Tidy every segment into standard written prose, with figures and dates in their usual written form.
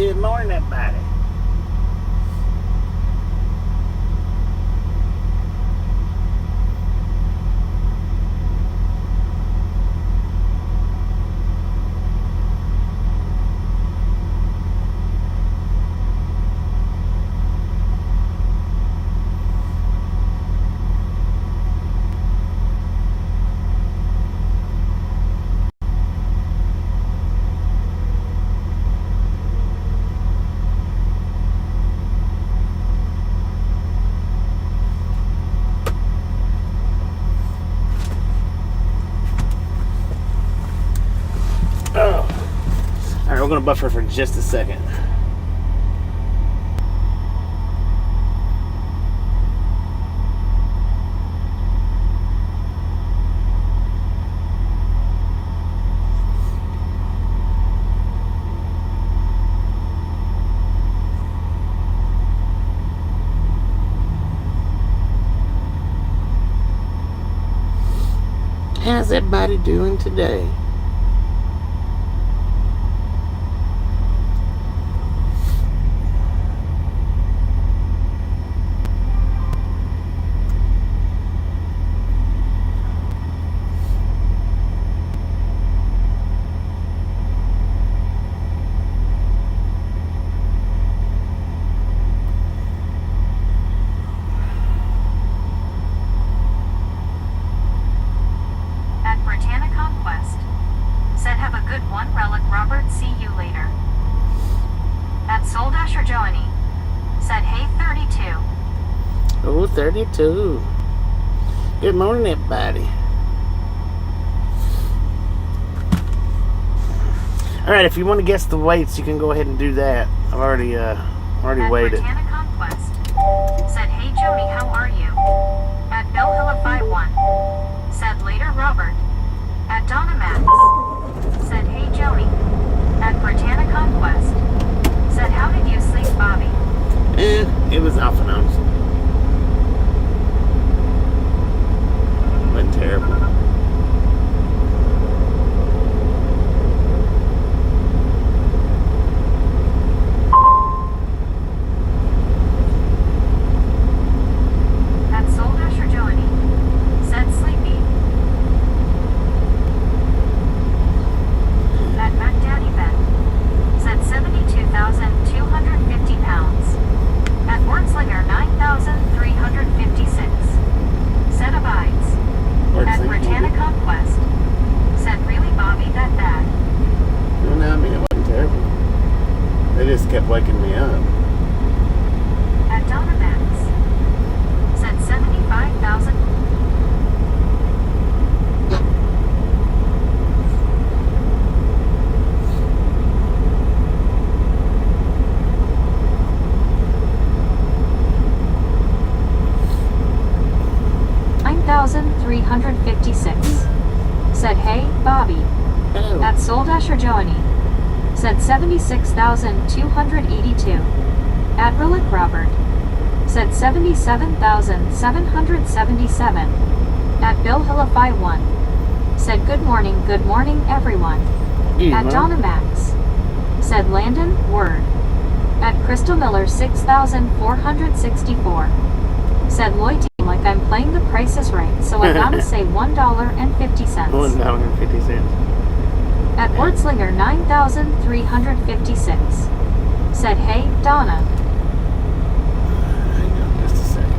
Good morning, everybody. Alright, we're going to buffer for just a second. How's everybody doing today? Oh, 32. Good morning, everybody. Alright, if you want to guess the weights, you can go ahead and do that. I've already weighed it. Britannia Conquest said, "Hey Jody, how are you?" At Bill Hilla 51 said, "Later Robert." At Donna Max said, "Hey Jody." At Britannia Conquest said, "How did you sleep, Bobby?" It was off and on. Wasn't terrible. At Soul Dasher Joanie said, "Sleepy." At Mac Daddy Ben said, 72,250 pounds. At Wordslinger 9,356 said, "Abides." At Britannia Conquest said, "Really, Bobby, that bad?" No, I mean, it wasn't terrible. They just kept waking me up. At Donna Max said 75,000. $9,356 said, "Hey, Bobby." Oh. At Soul Dasher Joanie said 76,282. At Relic Robert said 77,777. At Bill Hilla 51 said, good morning, everyone." At Donna Max said, "Landon, word." At Crystal Miller 6,464 said, "Lloyd, like I'm playing The Price is Right, so I gotta say $1.50. $1.50. At Wordslinger 9,356 said, "Hey, Donna." Hang on just a second.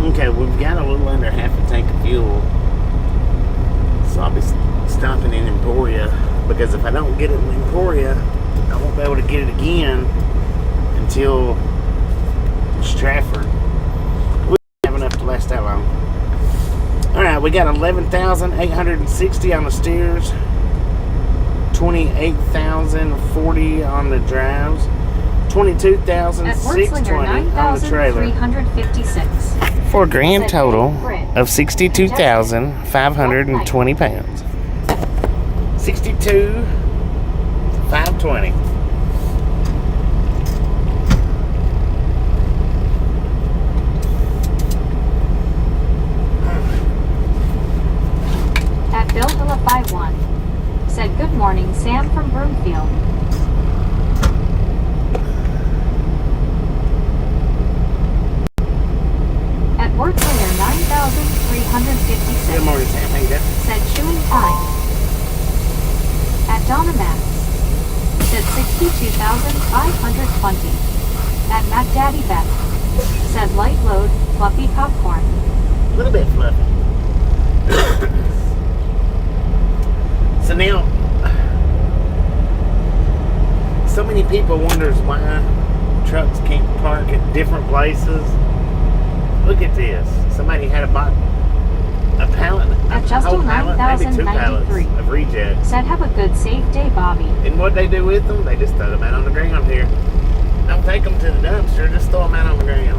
Okay, we've got a little under half a tank of fuel. So I'll be stopping in Emporia, because if I don't get it in Emporia, I won't be able to get it again until Stratford. We don't have enough to last that long. We got 11,860 on the steers, 28,040 on the drives, 22,620 on the trailer, 9,356. for a grand total of 62,520 pounds. 62,520. At Bill Hilla 51. Said good morning, Sam from Broomfield. At Workslayer 9,356. Good morning, Sam. How you doing? Said chewing time. At Donna Max. Said 62,520. At Mac Daddy Beth. Said light load, fluffy popcorn. A little bit fluffy. So now, so many people wonders why trucks can't park at different places. Look at this. Somebody had a pallet, At a Justin whole pallet, maybe 2 pallets 9,093. of rejects. Said have a good safe day, Bobby. And what they do with them, they just throw them out on the ground here. Don't take them to the dumpster, just throw them out on the ground.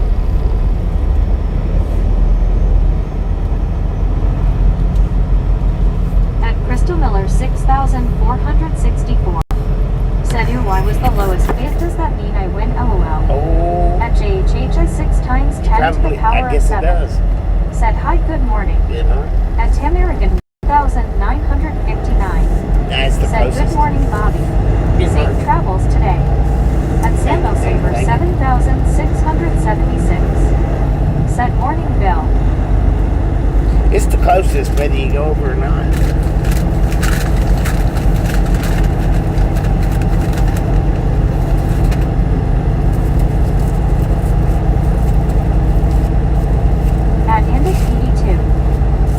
At Crystal Miller 6,464. Said your Y was the lowest. Does that mean I win? LOL. Oh, At JHH 6 times 10 to the probably, power I guess of it 7. does. Said hi, good morning. Good morning. At Tim Aragon 1,959. That's the Said closest. good morning, Bobby. Good Safe morning. travels today. At Sambo Saver Thank you. 7,676. Said morning, Bill. It's the closest, whether you go over or not. At Index 82.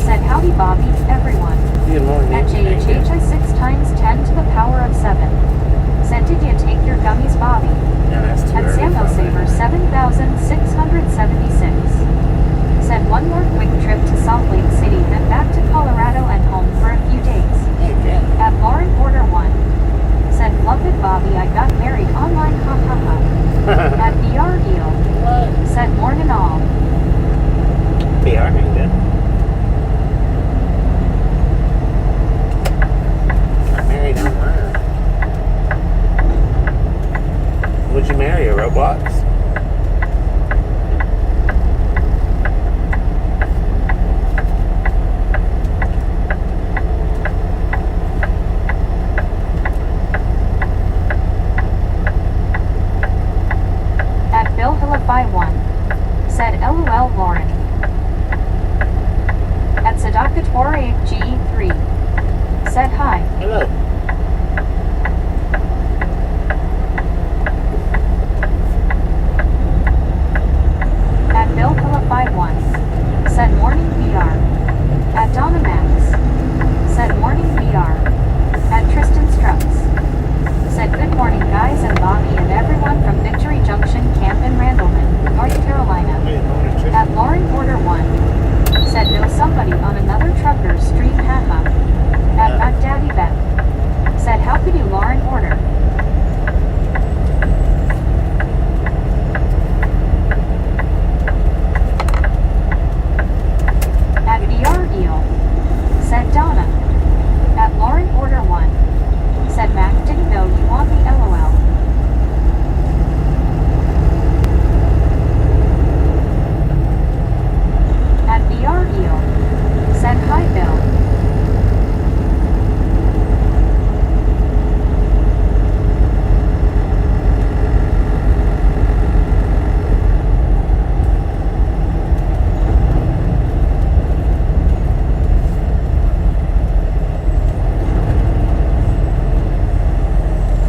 Said howdy, Bobby, everyone. Good morning. At JHH 6 times 10 to the power of 7. Said did you take your gummies, Bobby? No, that's too At early Sambo for Saver that. 7,676. Said one more quick trip to Salt Lake City, then back to Colorado and home for a few days. Heck yeah. At Lauren Order 1. Said love it, Bobby, I got married online, ha ha ha. At BR Deal. Said morning all. BR ain't good. I married online. Would you marry a Roblox? At Bill Hillify 1. Said LOL Lauren. At Sadakatoire G3. Said hi. Hello. At Bill Hillify 1. Said morning VR. At Donna Max. Said morning VR. At Tristan Strux. Said good morning guys and Bobby and everyone from Victory Junction Camp in Randleman, North Carolina. Good morning, Tristan. At Lauren Order 1. Said know somebody on another trucker's stream, haha. At Mac Daddy Beth. Said how could you Lauren Order? At BR Deal. Said Donna. At Lauren Order 1. Said Mac didn't know you want me, LOL. At BR Deal. Said hi, Bill.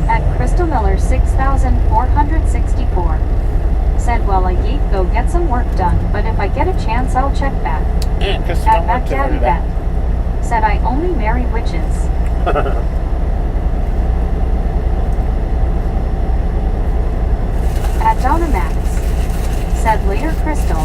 At Crystal Miller 6,464. Said well I geek go get some work done, but if I get a chance I'll check back. Yeah, Crystal, At don't work Mac too hard Daddy today. Beth. Said I only marry witches. At Donna Max. Said later Crystal.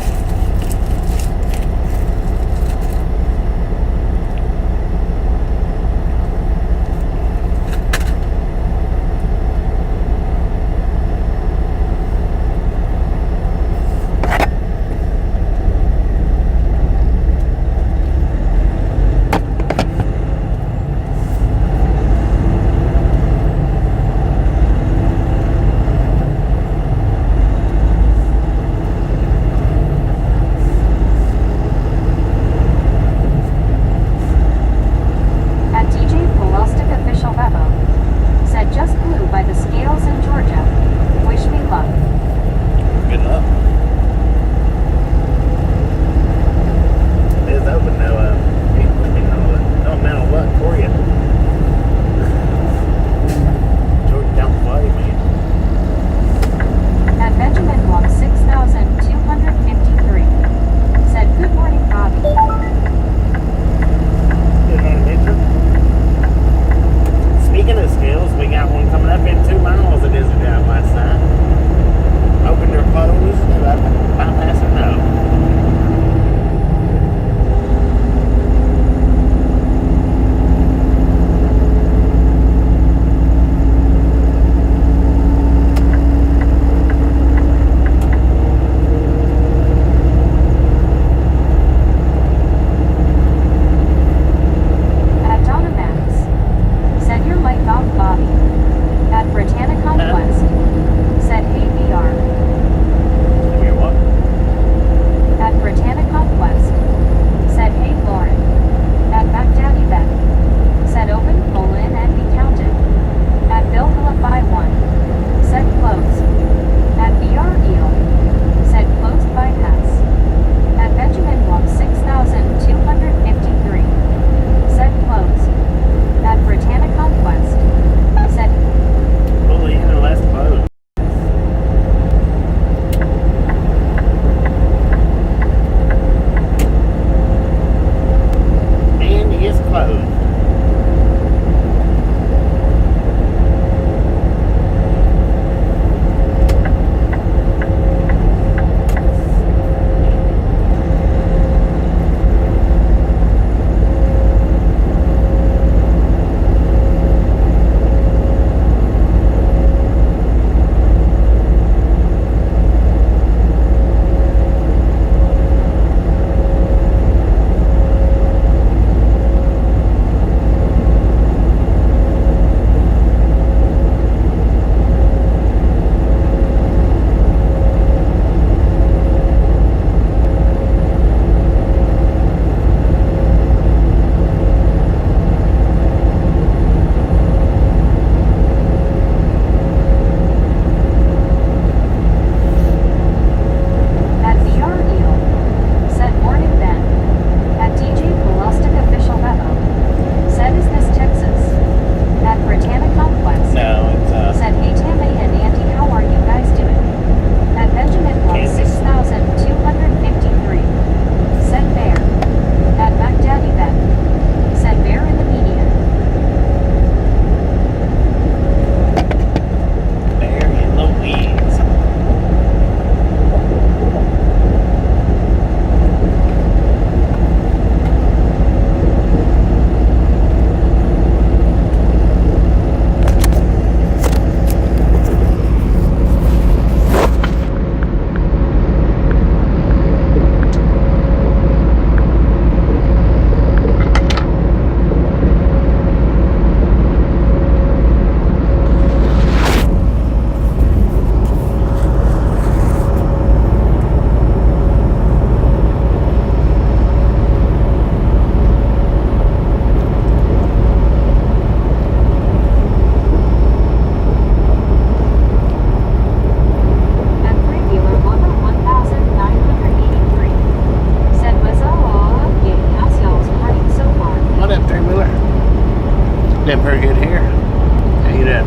Doing pretty good here. How you doing?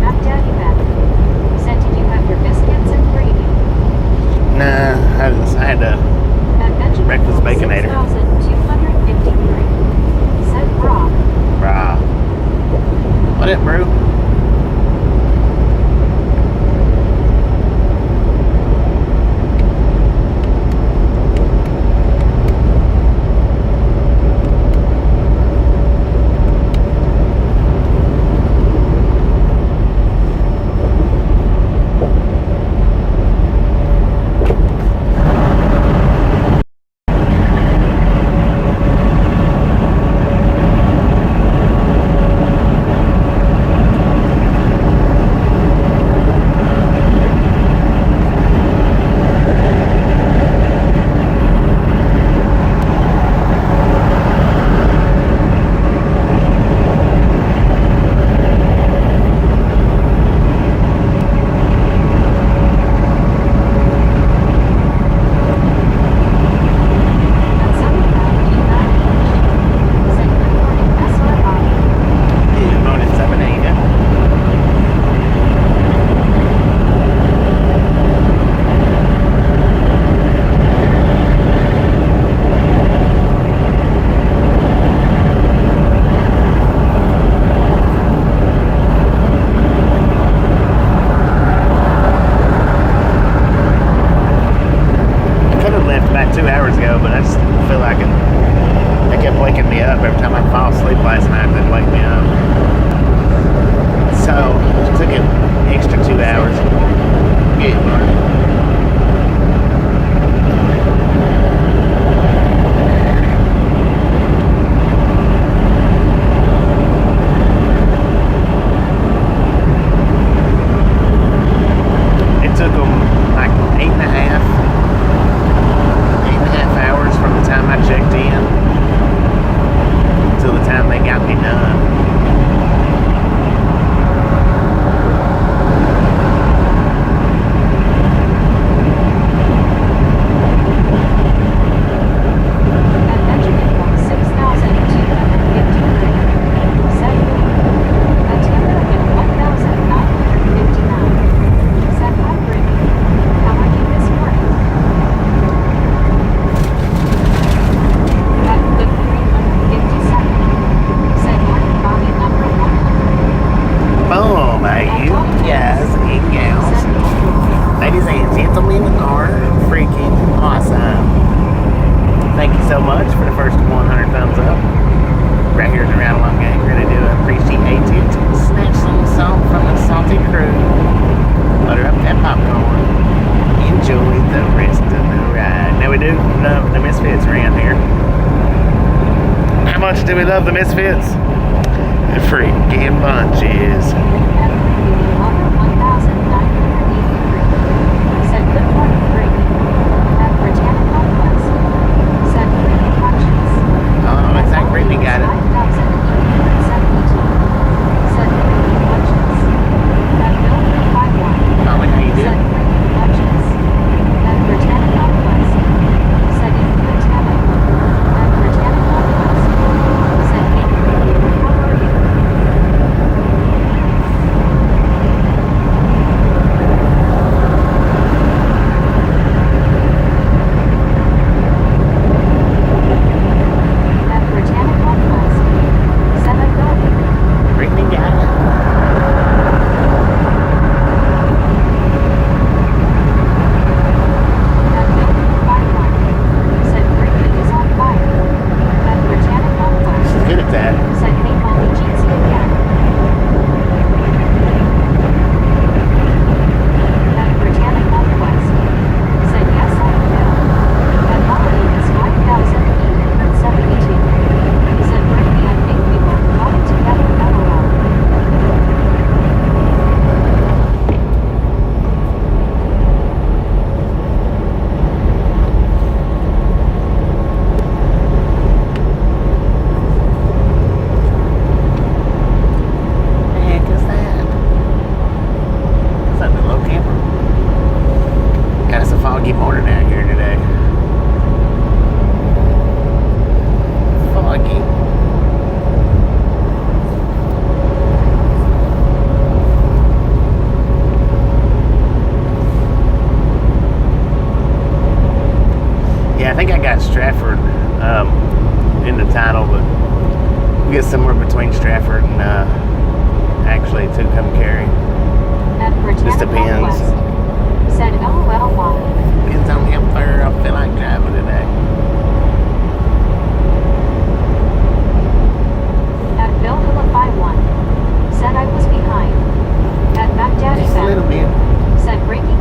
Not Daddy Mac. Said, did you have your biscuits and gravy? Nah, I had a breakfast baconator. 6,253. Said Brock. Rah. What up, bro? Do we love the Misfits? The freaking bunches. Oh, looks like Brittany got it. Molly, how you doing? think I got Stratford in the title, but we get somewhere between Stratford and actually Tucumcari. Just depends. Said LOL. Depends on how far I feel like driving today. At Bill Hilla 51. Said I was behind. At Baghdadi Just a little bit. said breaking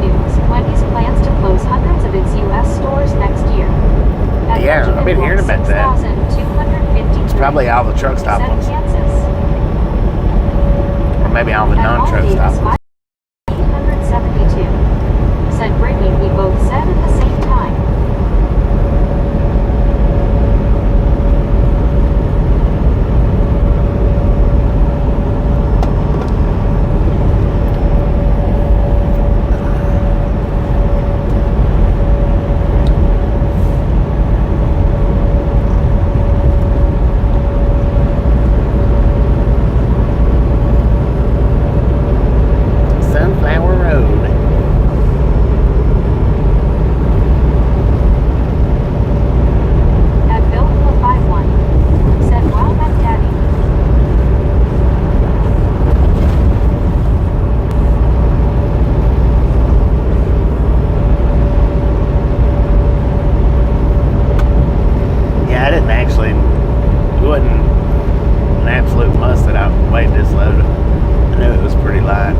news. Wendy's plans to close hundreds of its U.S. stores next year. At Yeah, I've been hearing about that. 6,253. It's probably all the truck stop Said ones. Kansas. Or maybe all the non-truck stop ones. 872. Said Brittany, we both said at the same time. Sunflower Road. At Bill Hilla 51. Said wow, Baghdadi. Yeah, I didn't actually. It wasn't an absolute must that I weighed this load. I knew it was pretty light.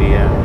video.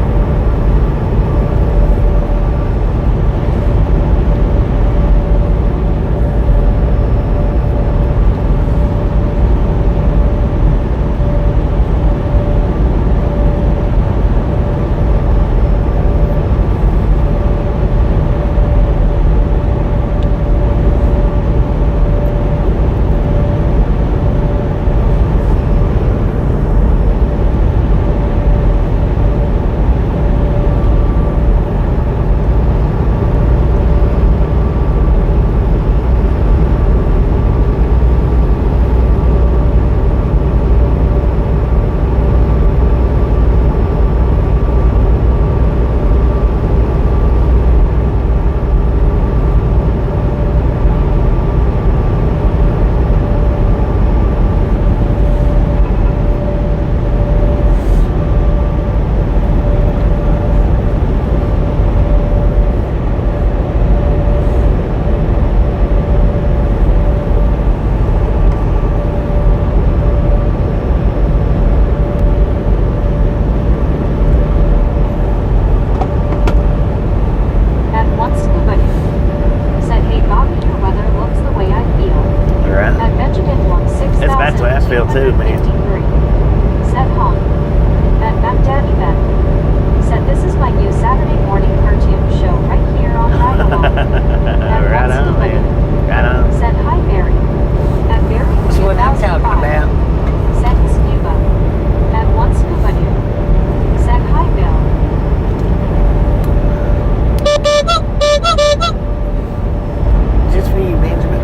Too, man. Said Hong. At Baghdadi Ben. Said this is my new Saturday morning cartoon show right here on Ride Along. Right on, man. Right on. Said hi, Barry. At Barry That's what I'm talking about. Said Scuba. At one Scuba New. Said hi, Bill. Just for you, Benjamin.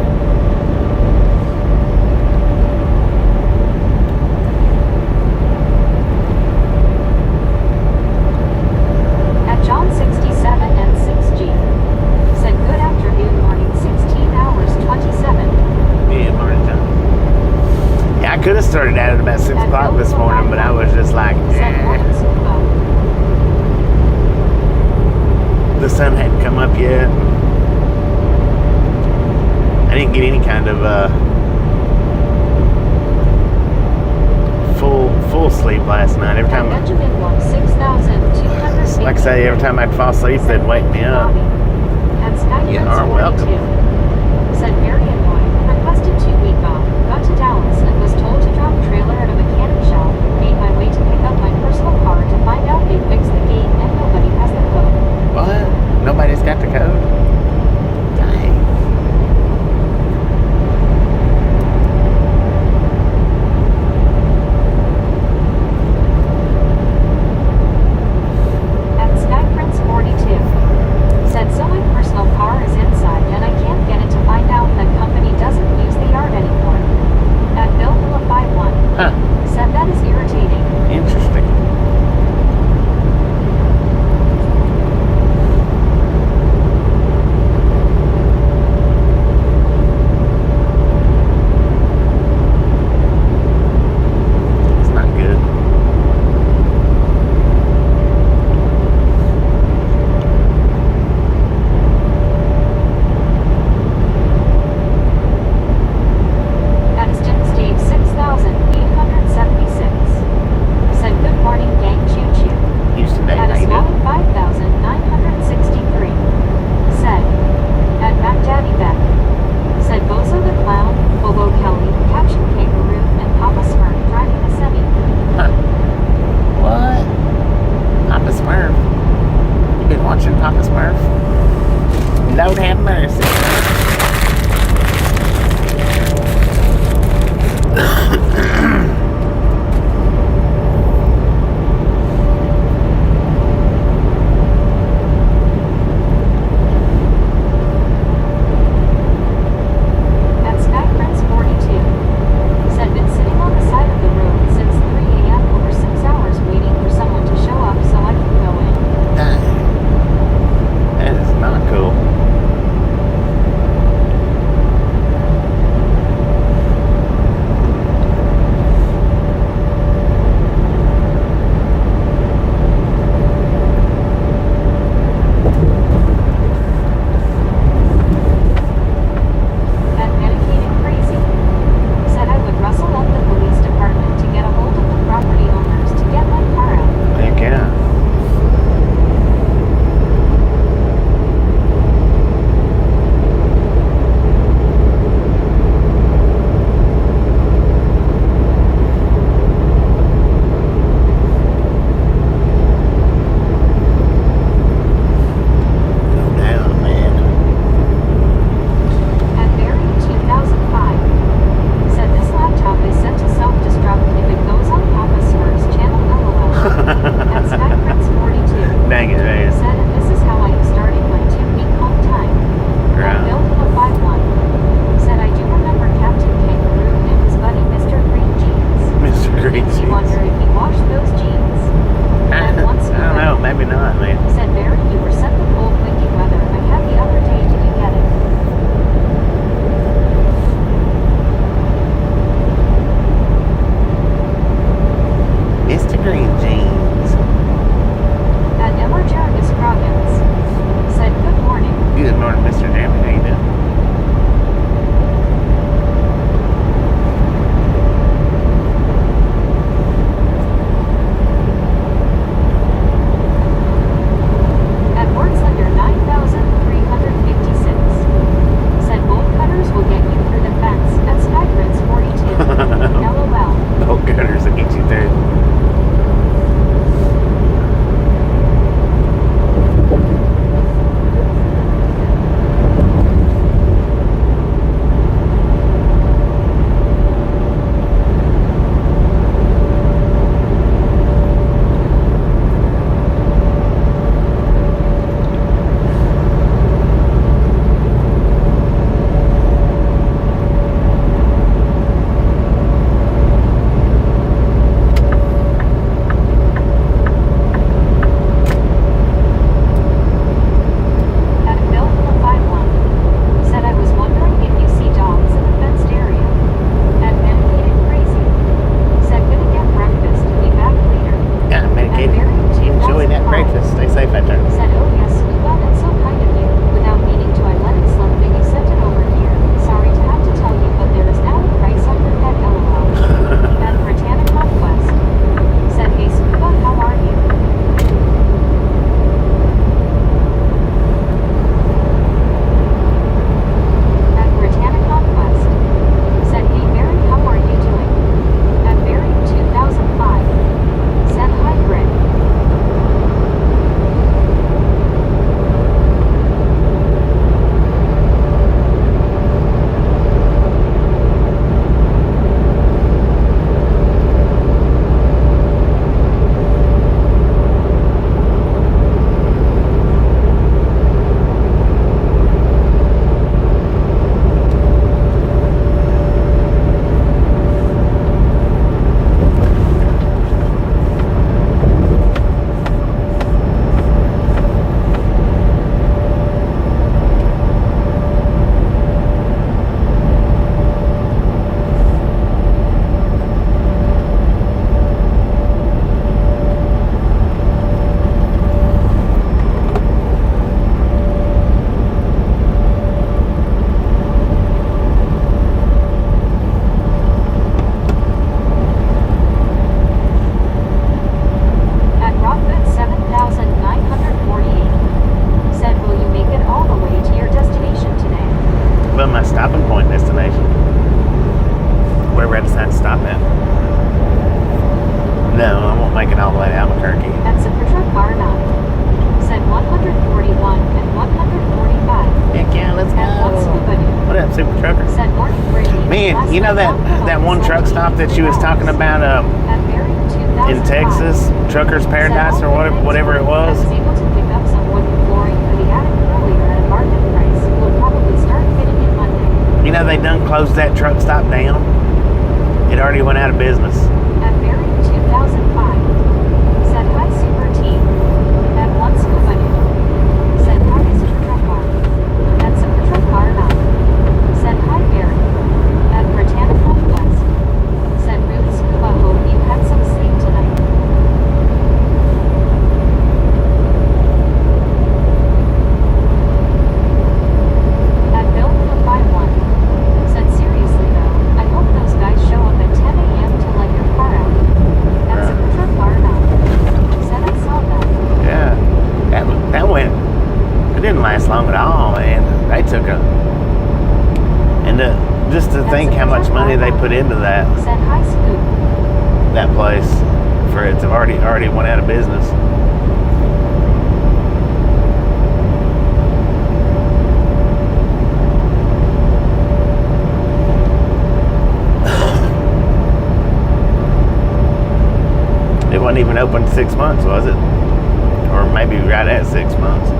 John 67 and 6G. Said good afternoon, morning 16 hours 27. Yeah, morning time. Yeah, I could have started out at about 6 o'clock this morning, but I was just like, the sun hadn't come up yet. I didn't get any kind of full sleep last night. Every time, like I say, every time I'd fall asleep, they'd wake me up. You are welcome. Said Marion Boy, requested 2-week off, got to Dallas and was told to drop trailer at a mechanic shop, made my way to pick up my personal car to find out they fixed the gate and nobody has the code. What? Nobody's got the code? Dang. Said so my personal car is inside and I can't get it to find out that company doesn't use the yard anymore. At Bill Villa 51. Huh. Said that is irritating. Interesting. It's not good. Lord have mercy. dang it, man. Said, and this is how I am starting my 2-week home time. Right. Bill 51 said, I do remember Captain Kangaroo and his buddy Mr. Green Jeans. Mr. Green Makes you Jeans. wonder if he washed those jeans. And once I don't know, maybe not, man. said, Barry, you were sent the cold, windy weather I had the other day. Did you get it? Mr. Green Jeans. And Emporia Scroggins said, good morning. Good morning, Mr. Jeremy. How you doing? At Wordslinger 9356 said, bolt cutters will get you through the fence at Skygrins 42. LOL. No gutters that get you through. At Bill 51 said, I was wondering if you see dogs in the fenced area. At Medicated Crazy said, gonna get breakfast. Be back later. Yeah, medicated. Enjoy that breakfast. Stay safe out there. Said, oh yes, well, that's so kind of you. Without meaning to, I let it slip that you sent it over here. Sorry to have to tell you, but there is now a price on your head, LOL. At Britannica West said, hey Scuba, how are you? At Britannica West said, hey Barry, how are you doing? At Barry 2005 said, hi Greg. At Rockford 7948 said, will you make it all the way to your destination today? Well, my stopping point destination. Where I decide to stop at. No, I won't make it all the way to Albuquerque. At Zapruder Bar 9 said 141 and 145. Heck yeah, let's At One go. Scuba Dude What up, Super Trucker? said, morning Brady. Man, Last you know night that walked one home truck stop that she was talking about At Barry 2005 in Texas, Trucker's Paradise or whatever it was? I was able to pick up some wooden flooring for the attic earlier at a bargain price. We'll probably start fitting it Monday. You know they done closed that truck stop down. It already went out of business. At Barry 2005 said, hi Super Team. At One Scuba Dude said, hi Super Truck Bar. At Super Truck Bar 9 said, hi Barry. At Britannica West said, really Scuba, hope you had some sleep tonight. At Bill 51 said, seriously though, I hope those guys show up at 10 a.m. to let your car out. At Super Truck Bar 9 said, I saw that. Yeah, that went. It didn't last long at all, man. They took a. And just to think how much money they put into that Said, hi Scoop. place for it to already went out of business. It wasn't even open 6 months, was it? Or maybe be right at 6 months.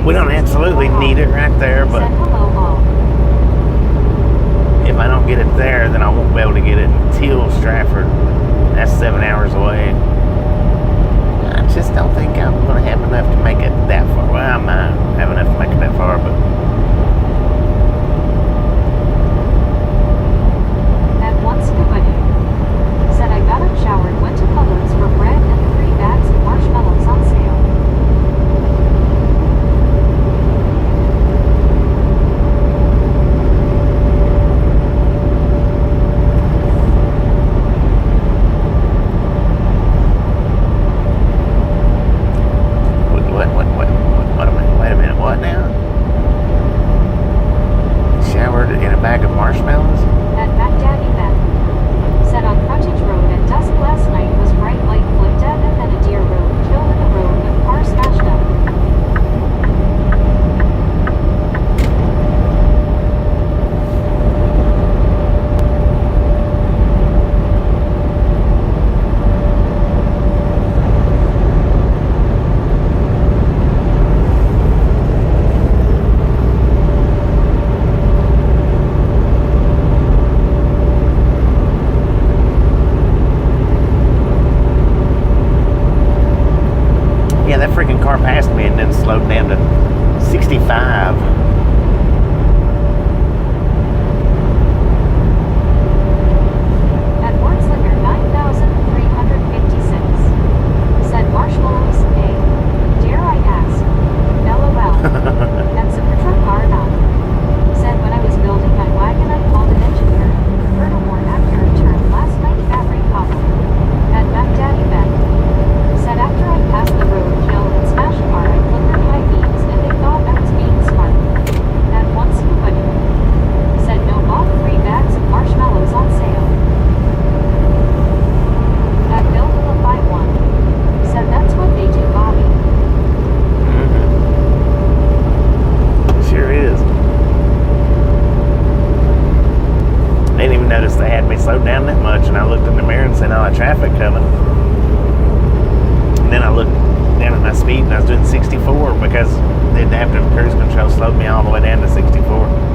We don't absolutely need it right there, but if I don't get it there, then I won't be able to get it until Stratford. That's 7 hours away. I just don't think I'm going to have enough to make it that far. Well, I might have enough to make it that far, but... At once Scooby said I got up, showered, went to Cullen's for bread and 3 bags of marshmallows on sale. Ask. 64 because the adaptive cruise control slowed me all the way down to 64.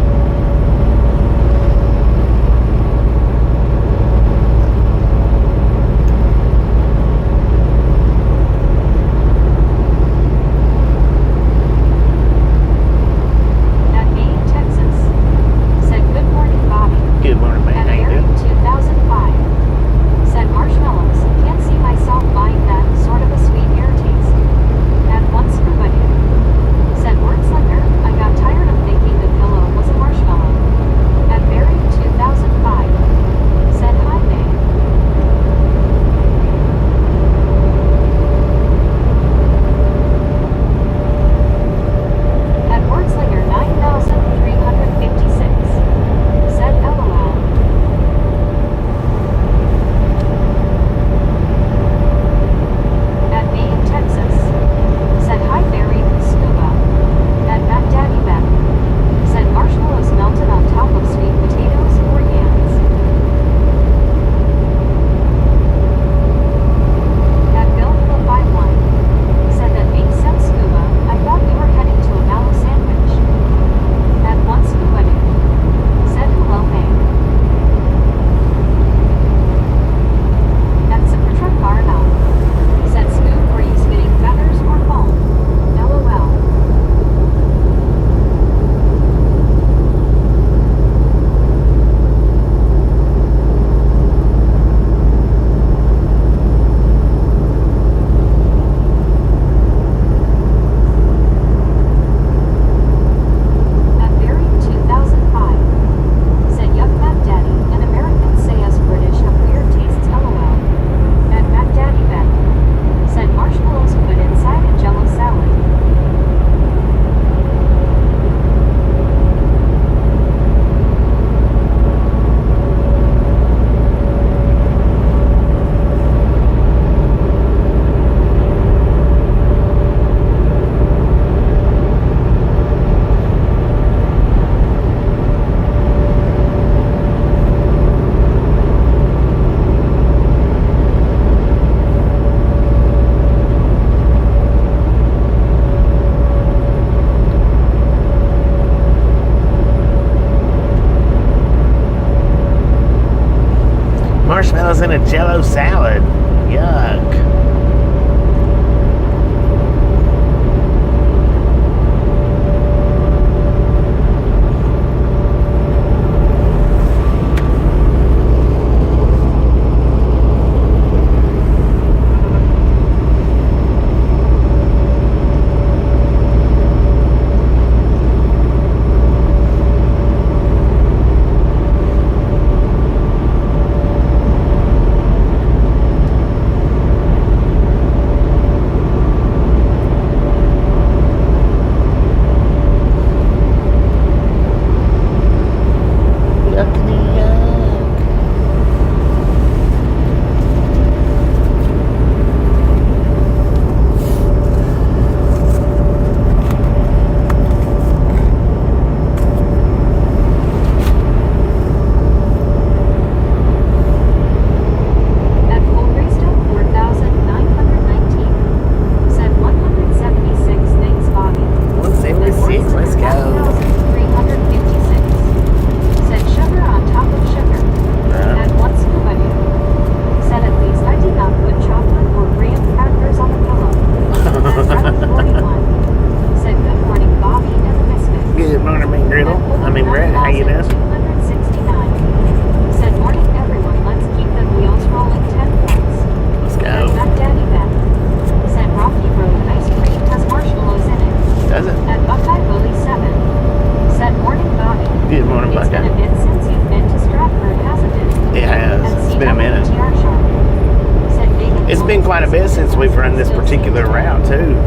Marshmallows in a Jell-O salad. Yuck. It's been quite a bit since we've run this particular route too.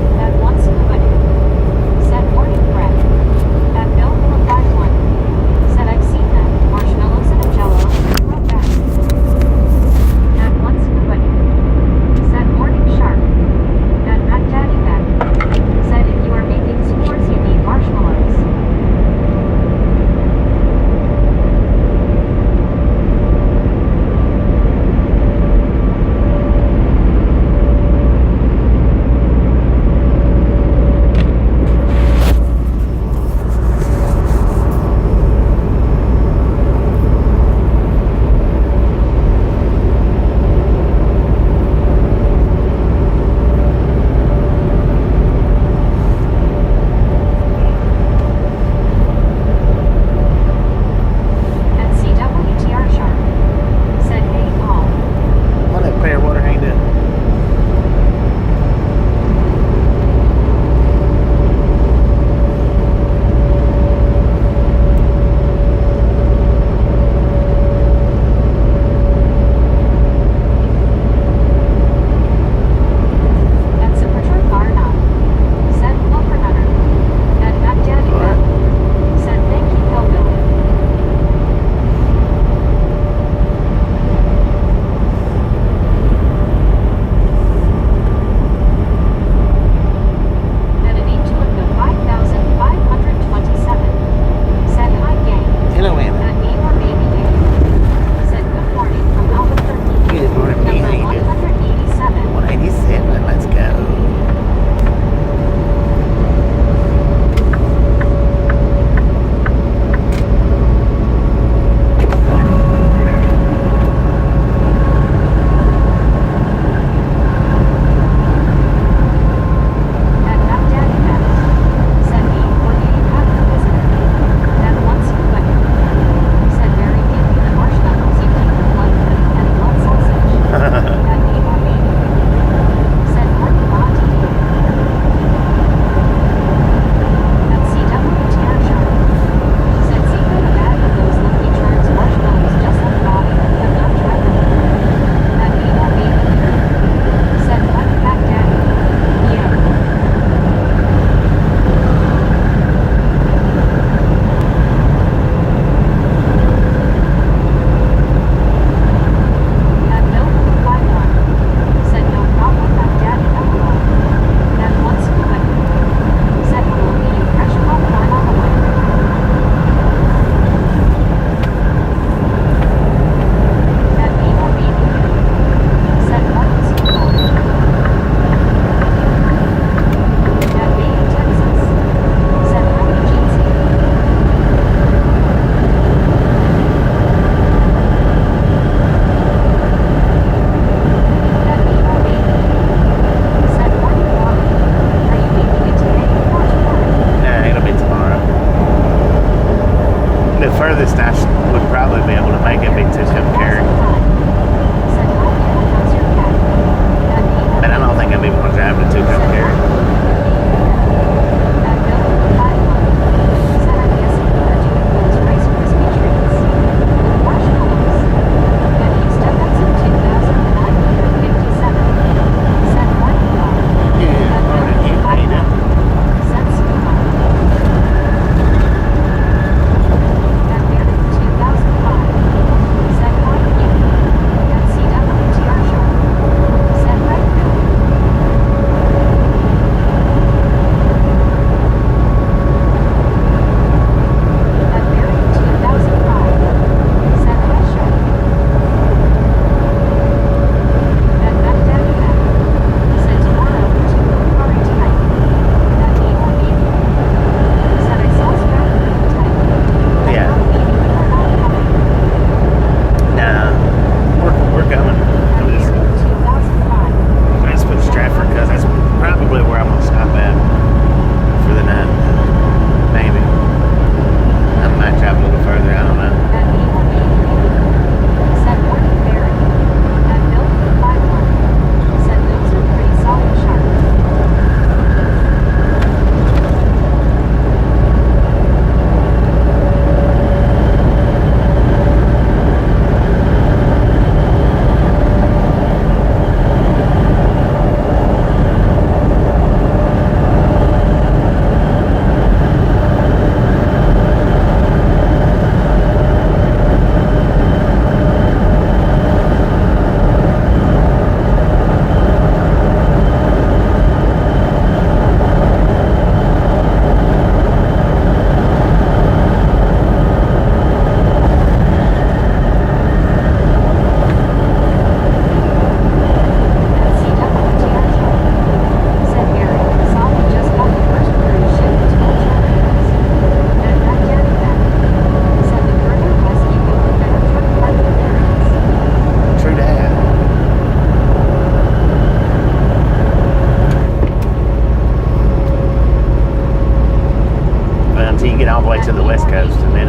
all the way to the west coast, and then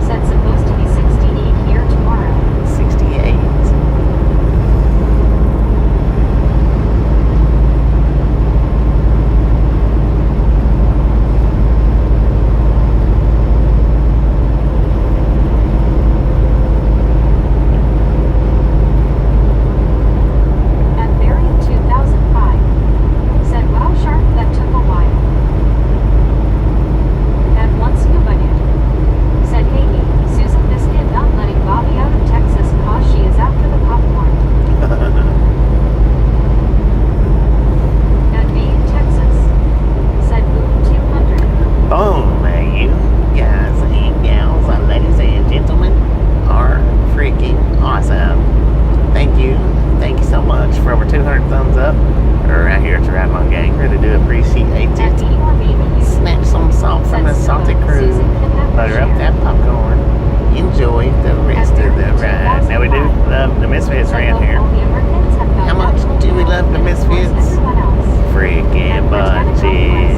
Said supposed to be 68 here tomorrow. 68. At Variant 2005. Said wow shark that took a while. At one scuba dude. Said hey Susan Biscuit not letting Bobby out of Texas cause she is after the popcorn. At me in Texas. Said boom 200. Boom, you guys and gals, ladies and gentlemen, are freaking awesome. Thank you so much for over 200 thumbs up. We're out here at the Ride Along Gang. Really do appreciate At it. me or maybe you. Snatch some salt from the salty crew. Butter up that popcorn. Enjoy the rest of the ride. Now we do love the Misfits around here. How much do we love the Misfits? Freaking bunches.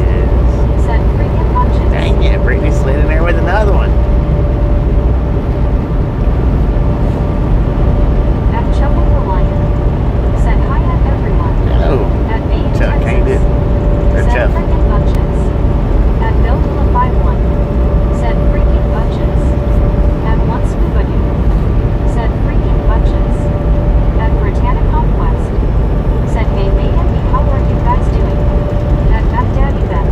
Said freaking bunches. Dang it, Brittany slid in there with another one. At Chuckle the Lion. Said hi at everyone. Hello. At me in Chuck, Texas. ain't it? Or Said Chuck. freaking bunches. At Bill to the 51. Said freaking bunches. At one scuba dude. Said freaking bunches. At Britannic Conquest. Said hey May and me how are you guys doing? At Mac Daddy Ben.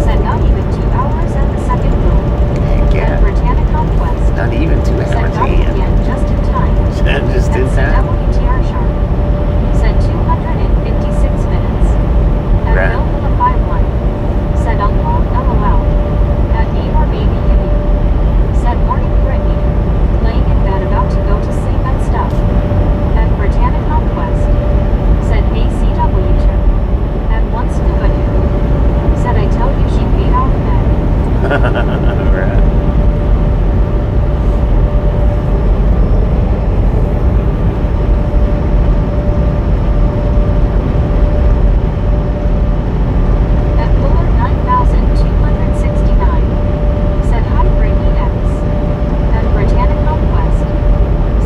Said not even 2 hours at the second build. Heck At yeah. Britannic Conquest. Not even 2 Said hours got it in. again just in time. Just in At time. WTR Sharp. Said 256 minutes. At Right. Bill for the 5-1. Said Uncle LOL. At me or maybe you. Said morning Brittany. Laying in bed about to go to sleep and stuff. At Britannic Conquest. Said ACW2. At one scuba dude. Said I tell you she paid off bed. Right. At Bullard 9269. Said hi Brittany X. At Britannic Conquest.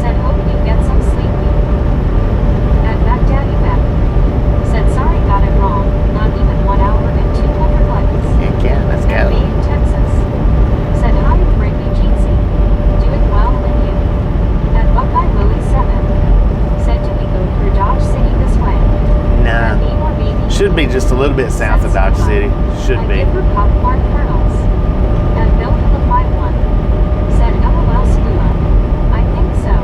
Said hope you get some sleep. At Mac Daddy Beck. Said sorry got it wrong. Not even 1 hour and 200 likes. Heck yeah, let's At me go. in Texas. Said hi Brittany Jeansy. Doing well and you. At Buckeye Louie 7. Said do we go through Dodge City this way? At me Nah. or maybe Should be just a little bit south of Dodge City. Should I be. give her popcorn kernels. And Bill to the 5-1. Said LOL Skua. I think so.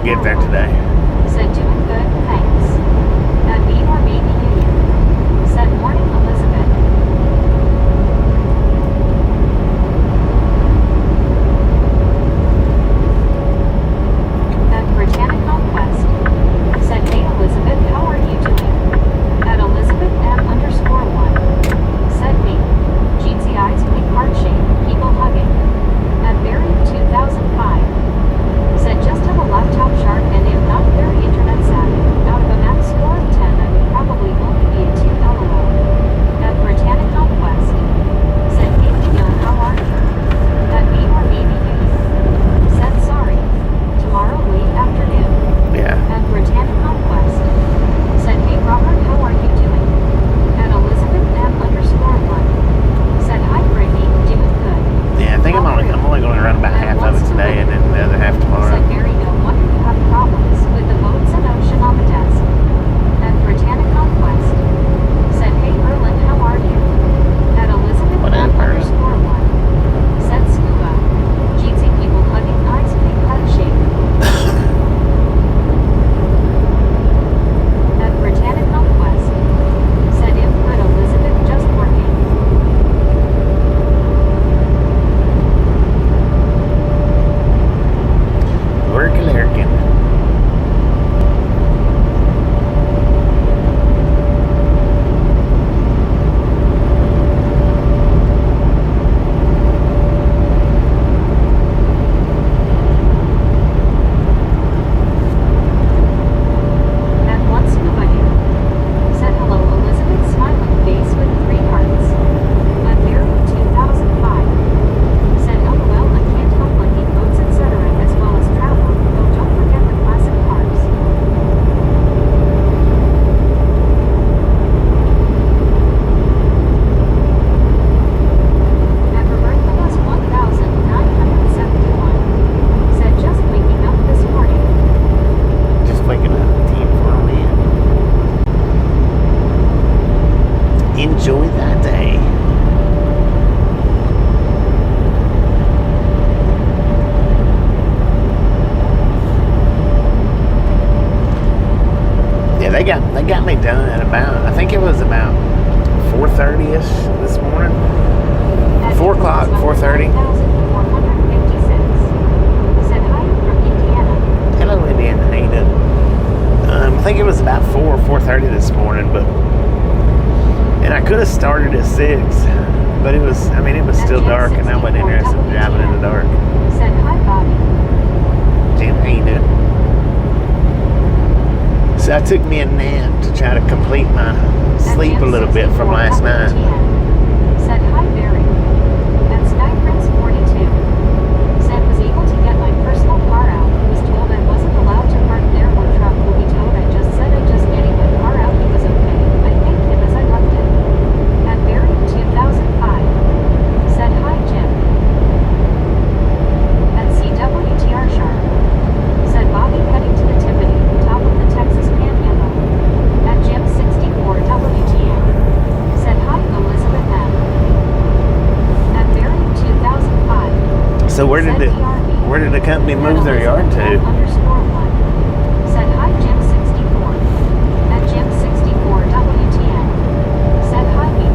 get there today. Said doing good, thanks. At B or Baby Union. Said morning, Elizabeth. At Britannic Conquest. Said hey Elizabeth, how are you doing? At Elizabeth M_1. Said me. Jeansy eyes, big heart shape, people hugging. At Barry 2005. Said just have a laptop shark and if not very internet savvy. Out of a max score of 10 I would probably only be a 2 LOL. At Britannic Conquest. Said hey Miguel, how are you? At me or maybe you. Said sorry. Tomorrow late afternoon. Yeah. At Britannic Conquest. Said hey Robert, how are you doing? At Elizabeth M_1. Said hi Brittany, doing good. Yeah, I think I'm only going to run about half of it today and then the other half tomorrow. Said Mary, no wonder you have problems with the boats and ocean on the desk. At Britannic Conquest. Said hey Erland, how are you? At Elizabeth What up, Erland? M_1. Said scuba. Jeansy people hugging eyes, big heart shape. At Britannic Conquest. Said input Elizabeth just working. Working, lurking. At one scuba here. Said hello Elizabeth, smiling face with 3 hearts. At Mary 2005. Said LOL, I can't help liking boats etc. as well as travel. Oh, don't forget the classic cars. At Roberta's 1971. Said just waking up this morning. Just waking up. Team flown in. Enjoy that day. Yeah, they got me done at about, I think it was about 4:30ish this morning. At 4 o'clock, 4:30. 456. Said hi from Indiana. Hello, Indiana. How you doing? I think it was about 4:30 this morning, and I could have started at 6, but it was still dark, and I wasn't interested in driving in the dark. Said hi Bobby. Jim, how you doing? So I took me a nap to try to complete my sleep a little bit from last night. Said hi Barry. At Sky Prince 42. Said was able to get my personal car out. Was told I wasn't allowed to park there or truck will be towed. I just said I just getting my car out. He was okay. I thanked him as I left it. At Barry 2005. Said hi Jim. At CWTR Sharp. Said Bobby heading to the Tiffany, top of the Texas Panhandle. At Jim 64 WTN. Said hi Elizabeth M. At Barry 2005. So where did the company move their yard to? _1. Said hi Jim 64. At Jim 64 WTN. Said hi me.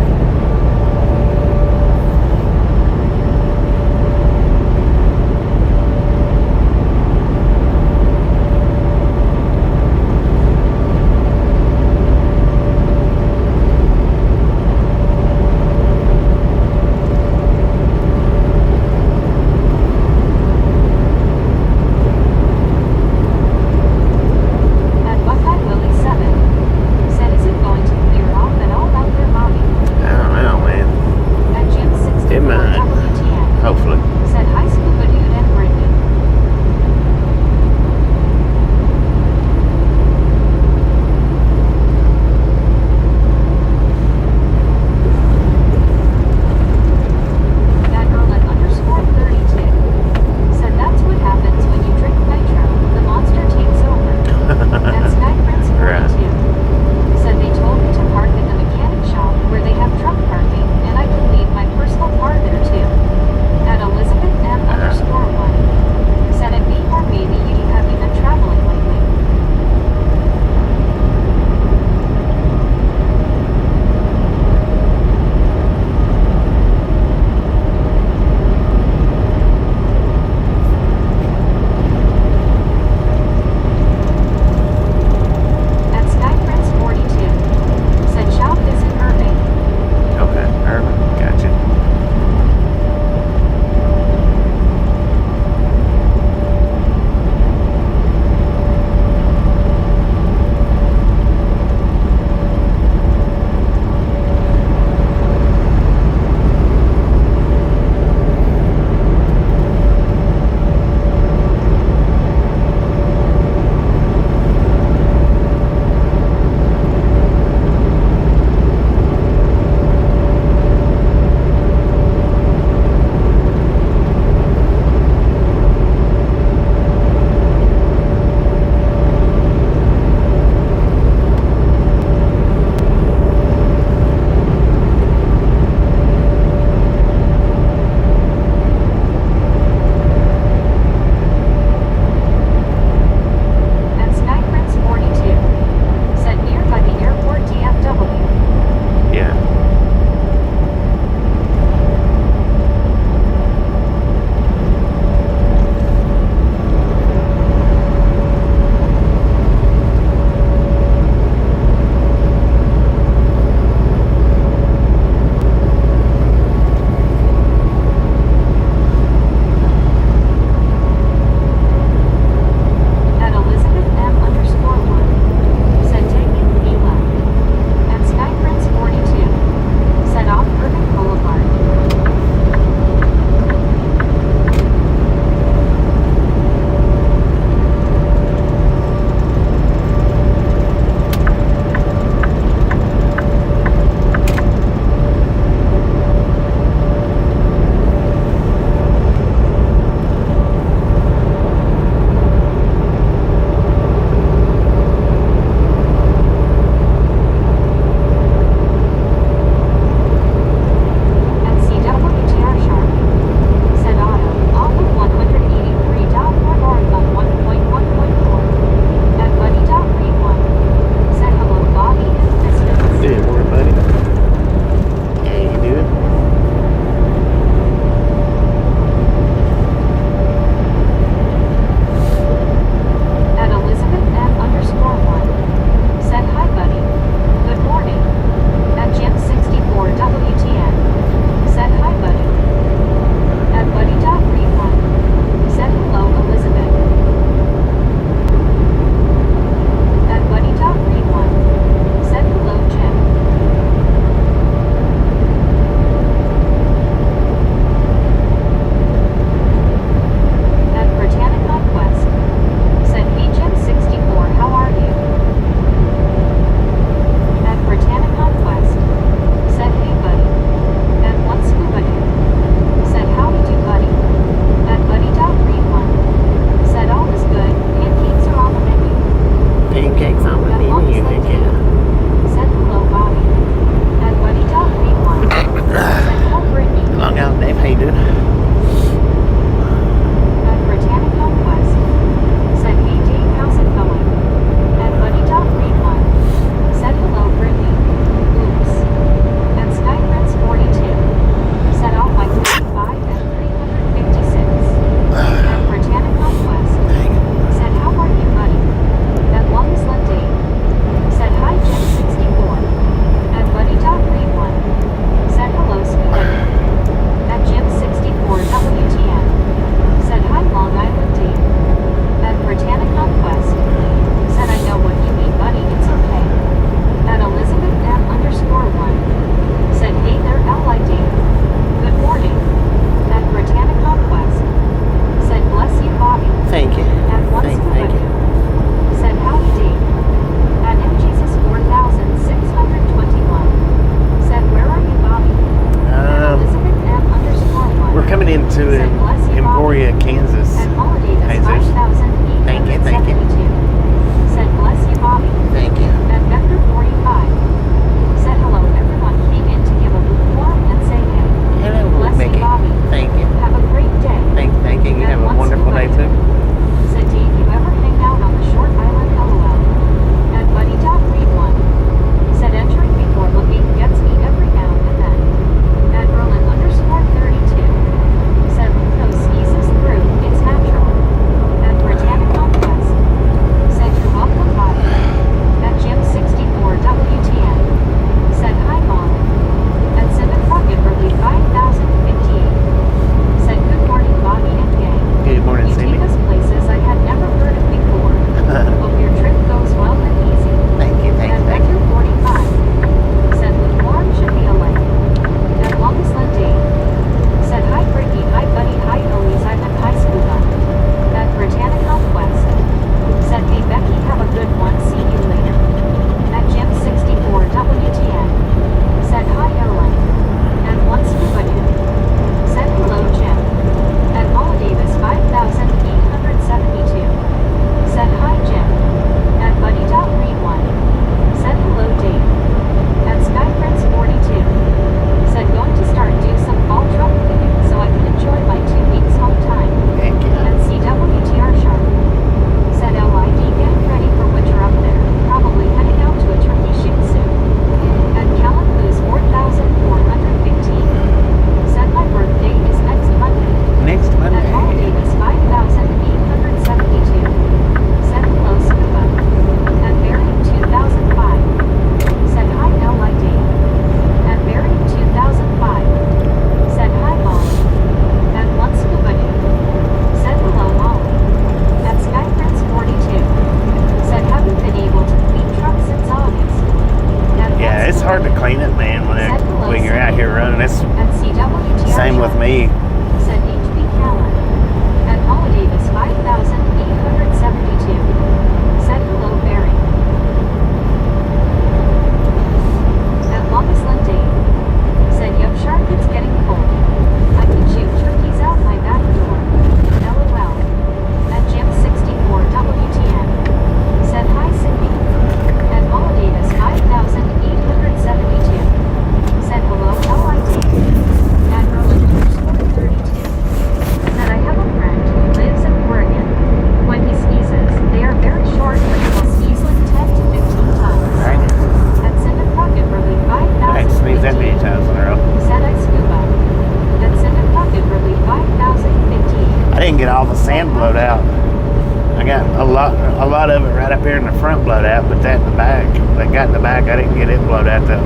I got a lot of it right up here in the front blowed out, but that in the back, that got in the back, I didn't get it blowed out though.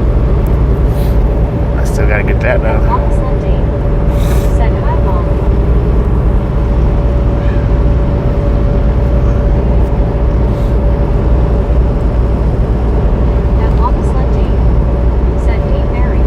I still gotta get that done. Almost empty. Said hi, Mom. At almost empty. Said Dave Mary.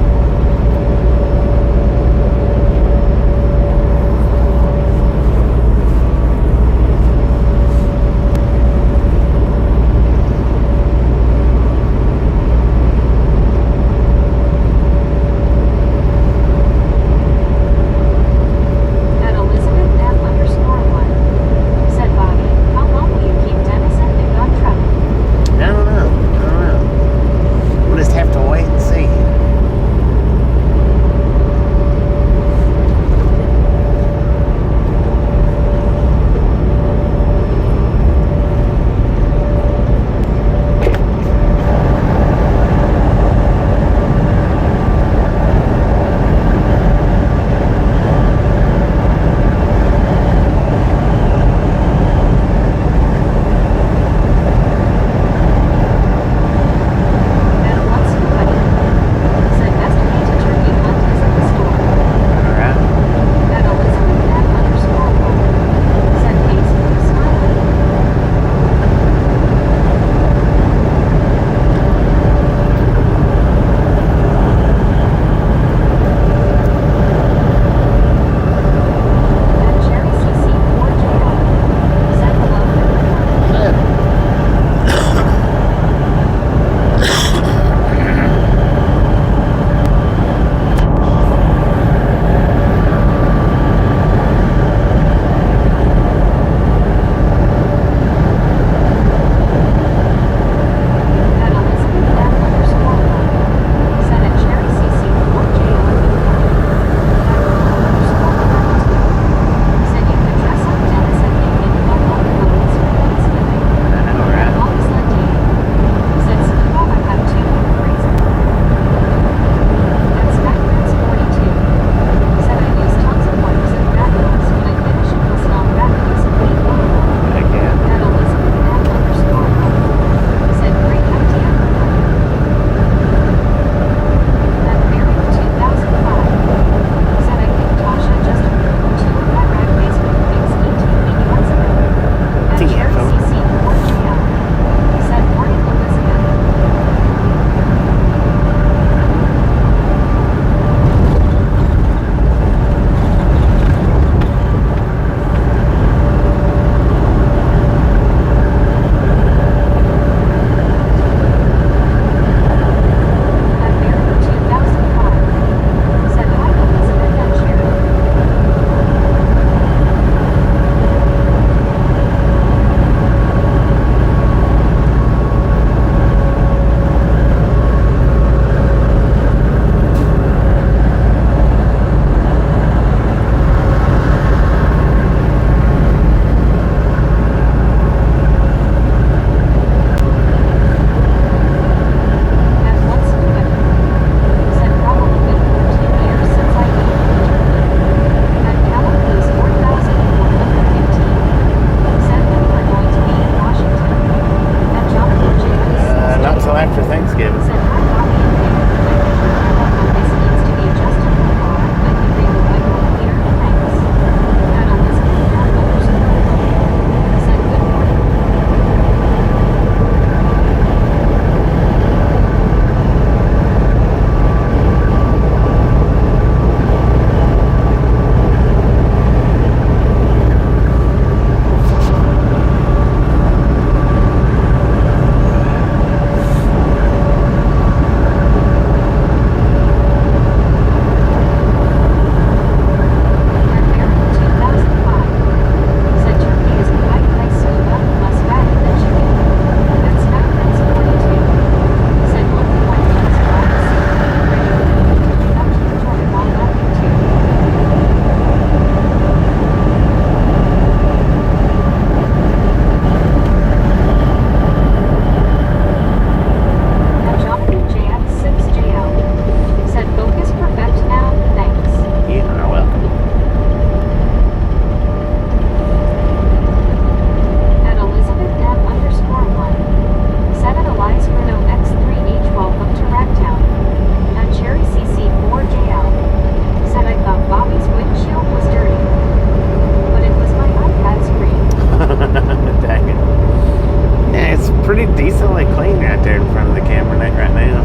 decently clean right there in front of the camera net right now.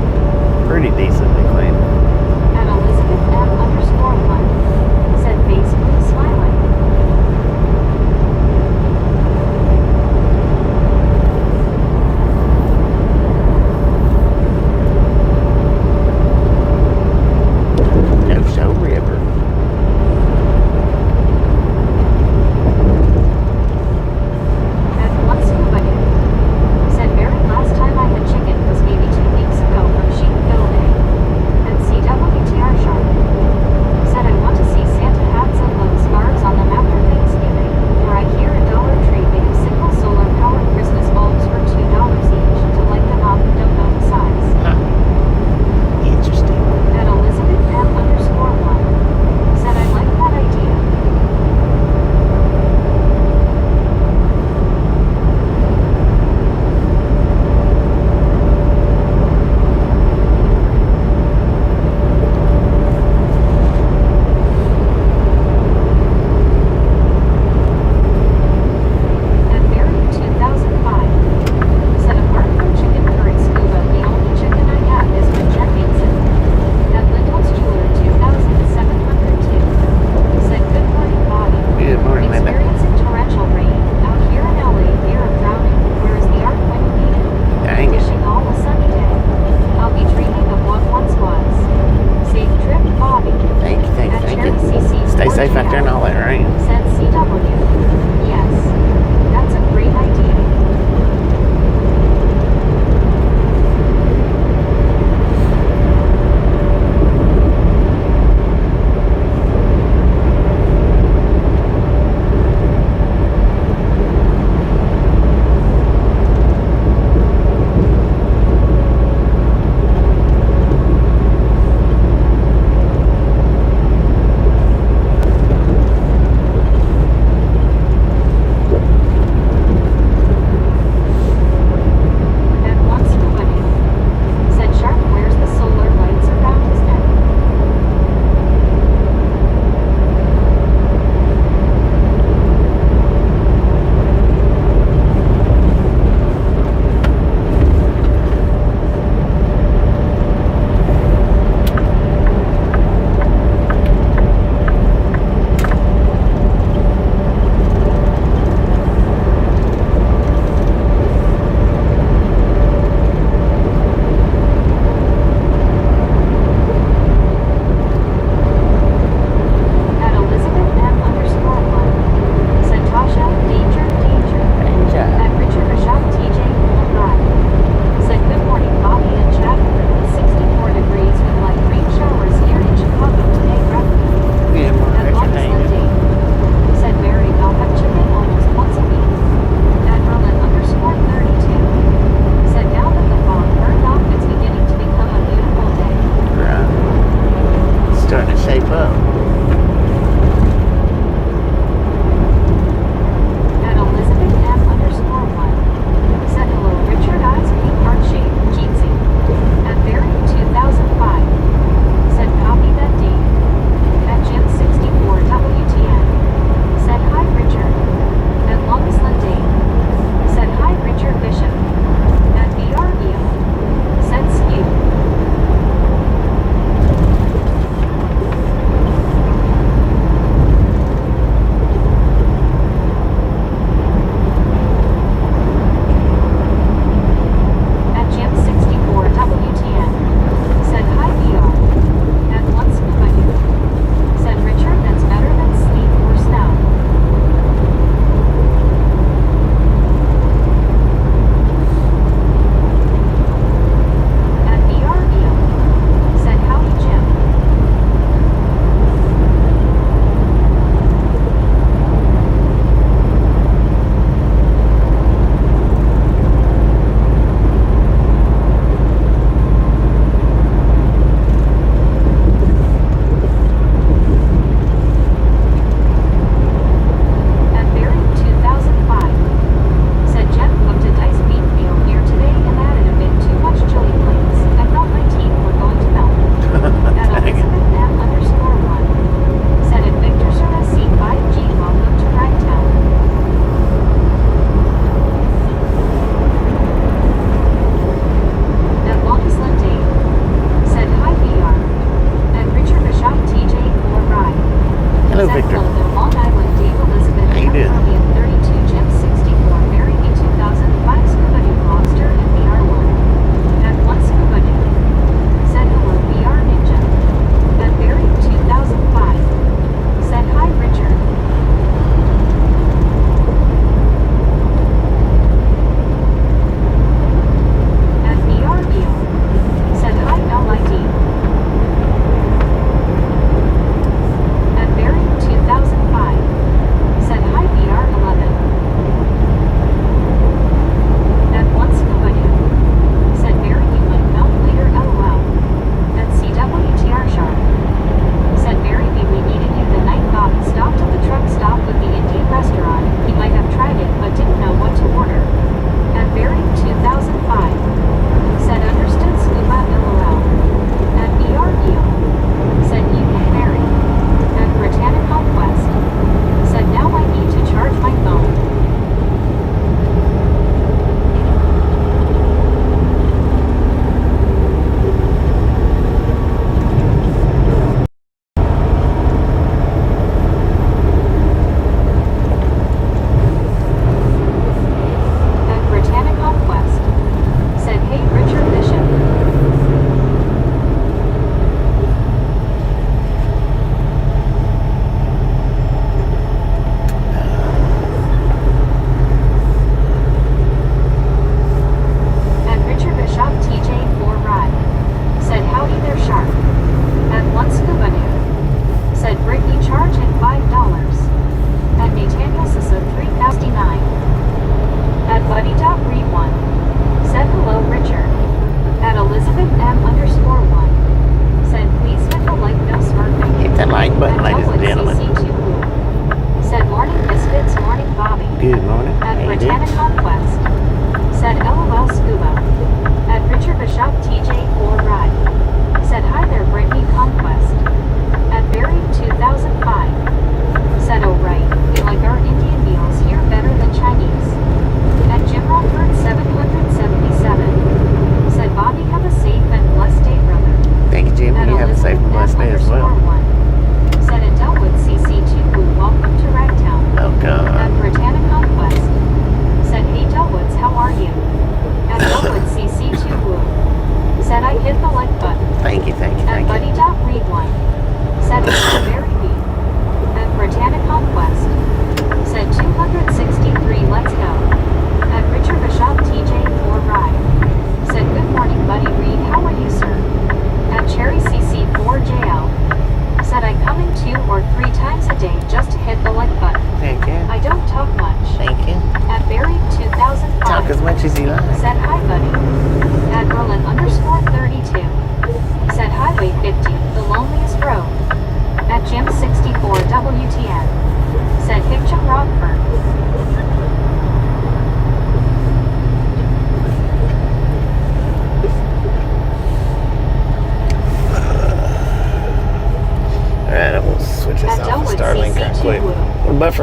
Pretty decently clean. At Elizabeth M_1 said basically smiling. No show river. At One Scuba Dude said very last time I had chicken was maybe 2 weeks ago from Sheep Fiddle Day.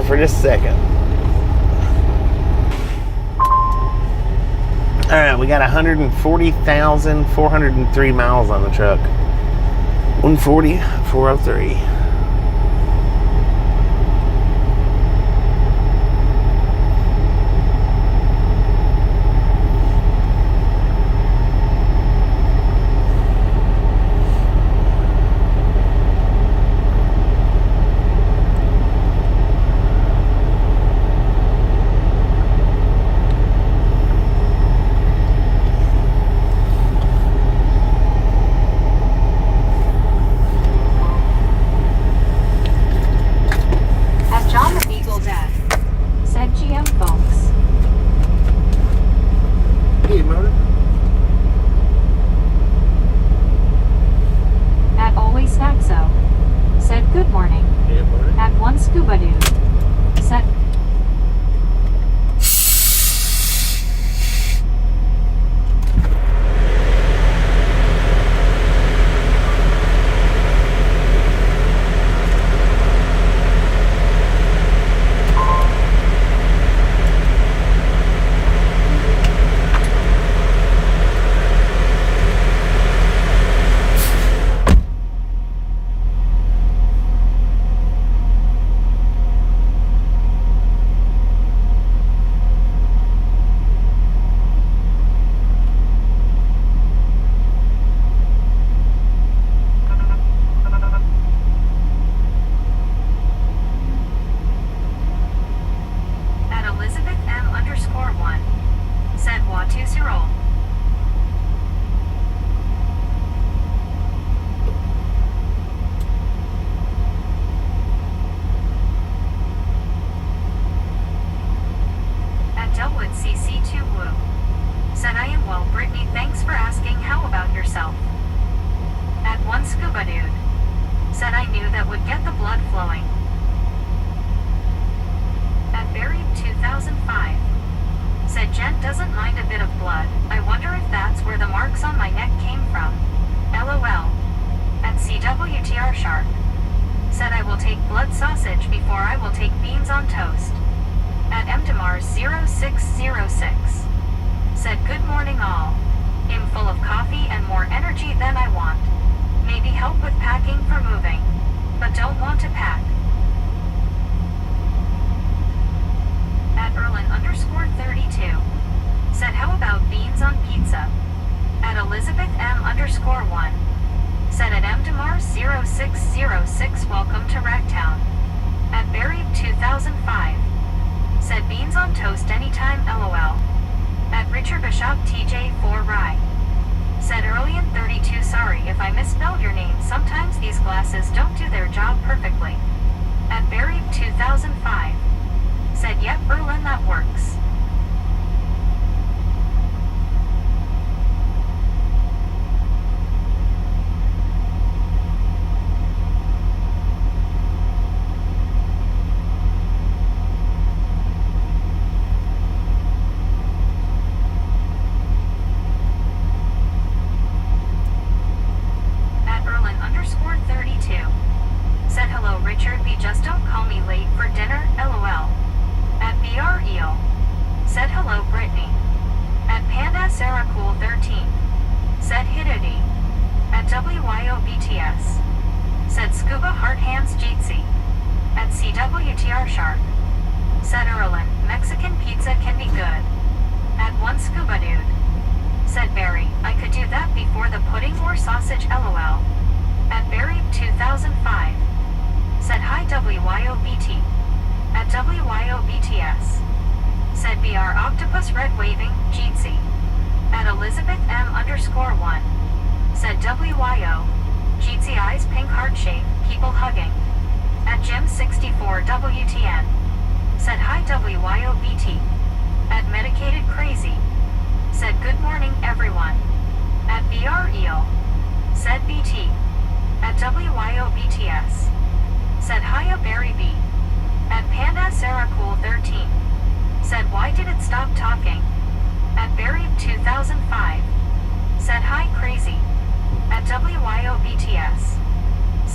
for just a second. All right, we got 140,403 miles on the truck. 140,403.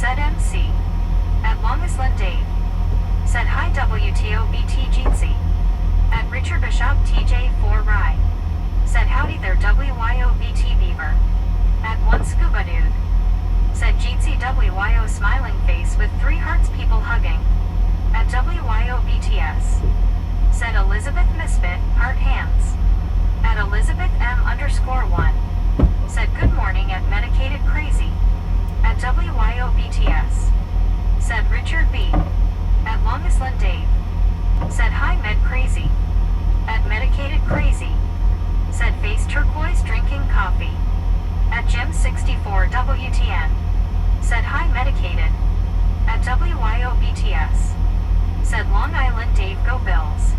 Said MC. At Long Island Dave. Said hi WTO. Scuba Dude. Said Jeetsy WYO smiling face with 3 hearts people hugging. At WYO BTS. Said Elizabeth Misfit, heart hands. At Elizabeth M_1. Said good morning at Medicated Crazy. At WYO BTS. Said Richard B. At Longisland Dave. Said hi Med Crazy. At Medicated Crazy. Said face turquoise drinking coffee. At Jim64 WTN. Said hi Medicated. At WYO BTS. Said Long Island Dave go Bills.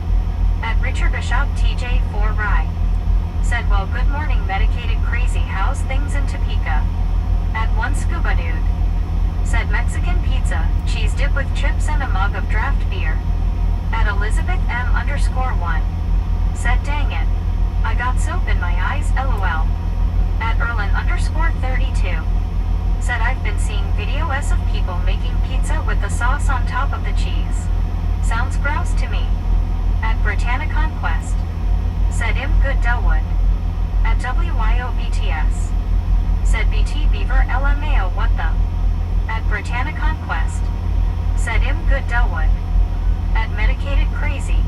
At Richard Bishop TJ4 Rye. Said well good morning Medicated Crazy how's things in Topeka. At One Scuba Dude. Said Mexican pizza, cheese dip with chips and a mug of draft beer. At Elizabeth M_1. Said dang it. I got soap in my eyes LOL. At Erlin_32. Said I've been seeing videos of people making pizza with the sauce on top of the cheese. Sounds gross to me. At Britannia Conquest. Said Im Good Delwood. At WYO BTS. Said BT Beaver LMAO what the. At Britannia Conquest. Said Im Good Delwood. At Medicated Crazy.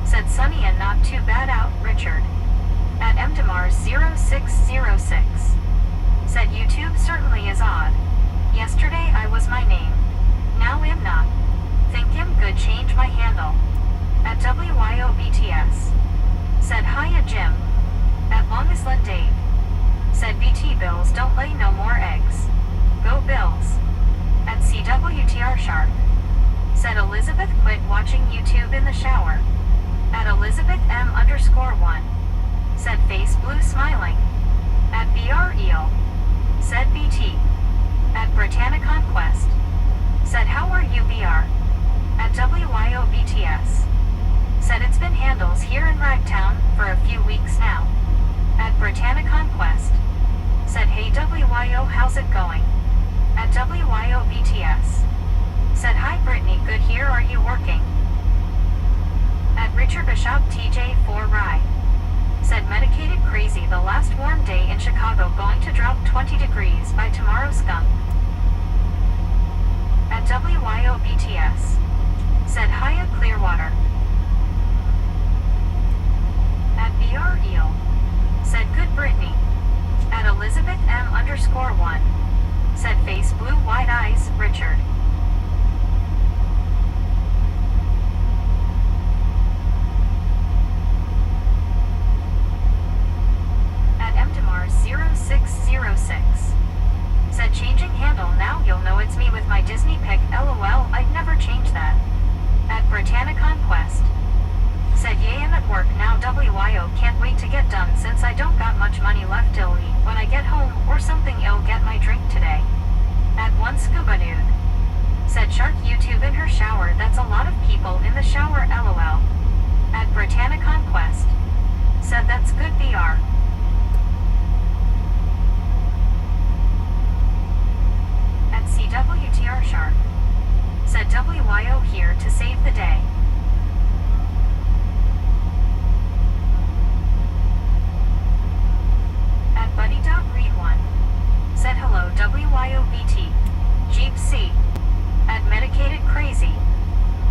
Said Sunny and not too bad out Richard. At MDemars0606. Said YouTube certainly is odd. Yesterday I was my name. Now am not. Think him good change my handle. At WYO BTS. Said hiya Jim. At Longisland Dave. Said BT Bills don't lay no more eggs. Go Bills. At CWTR Sharp. Said Elizabeth quit watching YouTube in the shower. At Elizabeth M_1. Said face blue smiling. At BR Eel. Said BT. At Britannia Conquest. Said how are you BR? At WYO BTS. Said it's been handles here in Ragtown for a few weeks now. At Britannia Conquest. Said hey WYO how's it going? At WYO BTS. Said hi Brittany good here are you working? At Richard Bishop TJ4 Rye. Said Medicated Crazy the last warm day in Chicago going to drop 20 degrees by tomorrow skunk. At WYO BTS. Said hiya Clearwater. At BR Eel. Said good Brittany. At Elizabeth M_1. Said face blue wide eyes Richard. At MDemars0606. Said changing handle now you'll know it's me with my Disney pic LOL I'd never change that. At Britannia Conquest. Said yay I'm at work now WYO can't wait to get done since I don't got much money left till when I get home or something I'll get my drink today. At One Scuba Dude. Said Shark YouTube in her shower that's a lot of people in the shower LOL. At Britannia Conquest. Said that's good BR. At CWTR Shark. Said WYO here to save the day. At Buddy Dog Read 1. Said hello WYOBT. Jeep C. At Medicated Crazy.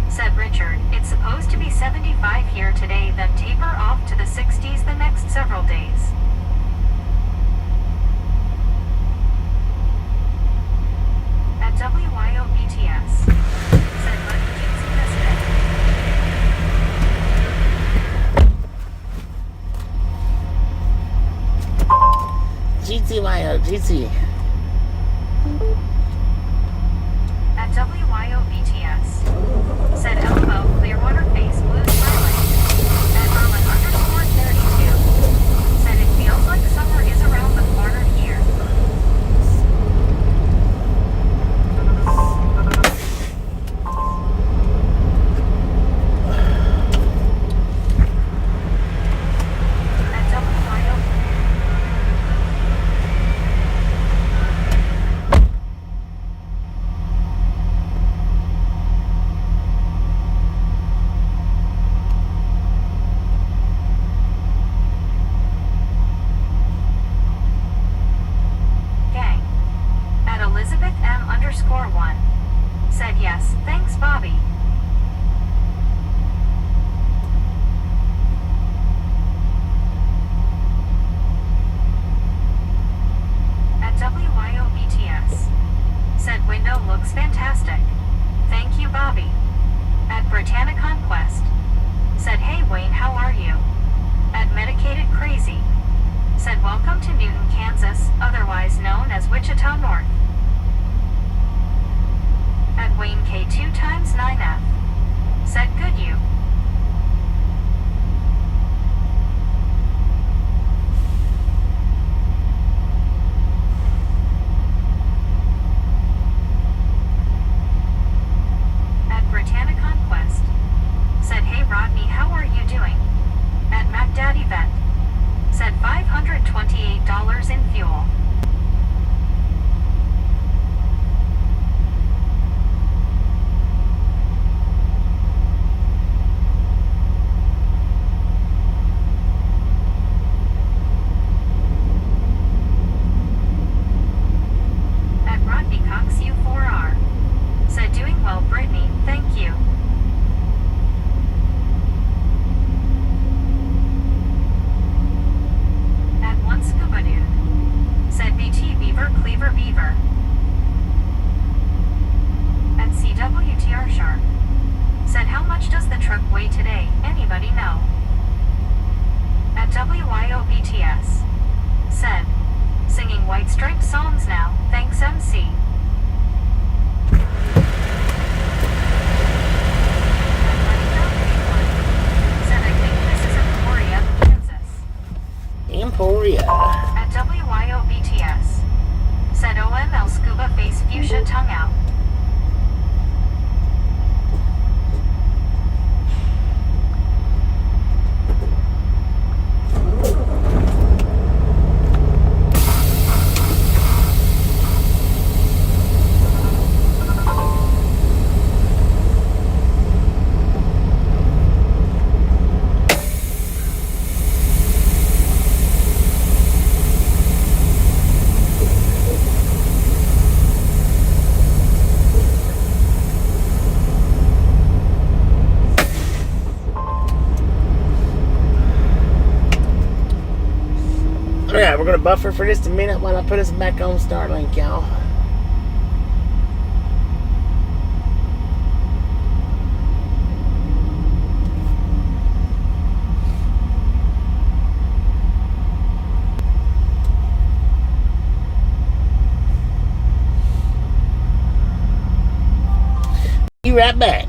Said Richard, it's supposed to be 75 here today then taper off to the 60s the next several days. At WYOBTS. Said Buddy Jeepsy GTYO, GT. At WYOBTS. Said elbow Clearwater face blue smiling. At Erlin_32. Said it feels like summer is around the corner here. At WYO. Britannia Conquest. Said, hey Wayne, how are you? At Medicated Crazy. Said, welcome to Newton, Kansas, otherwise known as Wichita North. At Wayne K 2 times 9F. Said, good you. At Britannia Conquest. Said, hey Rodney, how are you doing? At MacDaddy Vet. Said $528 in fuel. At Rodney Cox U4R. Said doing well Brittany, thank you. At one Scuba Dude. Said BT Beaver Cleaver Beaver. At CWTR Shark. Said how much does the truck weigh today, anybody know? At WYOBTS. Said, singing White Stripes songs now, thanks MC. Said I think this is Emporia, Kansas. Emporia. At WYOBTS. Said OML Scuba Face Fuchsia Tongue Out. Alright, we're going to buffer for just a minute while I put us back on Starlink, y'all. Be right back.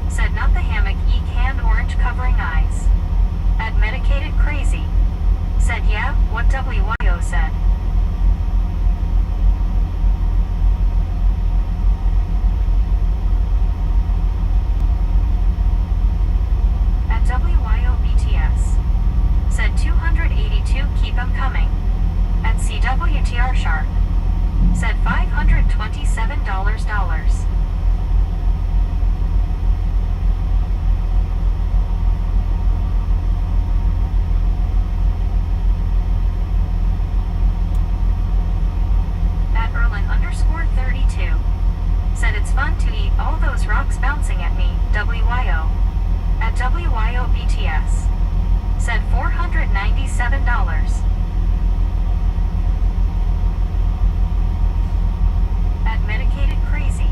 Said not the hammock, canned orange covering eyes. At WYOBTS. Said $497. At Medicated Crazy.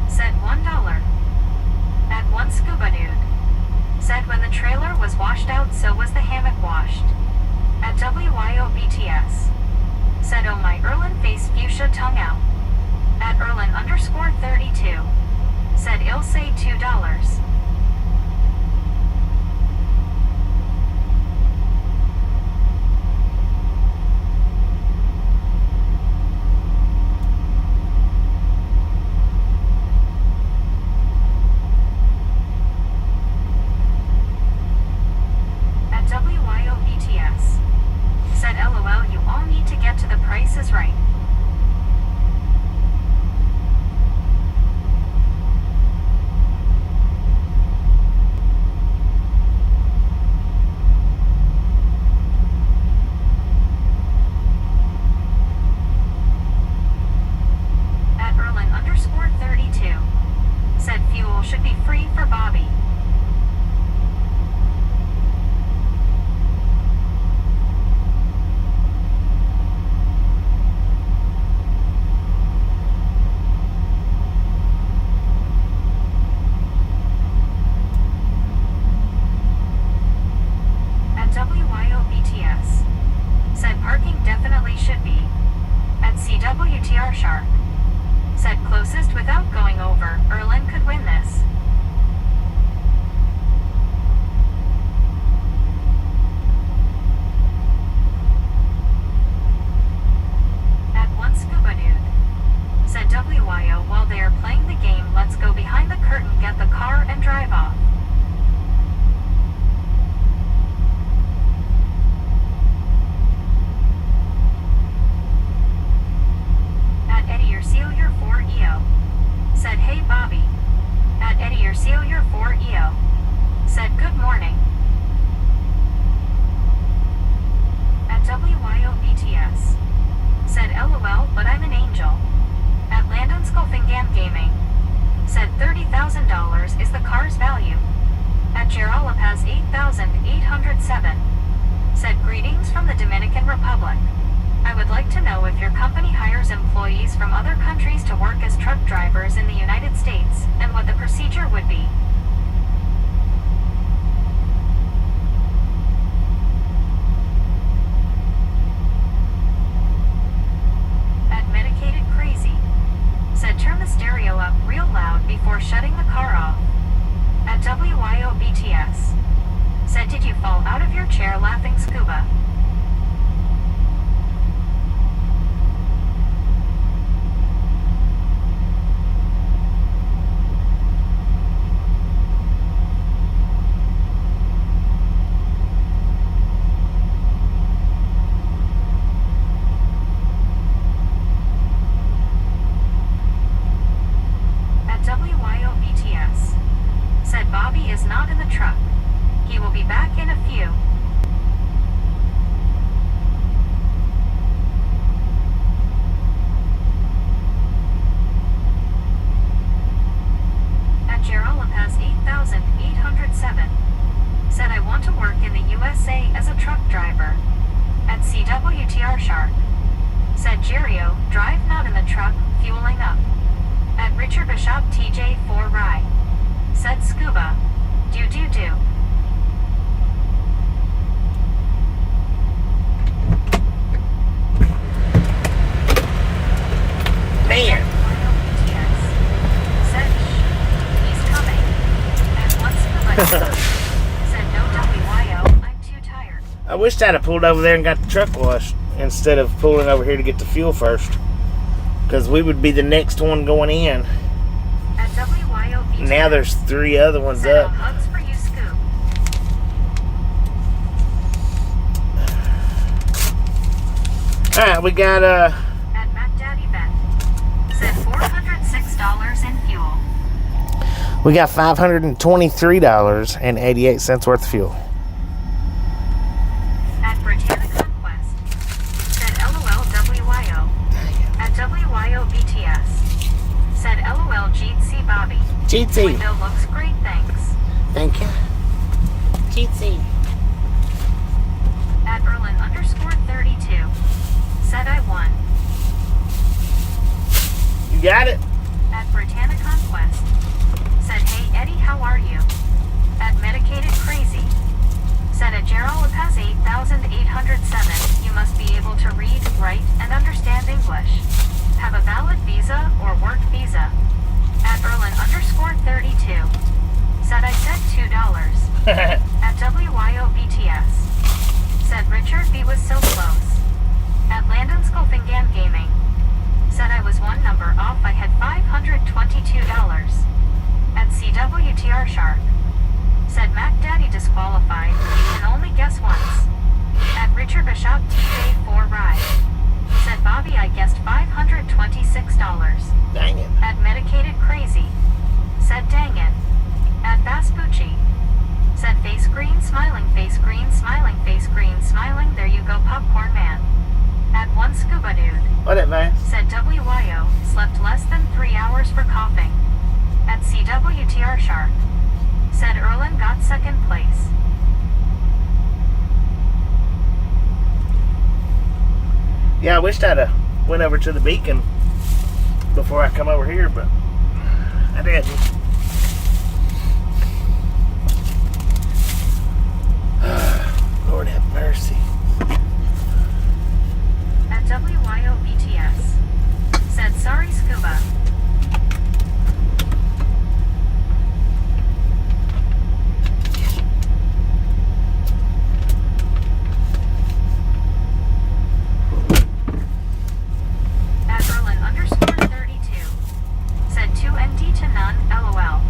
Said $1. At One Scuba Dude. Said when the trailer was washed out, so was the hammock washed. At WYOBTS. Said oh my Erlin face fuchsia tongue out. At Erlin_32. Said ill say $2. At WYOBTS. Said LOL, you all need to get to the Price is Right. At Erlin_32. Said fuel should be free for Bobby. At WYOBTS. Said parking definitely should be. At CWTR Shark. Said closest without going over, Erlin could win this. At One Scuba Dude. Said WYO, while they are playing the game, let's go behind the curtain, get the car and drive off. At Eddie or Seal your 4EO. Said hey Bobby. At Eddie or Seal your 4EO. Said good morning. At WYOBTS. Said LOL, but I'm an angel. At Landon Skulfingham Gaming. Said $30,000 is the car's value. At Geralapaz 8,807. Said greetings from the Dominican Republic. I would like to know if your company hires employees from other countries to work as truck drivers in the United States, and what the procedure would be. At Medicated Crazy. Said turn the stereo up real loud before shutting the car off. At WYOBTS. Said did you fall out of your chair laughing scuba? At WYOBTS. Said Bobby is not in the truck. He will be back in a few. At Geralapaz 8,807. Said I want to work in the USA as a truck driver. At CWTR Shark. Said Jerio, drive not in the truck, fueling up. At Richard Bishop TJ4 Rye. Said scuba. Do. Man. Said he's coming. At One Scuba Dude. Said no WYO, I'm too tired. I wished I'd have pulled over there and got the truck washed instead of pulling over here to get the fuel first. Because we would be the next one going in. At WYOB. Now there's 3 other ones Said up. hugs for you, Scoop. Alright, we got At Mac Daddy Bet. Said $406 in fuel. we got $523.88 worth of fuel. At Britannic Conquest. Said LOL WYO. At WYOBTS. Said LOL GC Bobby. GT. Window looks great, thanks. Thank you. Jitsi. At Erlin_32. Said I won. You got it? At Britannia Conquest. Said, hey Eddie, how are you? At Medicated Crazy. Said at Gerald Lopez 8807, you must be able to read, write, and understand English. Have a valid visa or work visa. At Erlin_32. Said I said $2. At WYOBTS. Said Richard B was so close. At Landon Skolfingan Gaming. Said I was one number off, I had $522. At CWTR Shark. Said Mac Daddy disqualified, you can only guess once. At Richard Bishop TJ 4 Ride. Said Bobby I guessed $526. Dang it. At Medicated Crazy. Said dang it. At Baspucci. Said face green smiling, face green smiling, face green smiling, there you go popcorn man. At one scuba dude. What up, man? Said WYO, slept less than 3 hours for coughing. At CWTR Shark. Said Erlin got second place. Yeah, I wished I'd have went over to the beacon before I come over here, but I didn't. Lord have mercy. At WYOBTS. Said sorry scuba. At Erlin_32. Said 2ND to none, LOL.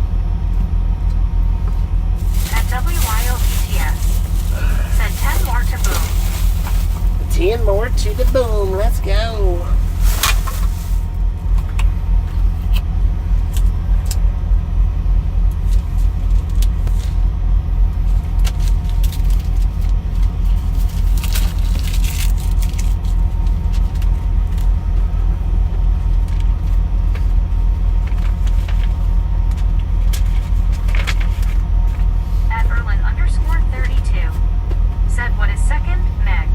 At WYOBTS. Said 10 more to boom. 10 more to the boom. Let's go. At Erlin_32. Said what is second, Meg.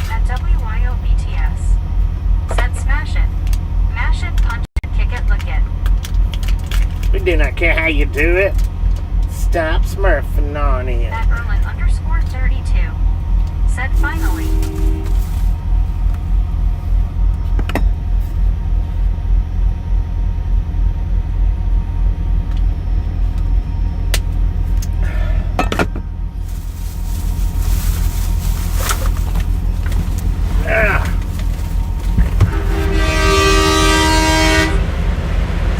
At WYOBTS. Said smash it. Mash it, punch it, kick it, lick it. We do not care how you do it. Stop smurfing on it. At Erlin_32. Said finally. Ah.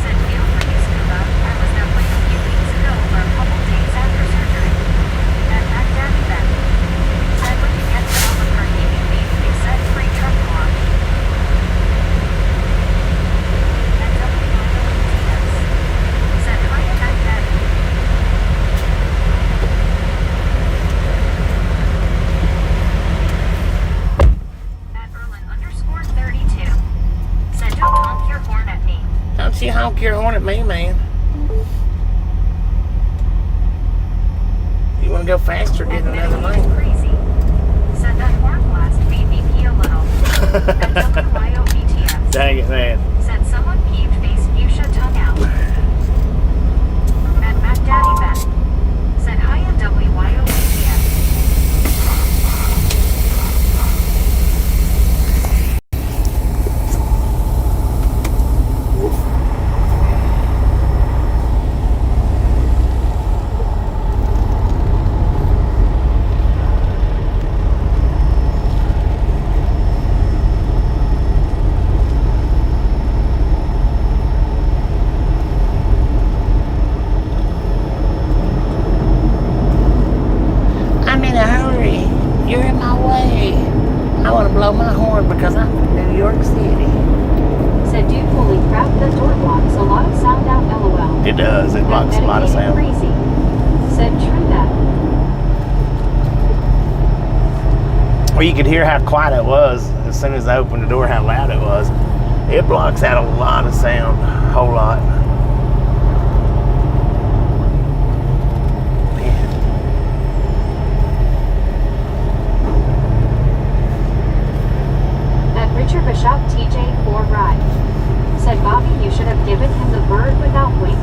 Said feel free scuba. I was that way a few weeks ago for a couple days after surgery. At Mac Daddy Ben. Said when you get to Albuquerque, they said free truck wash. At WYOBTS. Said hi to Mac Daddy. At Erlin_32. Said don't honk your horn at me. Don't you honk your horn at me, man. You want to go faster, get in another lane. Crazy. Said that horn blast made me pee a little. At WYOBTS. Dang it, man. Said someone peeved face fuchsia tongue out. At Mac Daddy Ben. Said hi at WYOBTS. I'm in a hurry. You're in my way. I want to blow my horn because I'm from New York City. Said dude, holy crap, that door blocks a lot of sound out, LOL. It does. It blocks a lot of sound. Crazy. Said true that. Well, you could hear how quiet it was as soon as I opened the door, how loud it was. It blocks out a lot of sound, a whole lot. Man. At Richard Bishop TJ4 Ride. Said Bobby, you should have given him the bird without wings.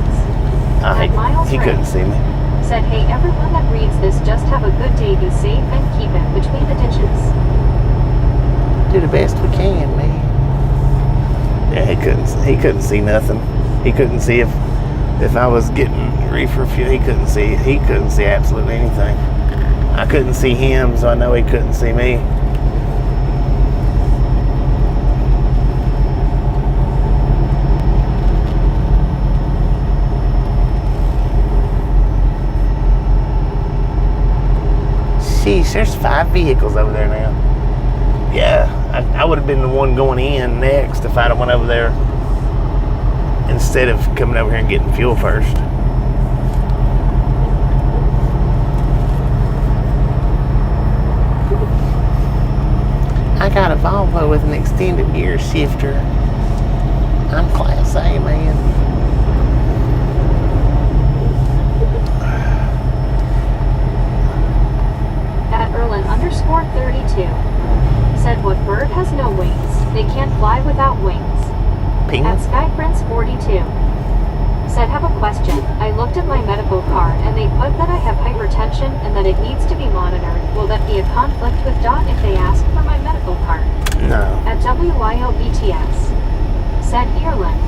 He couldn't see me. Said, hey, everyone that reads this, just have a good day, be safe, and keep it between the ditches. Do the best we can, man. Yeah, he couldn't see nothing. He couldn't see if I was getting reefer fuel. He couldn't see absolutely anything. I couldn't see him, so I know he couldn't see me. Sheesh, there's 5 vehicles over there now. Yeah, I would have been the one going in next if I'd have went over there instead of coming over here and getting fuel first. I got a Volvo with an extended gear shifter. I'm Class A, man. _32 said, what bird has no wings? They can't fly without wings. Ping. At SkyPrince42 said, have a question. I looked at my medical card and they put that I have hypertension and that it needs to be monitored. Will that be a conflict with DOT if they ask for my medical card? No. At WYOBTS said, Ireland.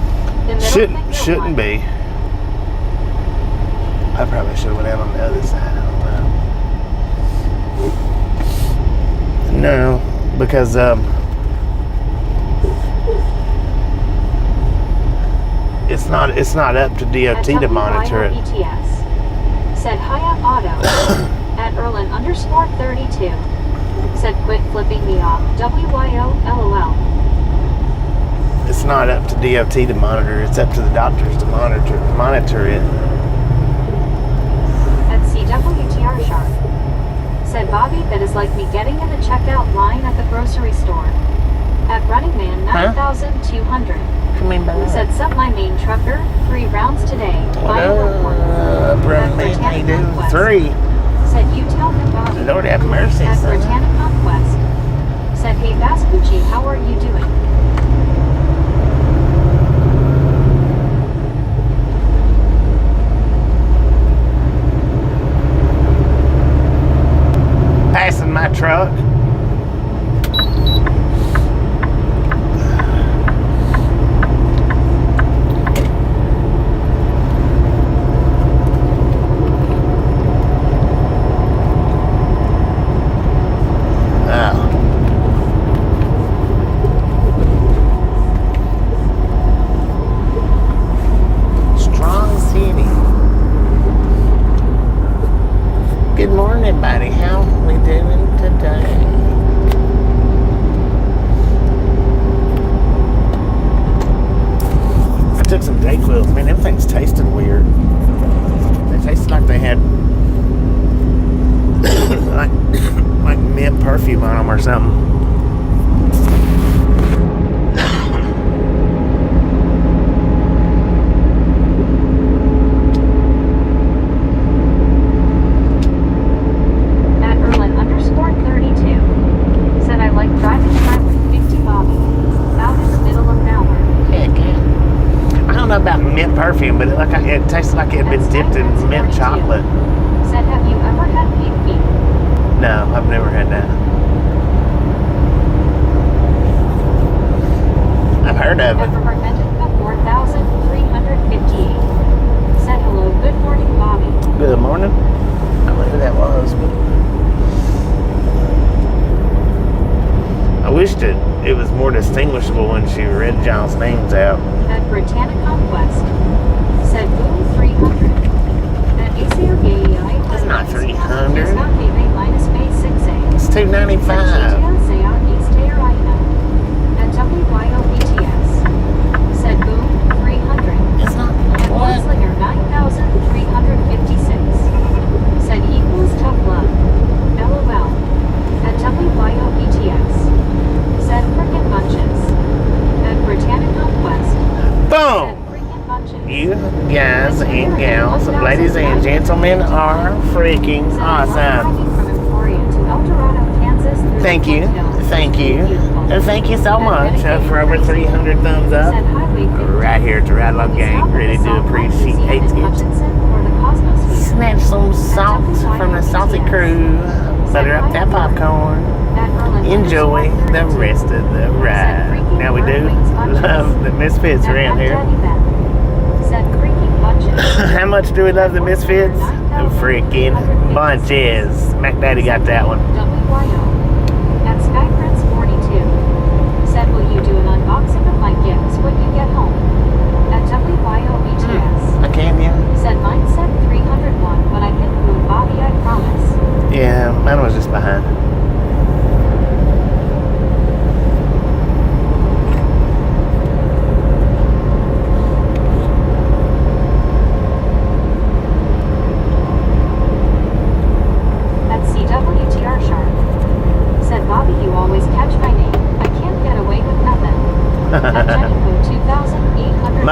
Shouldn't be. I probably should have went out on the other side. No, because it's not up to DOT to monitor it. Said Hiya Auto at Erlin _32 said, quit flipping me off. WYO LOL. It's not up to DOT to monitor. It's up to the doctors to monitor it. At CWTR Sharp said, Bobby, that is like me getting in the checkout line at the grocery store. At Running Man 9200 said, sup my main trucker, 3 rounds today. Final report. Running Man, how you doing? 3. Said, you tell him, Bobby. Lord have mercy. At Britannic Conquest said, hey Vaspucci, how are you doing? Passing my truck. Strong city. Good morning, buddy. How are we doing today? I took some Dayquils. Man, them things tasted weird. They tasted like they had like mint perfume on them or something. Mint perfume, but it tasted like it had been dipped in mint chocolate. Said, have you ever had pig feet? No, I've never had that. I've heard of it. 4358 said, hello, good morning, Bobby. Good morning. I don't know who that was, but I wished it was more distinguishable when she read y'all's names out. At Britannic Conquest said, boom, 300. At ACOGAI It's not 300. It's not -6A. It's $2.95. At WYOBTS said, boom, 300. It's not. At What? Slinger 9356 said, equals tough love. LOL. At WYOBTS said, frickin' munches. At Britannic Ladies and gentlemen are freaking awesome. From Emporia to El Dorado, Kansas, through Thank you. Foothills. Thank you. Beautiful. And thank you so much for over 300 thumbs up. Said highway 50. Right here at the Ride Log Gang. Ready to appreciate it. Snatch some salt from the salty crew. Butter up that popcorn. Enjoy the rest of the ride. Now we do love the Misfits around here. How much do we love the Misfits? Freaking bunches. Mac Daddy got that one. At Sky Prince 42. Said, will you do an unboxing of my gifts when you get home? At WYO I can, yeah. Said mine said 301, but I hit move Bobby, I promise. Yeah, mine was just behind. At CWTR Sharp. Said Bobby, you always catch my name. I can't get away with nothing. At Jennifer 2800. A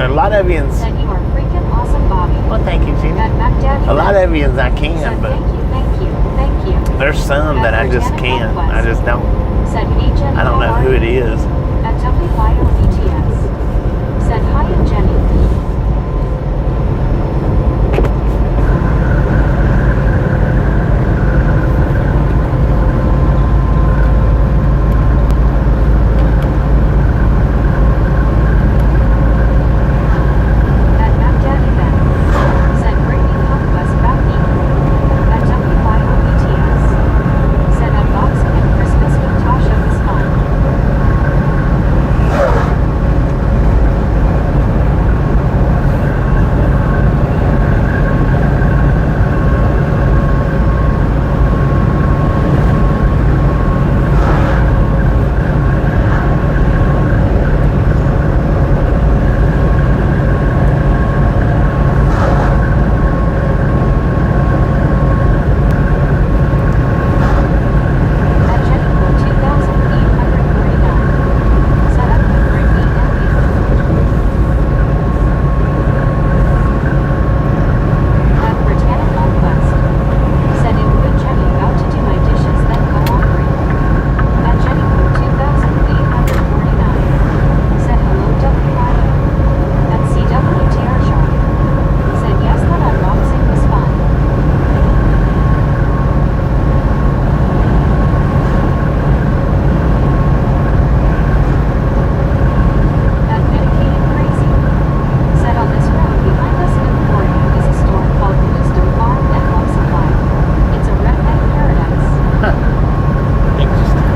lot of yous. Said you are freaking awesome, Bobby. Well, thank you, Jimmy. At Mac Daddy. A lot of yous I can, Said but thank you. there's some that I just can't. I just don't. Said hey Jenny. I don't know who it is. At WYOETS. Said hi Jenny. At Mac Daddy then. Said Brittany Conquest Bounty. At WYOETS. Said unboxing and Christmas with Tasha was fun. At Jennifer 2849. Set up with Brittany and you. At Britannic Conquest. Said it would Jenny about to do my dishes then go hungry. At Jennifer 2849. Said hello WYO. At CWTR Sharp. Said yes that unboxing was fun. At Medicated Crazy. Said on this road behind us in Emporia is a store called Wisdom Farm and Home Supply. It's a redneck paradise. Interesting.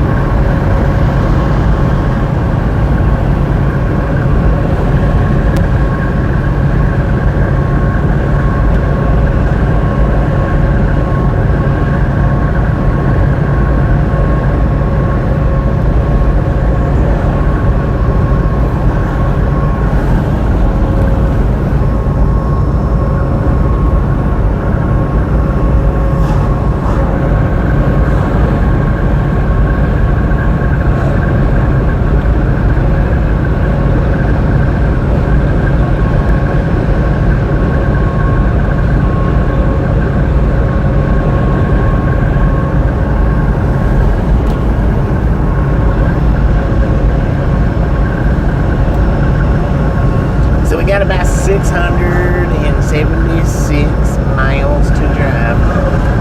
So we got about 676 miles to drive.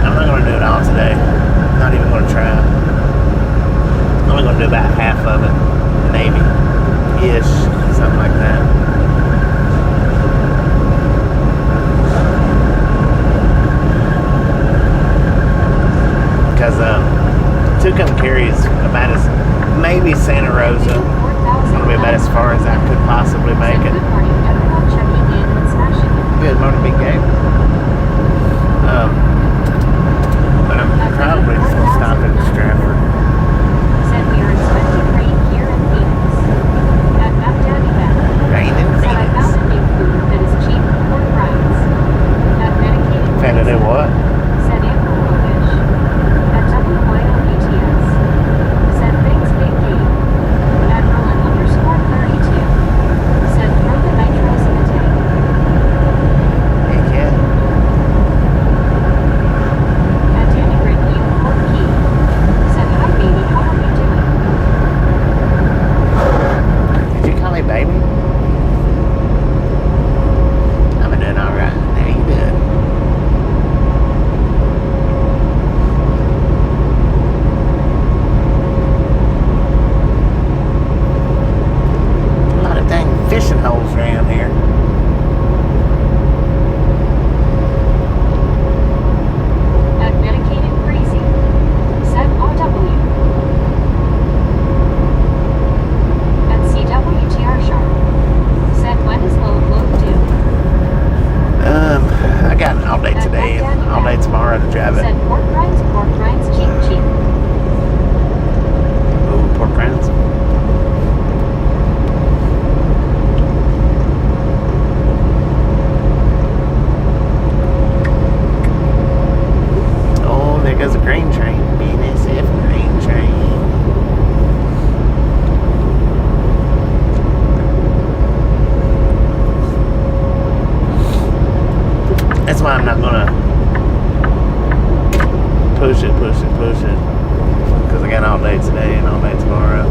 I'm not going to do it all today. Not even going to try. I'm only going to do about half of it. Maybe. Ish. Something like that. Because Tucumcari is about as, maybe Santa Rosa. It's going to be about as far as I could possibly make Said it. good morning everyone checking in and smashing it. Good morning, big game. But I'm probably just going to stop in Stratford. Said we are expecting rain here in Phoenix. At Mac Daddy then. Rain in Said I Phoenix. found a new food that is cheap for price. At Medicated Found a new what? Said Amber Fish. At WYOETS. Said thanks big game. At Merlin_32. Said throw the nitros in the tank. Heck yeah. That's why I'm not gonna push it. Because I got all day today and all day tomorrow.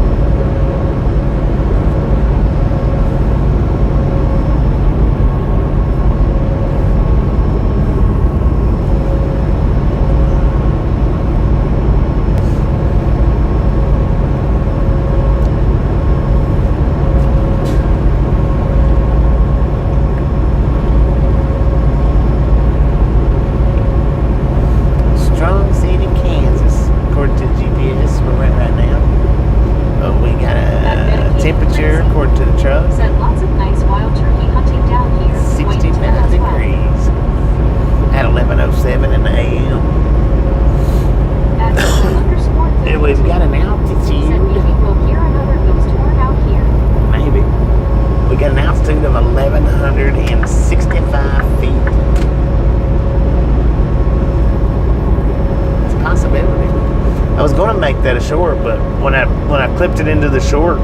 Short, but when I clipped it into the short,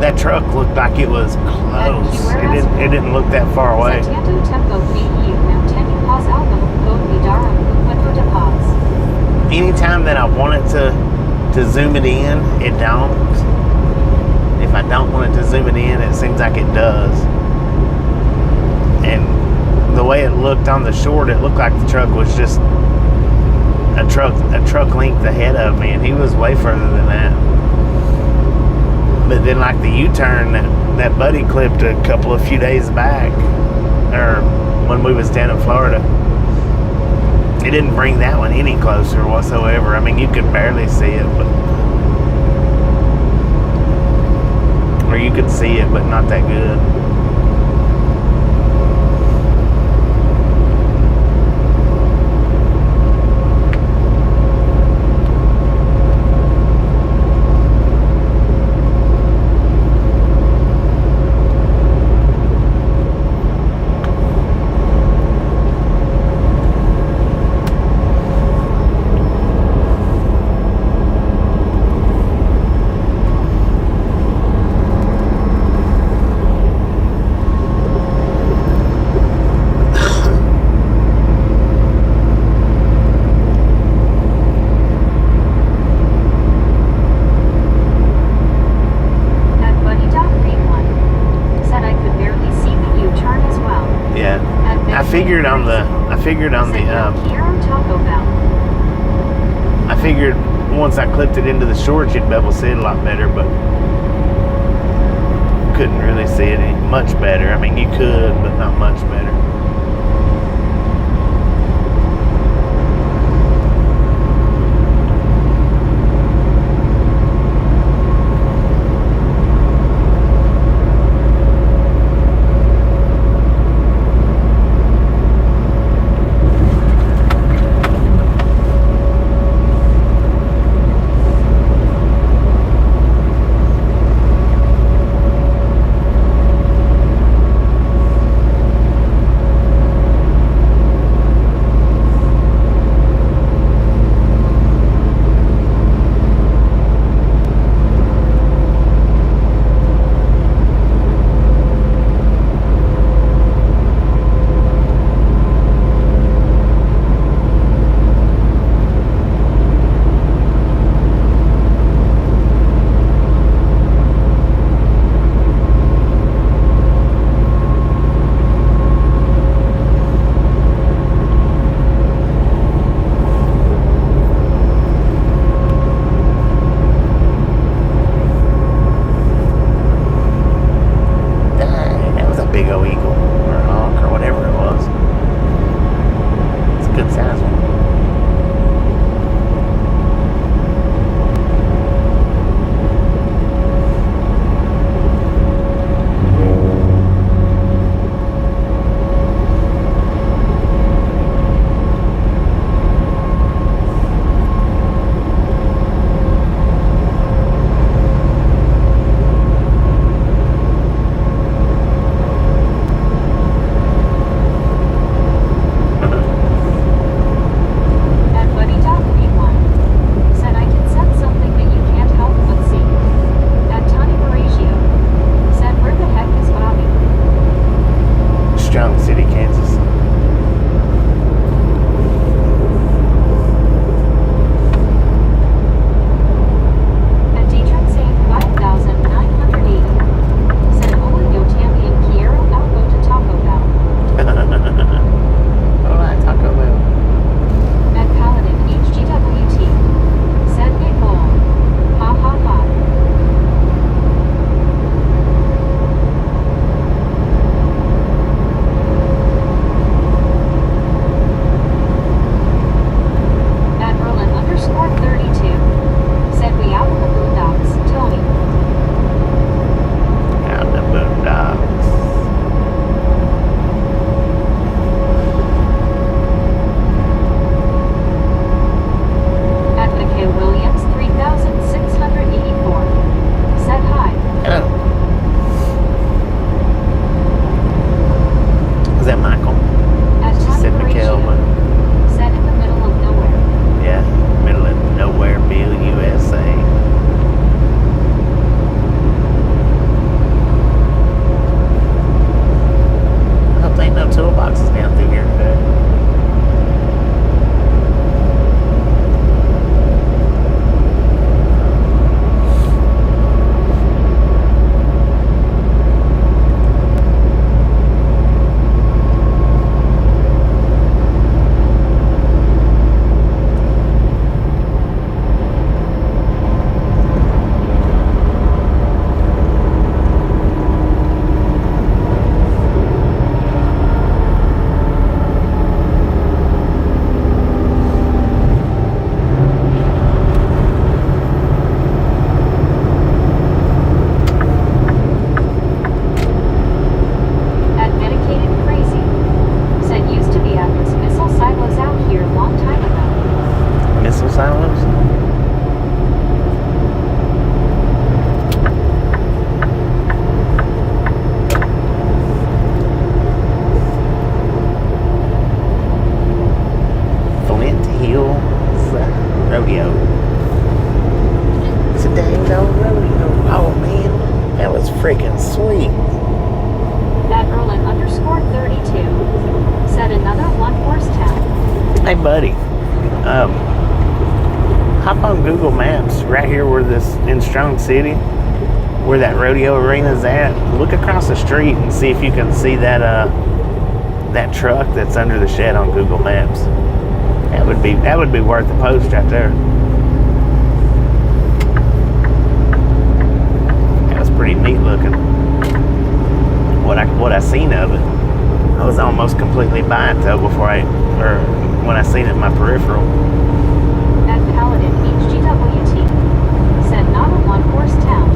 that truck looked like it was close. It didn't look that far away. Anytime that I wanted to zoom it in, it don't. If I don't want it to zoom it in, it seems like it does. And the way it looked on the short, it looked like the truck was just a truck length ahead of me, and he was way further than that. But then, like the U-turn that buddy clipped a few days back, or when we was down in Florida, it didn't bring that one any closer whatsoever. I mean, you could barely see it, or you could see it, but not that good. I figured once I clipped it into the short, you'd be able to see it a lot better, but couldn't really see it much better. I mean, you could, but not much better. buddy, hop on Google Maps right here where this in Strong City, where that rodeo arena's at. Look across the street and see if you can see that that truck that's under the shed on Google Maps. That would be worth the post right there. That was pretty neat looking. What I seen of it, I was almost completely by it though when I seen it in my peripheral. At Paladin HGWT, said not a one-horse town.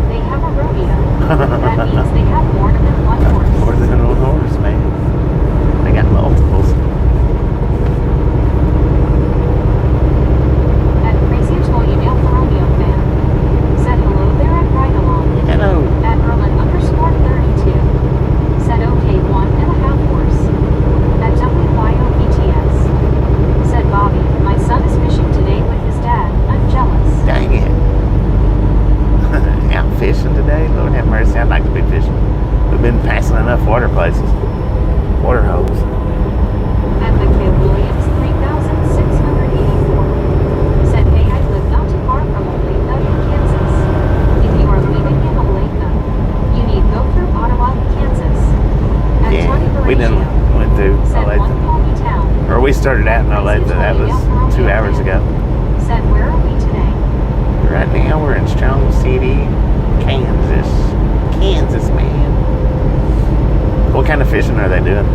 They have a rodeo. That means they have more than one horse. More than one horse, man. They got multiples. At Crazy Toya Dale Romeo fan, said hello there at Ride Along. Hello. At Erlin_32, said okay 1.5 horse. At WYOBTS, said Bobby, my son is fishing today with his dad. I'm jealous. Dang it. Out fishing today? Lord have mercy, I'd like to be fishing. We've been passing enough water places. Water holes. At McHale Williams 3684, said hey, I live not too far from Olathe, Kansas. If you are living in Olathe, you need go through Ottawa, Kansas. At Tony We done went through said one Olathe. call me town. Or we started out in Olathe, that was 2 hours ago. Said where are we today? Right now we're in Strong City, Kansas. Kansas, man. What kind of fishing are they doing?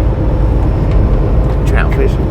Trout fishing?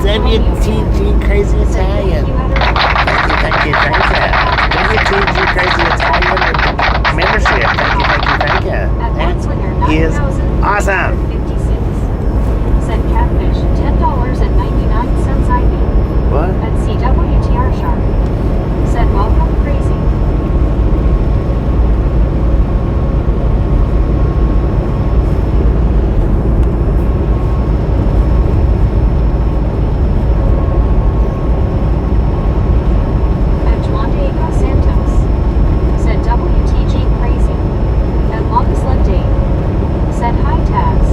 WTG Crazy Italian. Thank you. WTG Crazy Italian membership. Thank you. That is awesome. Said catfish, $10.99 IV. What? At CWTR Shark. Said welcome crazy. Said hi, Taz.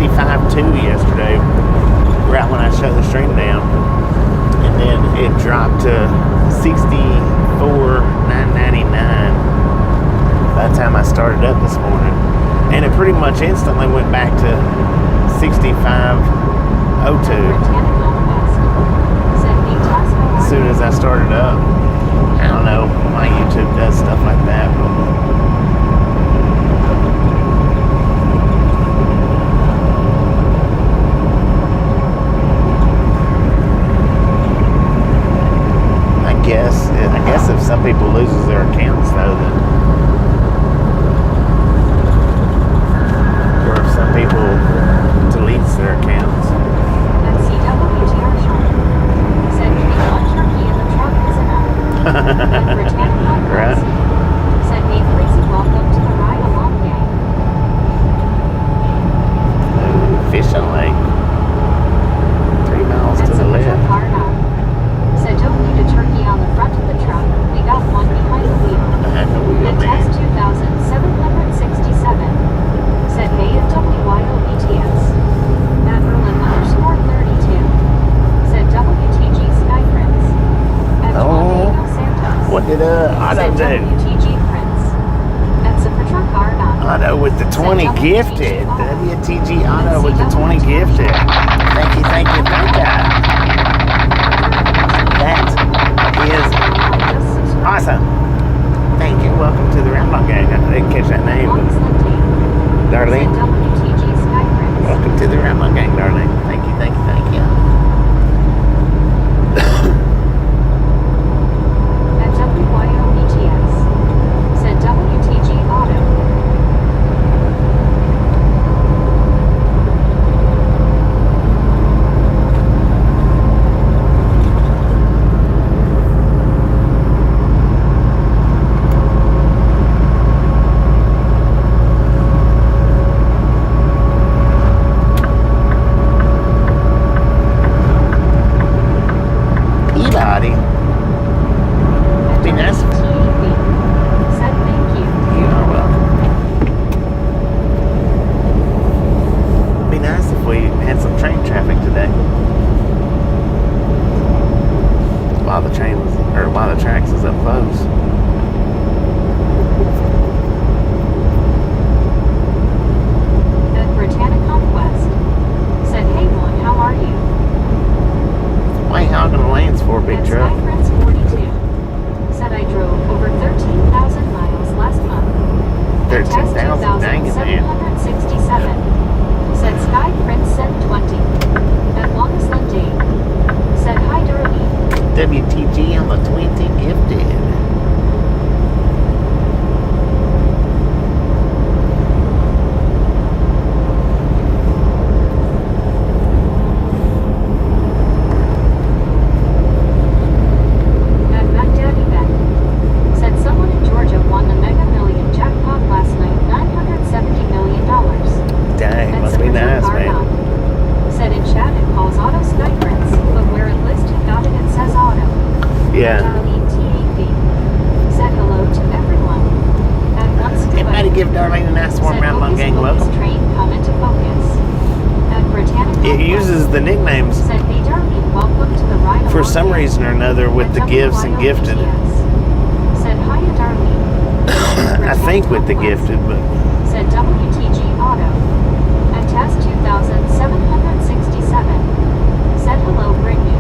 65.2 yesterday, right when I shut the stream down. And then it dropped to 64,999 by the time I started up this morning. And it pretty much instantly went back to 65.02 as soon as I started up. I don't know, my YouTube does stuff like that. I guess if some people loses their accounts though, then, or if some people deletes their accounts. Right. Said hey Freezy, welcome to the ride along gang. Fishing lake. 3 miles to the left. Said don't need a turkey on the front of the truck. We got one behind the wheel. I had no wheel, The man. test 2767. Said hey at WYOBTS. At Berlin _32. Said WTG Sky Prince. At Juan Diego Santos. What did Otto Said do? WTG Prince. At Zapatra Cardon. Otto with the 20 gifted. WTG Otto with the 20 gifted. Thank you, thank you, thank you. That is awesome. Thank you. Welcome to the Roundball Gang. I didn't catch that name, but Darlene. WTG Sky Prince. Welcome to the Roundball Gang, Darlene. Thank you, thank you, thank you. At WYOBTS. Said WTG Auto. Peabody. Be nice. Said thank you. You are welcome. Be nice if we had some train traffic today. While the train was, or while the tracks was up close. At Britannic Conquest. Said hey one, how are you? Why you hogging the lanes for, big At truck? Sky Prince 42. Said I drove over 13,000 miles last month. 13,000, dang it, man. 767. Said Sky Prince said 20. At Longest Lindy. Said hi Dirty. WTG on the 20 gifted. At Mac Daddy Ben. Said someone in Georgia won the Mega Million jackpot last night, $970 million. Dang, At must be Zapatra nice, man. Cardon. Said in chat it calls Auto Sky Prince, but where it lists who got it, it says Auto. Yeah. Darlene TAP. Said hello to everyone. At once Everybody give Darlene a nice warm round long gang welcome. Train come into focus. At Britannic It uses the nicknames said hey Darlene, welcome to the ride for along some gang. reason or another with the At gifts and gifted. WYOBTS. Said hiya Darlene. I think with the gifted, but Said WTG Auto. At test 2767. Said hello Brittany.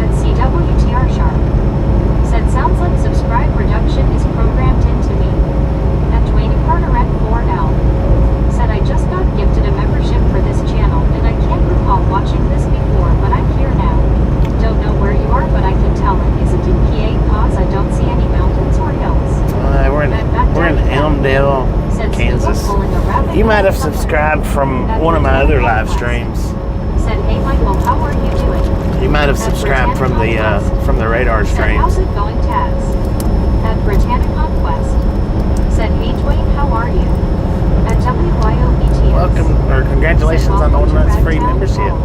At CWTR Sharp. Said sounds like subscribe reduction is programmed into me. At Dwayne Carteret 4L. Said I just got gifted a membership for this channel and I can't recall watching this before, but I'm here now. Don't know where you are, but I can tell it isn't in PA cause I don't see any mountains or hills. we're in Elmdale, Said Kansas. Snoop pulling a rabbit You might have somewhere. subscribed from one of my other live streams. Said hey Michael, how are you doing? You might have subscribed from the radar Said streams. how's it going Taz? At Britannic Conquest. Said hey Dwayne, how are you? At WYOBTS. Welcome, or congratulations Said, on the 1 welcome to month's free Ragtag membership. Hall.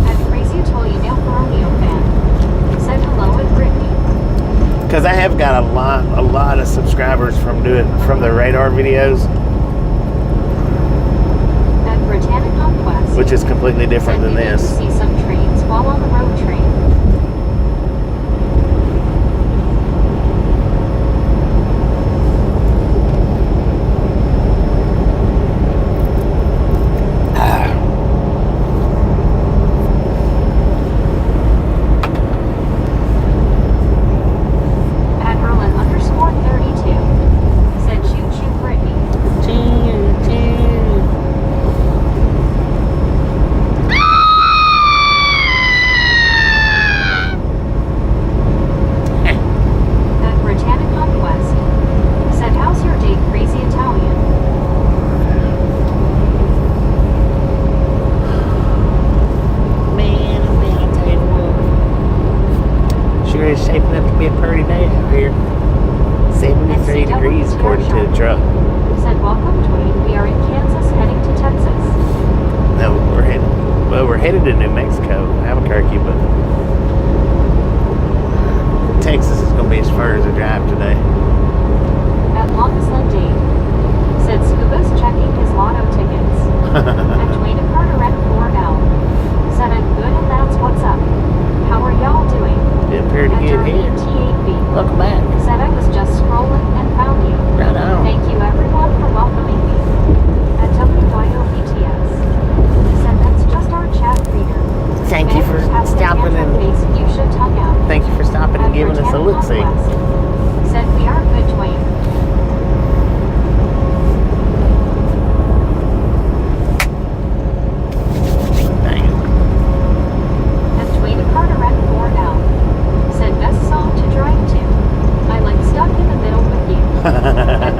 At Crazy Toledo Romeo fan. Said hello at Brittany. Because I have got a lot of subscribers from the radar videos. At Britannic Conquest. which is completely different than Said you need to this. see some trains while on the road train. At Erlen_32. Said choo choo Brittany. At Britannicon West. Said how's your day, crazy Italian? Man, oh man, I tell you what. Sure is shaping up to be a pretty day out here. 73 degrees according to the truck. Said welcome Dwayne, we are in Kansas heading to Texas. No, we're headed to New Mexico, Albuquerque, but Texas is gonna be as far as a drive today. At Longest Date. Said Scuba's checking his lotto tickets. At Dwayne Carteret 4L. Said I'm good and that's what's up. How are y'all doing? Doing pretty At good here. T8B. Welcome back. Said I was just scrolling and found you. Right on. Thank you everyone for welcoming me. At WYOBTS. Said that's just our chat reader. Thank you for stopping and You should tongue out. thank you for stopping and At giving us a look see. Britannicon West. Said we are good Dwayne. Dang it. At Dwayne Carteret 4L. Said best song to drive to. I like stuck in the middle with you. At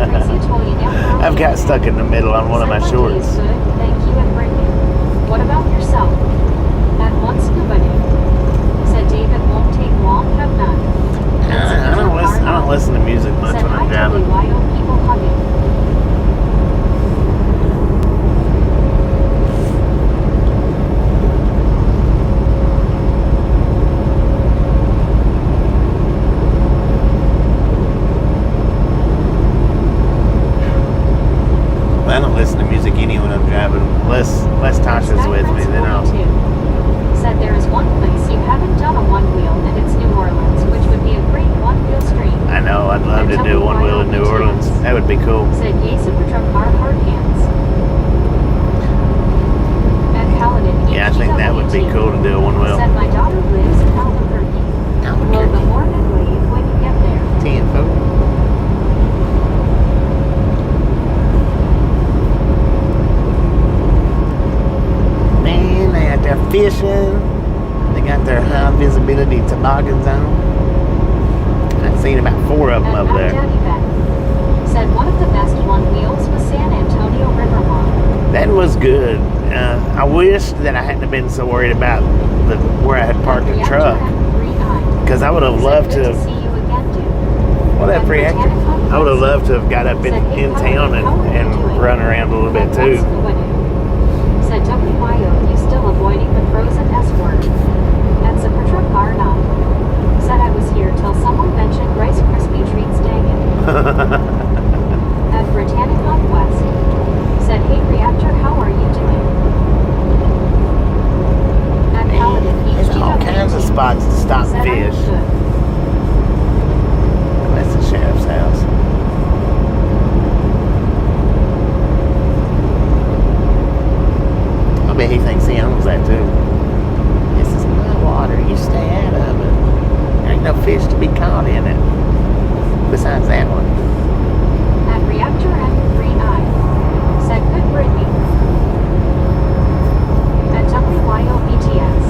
Crazy Italian Emporia. I've got stuck in the middle on one of my Said shorts. is good, thank you and Brittany. What about yourself? At one scuba day. Said David won't take long, have none. I don't listen to music much Said when hi I'm to driving. the wild people hugging. I don't listen to music any when I'm driving. Less Tasha's with me, then I'll. Said there is one place you haven't done a one wheel and it's New Orleans, which would be a great one wheel stream. I know, I'd love to do one wheel in New Orleans. That would be cool. Said Yesa Petrum our hard hands. At Paladin Yeah, I think that would be cool to do a one wheel. Said my daughter lives in Albuquerque. Will the morning leave when you get there? 10 foot. Man, they out there fishing. They got their high visibility toboggan zone. I've seen about 4 of them At up there. Daddy Beck. Said one of the best one wheels was San Antonio River Walk. That was good. I wish that I hadn't been so worried about where I had parked the truck, because I would have loved to have. See you again, dude. What up, reactor? I would have loved to have got up in town and run around a little bit too. Said WYO, you still avoiding the frozen S word. That's a truck car not. Said I was here till someone mentioned Rice Krispie treats, dang it. At Britannicon West. Said, hey reactor, how are you doing? At Paladin There's all kinds of spots to stop Said fish. I'm good. That's the sheriff's house. I bet he thinks he owns that too. This is my water. You stay out of it. There ain't no fish to be caught in it. Besides that one. At Reactor M3I. Said good Brittany. At WYOBTS.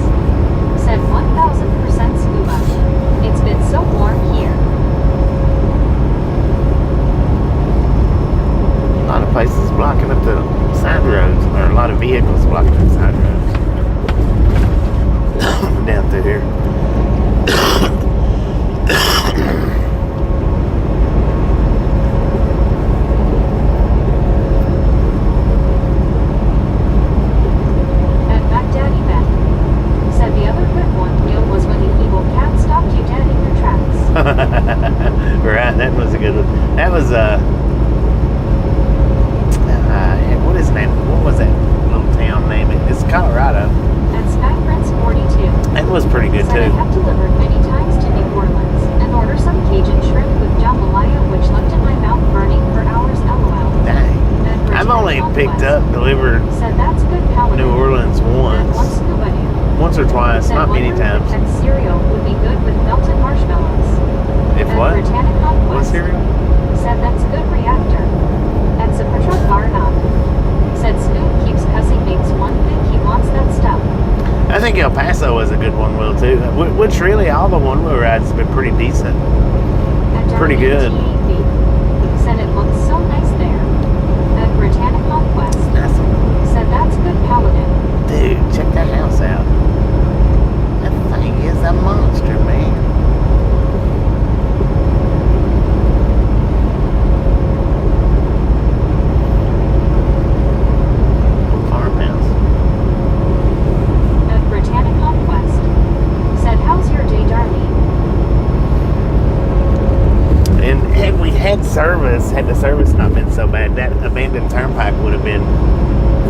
Said 1000% scuba. It's been so warm here. A lot of places blocking up the side roads, or a lot of vehicles blocking up side roads. Down through here. delivered Said that's good paladin. New Orleans And one once. scuba dude. Once or twice, Said not many wondering times. if that cereal would be good with melted marshmallows. If At what? Britannic What Conquest. cereal? Said that's good reactor. At Supertruck Barnum. Said Scoot keeps cussing makes one think he wants that stuff. I think El Paso was a good one wheel too. Which really all the one wheel rides have been pretty decent. At Pretty good. TAV. Said it looks so nice there. At Britannic Conquest. Said that's good paladin. Dude, check that house out. That thing is a monster, man. Farmhouse. At Britannic Conquest. Said how's your day, Darlene? And had we had the service not been so bad, that abandoned turnpike would have been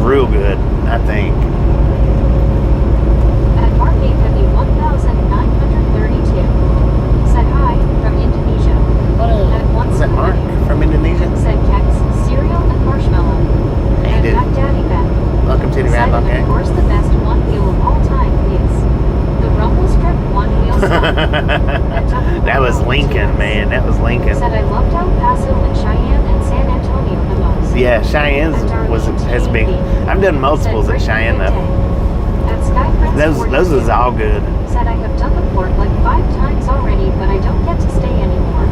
real good, I think. At Mark AW 1932. Said hi from Indonesia. At one Is that Mark from Indonesia? Said Kex, cereal and marshmallow. Hey, And dude. Mac Daddy Ben. Welcome to the Said, Ride and Okay. of course the best one wheel of all time is the rumble strip one wheel style. That was Lincoln, man. That was Lincoln. Said I loved El Paso and Cheyenne and San Antonio the most. Yeah, Cheyenne's has been. I've done multiples at Cheyenne though. At Sky Prince Those was all good. Said I have done the port like 5 times already, but I don't get to stay anymore.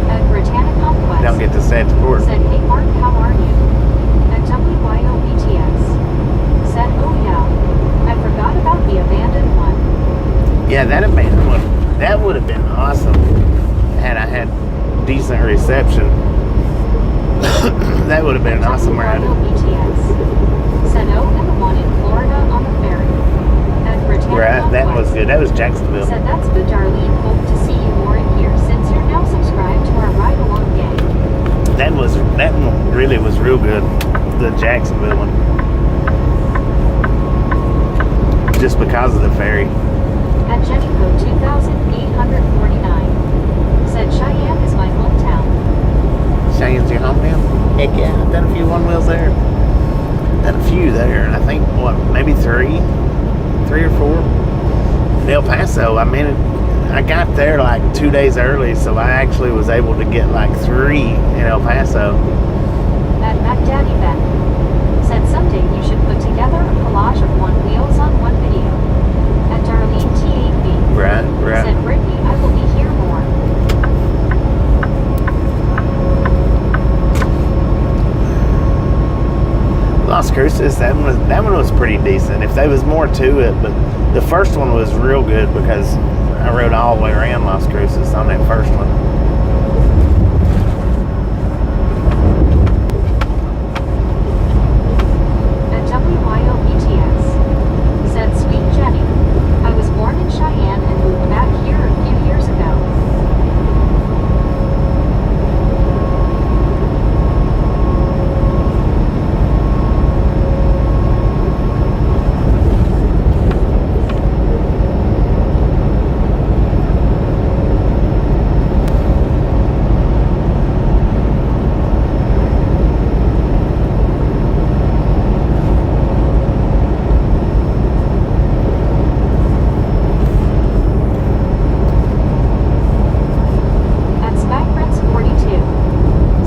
At Britannic Conquest. Don't get to stay at the port. Said, hey Mark, how are you? At WYOBTS. Said, oh yeah, I forgot about the abandoned one. Yeah, that abandoned one. That would have been awesome had I had decent reception. That would have been an awesome ride. WYOBTS. Said, oh, and the one in Florida on the ferry. At Britannic Right, that was Conquest. good. That was Jacksonville. Said, that's good, Darlene. Hope to see you more in here since you're now subscribed to our Ride Along gang. That one really was real good. The Jacksonville one. Just because of the ferry. At Jennico 2849. Said, Cheyenne is my hometown. Cheyenne's your hometown? Heck yeah, I've done a few one wheels there. Done a few there, and I think maybe 3 or 4. In El Paso, I mean, I got there like 2 days early, so I actually was able to get like 3 in El Paso. At Mac Daddy Ben. Said someday you should put together a collage of one wheels on one video. At Darlene TAV. Right. Said Brittany, I will be here more. Las Cruces, that one was pretty decent. If there was more to it, but the first one was real good because I rode all the way around Las Cruces on that first one. At WYOBTS. Said sweet Jenny. I was born in Cheyenne and moved back here a few years ago. At Sky Prince 42.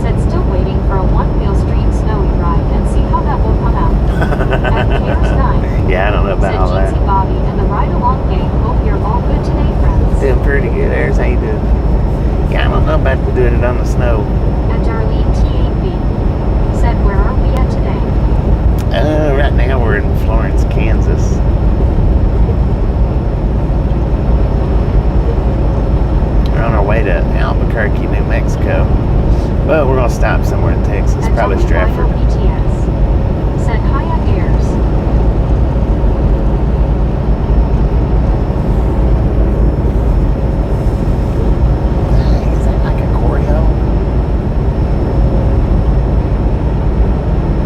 Said still waiting for a one-wheel street snowy ride and see how that will come out. At Cares 9. Yeah, I don't know about Said all that. Jeansy Bobby and the Ride Along gang. Hope you're all good today, friends. Doing pretty good. There's how you doing? Yeah, I don't know about doing it on the snow. At Darlene TAV. Said where are we at today? Right now we're in Florence, Kansas. We're on our way to Albuquerque, New Mexico. But we're gonna stop somewhere in Texas, At probably Stratford. WYOBTS. Said Kaya Airs. Is that like a choreo?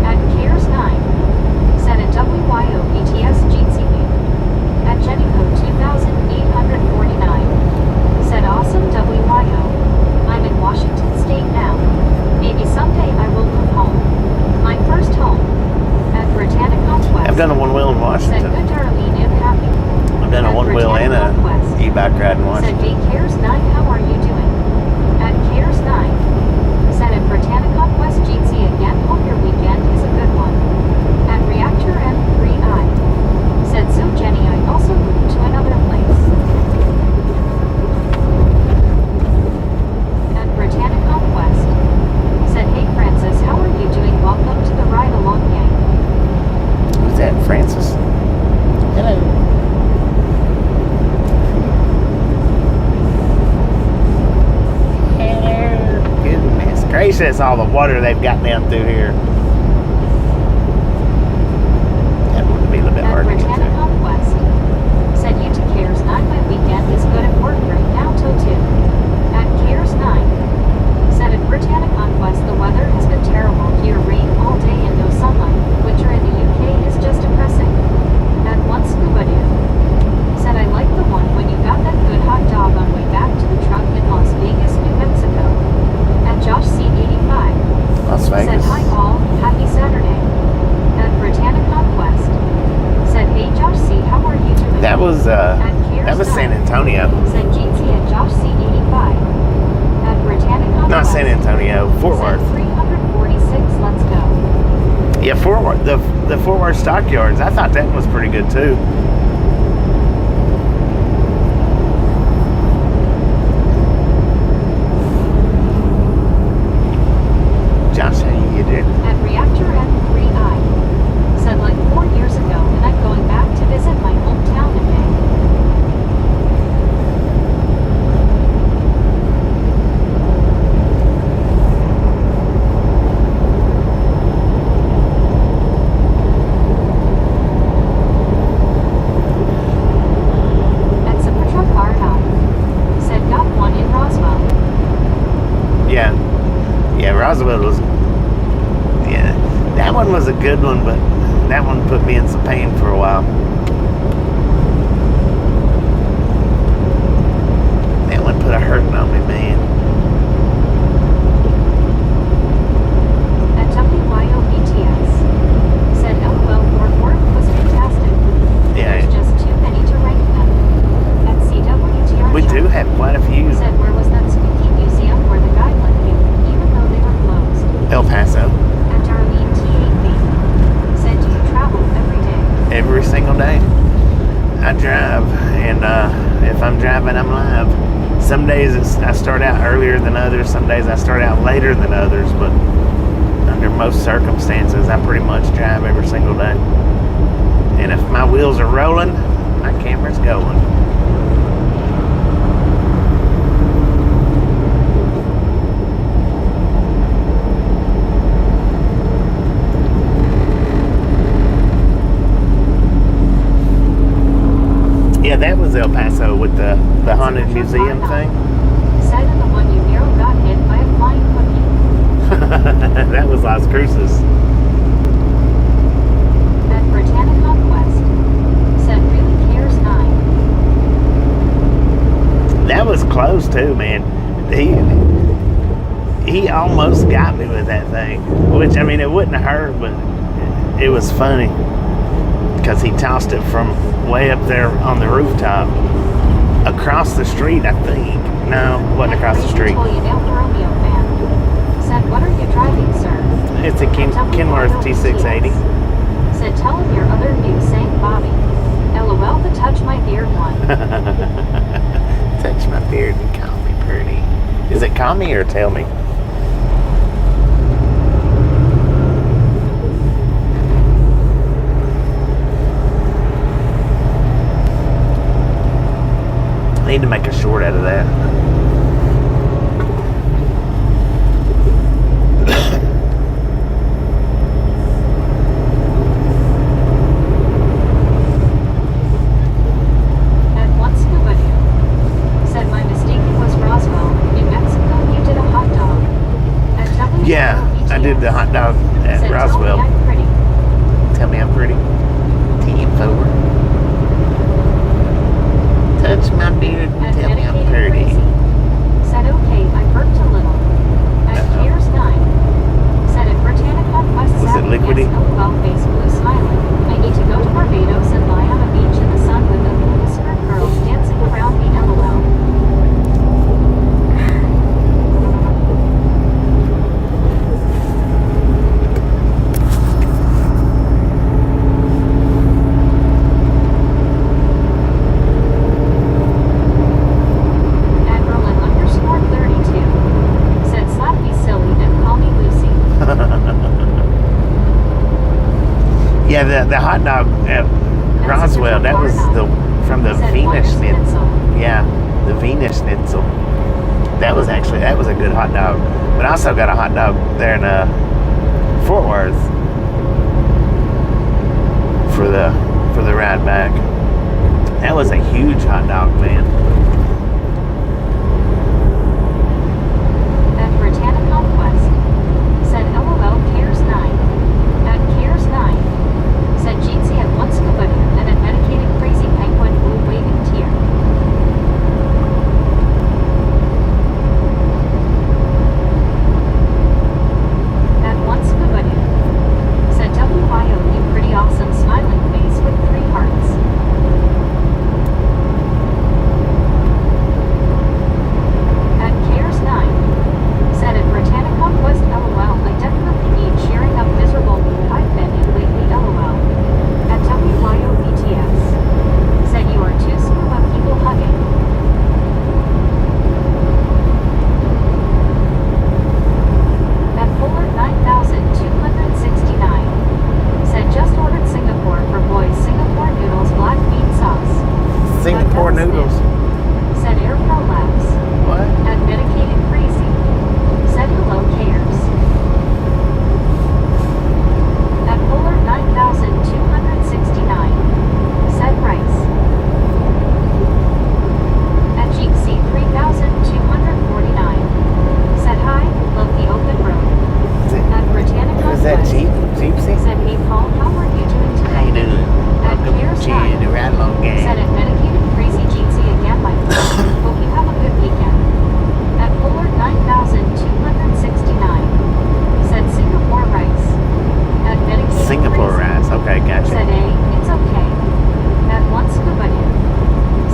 At Cares 9. Said at WYOBTS Jeansy one wheel and a e-bike riding one. Said Cares 9, how are you doing? At Cares 9. Said at Britannica West GT again, hope your weekend is a good one. At Reactor M3I. Said so Jenny, I also moved to another place. At Britannica West. Said hey Francis, how are you doing? Welcome to the ride along gang. Who's that, Francis? Hello. Hello. Goodness gracious, all the water they've got down through here. That would be a little bit hard to get Britannica to. West. Said you to Cares 9, my weekend is good at work right now till 2. At Cares 9. Said at Britannica West, the weather has been terrible here, rain all day and no sunlight. Winter in the UK is just depressing. At one scuba dude. Said I like the one when you got that good hot dog on way back to the truck in Las Vegas, New Mexico. At Josh C85. Las Said Vegas. hi all, happy Saturday. At Britannica West. Said hey Josh C, how are you doing? That was San Antonio. Said GT at Josh C85. At Britannica Not West. San Antonio, Fort Said Worth. 346, let's go. Yeah, Fort Worth. The Fort Worth Stockyards. I thought that was pretty good too. Josh, how you doing? At Reactor M3I. Said like 4 years ago, and I'm going back to visit my hometown in May. At Zapatra Car. Said got one in Roswell. Yeah, Roswell was. Yeah, that one was a good one, but that one put me in some pain for a while. That one put a hurting on me, man. At WYOBTS. Said LOL, your work was fantastic. Yeah. There's just too many to rank them. At CWTR. We do have quite a few. Said where was that spooky museum where the guy let you, even though they were closed? El Paso. At Darlene T8B. Said do you travel every day? Every single day. I drive, and if I'm driving, I'm live. Some days I start out earlier than others. Some days I start out later than others, but under most circumstances, I pretty much drive every single day. And if my wheels are rolling, my camera's going. Yeah, that was El Paso with the haunted museum thing. Said in the one you nearly got hit by a flying cookie. That was Las Cruces. At Britannica West. Said really Cares 9. That was close too, man. He almost got me with that thing. Which, I mean, it wouldn't hurt, but it was funny. Because he tossed it from way up there on the rooftop. Across the street, I think. No, it wasn't across the street. You nailed the Romeo fan. Said what are you driving, sir? It's a Kenworth T680. Said tell him your other news saying Bobby. LOL the touch my beard one. Touch my beard and call me pretty. Is it call me or tell me? I need to make a short out of that. At one scuba dude. Said my mistake was Roswell, New Mexico. You did a hot dog. At WYOBTS. Yeah, I did the hot dog at Said, Roswell. tell me I'm pretty. Tell me I'm pretty. Team forward. Touch my beard and At tell me I'm Dedicated pretty. Crazy. Yeah, the hot dog at Roswell, that was from the Wiener Schnitzel. Yeah, the Wiener Schnitzel. That was a good hot dog. But I also got a hot dog there in Fort Worth for the ride back. That was a huge hot dog, man. At Britannia Conquest, said LOL Cares 9. At Cares 9, said Jeetsy at one scuba and a medicated crazy penguin blue waving tear. At one scuba said WIO you pretty awesome smiling face with 3 hearts. At Cares 9, said at Britannia Conquest LOL I definitely need cheering up miserable week I've been in lately LOL. At WYO BTS, said you are 2 scuba people hugging. At Fuller 9269, said just ordered Singapore for boys Singapore noodles black bean sauce. Singapore noodles. Said Air Pro Labs. What? At Medicated Crazy, said hello cares. At Fuller 9269, said rice. At Jeepsy 3249, said hi, love the open road. At Britannia Is that Jeepsy? said hey Paul, how are you doing How today? you doing? At Welcome Cares to 9, the Ride Along said Gang. at Medicated Crazy Jeepsy again my friend. Hope you have a good weekend. At Fuller 9269, said Singapore rice. At Medicated Singapore Crazy, rice. Okay, gotcha. said A, it's okay. At one scuba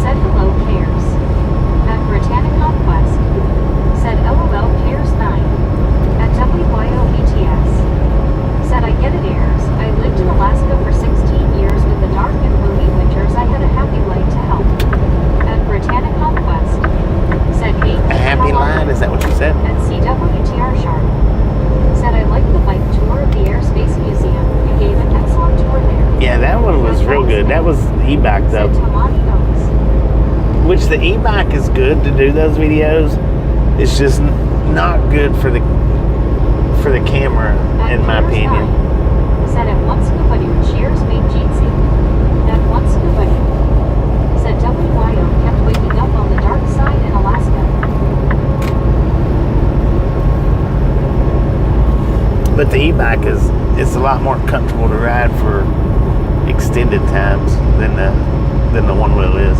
said hello cares. At Britannia Conquest, said LOL Cares 9. At WYO BTS, said I get it airs. I lived in Alaska for 16 years with the dark and gloomy winters. I had a happy light to help. At Britannia Conquest, said hey. A happy how are line? you? Is that what you said? At CWTR Sharp, said I like the bike tour of the Airspace Museum. You gave an excellent tour there. Yeah, that one was real good. That was e-bike Said though. Tamani Oaks. Which the e-bike is good to do those videos. It's just not good for the camera, in my opinion. Said at one scuba cheers made Jeetsy. At one scuba said WYO kept waking up on the dark side in Alaska. But the e-bike it's a lot more comfortable to ride for extended times than the one wheel is.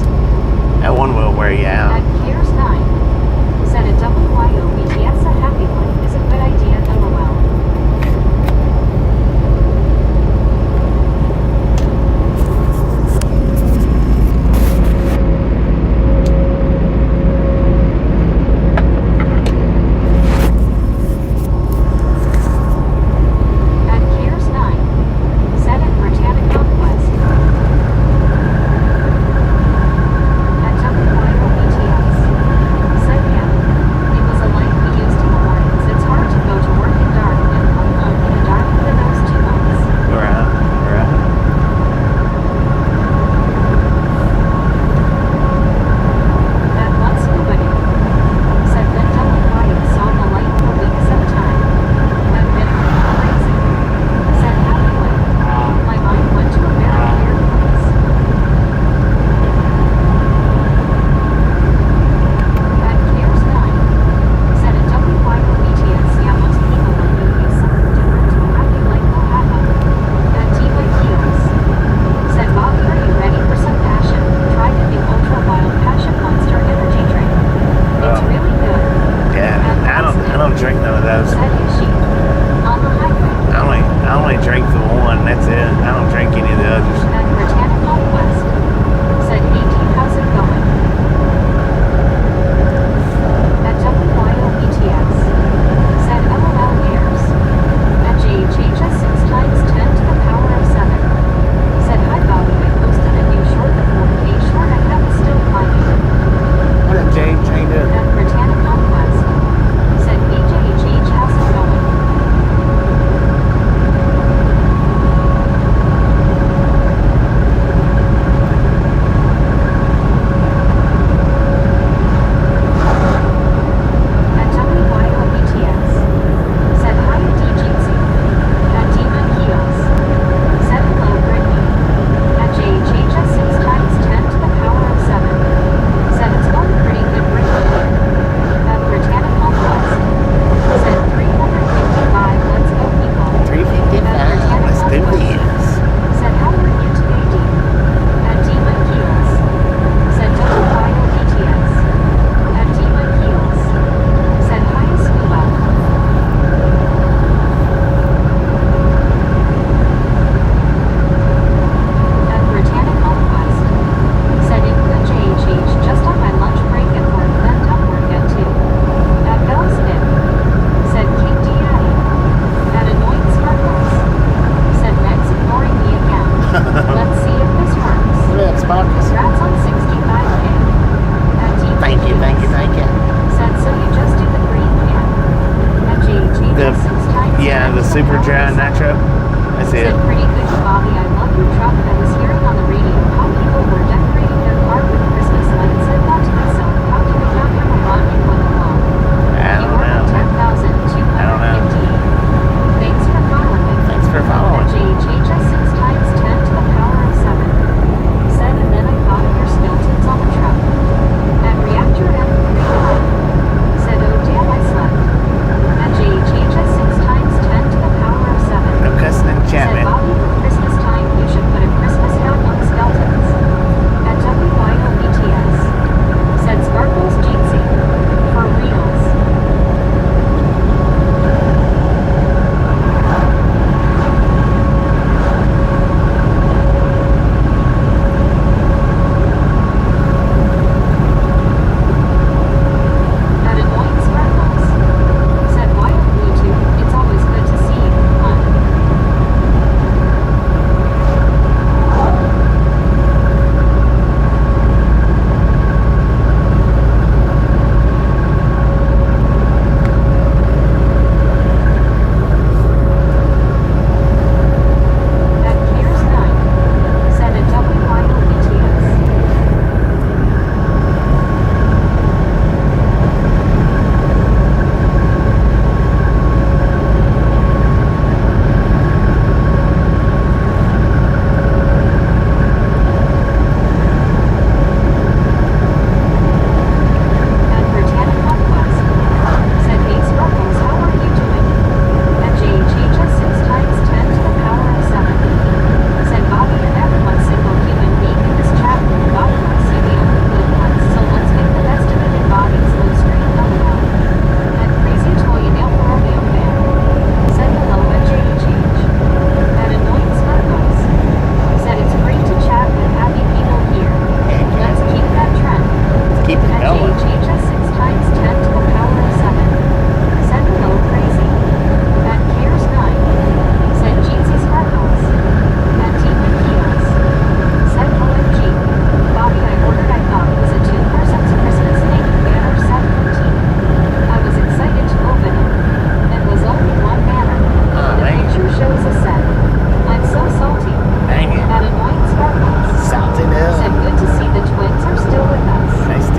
That one wheel wear you out. At Cares 9, said at WYO BTS a happy life is a good idea LOL. At Cares 9, said at Britannia Conquest. At WYO BTS,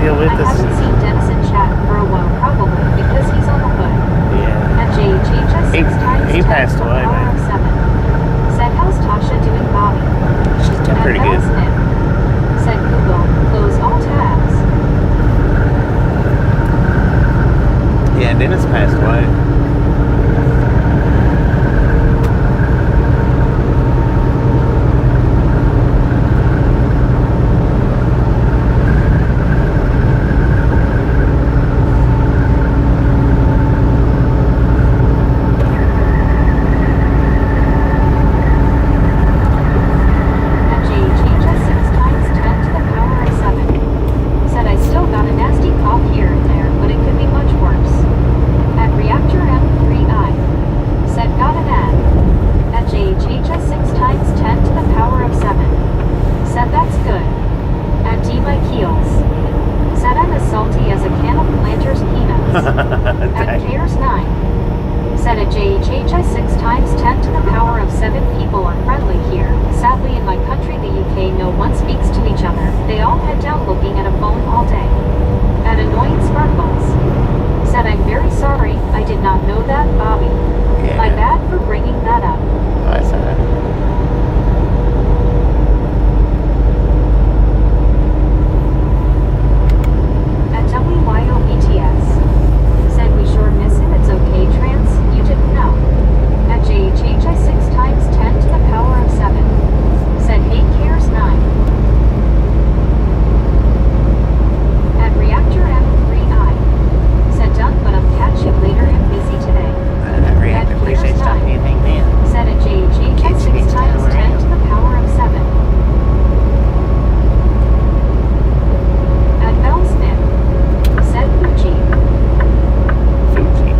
still with I us? haven't seen Dennis in chat for a while, probably because he's on the hood. Yeah. At JHHS 6 times He 10 passed to the away, power man. of 7. Said, how's Tasha doing, Bobby? She's doing At pretty good. Bell's Nip. Said Google, close all tabs. Yeah, Dennis passed away. At JHHS 6 times 10 to the power of 7. Said, I still got a nasty cough here and there, but it could be much worse. At Reactor M3I. Said, got an ad. At JHHS 6 times 10 to the power of 7. Said, that's good. At D my Keels. Said, I'm as salty as a can of Planters peanuts. At Dang. Cares 9. Said, at JHHS 6 times 10 to the power of 7 people are friendly here. Sadly in my country the UK no one speaks to each other. They all head down looking at a phone all day. At Annoying Sparkles. Said, I'm very sorry, I did not know that, Bobby. Yeah. My bad for bringing that up. That's all right. At WYOBTS. Said, we sure miss him, it's okay, trans, you didn't know. At JHHS 6 times 10 to the power of 7. Said, hey, Cares 9. At Reactor M3I. Said, done, but I'll catch you later, I'm busy today. Reactor, appreciate stopping in. Amen. Said, at JHHS 6 times 10 to the power of 7. At Bell's Nip. Said, Fuji. Fuji.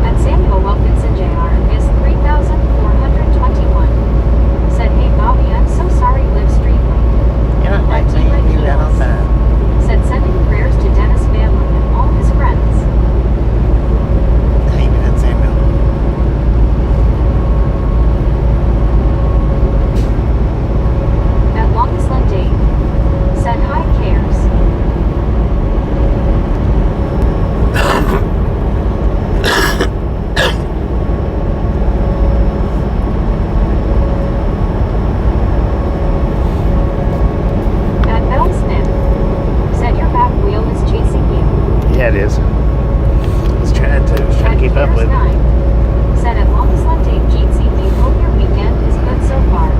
At Samuel Wilkinson Jr. is 3,421. Said, hey Bobby, I'm so sorry, live street late. You're not like me. You got on time. Said, sending prayers to Dennis' family and all his friends. How you doing, Samuel? At Longest Love Date. Said, hi, Cares. At Bell's Nip. Said, your back wheel is chasing you. Yeah, it is. It's trying to At keep up Cares with it. 9. Said, at Longest Love Date, Jeetsy, we hope your weekend is good so far.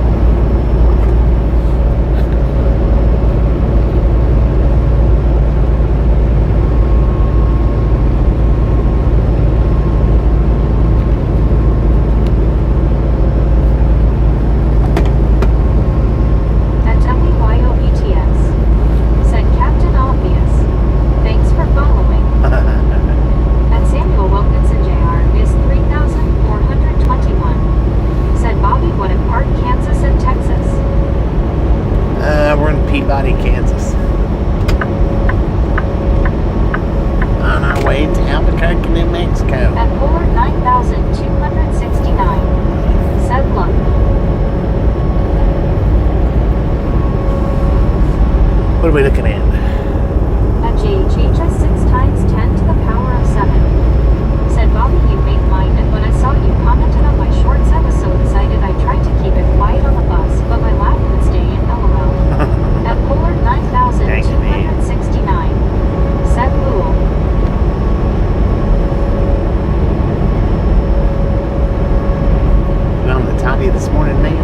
At WYOBTS. Said, Captain Obvious. Thanks for following. At Samuel Wilkinson Jr. is 3,421. Said, Bobby, what in part Kansas and Texas? We're in Peabody, Kansas. On our way to Albuquerque, New Mexico. At Polar 9,269. Said, look. What are we looking at? At JHHS 6 times 10 to the power of 7. Said, Bobby, you made mine, and when I saw you commented on my shorts, I was so excited I tried to keep it quiet on the bus, but my laugh would stay in LOL. At Polar 9,269. Said, Lul. You on the toddy this morning, man?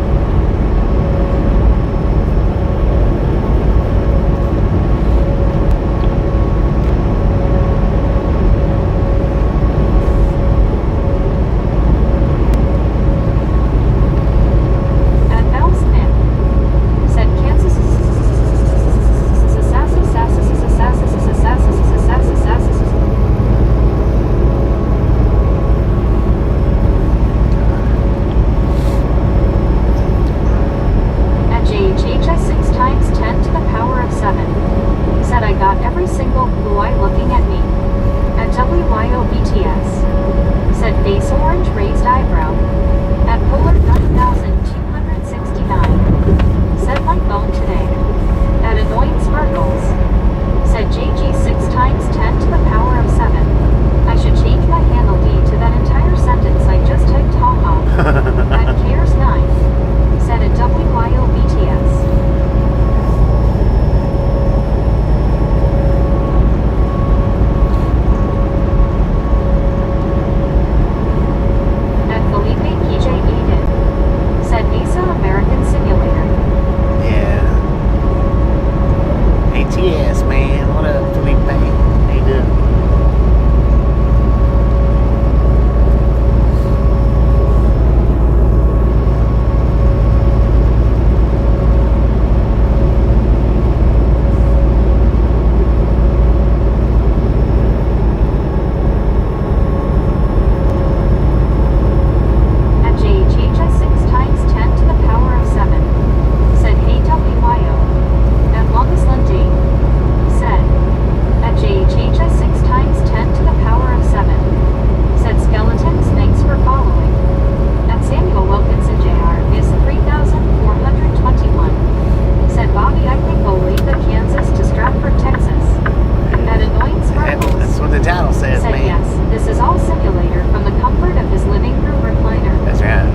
all simulator from the comfort of his living room recliner. That's right.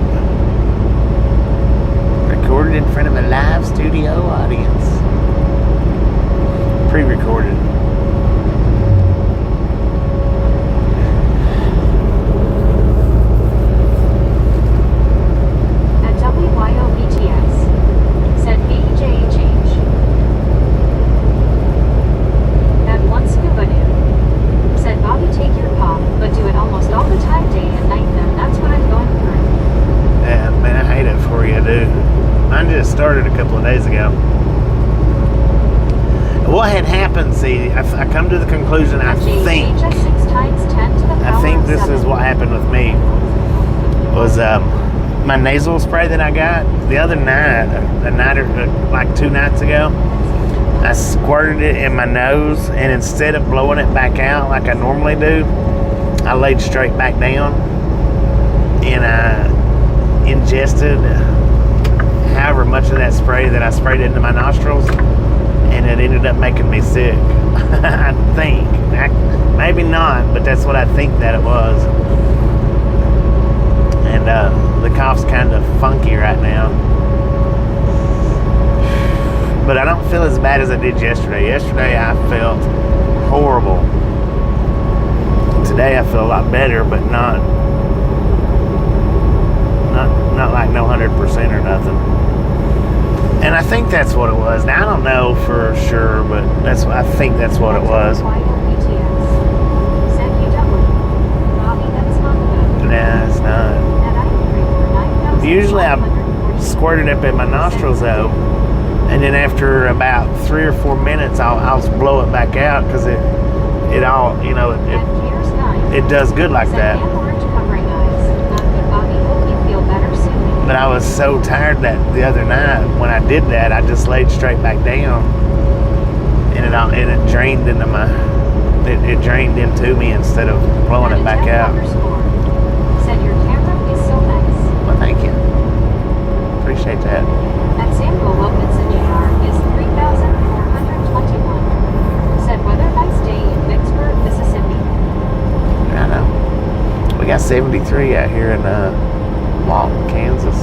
Recorded in front of a live studio audience. Pre-recorded. At WYOBTS. Said HHH. At one scuba dude. Said Bobby, take your pop, but do it almost all the time, day and night, then that's what I'm going through. Yeah, man, I hate it for you, dude. Mine just started a couple of days ago. What had happened, see, I come to the conclusion, I think this is what happened with me, was my nasal spray that I got the other night, like 2 nights ago, I squirted it in my nose, and instead of blowing it back out like I normally do, I laid straight back down, and I ingested however much of that spray that I sprayed into my nostrils, and it ended up making me sick. I think. Maybe not, but that's what I think that it was. And the cough's kind of funky right now. But I don't feel as bad as I did yesterday. Yesterday I felt horrible. Today I feel a lot better, but not like no 100% or nothing. And I think that's what it was. Now I don't know for sure, but I think that's what it was. Nah, it's not. Usually I squirt it up in my nostrils though, and then after about 3 or 4 minutes I'll blow it back out, because it all, you know, it does good like that. But I was so tired that the other night when I did that, I just laid straight back down, and it drained into it drained into me instead of blowing it back out. Said your camera is so nice. Well, thank you. Appreciate that. At Samuel Wilkinson Jr. is 3,421. Said weather nice day in Vicksburg, Mississippi. I know. We got 73 out here in Walton, Kansas.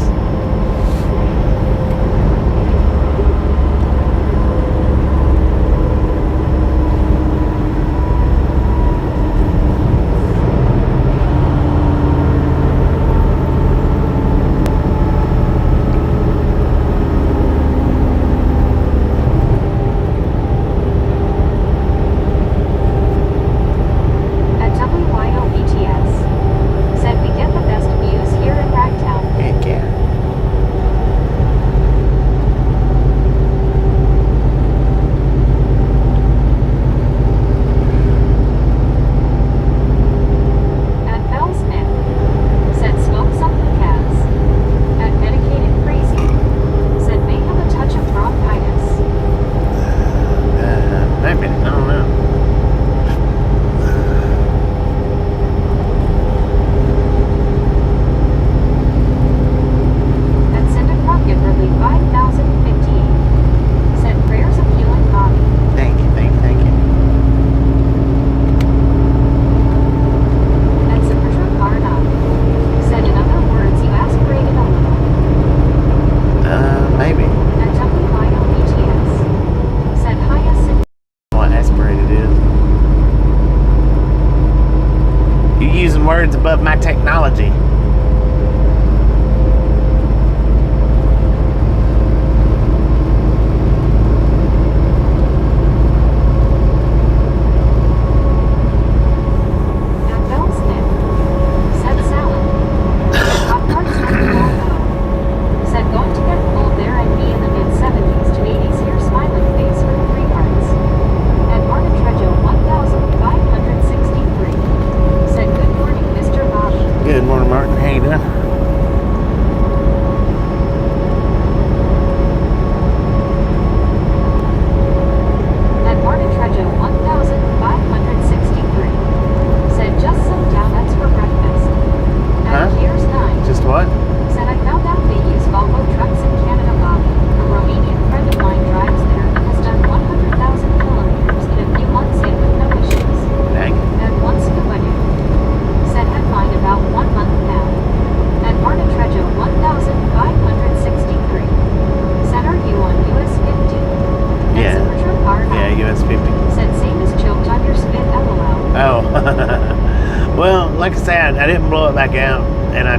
Words above my technology. Well, like I said, I didn't blow it back out, and I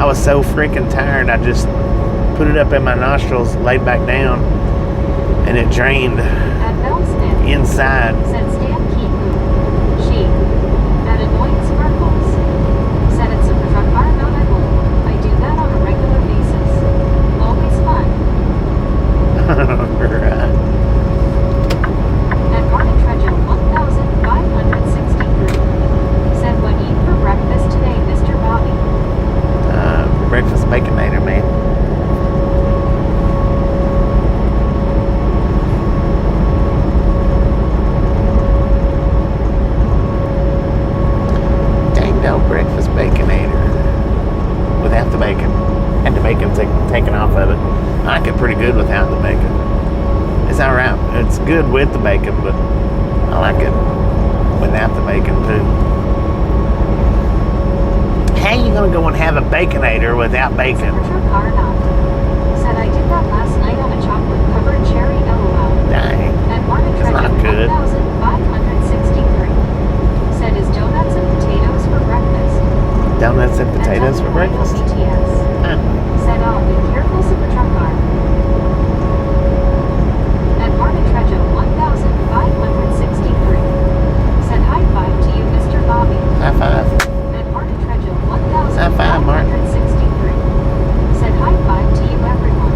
was so freaking tired. I just put it up in my nostrils, laid back down, and it drained At Bellston, inside. said Stan Keaton. She, at Annoying Sparkles, said it's a truck car not at all. I do that on a regular basis. Always fun. Right. At Martin Trejo 1563, said what eat for breakfast today, Mr. Bobby. Breakfast baconator, man. Breakfast baconator without the bacon, and the bacon's taken off of it. I like it pretty good without the bacon. It's alright. It's good with the bacon, but I like it without the bacon too. How you gonna go and have a baconator without bacon? Said I did that last night on a chocolate covered cherry LOL. Dang. And Martin That's not Trejo good. 1563 said is donuts and potatoes for breakfast. Donuts and potatoes for breakfast? BTS. Huh. Said be careful, super truck car. And Martin Trejo 1563 said high five to you, Mr. Bobby. High five. And Martin Trejo High five, Martin. 1563 said high five to you, everyone.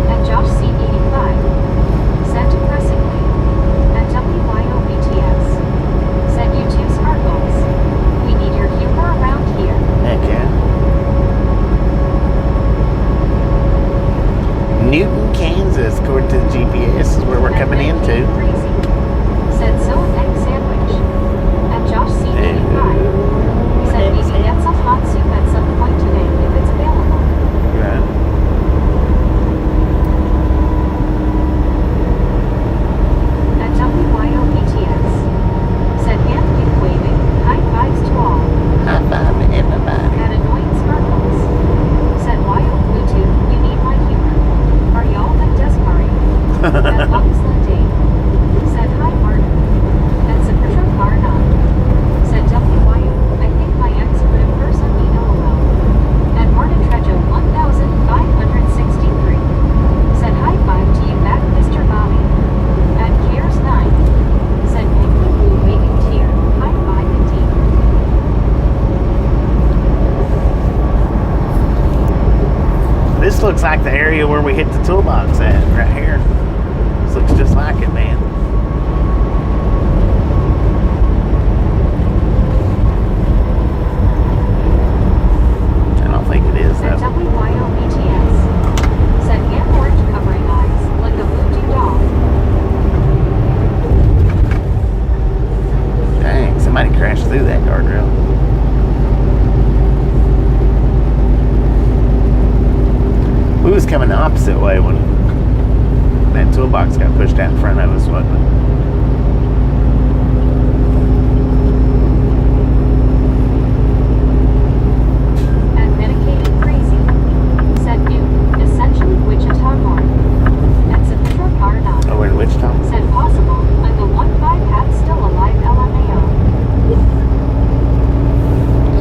And Josh C85 said depressingly. And WYOBTS said you too, Sparkles. We need your humor around here. Heck yeah. Newton, Kansas, according to the GPS, is where we're coming into. Crazy. Said so an egg sandwich. And Josh C85 said maybe get some hot soup at some point today if it's available. Right. And WYOBTS said hand wave waving, high fives to all. High five to everybody. And Annoying Sparkles said YO Bluetooth, you need my humor. Are y'all like Desmari? And Bugs Lindy said hi Martin. And Sabrina Carna said WYO, I think my ex would have personally LOL. And Martin Trejo 1563 said high five to you back, Mr. Bobby. And Cares 9 said Pinky Blue waving tear, high five indeed. This looks like the area where we hit the toolbox at, right here. This looks just like it, man. I don't think it is, And though. WYOBTS said hand orange covering eyes, like a voodoo doll. Dang, somebody crashed through that guardrail. We was coming the opposite way when that toolbox got pushed out in front of us, wasn't it? And medicated crazy said new, essentially Wichita North. And Sabrina Carna Oh, we're in Wichita? said possible, and the 1-5 hat still alive LMAO.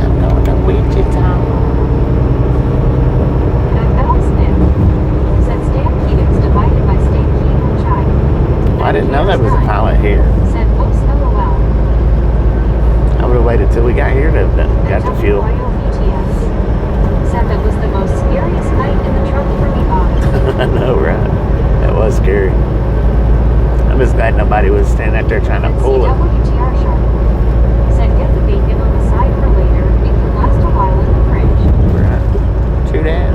I'm going to Wichita. And Bellston said Stan Keating's divided by Stan Keating Chai. Well, I didn't know there was a pilot here. Said whoops LOL. I would have waited till we got here to have got the fuel. WYOBTS said that was the most scariest night in the truck for me, Bobby. I know, right? That was scary. I'm just glad nobody was standing out there trying to And pull it. CWTR Sharp said get the bacon on the side for later. It can last a while in the fridge. Right. True that.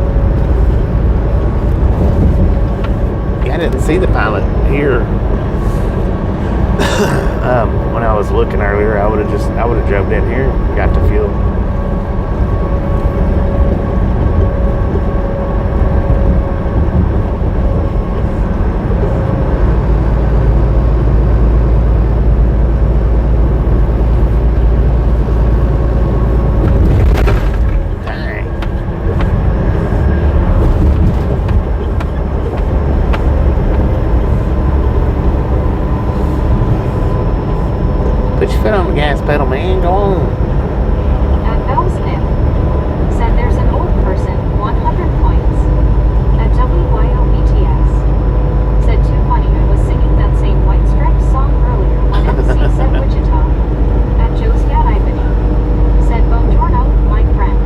Yeah, I didn't see the pilot here. When I was looking earlier, I would have drove down here and got the fuel. Put your foot on the gas pedal, man. Go on. At Bell's Nip. Said there's an old person, 100 points. At WYOBTS. Said too funny, I was singing that same White Stripes song earlier when MC said Wichita. At Joe's Gat Ibany. Said Buongiorno, my friend.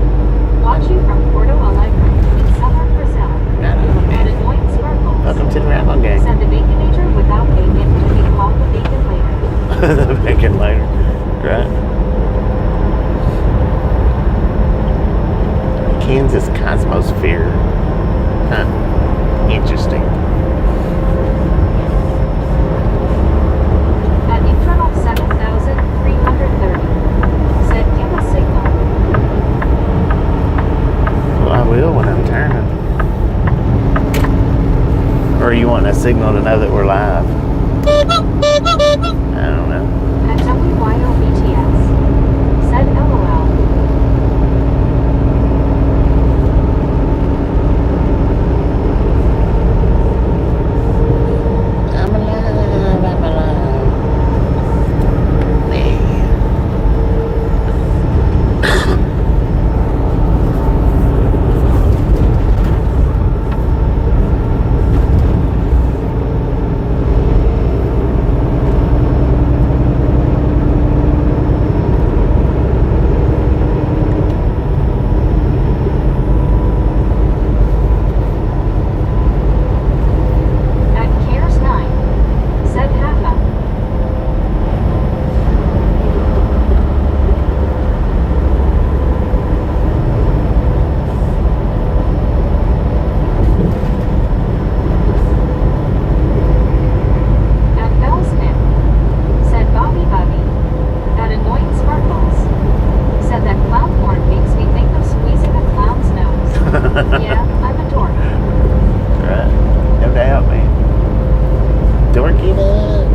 Watch you from Porto Alegre in southern Brazil. At Annoying Sparkles. Welcome to the Ramble Gang. Said the Baconator without bacon to be called the bacon later. The bacon later. Right. Kansas Cosmosphere. Huh. Interesting. At internal 7,330. Said give a signal. Well, I will when I'm turning. Or you want a signal to know that we're live? I don't know. At WYOBTS. Said LOL. I'm alive. Hey. At Cares 9. Said haha. At Bell's Nip. Said Bobby Bobby. At Annoying Sparkles. Said that clown horn makes me think of squeezing a clown's nose. Yeah, I'm a dork. Right. No doubt, man. Dorky love.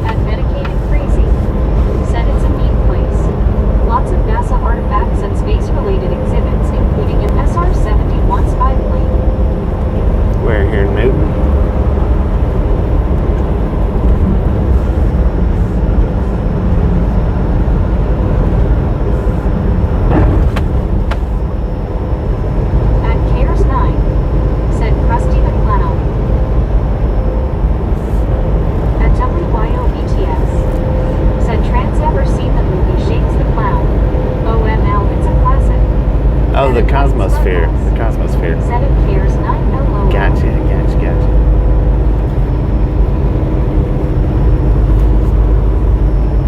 At Medicated Crazy. Said it's a neat place. Lots of NASA artifacts and space-related exhibits, including an SR-71 spy plane. We're here in Newton. At Cares 9. Said Krusty the Clown. At WYOBTS. Said Trans ever seen the movie Shakes the Clown? OML, it's a classic. Oh, the Cosmosphere. The Cosmosphere. Said it Cares 9 LOL. Gotcha.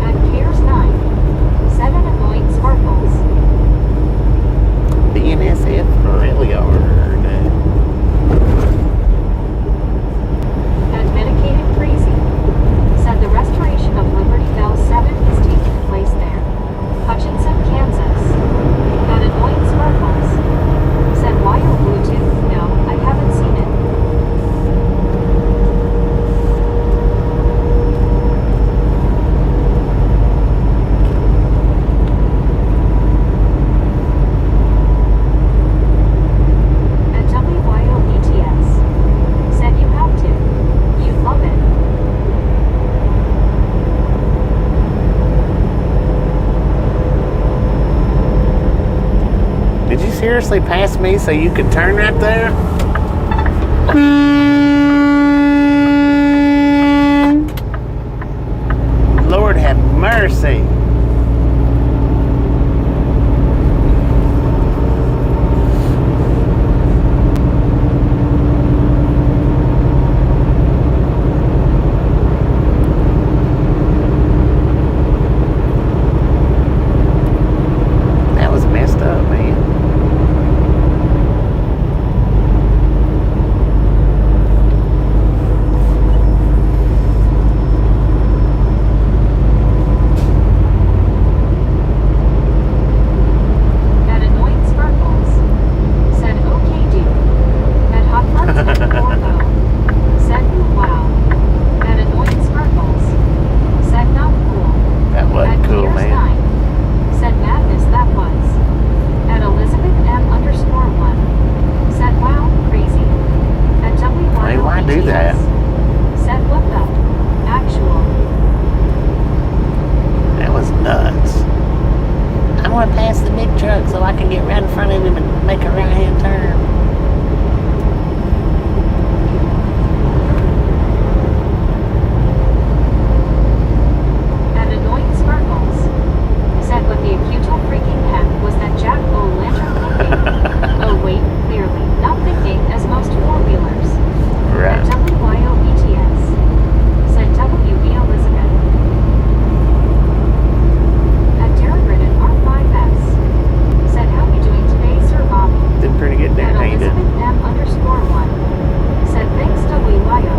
At Cares 9. Said an Annoying Sparkles. BNSF really hard. At Medicated Crazy. Said the restoration of Liberty Bell 7 is taking place there. Hutchinson, Kansas. At Annoying Sparkles. Said Wyo Bluetooth? No, I haven't seen it. At WYOBTS. Said you have to. You'd love it. Did you seriously pass me so you could turn right there? Lord have mercy. That was messed up, man. past the big truck so I can get right in front of him and make a right-hand turn. At Annoying Sparkles said what the acute freaking heck was that Jack O-Lantern thinking? Oh wait, clearly not thinking as most four-wheelers. Right. At WYOBTS said WB Elizabeth. At Darren Ridden R5S said how you doing today, Sir Bobby? Did pretty good there. At How you doing? Elizabeth M_1 said thanks WYO.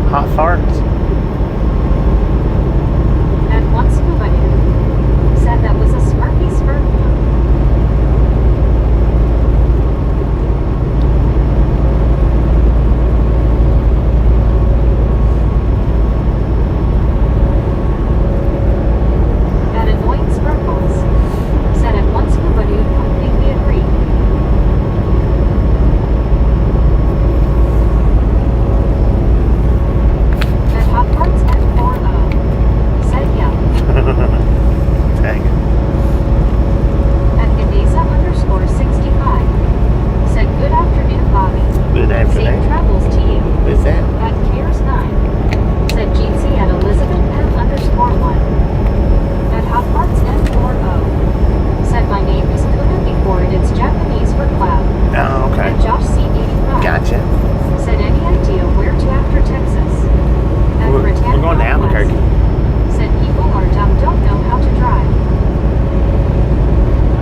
Hot farts? And one scuba dude said that was a Smurfy Smurf. That Annoying Sparkles said at one scuba dude completely agreed. Dang it. At Gadesa_65 said good afternoon, Bobby. Good Safe afternoon. travels to you. What's that? At Cares9 said Jeezy at Elizabeth M_1. At Hotparts M40 said my name is Kuna before it's Japanese for cloud. Oh, okay. At Josh C85 Gotcha. said any idea where to after Texas. At We're Britannica going to Albuquerque. West said people are dumb, don't know how to drive.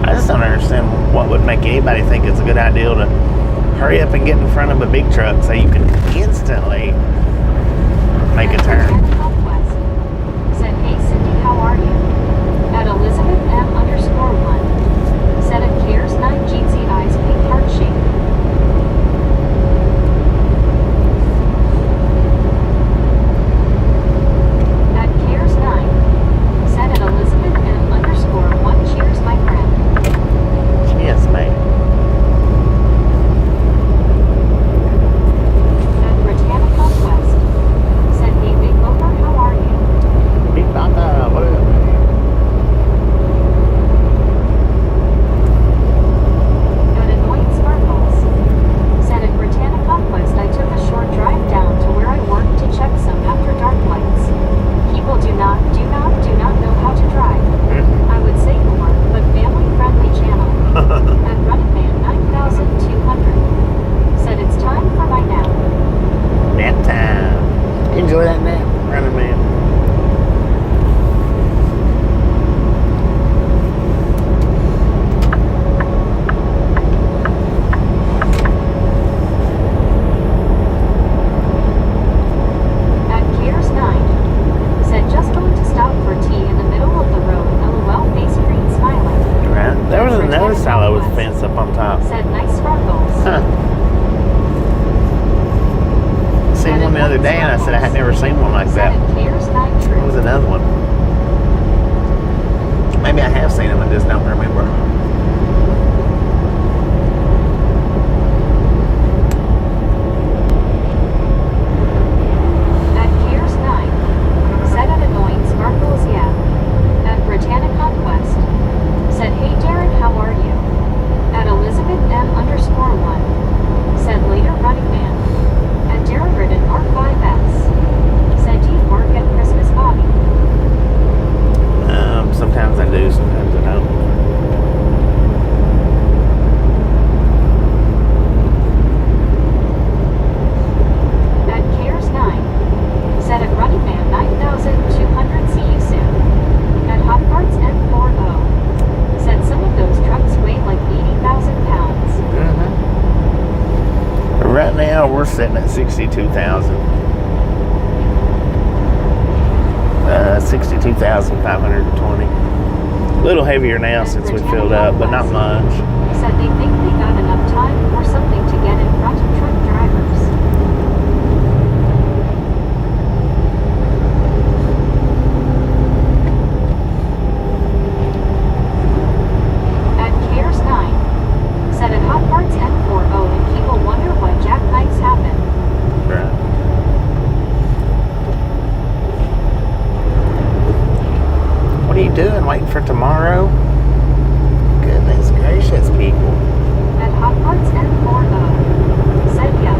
I just don't understand what would make anybody think it's a good idea to hurry up and get in front of a big truck so you can instantly make a turn. West said, hey Cindy, how are you? At Elizabeth M_1 said at Cares9 Jeezy eyes pink heart shape. At Cares9 said at Elizabeth M_1 cheers my friend. Yes, mate. At Britannica West said, hey Big Bopper, how are you? Big Bata, what up, man? At Annoying Sparkles said at Britannica West I took a short drive down to where I work to check some after dark lights. People do not know how to drive. I would say more, but family friendly channel. At Running Man 9200 said it's time for my nap. Nap time. Enjoy that nap, running man. At Cares9 said just going to stop for tea in the middle of the road. LOL face green smiling. Right. There was another silo with a fence up on top. Said nice sparkles. Huh. Seen one the other day and I said I had never seen one like Said that. at Cares9 There true. was another one. Maybe I have seen them and just don't remember. At Cares9 said at Annoying Sparkles, yeah. At Britannica West said, hey Darren, how are you? At Elizabeth M_1 said later running man. At Darren Ridden R5S said, do you work at Christmas, Bobby? Sometimes I do, sometimes I don't. Well, we're sitting at 62,000. 62,520. A little heavier now since we filled up, but not much. Said they think they got enough time or something to get in front of truck drivers. At Cares 9, said at Hot Parts N40 and people wonder why jackknives happen. Right. What are you doing? Waiting for tomorrow? Goodness gracious, people. At Hot Parts N40, said yeah.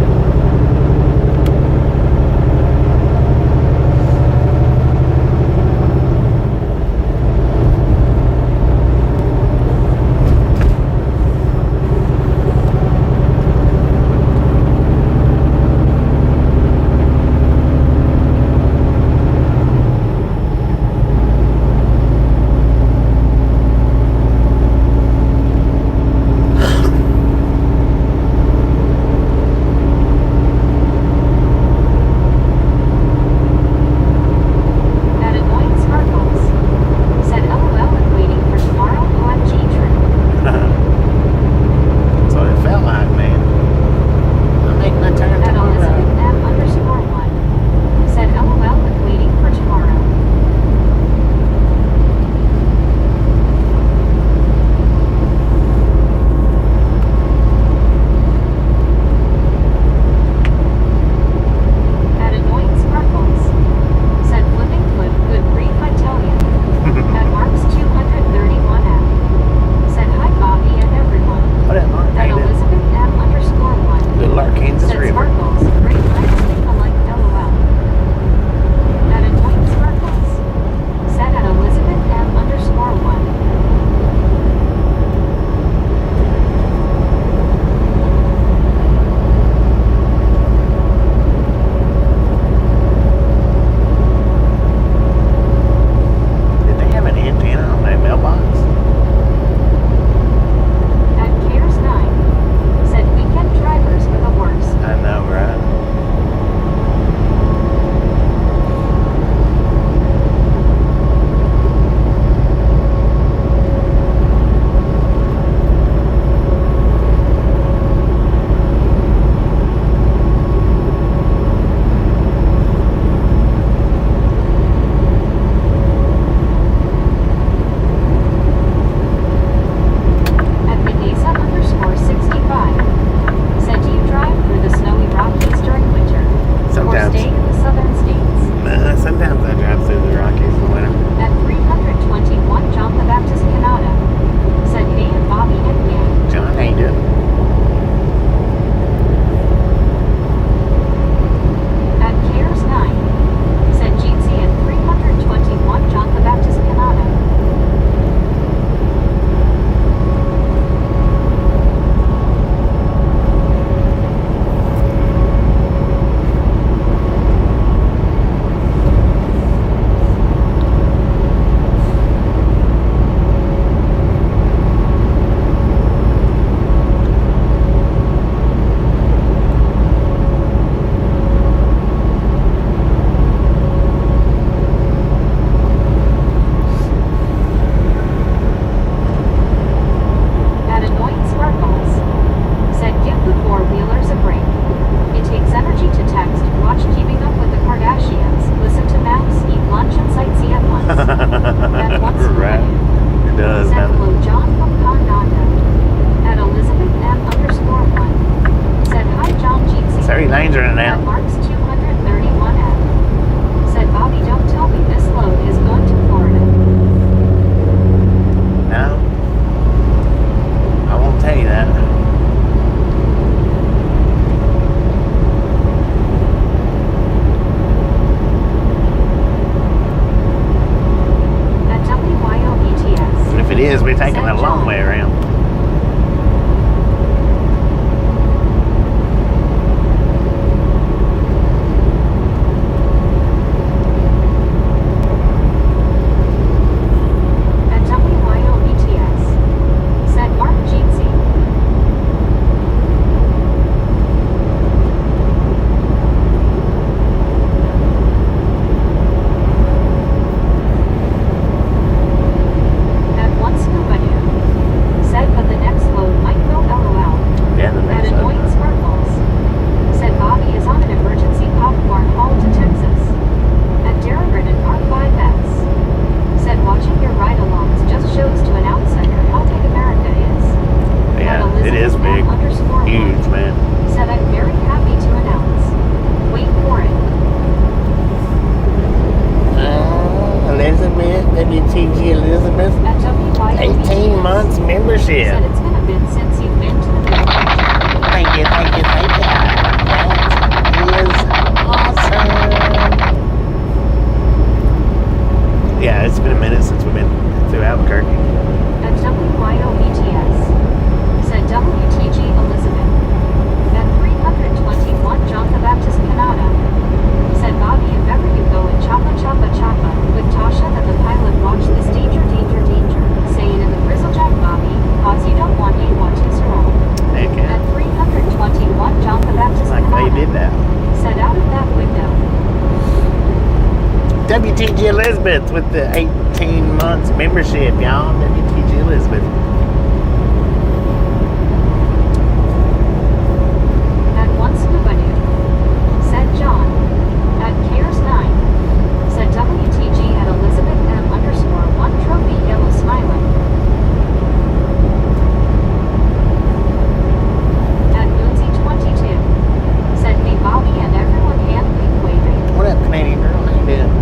membership. Said it's been a bit since you've been to the building. Thank you, thank you, thank you. That is awesome. Yeah, it's been a minute since we've been through Albuquerque. At WYOETS. Said WTG Elizabeth. At 321 John the Baptist Canada. Said Bobby, if ever you go in Choppa Choppa Choppa with Tasha and the pilot, watch this danger, danger, danger. Say it in the Grizzlejack, Bobby, cause you don't want me watching wrong. Heck yeah. At 321 John the Baptist Like they Canada. did that. Said out of that window. WTG Elizabeth with the 18 months membership, y'all. WTG Elizabeth. At one scuba dude. Said John. At Cares 9. Said WTG at Elizabeth M_1 trophy yellow smiling. At Moonsy 22. Said hey Bobby and everyone hand wink waving. What up, Canadian girl? How you doing?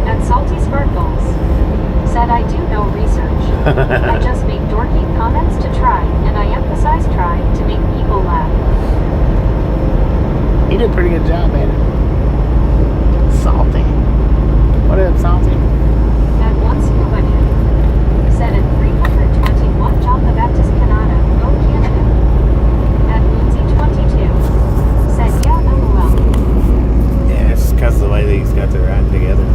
At Salty Sparkles said, I do no research. I just make dorky comments to try, and I emphasize try, to make people laugh. You did a pretty good job, man. Salty. What up, Salty? At Once Nobody said at 321 John the Baptist Canada, Go Canada. At Moonsy22 said, yeah, LOL. Yeah, it's because of the way these got to ride together.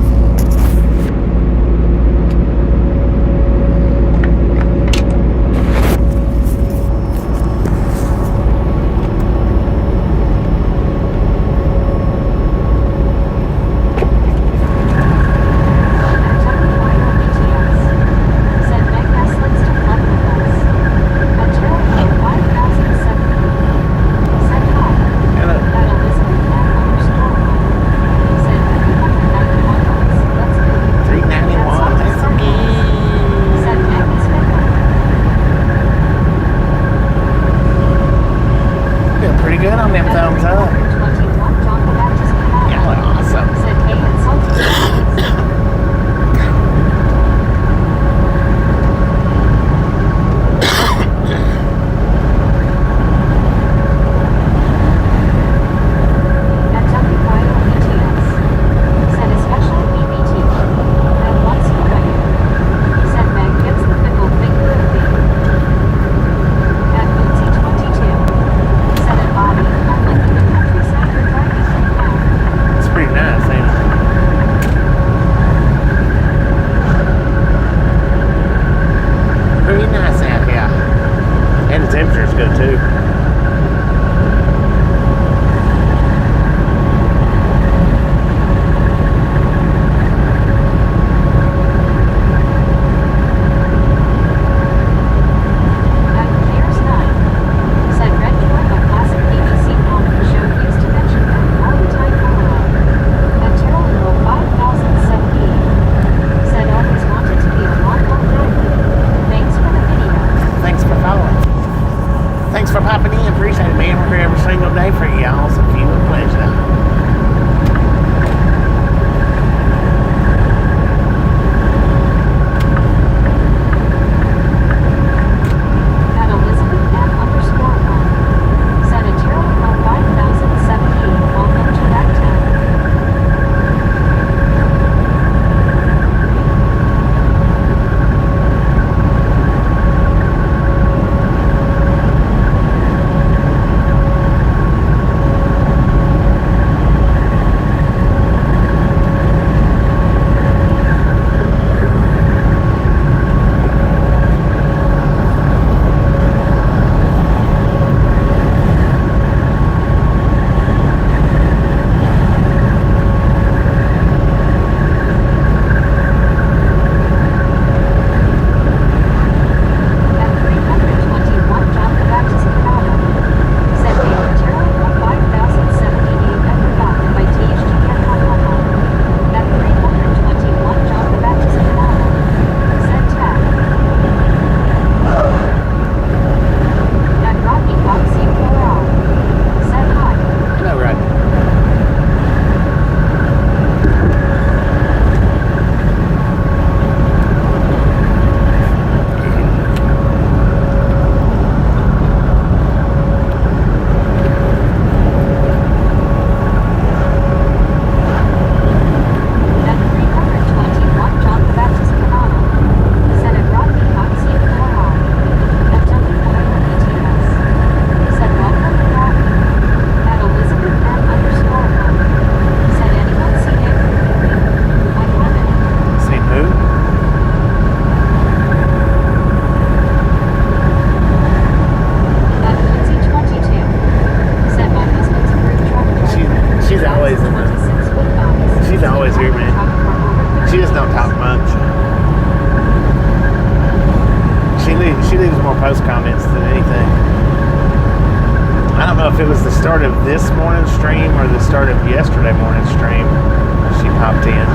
post comments than anything. I don't know if it was the start of this morning's stream or the start of yesterday morning's stream. She popped in.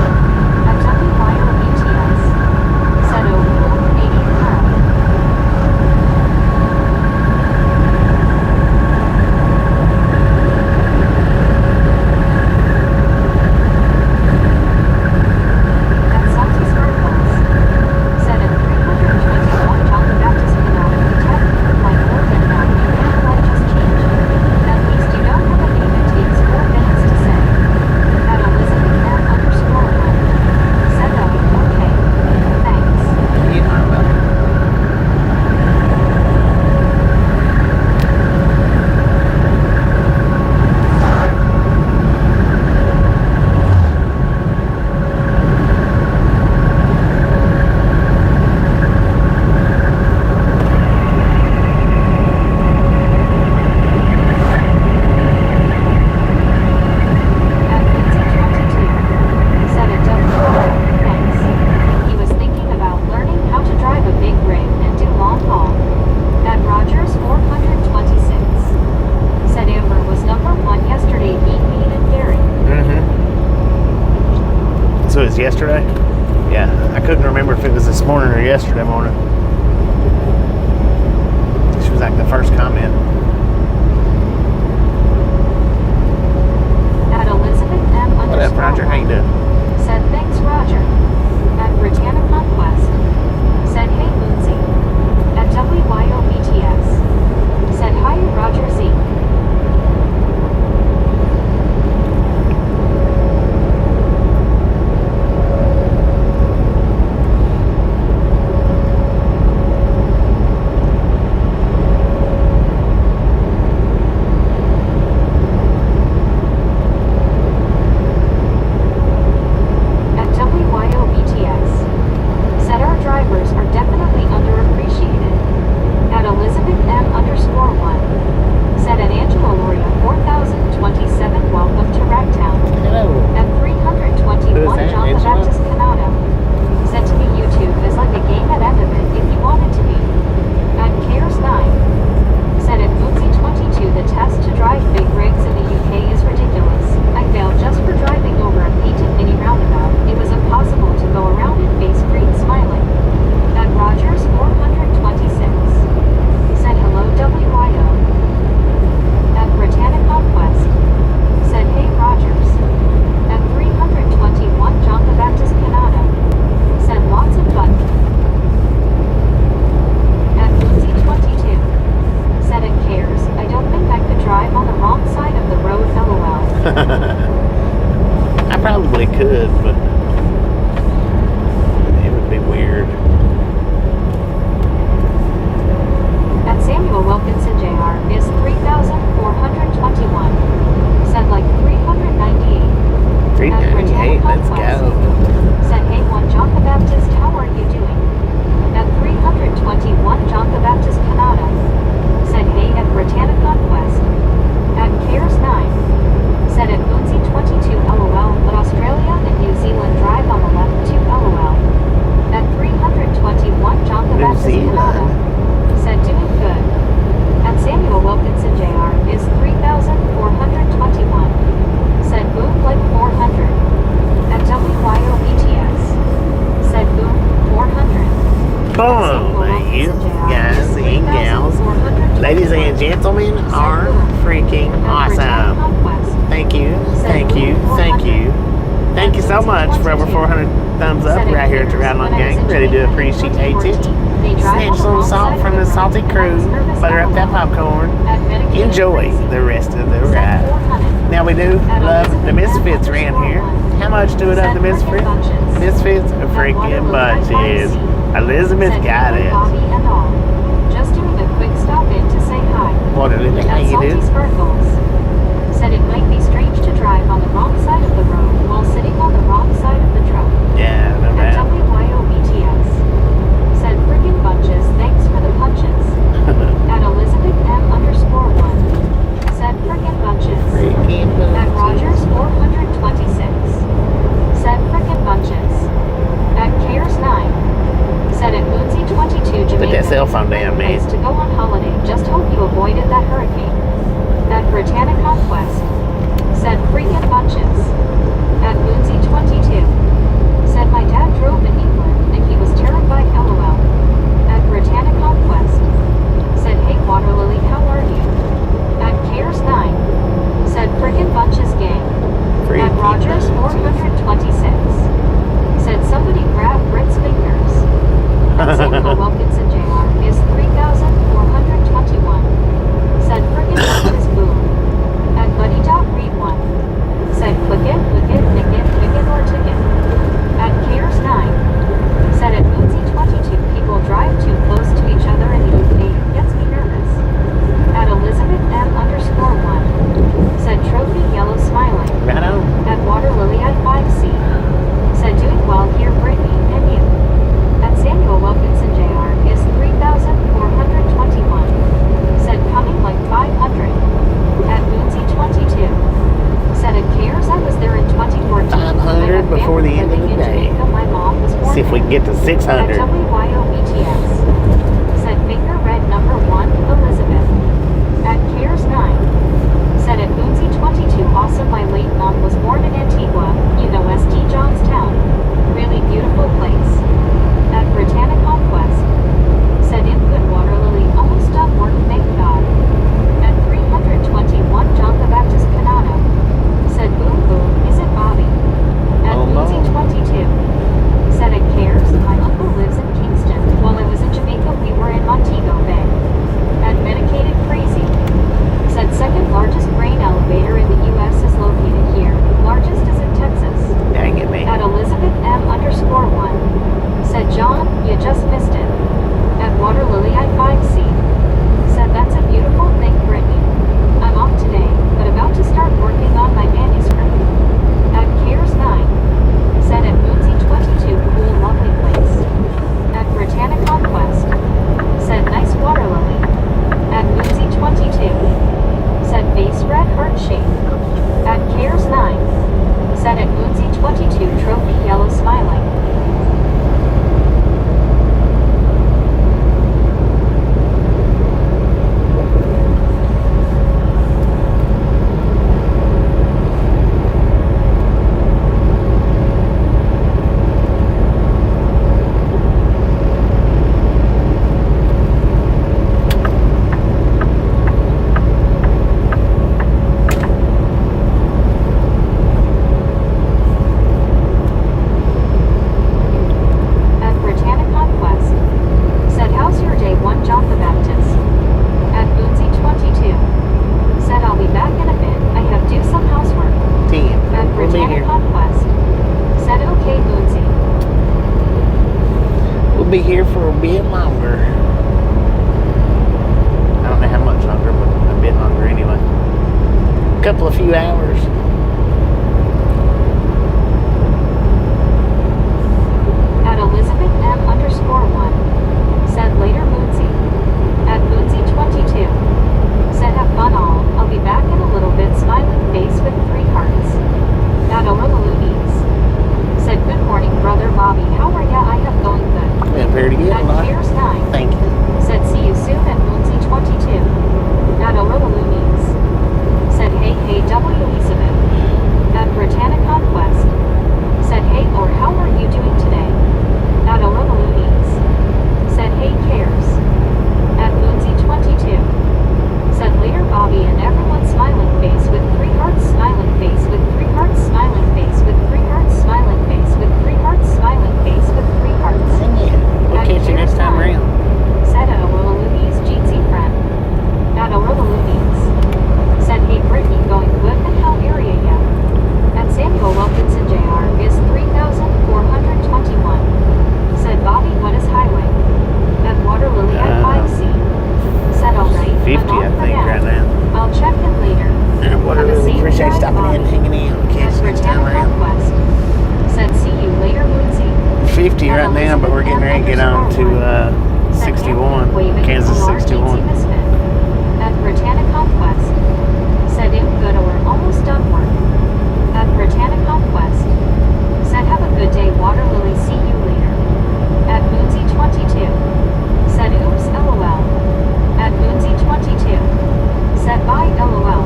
Kentucky Fire BTS said over 80 couldn't remember if it was this morning or yesterday morning. She was like the first comment. At Elizabeth M. What up, Roger? How you doing? Said thanks, Roger. At Britannia Conquest. Said hey, Moonsy. At WYOBTS. Said hi, Roger Z. I probably could, but it would be weird. At Samuel Wilkinson Jr. is 3,421. Said like 398. 398, let's go. Said hey, one John the Baptist, how are you doing? At 321 John the Baptist Canada. Said hey at Britannia Conquest. At Cares 9. Said at Moonsy 22 LOL, but Australia and New Zealand drive on the left 2 LOL. At 321 John the Baptist Canada. Said doing good. At Samuel Wilkinson Jr. is 3,421. Said boom like 400. At WYOBTS. Said boom 400. Boom, you guys and gals, ladies and gentlemen, are freaking awesome. Thank you, thank you, thank you. Thank you so much for over 400 thumbs up right here at the Ride Along Gang. Ready to appreciate it. Snatch some salt from the salty crew. Butter up that popcorn. Enjoy the rest of the ride. Now we do love the Misfits around here. How much do we love the Misfits? Misfits are freaking bunches. Elizabeth got it. Just doing a quick stop in to say hi. What is it? How you do? Said it might be strange to drive on the wrong side of the road while sitting on the wrong side of the truck. Yeah, no At doubt. WYOBTS. Said friggin' bunches, thanks for the punches. At Elizabeth M_1. Said friggin' bunches. At Rogers 426. Said friggin' bunches. At Cares 9. Said at Moonsy 22 Jamaica. Put that cell phone down, man. To go on holiday, just hope you avoided that hurricane. At Britannia Conquest. Said freaking bunches. At Moonsy 22. Said my dad drove in England and he was terrified LOL. At Britannia Conquest. Said hey Water Lily, how are you? At Cares 9. Said freaking bunches gang. At Rogers 426. Said somebody grab Brit's fingers. At Samuel Wilkinson Jr. is 3,421. Said frickin' bunches boom. At Buddy Dot Read 1. Said click it, nick it, or ticket. At Cares 9. Said at Moonsy 22 people drive too close to each other in the UK. Gets me nervous. At Elizabeth M_1. Said trophy yellow smiling. Right on. At Water Lily I5C. Said doing well here Brittany and you. At Samuel Wilkinson Jr. is 3,421. Said coming like 500. At Moonsy 22. Said at Cares I was there in 2014. 500 before the end of the day. My mom was born. See if we can get to 600. At WYOBTS. Said finger red number 1 Elizabeth. At Cares 9. Said at Moonsy 22 awesome my late mom was born in Antigua, you know St. John's Town. Really beautiful place. here for a bit longer. I don't know how much longer, but a bit longer anyway. A couple of few hours. At Elizabeth M_1 said later Moonsy. At Moonsy22 said have fun all. I'll be back in a little bit. Smiling face with 3 hearts. At Ololoonies said good morning brother Bobby. How are ya? I have going good. Been pretty good. At Cheers 9 Thank you. said see you soon at Moonsy22. At Ololoonies said hey W Elizabeth. At Britannic Conquest said hey or how are you doing today? At Ololoonies said hey cares. At Moonsy22 said later Bobby and everyone smiling face with 3 hearts smiling face with 3 hearts smiling face with 3 hearts smiling face with 3 hearts smiling face with 3 hearts. Yeah. We'll catch you next time around. Said at Ololoonies Jeetsy friend. At Ololoonies said hey Brittany going good and how area ya? At Samuel Wilkinson Jr. is 3,421. Said Bobby what is highway? At Water Lily at 5C. Said alright. 50 I think right now. I'll check in later. Water Lily, appreciate you stopping in and hanging in. We'll catch you next time around. Conquest said see you later Moonsy. 50 right now, but we're getting ready to get on to 61. Kansas 61. At Britannic Conquest said in good or almost done work. At Britannic Conquest said have a good day Water Lily see you later. At Moonsy22 said oops LOL. At Moonsy22 said bye LOL.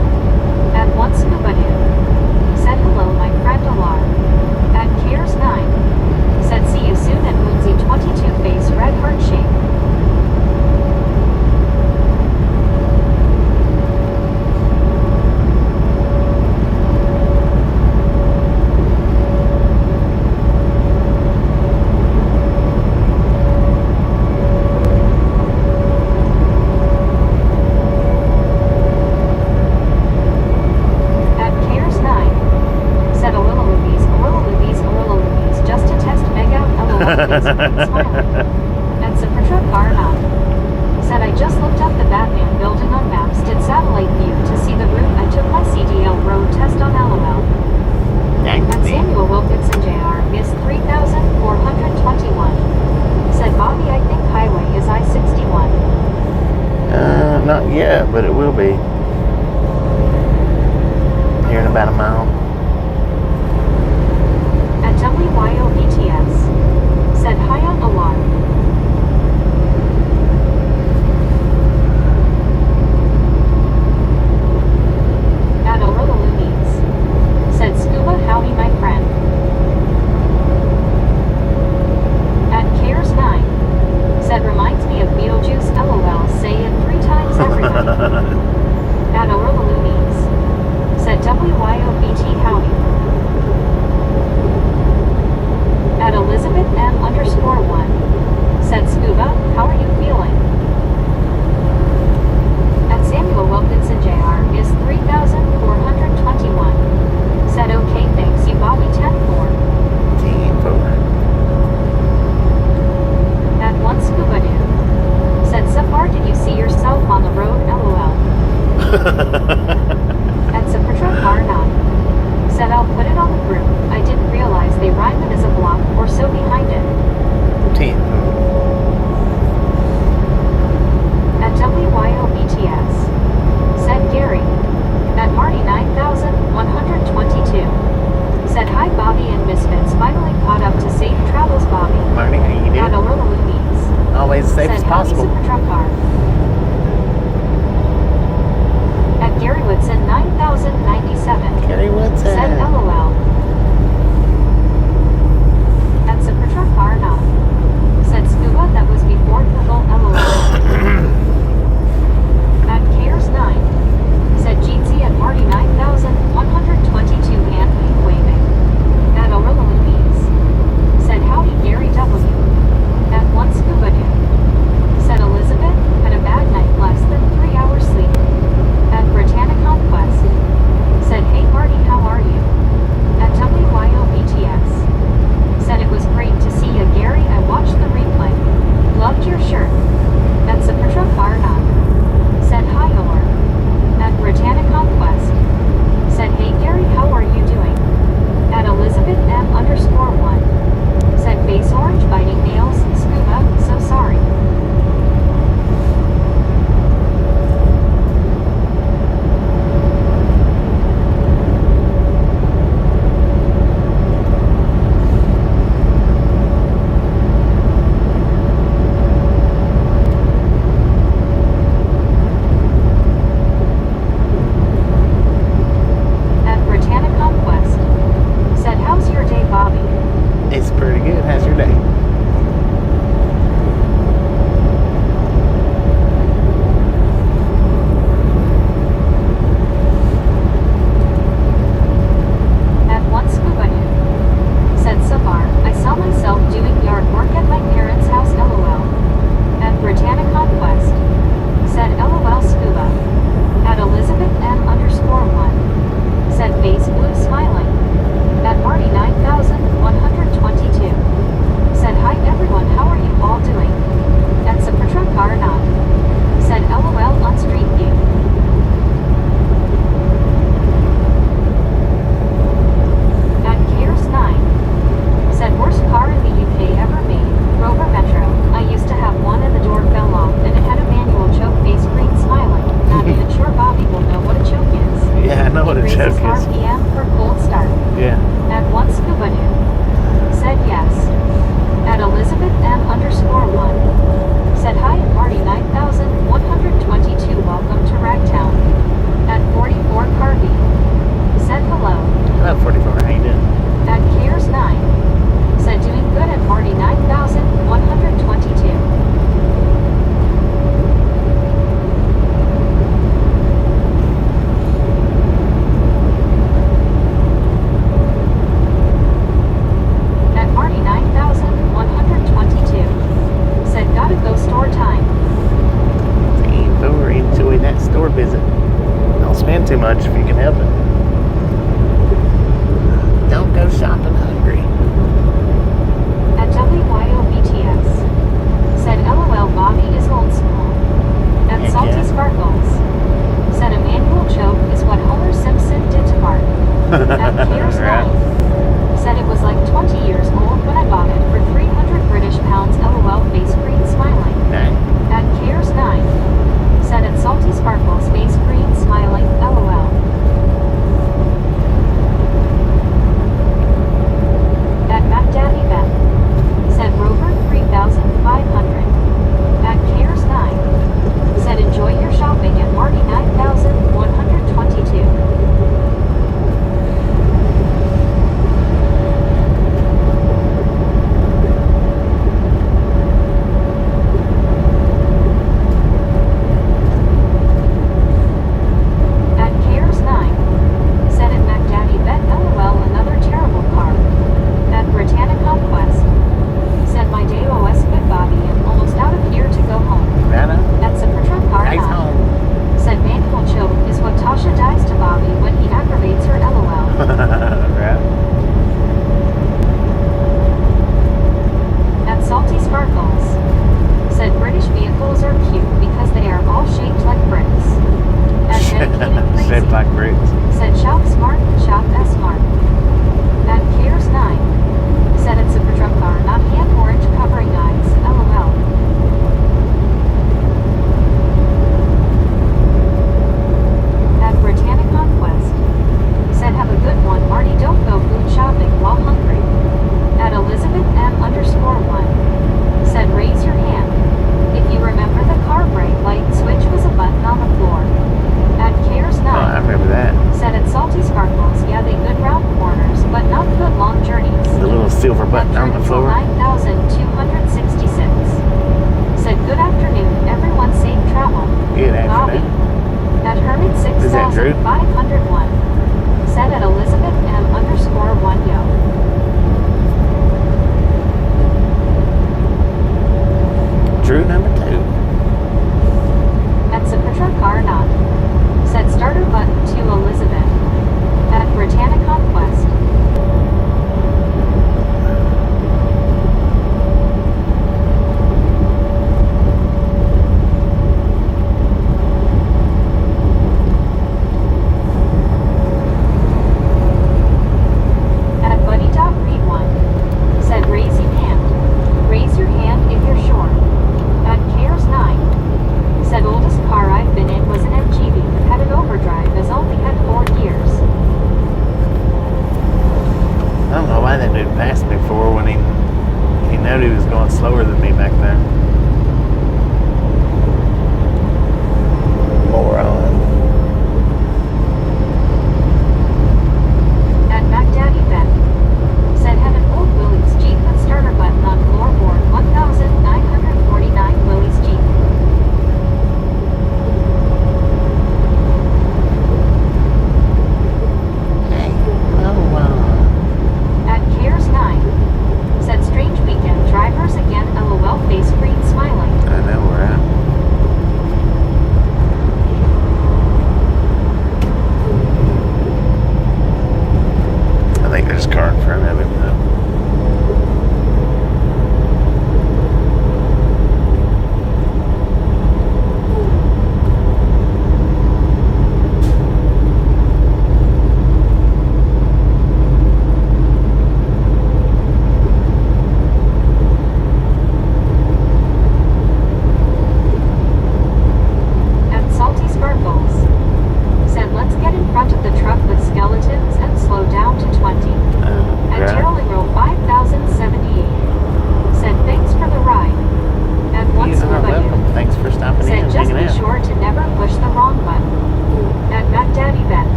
At one scuba dude said hello my friend Alar. At Cares 9 said see you soon at Moonsy22 face red heart shape. At Supertruck R9 said I just looked up the Batman building on maps, did satellite view to see the route. I took my CDL road test on LOL. At Samuel Wilkinson Jr. is 3,421. Said Bobby I think highway is I-61. Not yet, but it will be. Here in about a mile. At WYOBTS said hi on alarm. At Ololoonies said scuba howdy my friend. At Cares 9 said reminds me of Beetlejuice LOL say it 3 times everybody. At Ololoonies said WYOBT howdy. At Elizabeth M_1 said scuba, how are you feeling? At Samuel Wilkinson Jr. is 3,421. Said okay thanks you Bobby 10-4. 10-4. At one scuba dude said so far did you see yourself on the road LOL. At Supertruck R9 said I'll put it on the group. I didn't realize they rhyme it as a block or so behind it. 10. At WYOBTS said Gary. At Marty 9,122 said hi Bobby and Misfits finally caught up to safe travels Bobby. Marty, how you At doing? Ololoonies Always as safe said as possible. howdy Supertruck car. At Gary Woodson 9,097 Gary Woodson said LOL. At Supertruck R9 said scuba that was before Google LOL. At Cares 9 said know what a Raises joke is. RPM for cold start. Yeah. At one scuba noob. Said yes. At Elizabeth M_1. Said hi at Marty 9122. Welcome to Ragtown. At 44 Carvey. Said hello. Hello, 44. How you doing? At Cares 9. Said doing good at Marty 9122. At Marty 9122. Said gotta go store time. Or enjoy that store visit. Don't spend too much if you can help it. Don't go shopping hungry. At WYOBTS. Said LOL Bobby is old school. At Heck Salty yeah. Sparkles. Said a manual choke is what Homer Simpson did to Bart. At Cares 9. Said it was like 20 years old when I bought it for 300 British pounds. LOL face green smiling. Dang. At Cares 9. Said at Salty Sparkles face green smiling. LOL. At Mac Daddy Beth. Said Rover 3500. At Cares 9. Said enjoy your shopping at Marty 9122.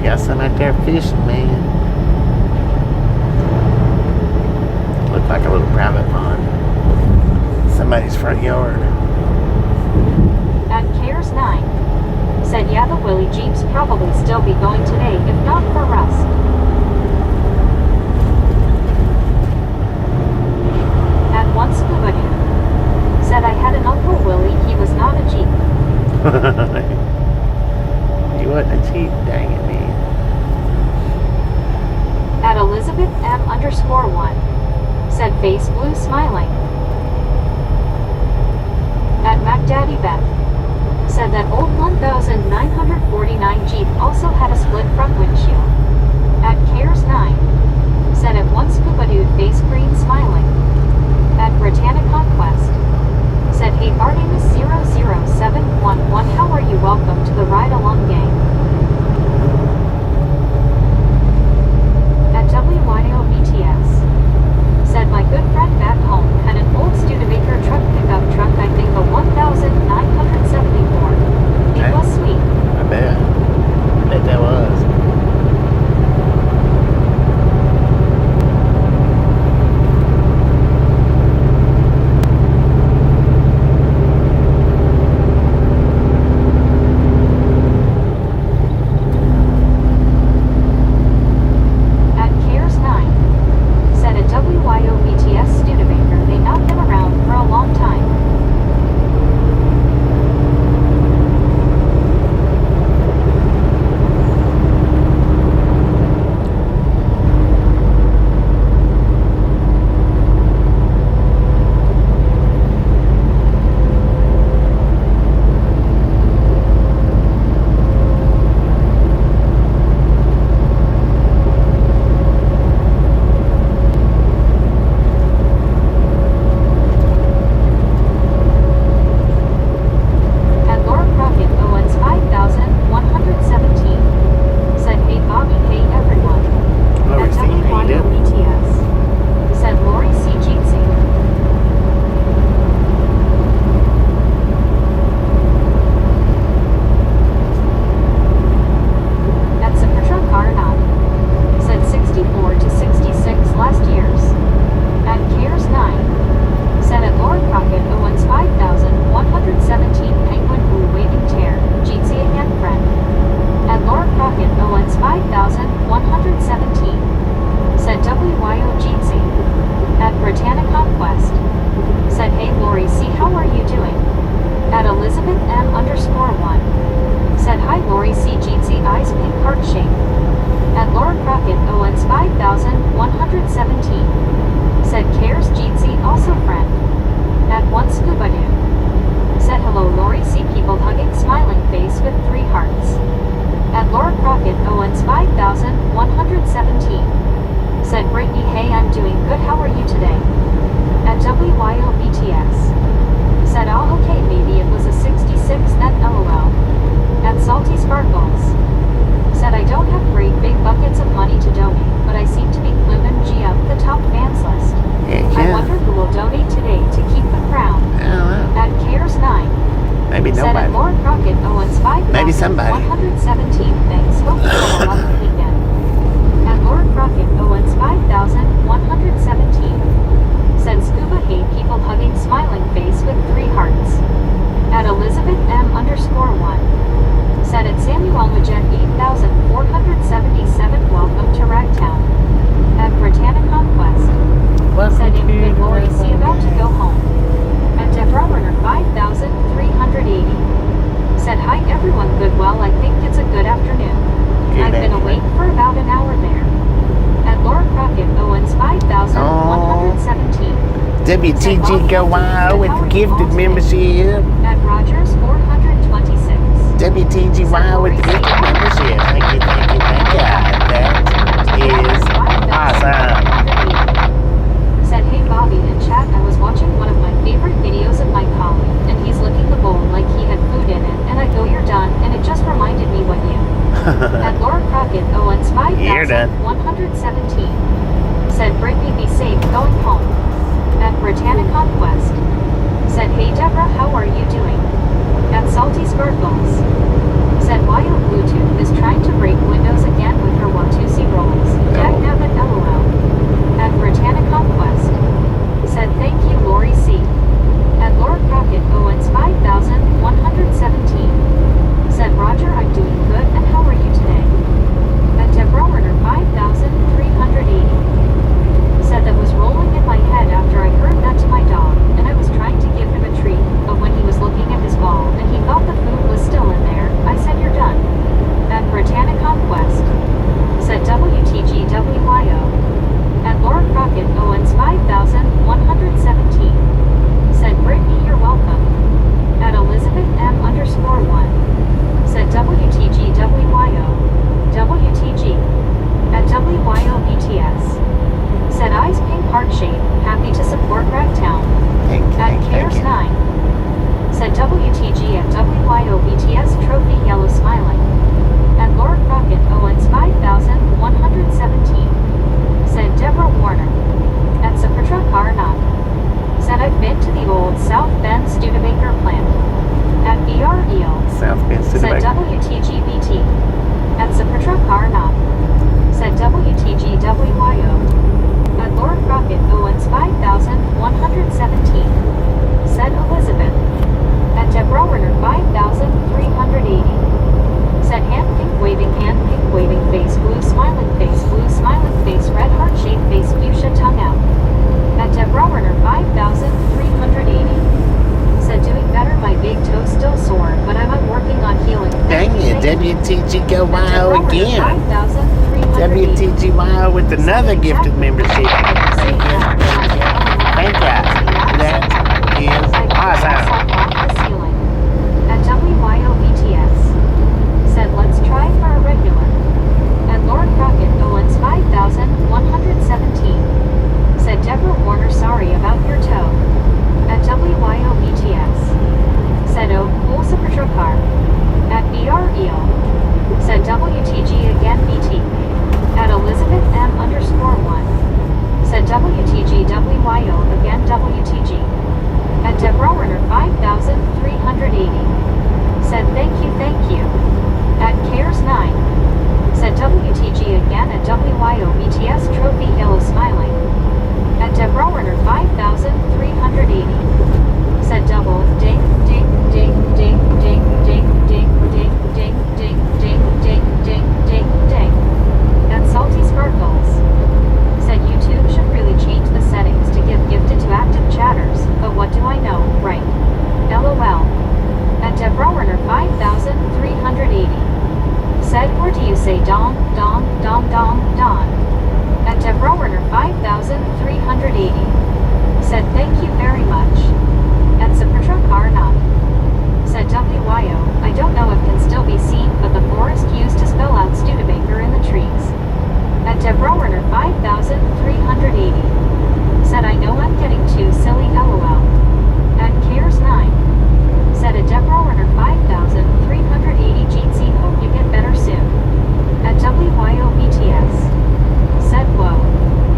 got some out there fishing, man. Look like a little private pond. Somebody's front yard. At KS 9. Said yeah, the Willie Jeeps probably still be going today if not for rust. At one scuba dude. Said I had an Uncle Willie, he was not a Jeep. He wasn't a Jeep, dang it, man. At Elizabeth M_1. Said face blue smiling. At MacDaddy Beth. Said that old 1949 Jeep also had a split front windshield. At KS 9. Said at one scuba dude face green smiling. At Britannic Conquest. Said hey Artemis 00711, how are you? Welcome to the ride along gang. At WYOBTS. Said my good friend back home had an old Studebaker truck pickup truck, I think a 1974. It Okay. was sweet. I bet that was. At KS 9. Said at WYOBTS Studebaker they not been around for a long time. At Laura Crockett Owens 5117. Said hey Bobby, hey everyone. Lori At C, how you doing? WYOBTS. Said Lori C. Jeetsy. At Supertruck R9. Said 64 to 66 last year's. At KS 9. Said at Laura Crockett Owens 5117 Penguin Blue Waving Tear, Jeetsy again friend. At Laura Crockett Owens 5117. Said WYO Jeetsy. At Britannic Conquest. Said hey Lori C, how are you doing? At Elizabeth M_1. Said hi Lori C, Jeetsy eyes pink heart shape. At Laura Crockett Owens 5117. Said cares Jeetsy also friend. At one scuba dude. Said hello Lori C, people hugging smiling face with 3 hearts. At Laura Crockett Owens 5117. Said Brittany hey I'm doing good, how are you today? At WYOBTS. Said oh okay maybe it was a 66 net lol. At Salty Sparkles. Said I don't have great big buckets of money to donate, but I seem to be Clinton G up the top fans list. Heck I yeah. wonder who will donate today to keep the crown. I don't know. At KS 9. Maybe Said at nobody. Laura Crockett Owens 5117. Maybe somebody. Thanks. Hope you have a lovely weekend. At Laura Crockett Owens 5117. Said scuba hate people hugging smiling face with 3 hearts. At Elizabeth M_1. Said at Samuel Majet 8477 welcome to Ragtown. At Britannic Conquest. Said in good Lori C about to go home. At Deborah Werner 5380. Said hi everyone Goodwell, I think it's a good afternoon. Good I've been awake for about an hour there. At Laura Crockett Owens 5117. WTG go wild with the gifted membership. At Rogers 426. WTG wild with the gifted membership. Thank you. That is awesome. Said hey Bobby in chat, I was watching one of my favorite videos of my colleague, and he's licking the bowl like he had food in it, and I go you're done, and it just reminded me what you. At Laura Crockett Owens You're done. 5117. Said Brittany be safe going home. At Britannic Conquest. Said hey Deborah, how are you doing? At Salty Sparkles. Said Wild Bluetooth is trying to break Windows again. WTGYO again. WTGYO with another gifted membership. Thank you. That is awesome. At WYOBTS. Said let's try for a regular. At Lord Crockett Owens 5117. Said Deborah Warner sorry about your toe. At WYOBTS. Said oh cool super car. At BREO. Said WTG again BT. At Elizabeth M_1. Said WTGWYO again WTG. At Deborah Warner 5380. Said thank you. At Cares 9. Said WTG again at WYOBTS Trophy Yellow Smiling. At Deborah Warner 5380. Said double ding ding ding ding ding ding ding ding ding ding ding ding ding ding ding. At Salty Sparkles. Said YouTube should really change the settings to give gifted to active chatters, but what do I know, right? LOL. At Deborah Warner 5380. Said where do you say Don? At Deborah Warner 5380. Said thank you very much. At Sapritra Karna. Said WYO, I don't know if can still be seen, but the forest used to spell out Studebaker in the trees. At Deborah Warner 5380. Said I know I'm getting too silly LOL. At Cares 9. Said at Deborah Warner 5380 GT hope you get better soon. At WYOBTS. Said whoa.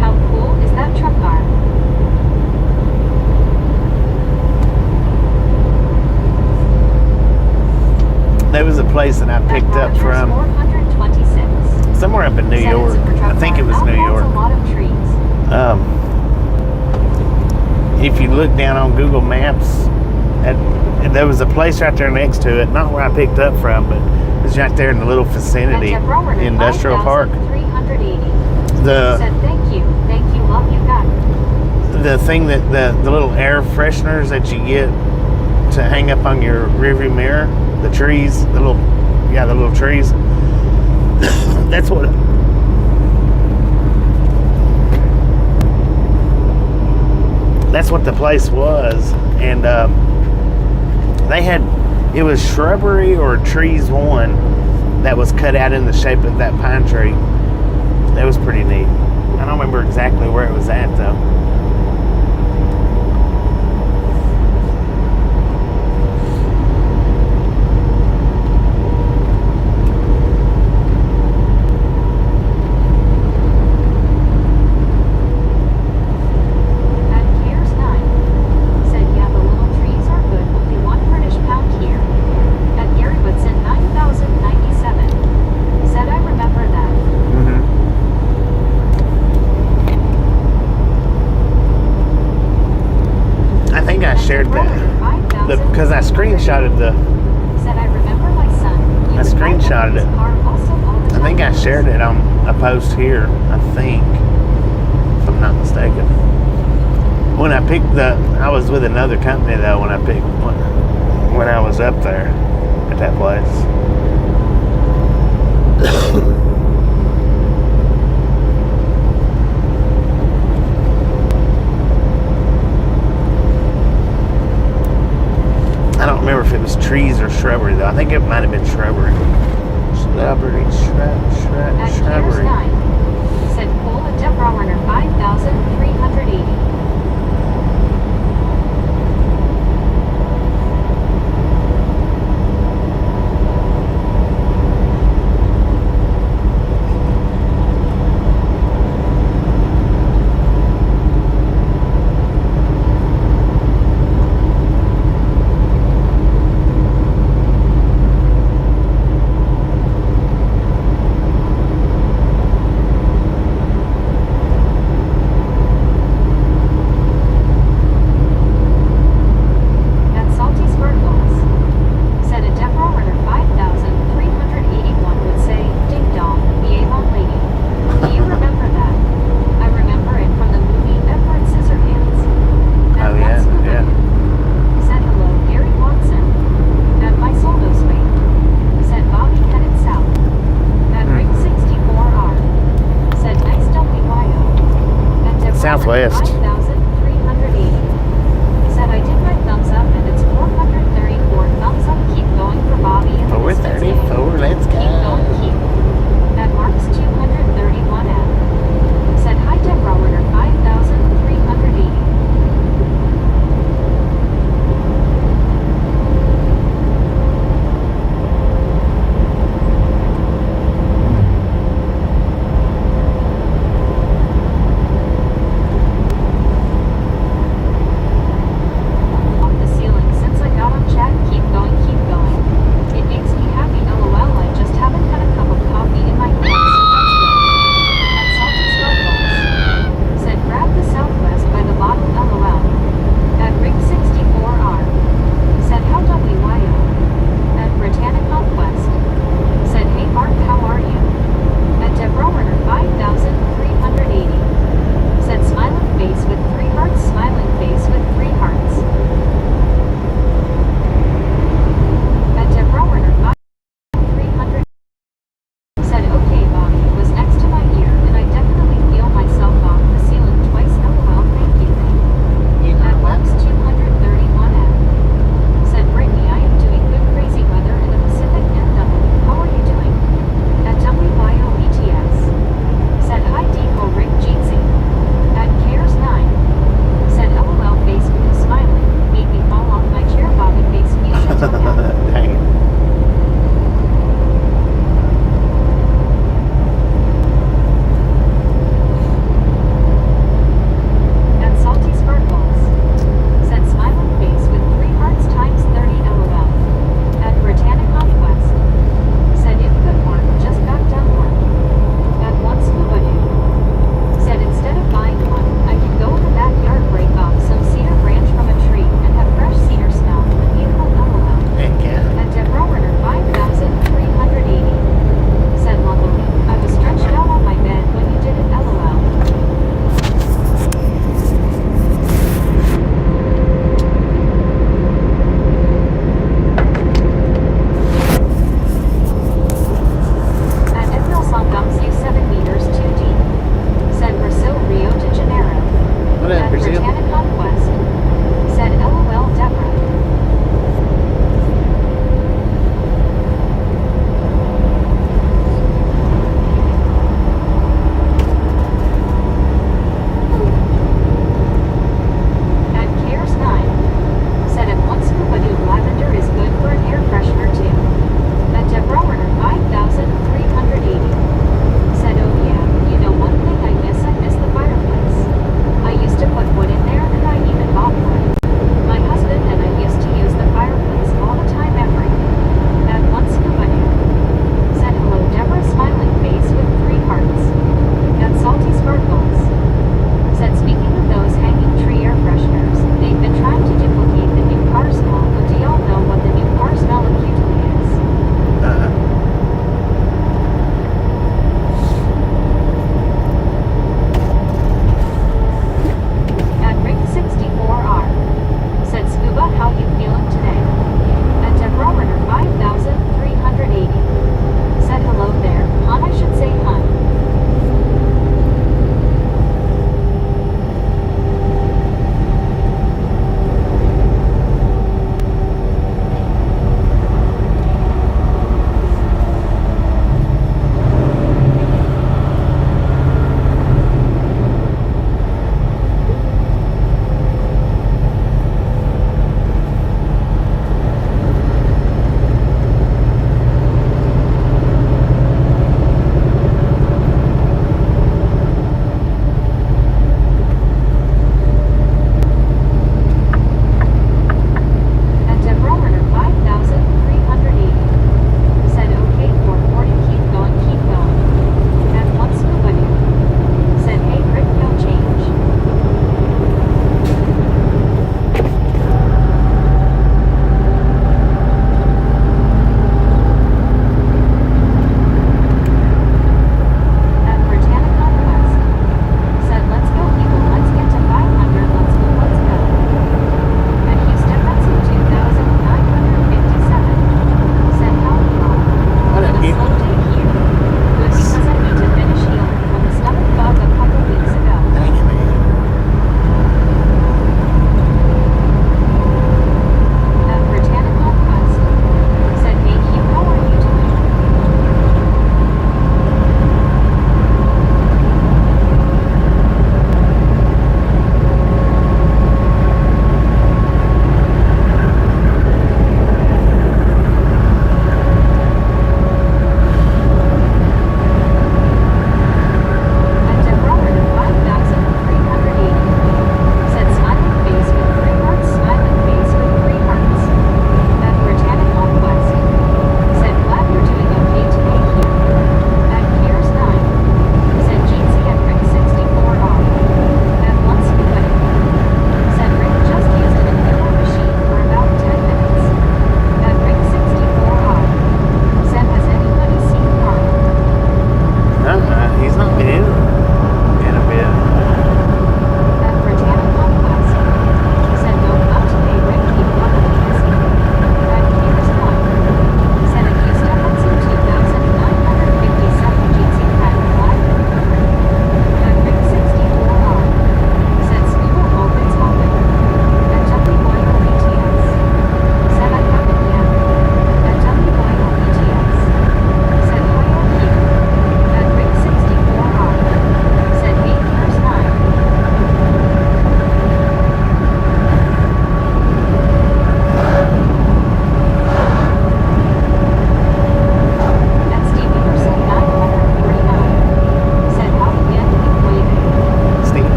How cool is that truck car? There was a place that I picked up from 426. somewhere up in New York. I think it was New York. A lot of trees. If you look down on Google Maps, there was a place right there next to it, not where I picked up from, but it's right there in the little vicinity, industrial park. Said thank you, love you back. The thing that the little air fresheners that you get to hang up on your rearview mirror, the trees, the little trees. That's what. That's what the place was, and it was shrubbery or trees one that was cut out in the shape of that pine tree. That was pretty neat. I don't remember exactly where it was at though. Shared that because I screenshotted I screenshotted it. I think I shared it on a post here, I think, if I'm not mistaken. When I picked I was with another company though when I was up there at that place. I don't remember if it was trees or shrubbery though. I think it might have been shrubbery. Shrubbery. Shrubbery. Said cool at Deborah Warner 5380. Northwest. 5,380. Said I did my thumbs up and it's 434 thumbs up. Keep going for Bobby and the Misfits gang. 434, let's Keep going, go. keep. That marks 231 F. Said hi Deborah order 5,380.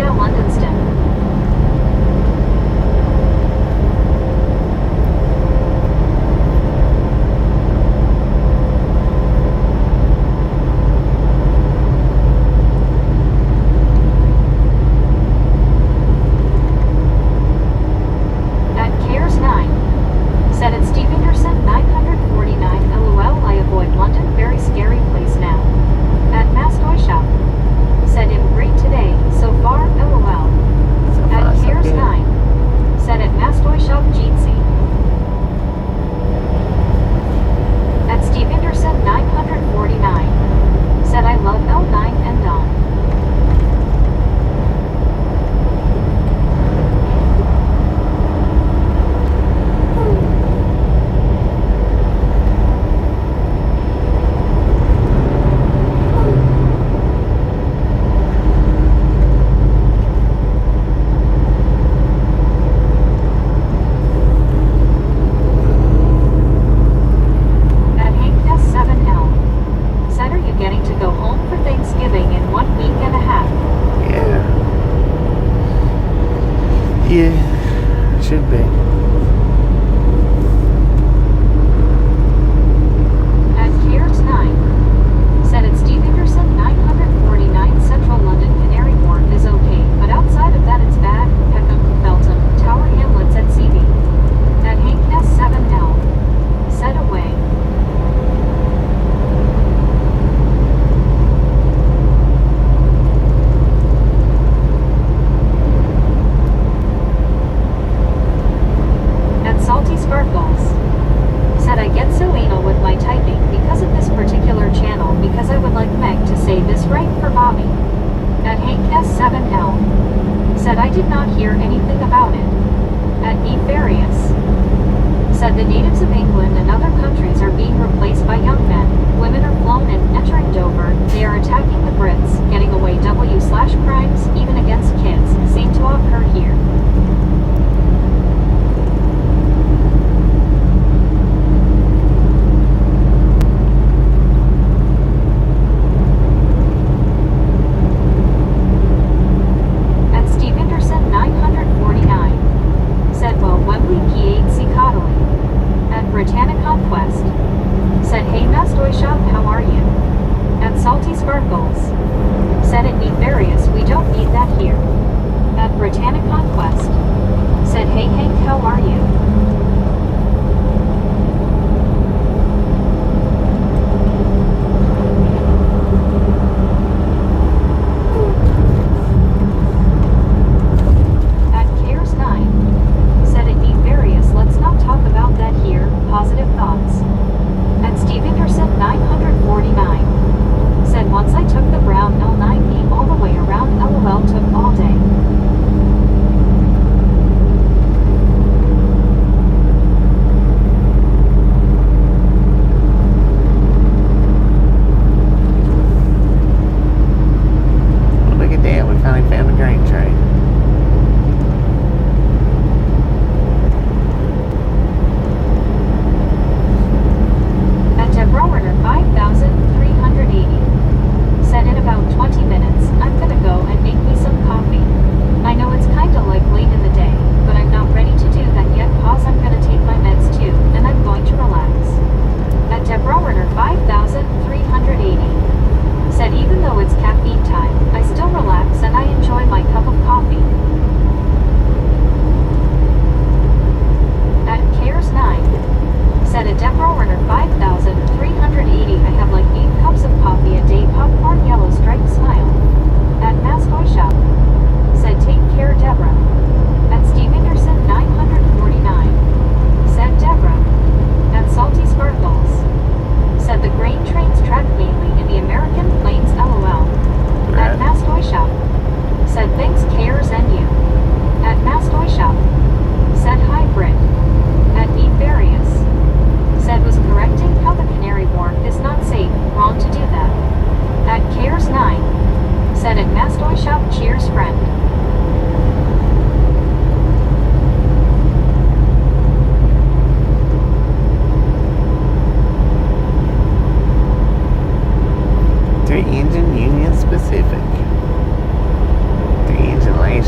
via Londonston. Yeah, should be. At Cairns 9, said at Steve Anderson 949 Central London Canary Wharf is okay, but outside of that it's bad. Peckham, Feltham, Tower Hamlets at CV. At Hankness 7L, said away. Salty Sparkles said I get so anal with my typing because of this particular channel because I would like Meg to say this right for Bobby. At Hank S7L said I did not hear anything about it. At Nefarious said the natives of England and other countries are being replaced by young men. Women are flown in, entering Dover. They are attacking the Brits, getting away W/crimes, even against kids, seem to occur here. Britannic Conquest said, hey Mastoy Shop, how are you? At Salty Sparkles said, at Nefarious, we don't need that here. At Britannic Conquest said, hey Hank, how are you? Positive thoughts. At Steve Anderson 949 said once I took the brown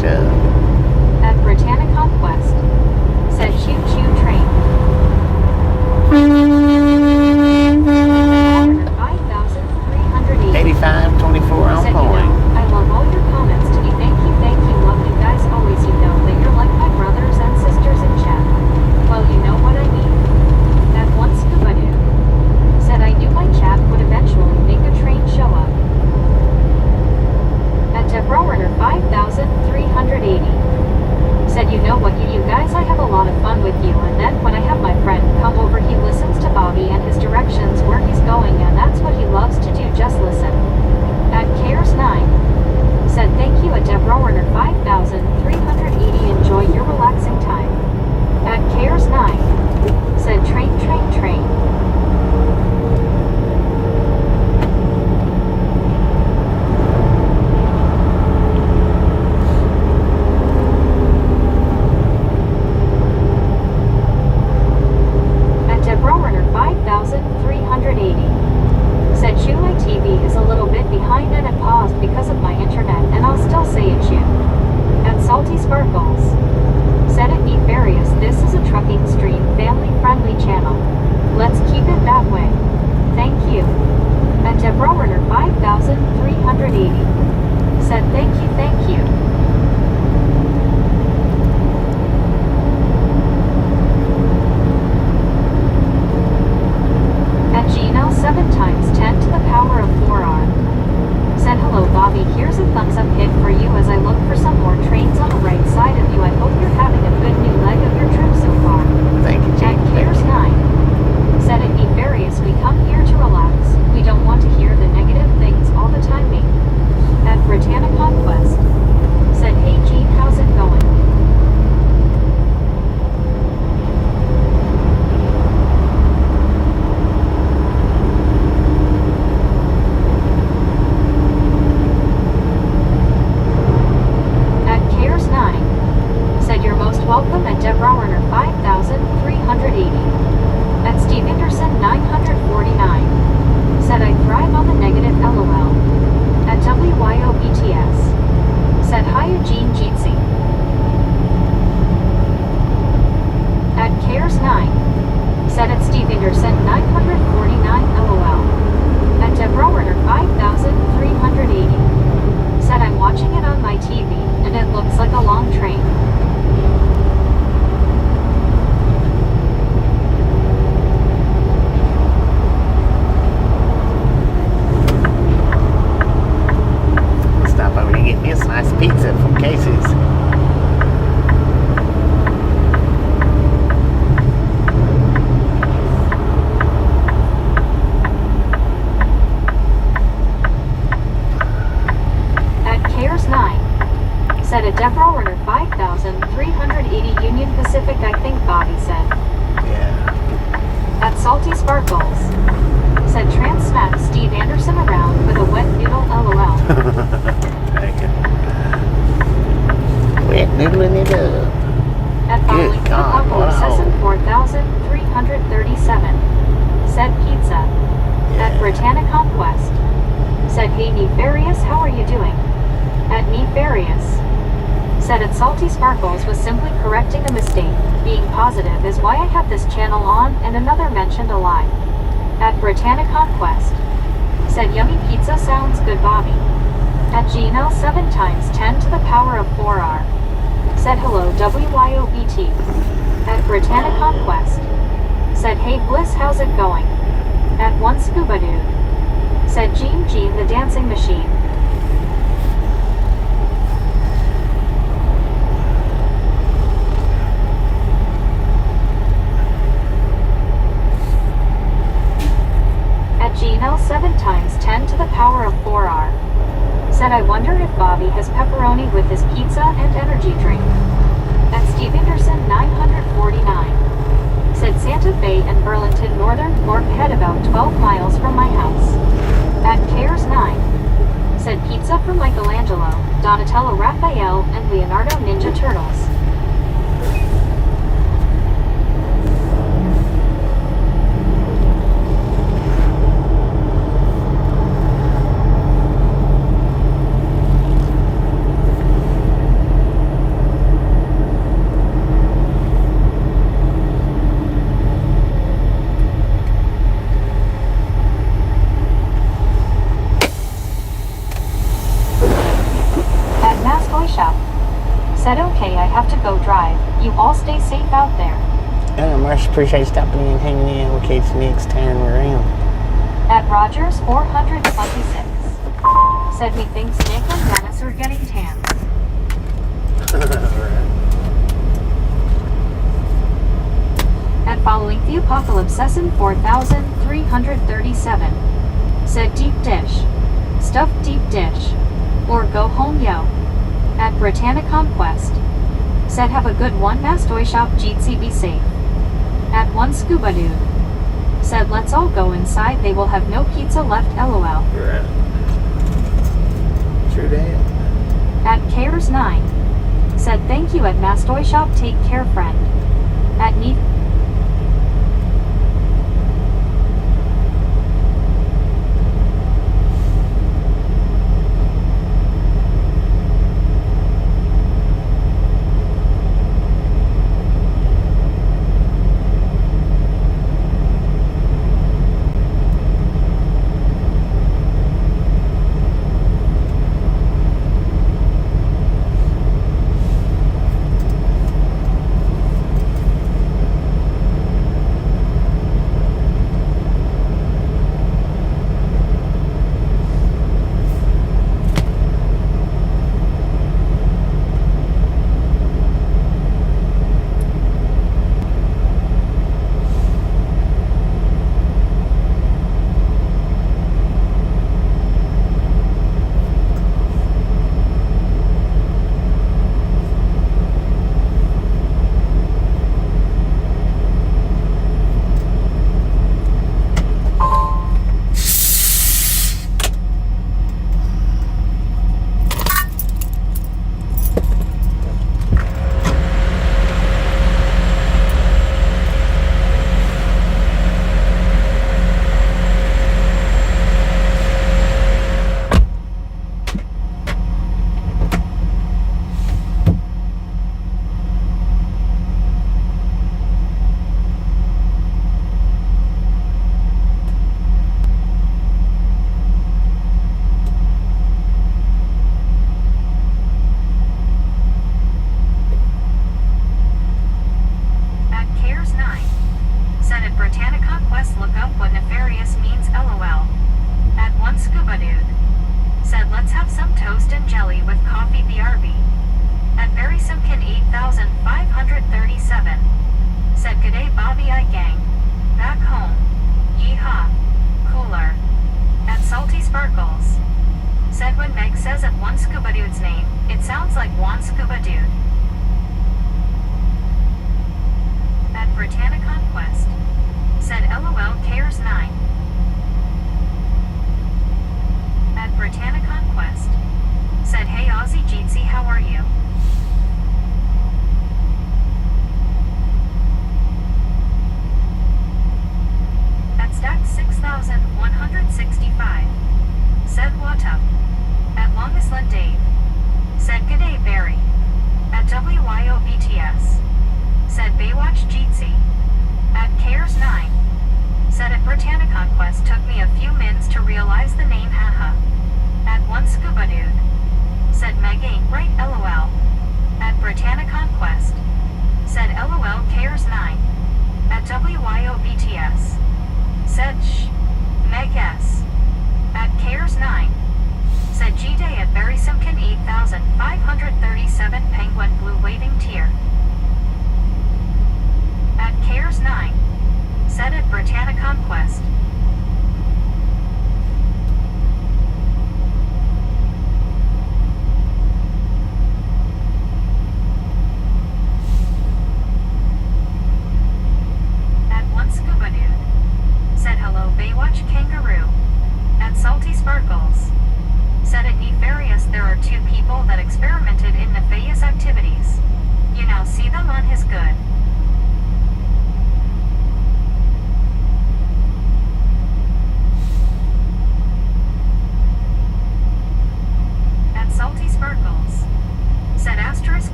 show. At Britannia Conquest. Said choo choo train. 5,380. 8524 on Said point. I love all your comments to me. Thank you, love you guys always. You know that you're like my brothers and sisters in chat. Well, you know what I mean. At once Scooby-Doo. Said I knew my chat would eventually make a train show up. At Debrowrunner 5,380. Said you know what you guys, I have a lot of fun with you, and then when I have my friend come over he listens to Bobby and his directions where he's going, and that's what he loves to do, just listen. At Cares 9. Said thank you at Debrowrunner 5,380. Enjoy your relaxing time. At Cares 9. Said train. At Debrowrunner 5,380. Said Chew, my TV is a little bit behind and it paused because of my internet, and I'll still say it Chew. At Salty Sparkles. Said it be various, this is a trucking stream, family friendly channel. Let's keep it that way. Thank you. At Debrowrunner 5,380. Said thank you. At Gmail 7 times 10 to the power of 4R. Said hello Bobby, here's a thumbs up hit for you as I look for some more trains on the right side of you. I hope you're having a good new leg of your trip so far. Thank you, Jake. At Cares 9. Said it be various, we come here to relax. We don't want to hear the negative things all the time, mate. At Britannia Conquest. Said hey Gene, how's it going? Welcome at Debrowrunner 5,380. At Steve Anderson 949. Said I thrive on the negative LOL. At WYOBTS. Said hi Eugene Jeetsy. At Cares 9. Said at Steve Anderson 949 LOL. At Debrowrunner 5,380. Said I'm watching it on my TV, and it looks like a long train. Get me a slice of pizza from Casey's. At Cares 9. Said at Debrowrunner 5,380 Union Pacific, I think Bobby said. Yeah. At Salty Sparkles. Said trans smack Steve Anderson around with a wet noodle LOL. Wet noodling it up. At Following Good God, what a Session hole. 4,337. Said pizza. At Britannia Conquest. Said hey Nefarious, how are you doing? At Nefarious. Said at Salty Sparkles was simply correcting a mistake. Being positive is why I have this channel on, and another mentioned a lie. At Britannia Conquest. Said yummy pizza sounds good Bobby. At Gmail 7 times 10 to the power of 4R. Said hello WYOBT. At Britannia Conquest. Said hey Bliss, how's it going? At one Scooby-Doo. Said Gene the dancing machine. At Gmail 7 times 10 to the power of 4R. Said I wonder if Bobby has pepperoni with his pizza and energy drink. At Steve Anderson 949. Said Santa Fe and Burlington Northern Fork head about 12 miles from my house. At Cares 9. Said pizza from Michelangelo, Donatello Raphael, and Leonardo Ninja Turtles. Said okay, I have to go drive. You all stay safe out there. I much appreciate stopping in and hanging out with Kate's next time around. At Rogers 426. Said me thinks Nick and Dennis are getting tan. At following the Apocalypse 4337. Said deep dish. Stuffed deep dish. Or go home yo. At Britannia Conquest. Said have a good one Mastoy shop Jeetsy be safe. At one Scuba Dude. Said let's all go inside, they will have no pizza left lol. Right. True that. At Cares 9. Said thank you at Mastoy shop, take care friend. At Neat.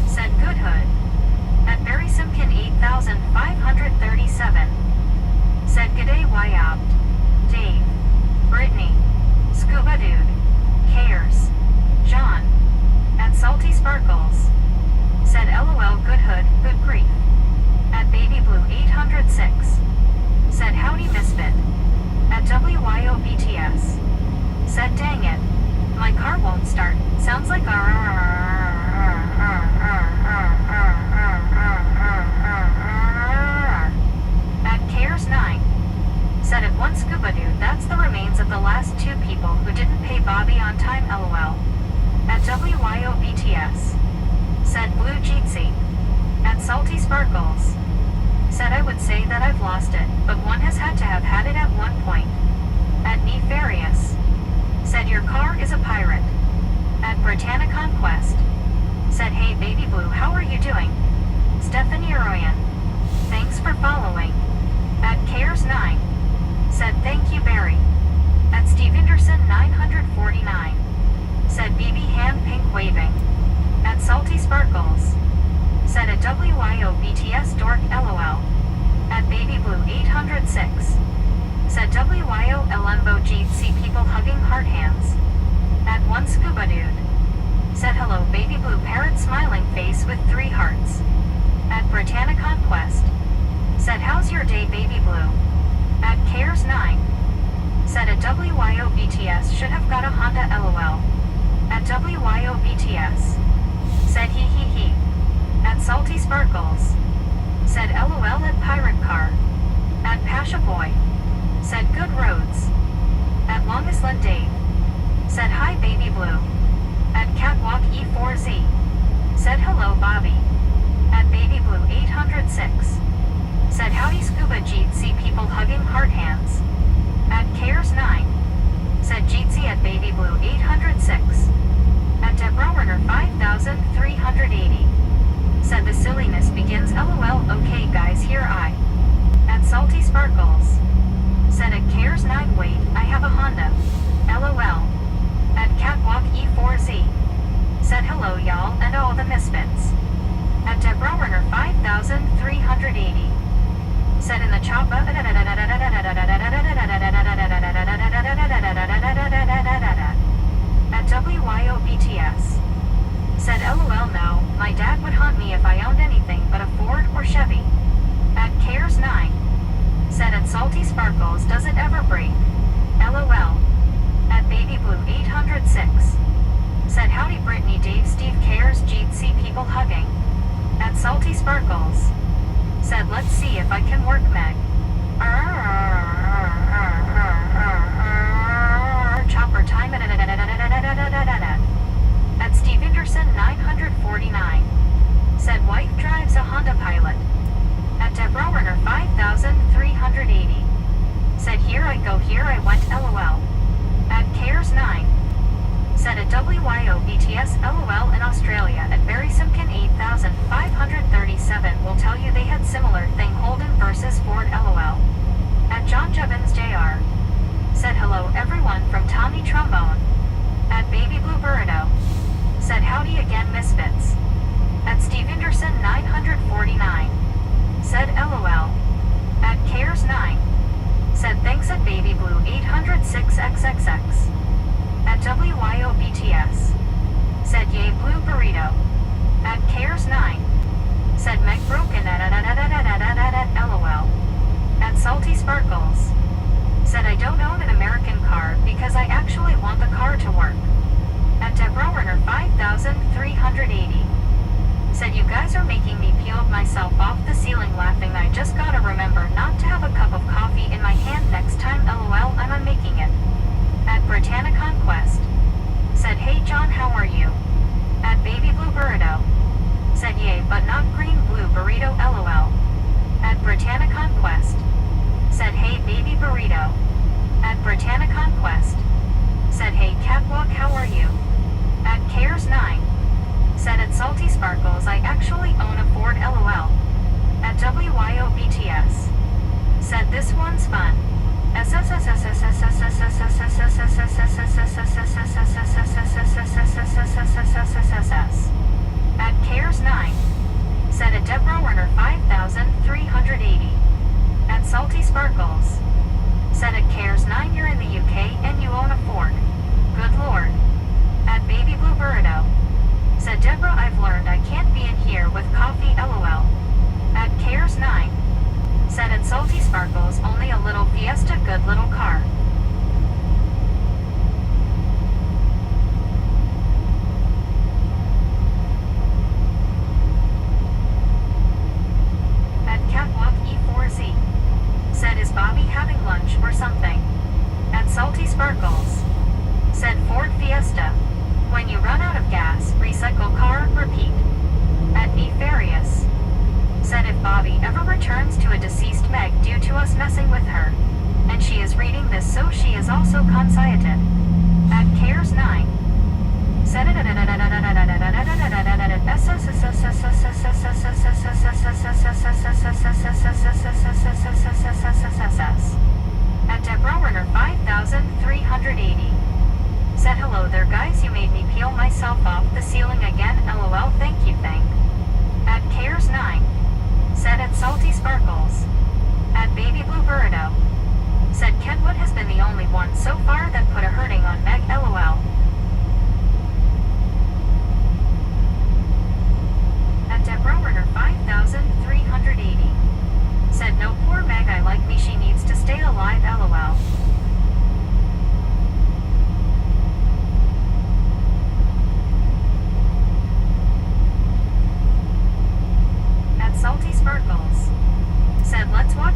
Said Sparkles. Said I would say that I've lost it, but one has had to have had it at one point. At Nefarious. Said your car is a pirate. At Britannia Conquest. Said hey Baby Blue, how are you doing? Stephanie Royan. Thanks for following. At Cares9. Said thank you Barry. At Steve Anderson 949. Said BB hand pink waving. At Salty Sparkles. Said a WYO BTS dork LOL. At Baby Blue 806. Said WYO Lembo G see people hugging heart hands. At one Scuba Dude. Said hello Baby Blue parrot smiling face with 3 hearts. At Britannia Conquest. Said how's your day Baby Blue? At Cares9. Said a WYO BTS should have got a Honda LOL. At WYO BTS. Said he. At Salty Sparkles. Said LOL at Pirate Car. At Pasha Boy. Said good roads. At Longest Let Dave. Said hi Baby Blue. At Catwalk E4Z. Said hello Bobby. At Baby Blue 806. Said howdy Scuba Jeet see people hugging heart hands. At Cares9. Said Jeetsy at Baby Blue 806. At Deborah Werner 5380. Said the silliness begins LOL okay guys here I. At Salty Sparkles. Said at Cares9 wait I have a Honda. LOL. At Catwalk E4Z. Said hello y'all and all the misfits. At Deborah Werner 5380. Said in the choppa. At WYO BTS. Said LOL no, my dad would haunt me if I owned anything but a Ford or Chevy. At Cares9. Said at Salty Sparkles does it ever break? LOL. At Baby Blue 806. Said howdy Brittany Dave Steve Cares Jeet see people hugging. At Salty Sparkles. Said let's see if I can work Meg. Chopper time at Steve Anderson 949. Said wife drives a Honda Pilot. At Deborah Werner 5380. Said here I go here I went LOL. At Cares9. Said at WYO BTS LOL in Australia at Barry Simpkin 8537 will tell you they had similar thing Holden versus Ford LOL. At John Jubbins Jr. Said hello everyone from Tommy Trombone. At Baby Blue Burrito. Said howdy again misfits. At Steve Anderson 949. Said LOL. At Cares9. Said thanks at Baby Blue 806XXX. At WYO BTS. Said yay Blue Burrito. At Cares9. Said Meg broken at LOL. At Salty Sparkles. Said I don't own an American car because I actually want the car to work. At Deborah Werner 5380. Said you guys are making me peel myself off the ceiling laughing. I just gotta remember not to have a cup of coffee in my hand next time LOL and I'm making it. At Britannia Conquest. Said hey John how are you? At Baby Blue Burrito. Said yay but not green blue burrito LOL. At Britannia Conquest. Said hey baby burrito. At Britannia Conquest. Said hey Catwalk how are you? At Cares9. Said at Salty Sparkles I actually own a Ford LOL. At WYO BTS. Said this one's fun. At Cares9. Said at Deborah Werner 5380. At Salty Sparkles. Said at Cares9 you're in the UK and you own a Ford. Good lord. At Baby Blue Burrito. Said Deborah I've learned I can't be in here with coffee LOL. At Cares9. Said at Salty Sparkles only a little Fiesta good little car. At Catwalk E4Z. Said is Bobby having lunch or something? At Salty Sparkles. Said Ford Fiesta. When you run out of gas, recycle car, repeat. At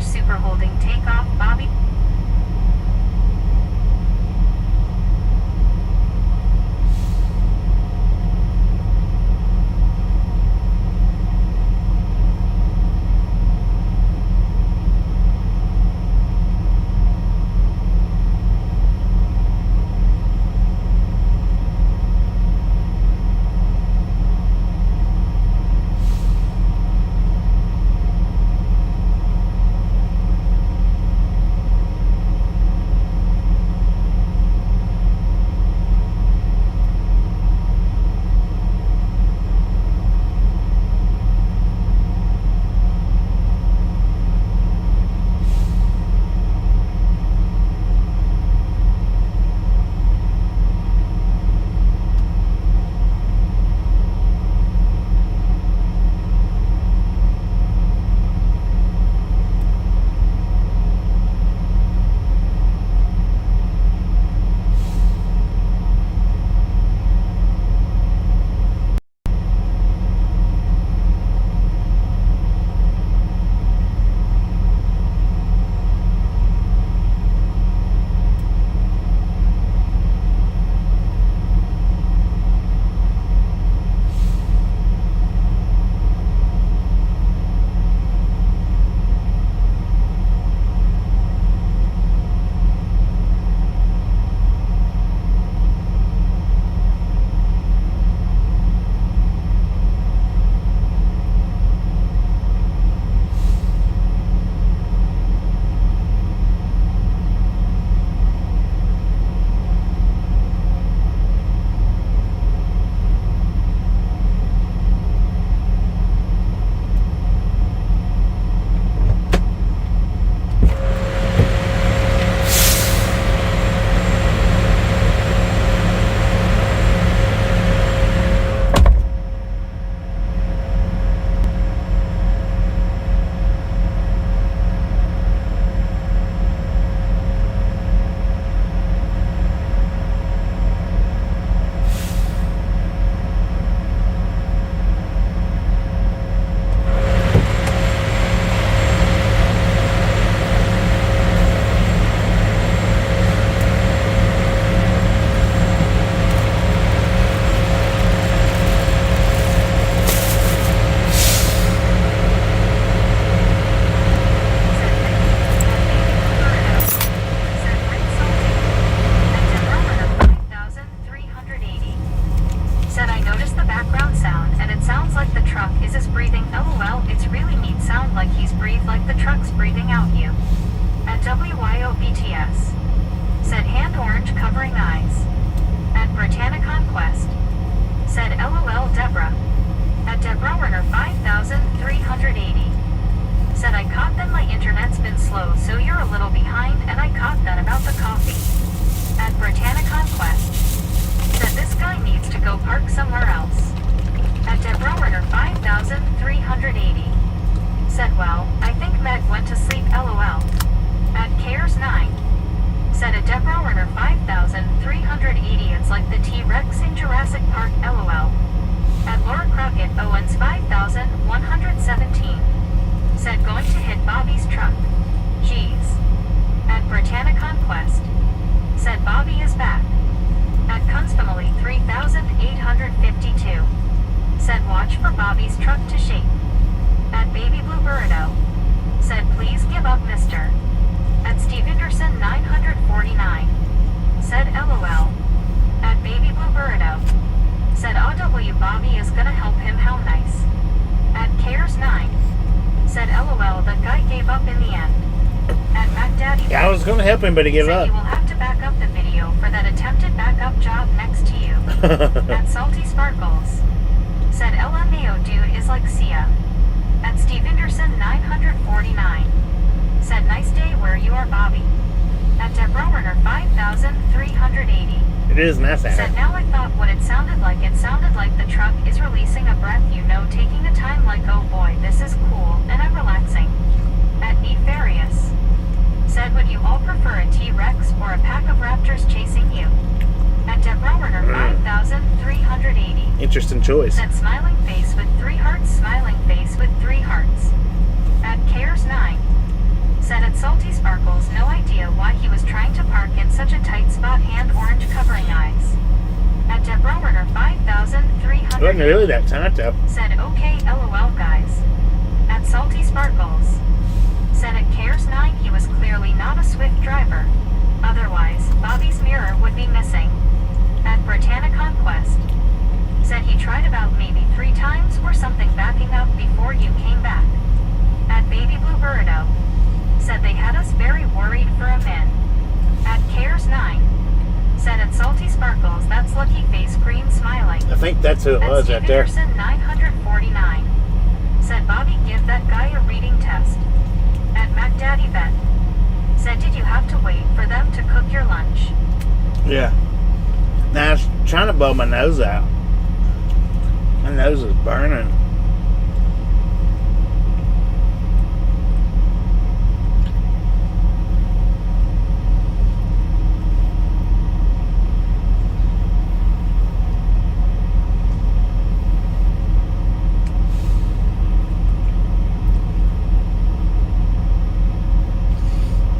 super holding takeoff, Bobby. I was going to help him, but he gave up. You will have to back up the video for that attempted backup job next to you. At Salty Sparkles. Said LMAO dude is like Sia. At Steve Anderson 949. Said nice day where you are, Bobby. At Deborah Werner 5380. It is nice. Said now I thought what it sounded like. It sounded like the truck is releasing a breath, you know, taking the time like, oh boy, this is cool, and I'm relaxing. At Nefarious. Said would you all prefer a T-Rex or a pack of raptors chasing you? At Deborah Werner 5380. Interesting choice. Said smiling face with 3 hearts, smiling face with 3 hearts. At Cares 9. wasn't really that tight though. Said okay LOL guys. At Salty Sparkles. Said at KS 9 he was clearly not a swift driver. Otherwise, Bobby's mirror would be missing. At Britannia Conquest. Said he tried about maybe 3 times or something backing up before you came back. At Baby Blue Burrito. Said they had us very worried for a min. At KS 9. Said at Salty Sparkles that's lucky face green smiling. I think that's who it At was right there. Stevenson 949. Said Bobby give that guy a reading test. At Mac Daddy Vet. Said did you have to wait for them to cook your lunch? Yeah. Now I was trying to blow my nose out. My nose is burning.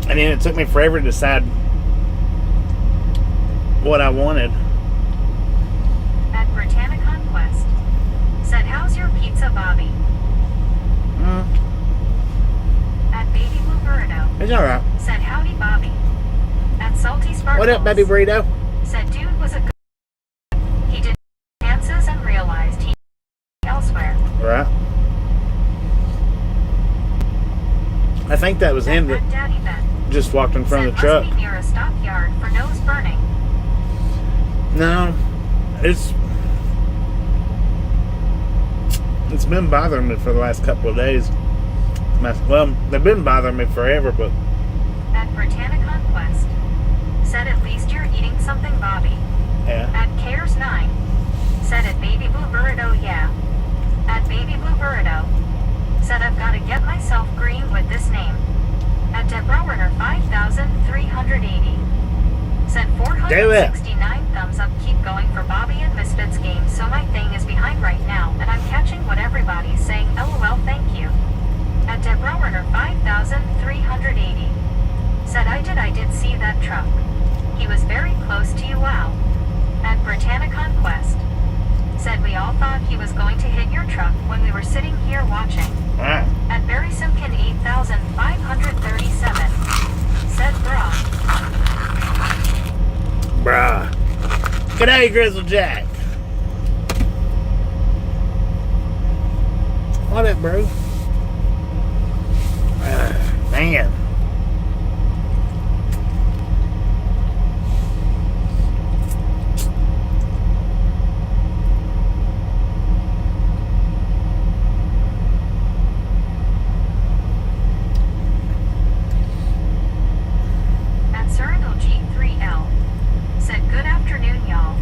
And then it took me forever to decide what I wanted. At Britannia Conquest. Said how's your pizza Bobby? At Baby Blue Burrito. It's alright. Said howdy Bobby. At Salty Sparkles. What up, baby burrito? Said dude was a good. He did dances and realized he elsewhere. Right. I think that was him that At Daddy Vet. just walked in front Said of the truck. must be near a stockyard for nose burning. No, it's been bothering me for the last couple of days. Well, they've been bothering me forever, but At Britannia Conquest. Said at least you're eating something Bobby. yeah. At KS 9. Said at Baby Blue Burrito yeah. At Baby Blue Burrito. Said I've got to get myself green with this name. At Debrowerner 5380. Said 469 thumbs up keep going for Bobby and Misfits games so my thing is behind right now and I'm catching what everybody's saying LOL thank you. At Debrowerner 5380. Said I did see that truck. He was very close to you wow. At Britannia Conquest. Said we all thought he was going to hit your truck when we were sitting here watching. Alright. At Barry Simpkin 8537. Said bruh. Bruh. G'day, Grizzle Jack. What up, bro? Man. At Cyrano G3L. Said good afternoon y'all.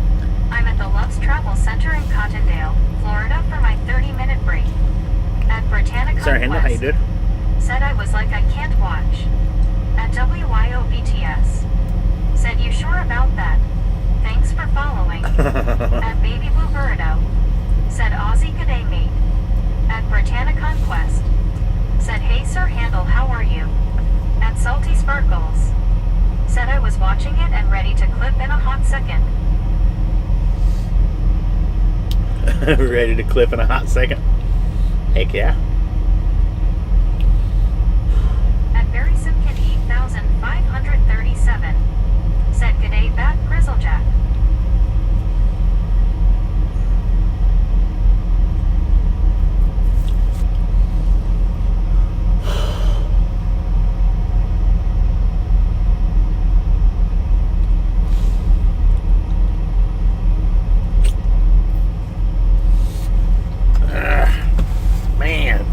I'm at the Love's Travel Center in Cottondale, Florida for my 30-minute break. At Britannia Sorry, Hannah, how you Conquest. doing? Said I was like I can't watch. At WYOBTS. Said you sure about that? Thanks for following. At Baby Blue Burrito. Said Aussie g'day mate. At Britannia Conquest. Said hey Sir Handle how are you? At Salty Sparkles. Said I was watching it and ready to clip in a hot second. Ready to clip in a hot second. Heck yeah. At Barry Simpkin 8537. Said g'day back Grizzlejack. Man.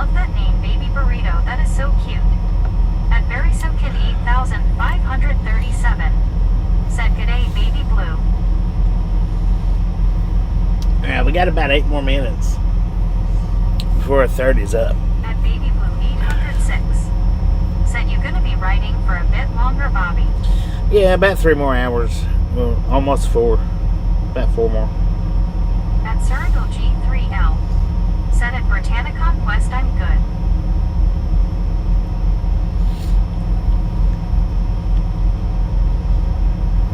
love that name, Baby Burrito. That is so cute. At Barry Simkin 8537 said, "G'day, Baby Blue." Yeah, we got about 8 more minutes before our 30's up. At Baby Blue 806 said, "You gonna be riding for a bit longer, Bobby?" Yeah, about 3 more hours. Well, almost 4. About 4 more. At Cyril G3L said, "At Britannicon Quest, I'm good."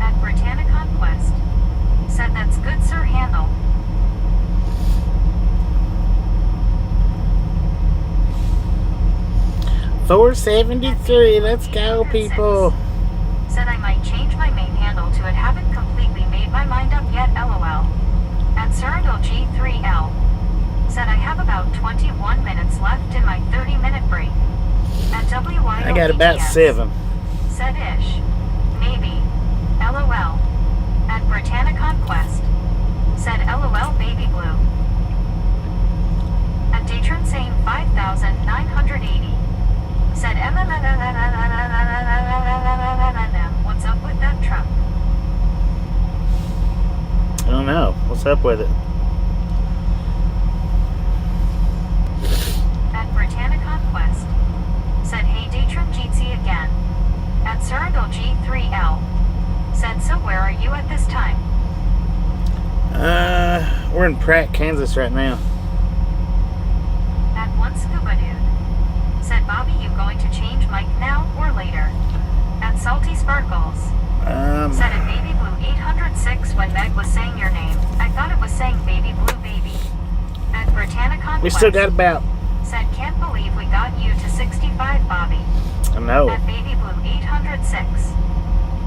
At Britannicon Quest said, "That's good, sir, handle." 473. Let's go, people. Said, "I might change my main handle to it. Haven't completely made my mind up yet, LOL." At Cyril G3L said, "I have about 21 minutes left in my 30-minute break." At WYO I got about 7. said, "Ish. Maybe. LOL." At Britannicon Quest said, "LOL, Baby Blue." At Datron Sane 5980 said, "What's up with that truck?" I don't know. What's up with it? At Britannicon Quest said, "Hey, Datron Jeetsy again." At Cyril G3L said, "So where are you at this time?" We're in Pratt, Kansas right now. At One Scuba Dude said, "Bobby, you going to change mic now or later?" At Salty Sparkles said, "At Baby Blue 806 when Meg was saying your name, I thought it was saying Baby Blue Baby." At Britannicon We Quest still got about, said, "Can't believe we got you to 65, Bobby." I know. At Baby Blue 806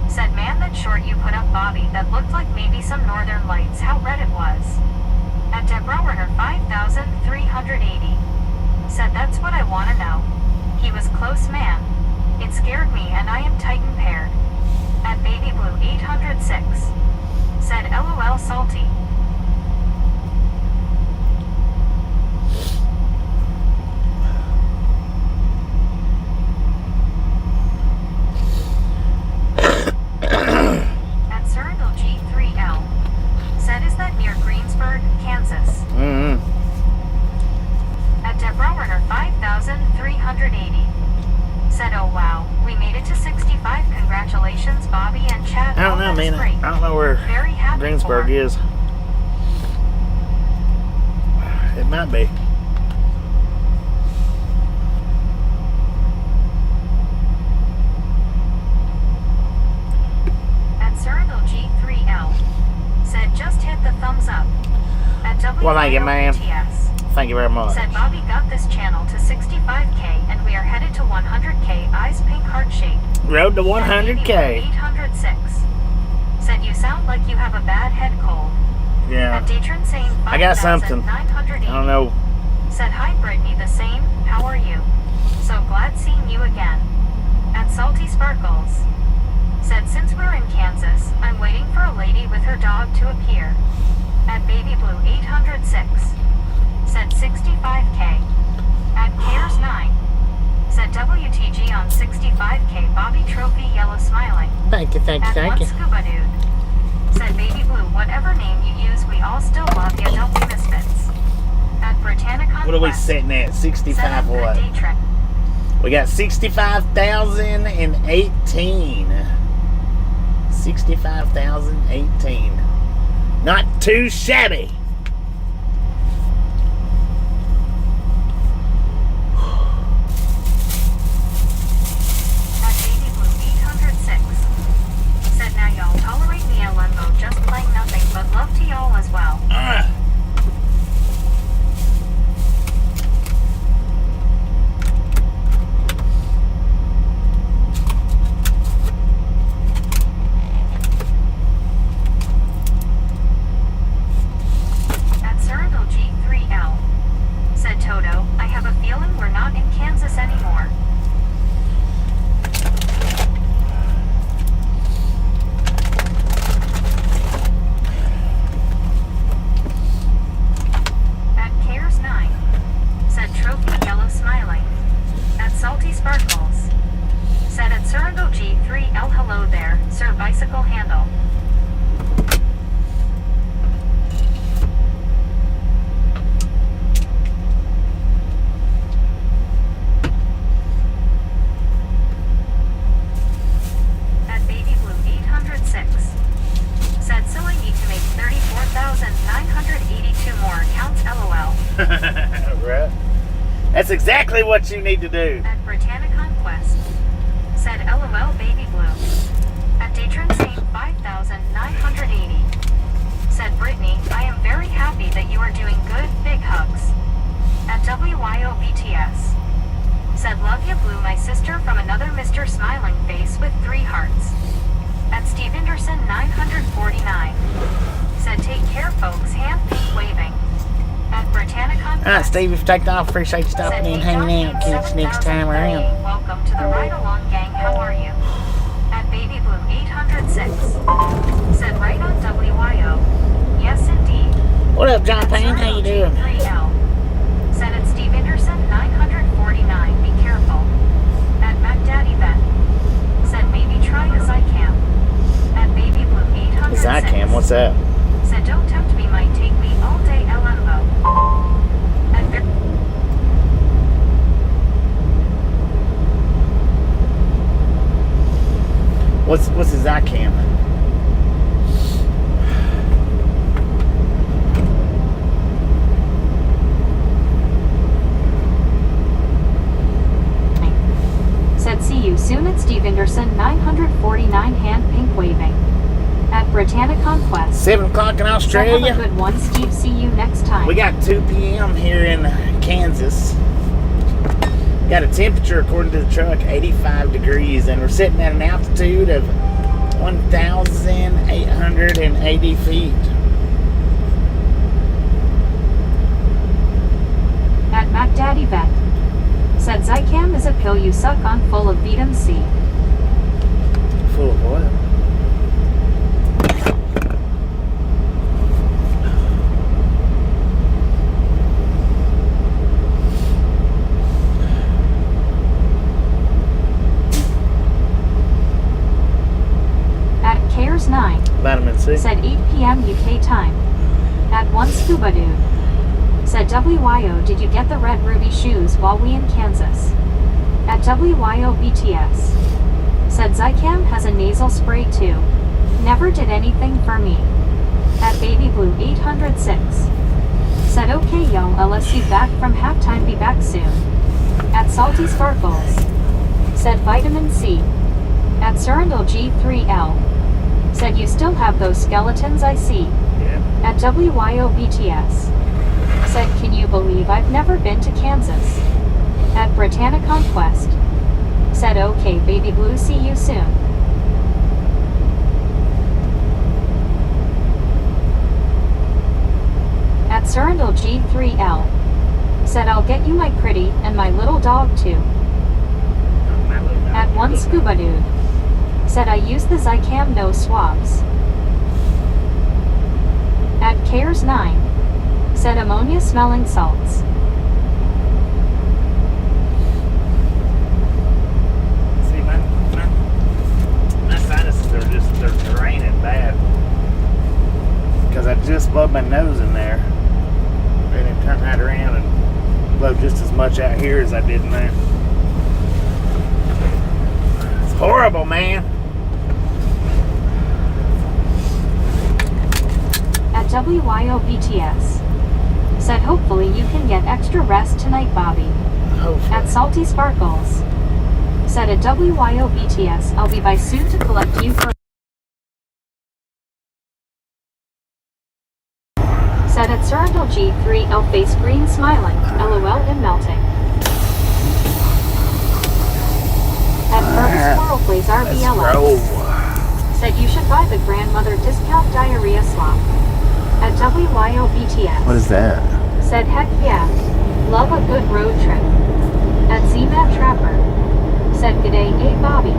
said, "Man, that short you put up, Bobby, that looked like maybe some northern lights, how red it was." At Deborah Werner 5380 said, "That's what I want to know. He was close, man. It scared me and I am Titan paired." At Baby Blue 806 said, "LOL, salty." At Cyril G3L said, "Is that near Greensburg, Kansas?" Mm-hmm. At Deborah Werner 5380 said, "Oh wow, we made it to 65. Congratulations, Bobby and Chad." I don't know, That is man. great. I don't know where Very happy Greensburg for. is. It might be. At Cyril G3L said, "Just hit the thumbs up." At Well, thank you, man. WYOTS Thank you very much. said, "Bobby got this channel to 65K and we are headed to 100K. Eyes pink heart shape." Road to At 100K. 806 said, "You sound like you have a bad head cold." Yeah. At Datron Sane I got something. 5980 I don't know. said, "Hi Brittany, the same. How are you? So glad seeing you again." At Salty Sparkles said, "Since we're in Kansas, I'm waiting for a lady with her dog to appear." At Baby Blue 806 said 65K. At Cares 9 said, "WTG on 65K. Bobby Trophy yellow smiling." Thank you, thank you, At thank One you. Scuba Dude said, "Baby Blue, whatever name you use, we all still love you, don't we, misfits?" At Britannicon What are we Quest sitting at? said, 65 "I'm good what? day trip." We got 65,018. 65,018. Not too shabby. At Baby Blue 806 said, "Now y'all tolerate me a limbo, just playing nothing but love to y'all as well." smiling. At Salty Sparkles. Said at Surrendo G3L hello there, sir bicycle handle. At Baby Blue 806. Said so I need to make 34,982 more accounts LOL. Right. That's exactly what you need to do. At Britannia Conquest. Said LOL Baby Blue. At Datron Sane 5,980. Said Brittany, I am very happy that you are doing good, big hugs. At WYOBTS. Said love ya Blue my sister from another Mr. Smiling Face with 3 hearts. At Steve Anderson 949. Said take care folks, hand pink waving. At Britannia Conquest. Alright, Steve, if you take off, appreciate you stopping in and hanging out. Catch you next time around. Welcome to the Ride Along Gang, how are you? At Baby Blue 806. Said right on WYO. Yes indeed. What up, John Payne? How you doing? 3L. Said at Steve Anderson 949, be careful. At Mac Daddy Vet. Said maybe try a Zycam. At Baby Blue 806. Zycam, what's that? Said don't tempt me, might take me all day LMO. At What's a Zycam? Said see you soon at Steve Anderson 949, hand pink waving. At Britannia Conquest. 7 o'clock in Australia. Have a good one, Steve. See you next time. We got 2 p.m. here in Kansas. Got a temperature, according to the truck, 85 degrees, and we're sitting at an altitude of 1,880 feet. At Mac Daddy Vet. Said Zycam is a pill you suck on full of vitamin C. Full of what? At Cares 9. Vitamin C. Said 8 p.m. UK time. At One Scuba Dude. Said WYO, did you get the red ruby shoes while we in Kansas? At WYO BTS. Said Zycam has a nasal spray too. Never did anything for me. At Baby Blue 806. Said okay yo, LSU back from halftime, be back soon. At Salty Sparkles. Said vitamin C. At Surrendal G3L. Said you still have those skeletons I see. Yeah. At WYO BTS. Said can you believe I've never been to Kansas? At Britannia Conquest. Said okay Baby Blue, see you soon. At Surrendal G3L. Said I'll get you my pretty and my little dog too. At One Scuba Dude. Said I use the Zycam, no swabs. At Cares 9. Said ammonia smelling salts. See, my sinuses they're draining bad. Because I just blowed my nose in there. And then turned right around and blowed just as much out here as I did in there. It's horrible, man. At WYO BTS. Said hopefully you can get extra rest tonight, Bobby. Hopefully. At Salty Sparkles. Said at WYO BTS, I'll be by soon to collect you for. Said at Surrendal G3L face green smiling, LOL and melting. At Purple Squirrel plays RBLS. Said you should buy the grandmother discount diarrhea slop. At WYO BTS. What is that? Said heck yeah. Love a good road trip. At ZMAT Trapper. Said g'day A Bobby.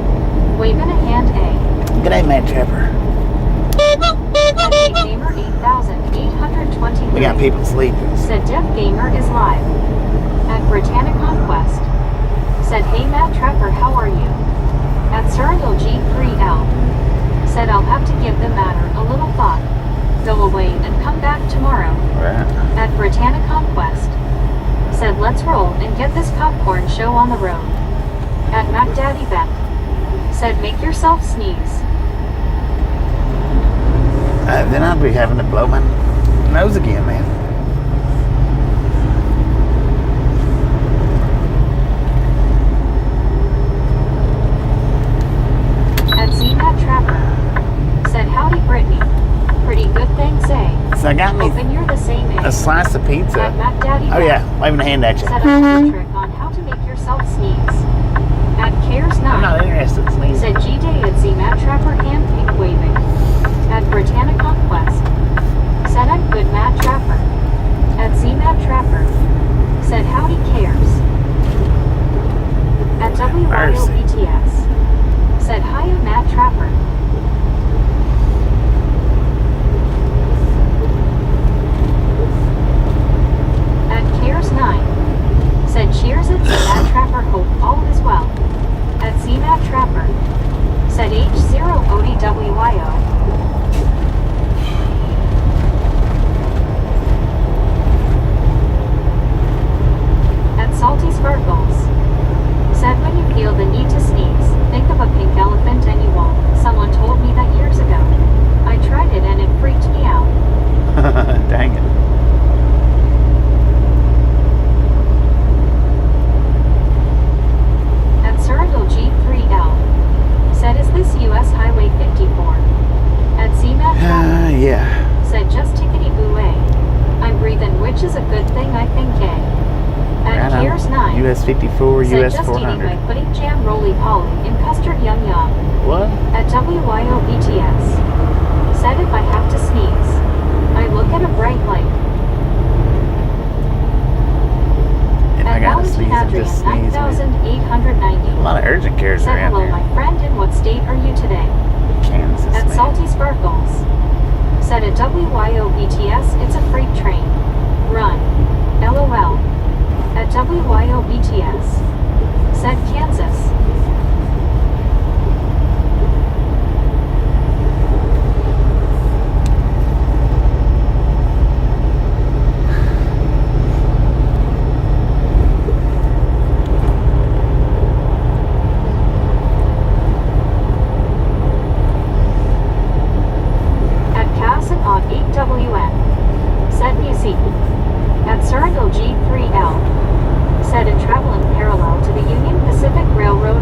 Waving a hand A. G'day, Matt Trapper. At Deaf Gamer 8820. We got people sleeping. Said Deaf Gamer is live. At Britannia Conquest. said, hey Matt Trapper, how are you? At Surrendal G3L, said, I'll have to give the matter a little thought. Go away and come back tomorrow. Right. At Britannia Conquest, said, let's roll and get this popcorn show on the road. At Mac Daddy Beck, said, make yourself sneeze. Then I'll be having to blow my nose again, man. At ZMAT Trapper, said, howdy Brittany. Pretty good thing, say. So I got me Hoping you're the same age. a slice of pizza. At Mac Daddy Oh Beck, yeah, waving a hand at you. said, I have a trick on how to make yourself sneeze. At Cares 9, I'm not interested in sneezing. said G-Day at ZMAT Trapper, hand pink waving. At Britannia Conquest, said, I'm good Matt Trapper. At ZMAT Trapper, said, howdy Cares. At WYOBTS, said, hiya Matt Trapper. At Cares 9, said, cheers at ZMAT Trapper, hope all is well. At ZMAT Trapper, said H0ODWYO. At Salty Sparkles, said, when you feel the need to sneeze, think of a pink elephant and you won't. Someone told me that years ago. I tried it and it freaked me out. Dang it. At Surrendal G3L, said, is this US Highway 54? At ZMAT Trapper, Yeah. said, just tickety boo eh. I'm breathing, which is a good thing, I think, eh. At Right on. Gears 9, US 54, said, US just eating 400. by putting jam roly poly in custard yum yum. What? At WYOBTS, said, if I have to sneeze, I look at a bright light. If I At gotta Valentin sneeze, I'm Adrian just sneeze, man. 9890, A lot of urgent cares said, around hello here. my friend, in what state are you today? Kansas, At man. Salty Sparkles, said, at WYOBTS, it's a freight train. Run. LOL. At WYOBTS, said Kansas. At Casson on 8WN, said Musi. At Surrendal G3L, said, in traveling parallel to the Union Pacific Railroad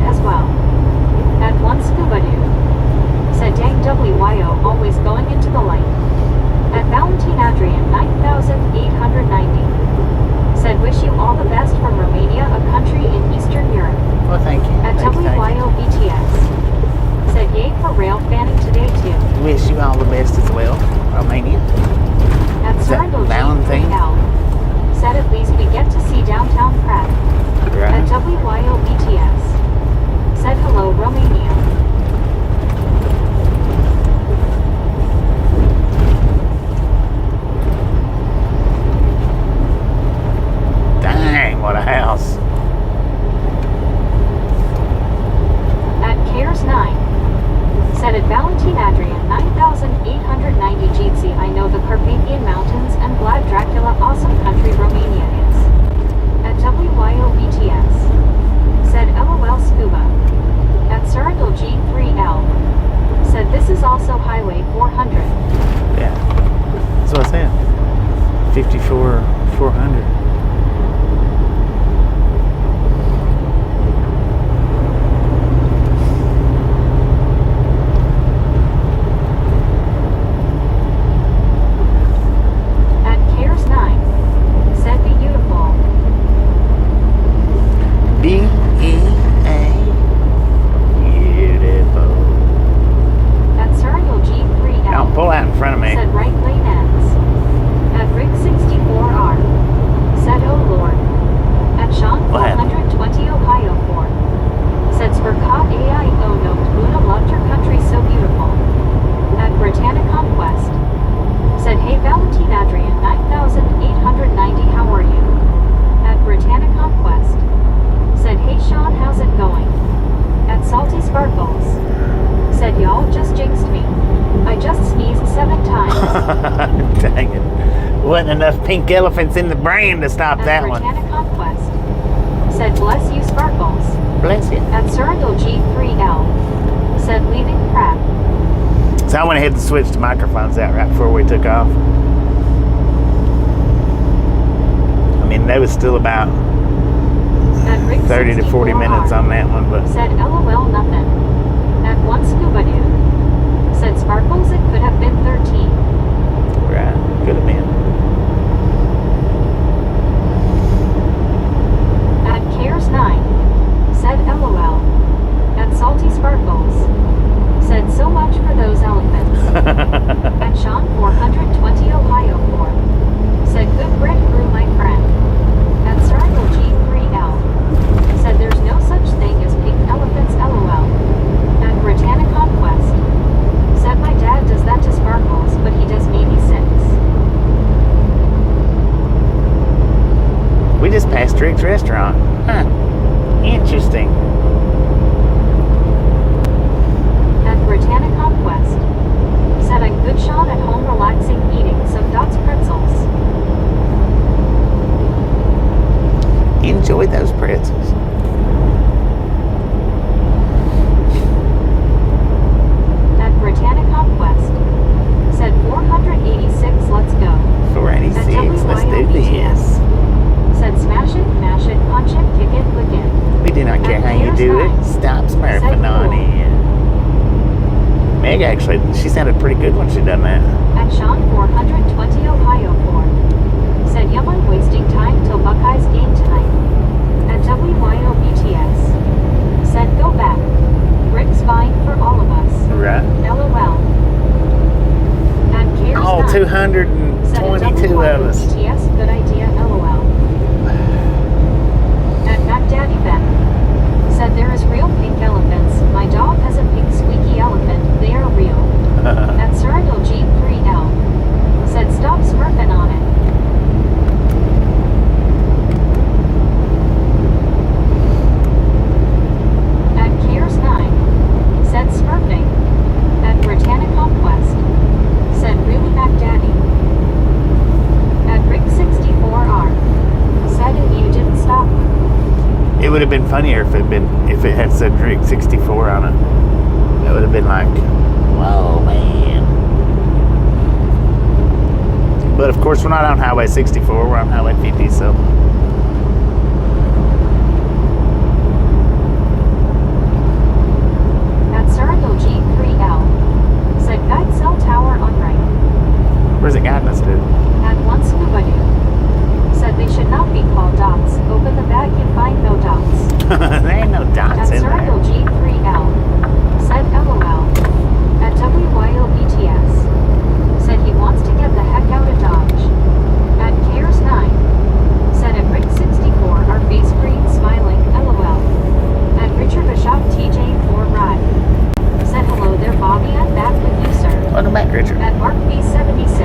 enough pink elephants in the brand to stop At that one. Britannic Conquest. Said bless you Sparkles. Bless you. At Surrendal G3L. Said leaving crap. So I went ahead and switched the microphones out right before we took off. I mean, that was still about 30 to 40 minutes on that one, but said LOL nothing. At one scuba dude. Said Sparkles it could have been 13. right, could have been. At Cares 9. Said LOL. At Salty Sparkles. Said so much for those elephants. At Sean 420 Ohio 4. Said good Brit grew my friend. At Circle G3L. Said there's no such thing as pink elephants LOL. At Britannic Conquest. Said my dad does that to Sparkles, but he does maybe 6. We just passed Rick's restaurant. Huh. Interesting. At Britannic Conquest. Said I'm good Sean at home relaxing eating some Dots pretzels. Enjoy those pretzels. At Britannic Conquest. Said 486 let's go. 486, let's do this. Said smash it, mash it, punch it, kick it, lick it. We do not care how you do it. Stop smurfing on it. Meg actually, she sounded pretty good when she done that. At Sean 420 Ohio 4. Said yum I'm wasting time till Buckeyes game tonight. At WYOBTS. Said go back. Rick's fine for all of us. Right. LOL. At Cares All 9. 222 of us. BTS, good idea, LOL. At Mac Daddy Ben. Said there is real pink elephants. My dog has a pink squeaky elephant. They are real. At Surrendal G3L. Said stop smurfing on it. At Cares 9. Said smurfing. At Britannic Conquest. Said really Mac Daddy. At Rick64R. Said if you didn't stop. It would have been funnier if it had said Rick 64 on it. That would have been like, whoa, man. But of course, we're not on Highway 64. We're on Highway 50, so. At Surrendal G3L. Said guide cell tower on right. Where's it guiding us to? At one scuba dude. Said they should not be called dots. Open the bag, you find no dots. There ain't no dots At in there. Surrendal G3L. Said LOL. At WYOBTS. Said he wants to get the heck out of Dodge. At Cares 9. Said at Rick64 our face green smiling LOL. At Richard Bishop TJ4 Ride. Said hello there Bobby, I'm back with you sir. Welcome back, Richard. At Mark B76.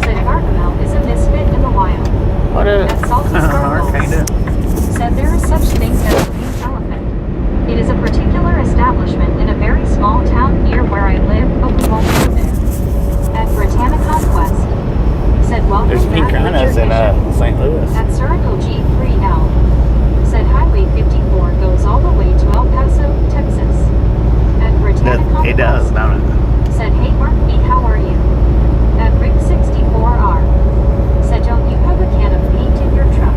Said Gargamel is a misfit in the wild. What up? At Salty Sparkles. Kinda. Said there is such thing as a pink elephant. It is a particular establishment in a very small town near where I live, but we won't go there. At Britannic Conquest. Said welcome There's back pink rhinos Richard in Bishop. St. Louis. At Circle G3L. Said Highway 54 goes all the way to El Paso, Texas. At Britannic Conquest. It does, don't it? Said hey Mark B, how are you? At Rick64R. Said don't you have a can of paint in your truck?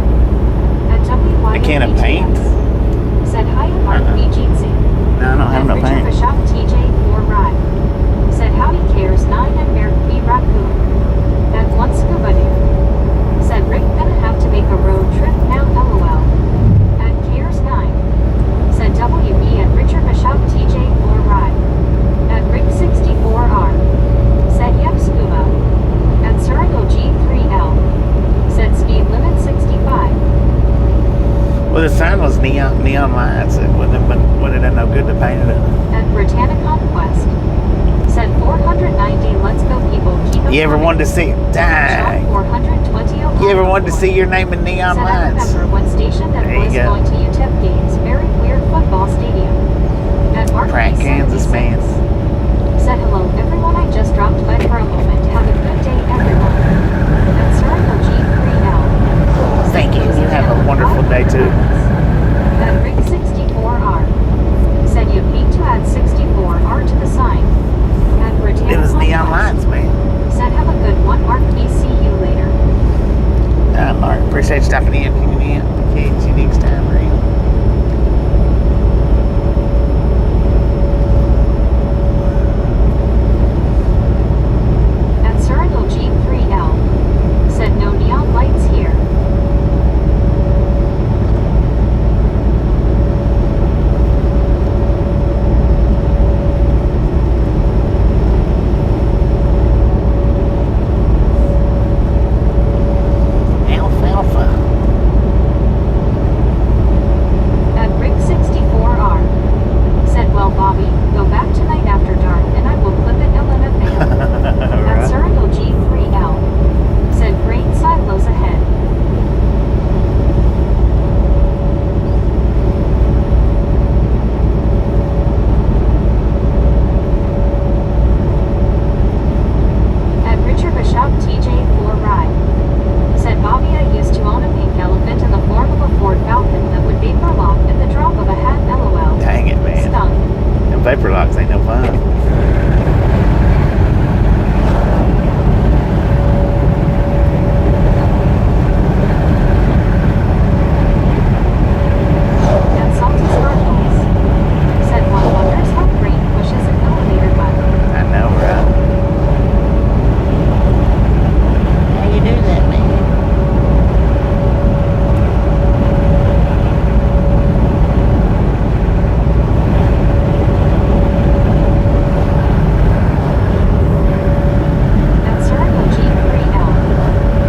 At WYOBTS. A can of paint? Said hi Mark B Jeetsy. No, I don't have no Richard paint. Bishop TJ4 Ride. Said howdy Cares 9 and Merrick B Raccoon. At one scuba dude. Said Rick gonna have to make a road trip now LOL. At Cares 9. Said WB at Richard Bishop TJ4 Ride. At Rick64R. Said yep scuba. At Surrendal G3L. Said speed limit 65. Well, the sign was neon lights. It wouldn't have done no good to paint it. At Britannic Conquest. Said 490 let's go people keep You ever wanted to see? Shop Dang. 420 You ever wanted to see your name in neon Said I lights? remember when stationed at There you was go. going to UTEP games, very weird football stadium. At Mark Prank B. Kansas 76. man. Said hello everyone, I just dropped by for a moment. Have a good day everyone. At have a wonderful day too. At Rig 64R. Said you need to add 64R to the sign. At Britannia. It was neon lights, man. Said have a good one, Mark. See you later. Mark, appreciate you stopping in. Tuning in. Catch you next time, man. At Cyril G3L. Said no neon lights here. Alfalfa. At Rig 64R. Said well Bobby, go back tonight after dark and I will clip it LNFAO. At Cyril G3L. Said grain silos ahead. At Richard Bishop TJ4 Ride. Said Bobby I used to own a pink elephant in the form of a Ford Falcon that would vapor lock at the drop of a hat LOL. Dang it, man. Stunk. Them vapor locks ain't no fun. And salty sparkles. Said one wonders how brain pushes an elevator button. I know, right? How you do that, man? At Circle G3L.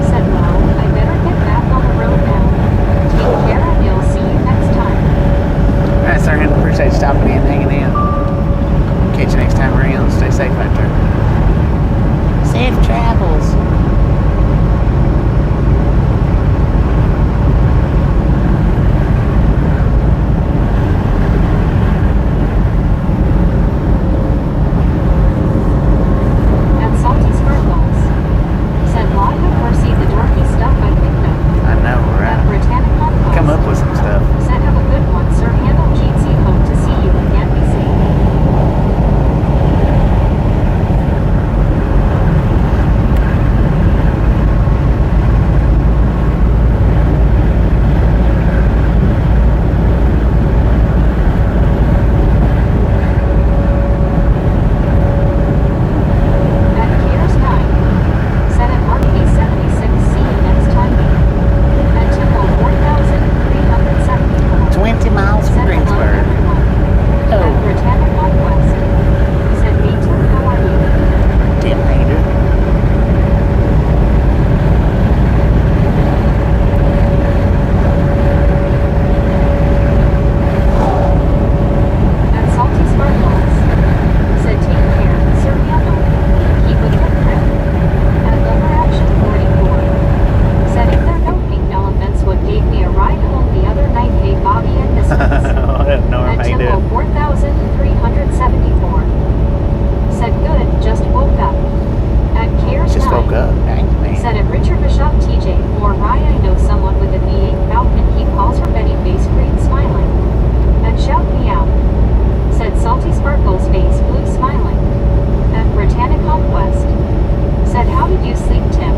Said well, I better get back on the road now. Take care and you'll see you next time. Alright, sir. Appreciate you stopping in, hanging in. Catch you next time around. Stay safe out there. Safe travels. At Salty Sparkles. Said lot of foresee the dorky stuff I picked up. I know, At right? Britannica. Come up with some stuff. Said have a good one, sir. Handle GT. Hope to see you again. Be safe. At Gears 9. Said at Mark E76. See you next time. At Temple 4374. 20 miles from Said hello Greensburg. everyone. At Oh, Britannica West. Said hey Tim, how are you? Tim Hater. At Salty Sparkles. Said take care, Sir Yellow. Keep a good grip. At Lover Action 44. Said if there no pink elephants what gave me a ride home the other night. Hey Bobby and Misfits. I have no At idea. Tempo 4374. Said good, just woke up. At Cares Just 9. woke up. Dang, man. Said at Richard Bishop TJ or Rye I know someone with a V8 Falcon. He calls her Betty face green smiling. At Shout Me Out. Said Salty Sparkles face blue smiling. At Britannica West. Said how did you sleep Tim?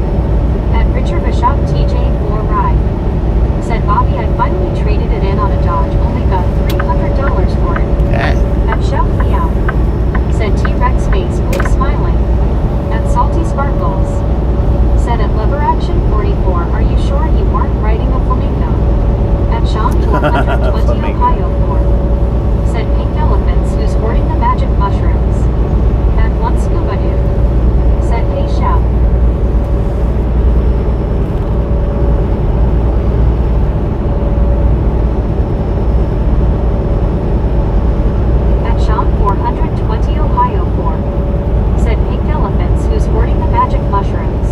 At Richard Bishop TJ or Rye. Said Bobby I finally traded it in on a Dodge. Only got $300 for it. Dang. At Shout Me Out. Said T-Rex face blue smiling. At Salty Sparkles. Said at Lover Action 44. Are you sure you weren't riding a flamingo? At Sean 1220 Flamingo. Ohio 4. Said pink elephants who's hoarding the magic mushrooms. At one scuba dude. Said hey shout. At Sean 420 Ohio 4. Said pink elephants who's hoarding the magic mushrooms.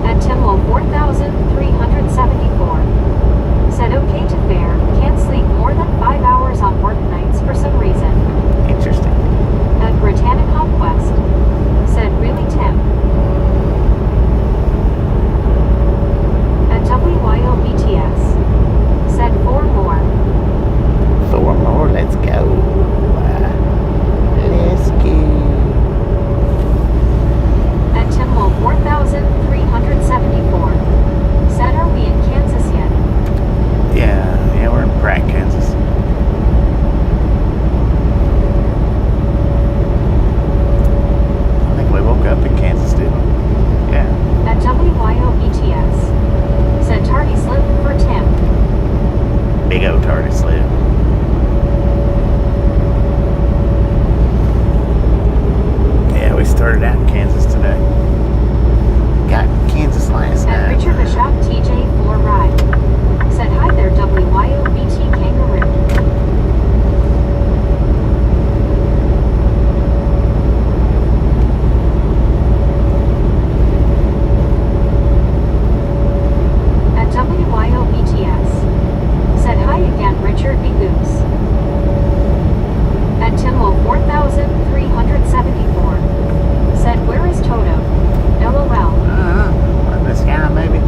At Timwell 4374. Said okay to fair, can't old tardy slip. Yeah, we started out in Kansas today. Got in Kansas last At night. Richard Bishop TJ 4 Ride. Said hi there WYOBT Kangaroo. At WYOBTS. Said hi again Richard B. Goose. At Timwell 4374. Said where is Toto? LOL. In the sky, maybe.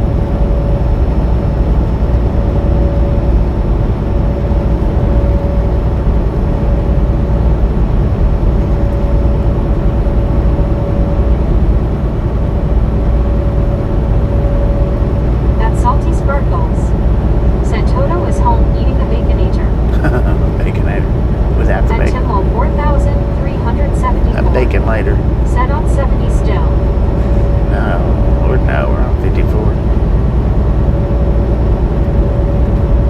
At Salty Sparkles. Said Toto is home eating the Baconator. Baconator. Without the At bacon. Timwell 4374. I'm bacon later. Said on 70 still. No. Lord, no. We're on 54.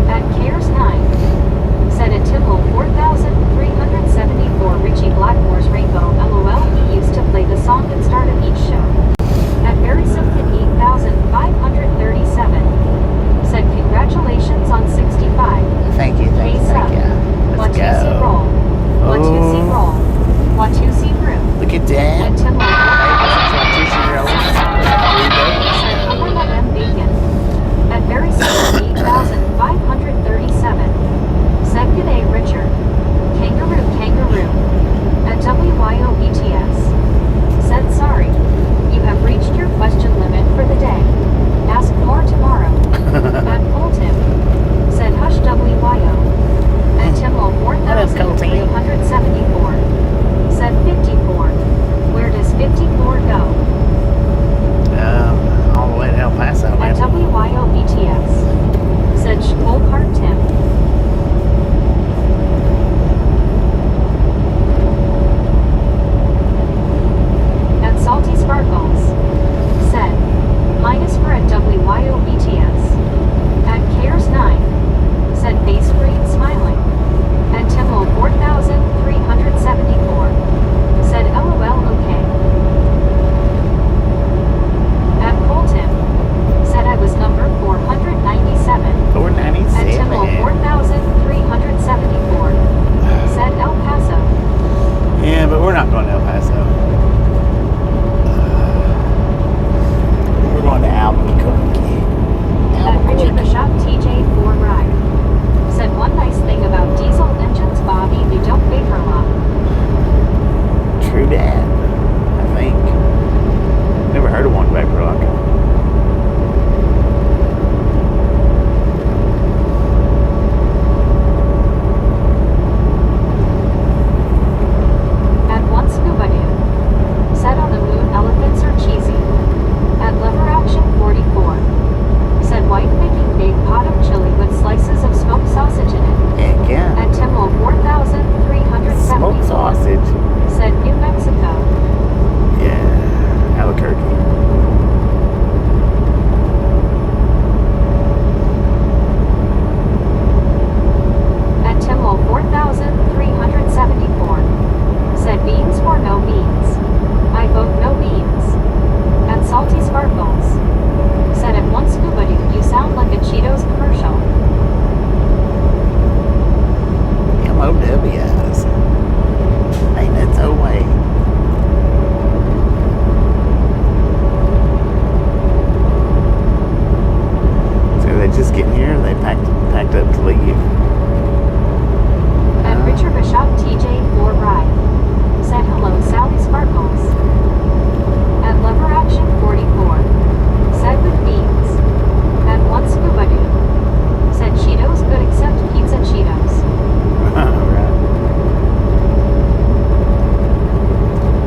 At Cares 9. Said at Timwell 4374 Richie Blackmore's Rainbow LOL. He used to play the song at start of each show. At Barry Simpkin 8537. Said congratulations on 65. Thank you, thank you, Face thank up. you. Let's Watusi go. roll. Watusi roll. Watusi brew. Look at that. At Timwell said Hummer M Bacon. At Barry Simpkin 8537. Said good day Richard. Kangaroo kangaroo. At WYOBTS. Said sorry. You have reached your question limit for the day. Ask more tomorrow. At Colton. Said hush WYO. At Timwell 4374. Said 54. Where does 54 go? All the way to El Paso, At man. WYOBTS. Said Schkolhart Tim. At Salty Sparkles. Said minus for at WYOBTS. At Cares 9. Said base grade smiling. At Timwell 4374. Said LOL okay. At Colton. Said I was number 497. 497. At Timwell 4374. Said El Paso. Yeah, but we're not going to El Paso. We're going to Albuquerque. At Richard Bishop TJ 4 Ride. Said one nice thing about diesel engines, Bobby, they don't vapor lock. True that, I think. Never heard of one vapor lock. At one scuba dude. Said on the moon elephants are cheesy. At lever action 44. Said wife making big pot of chili with slices of smoked sausage in it. Heck yeah. At Timwell 4374. Smoked sausage. Said New Mexico. Yeah. Albuquerque. At Timwell 4374. Said beans or no beans. I vote no beans. At Salty Sparkles. Said at one scuba dude you sound like a Cheetos commercial. MOWs. Ain't that so way? So they just getting here, or they packed up to leave. At Richard Bishop TJ 4 Ride. Said hello Sally Sparkles. At lever action 44. Said with beans. At one scuba dude. Said Cheetos good except pizza Cheetos. Right.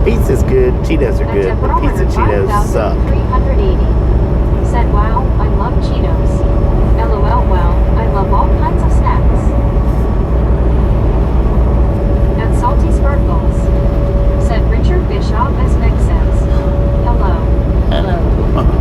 Pizza's good, Cheetos are good, but pizza Cheetos suck. 380. Said wow, I love Cheetos. LOL well, I love all kinds of snacks. At Salty Sparkles. Said Richard Bishop as Nick says. Hello. Hello. Hello.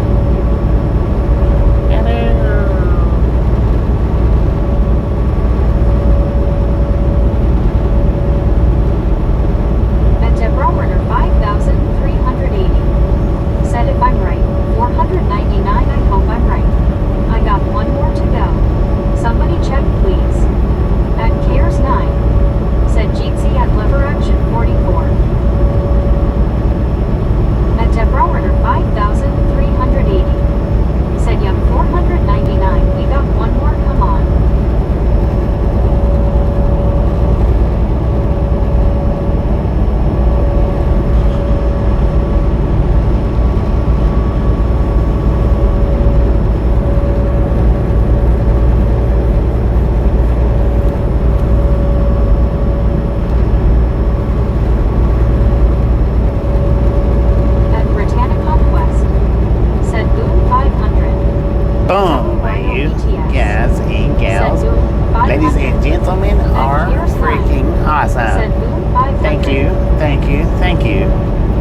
and gentlemen are freaking Said awesome. Boom 500. Thank you, thank you, thank you,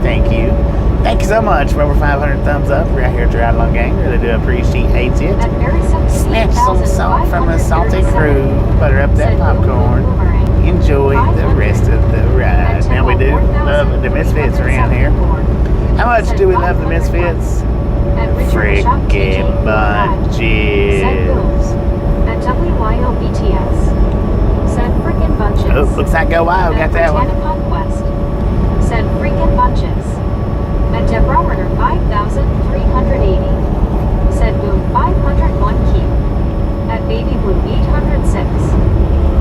thank you. Thank you so much for over 500 thumbs up. We're out here at Ride Along Gang. Really do appreciate it. At Berry 17, Snatch some salt from a salty crew. Butter up that Said Boom popcorn. Boomerang. Enjoy the 500. rest of the ride. At Now we do Temple love the Misfits around here. 4,374. How much Said do we love the 501. Misfits? At Richard Bishop TJ Freaking 4 Said Boom. bunches. At WYO BTS. Said Frickin' Bunches. Oh, looks like Go Wild got that one. At Conquest. Said Freakin' Bunches. At Deborah Werner 5,380. Said Boom 501 Keep. At Baby Blue 806.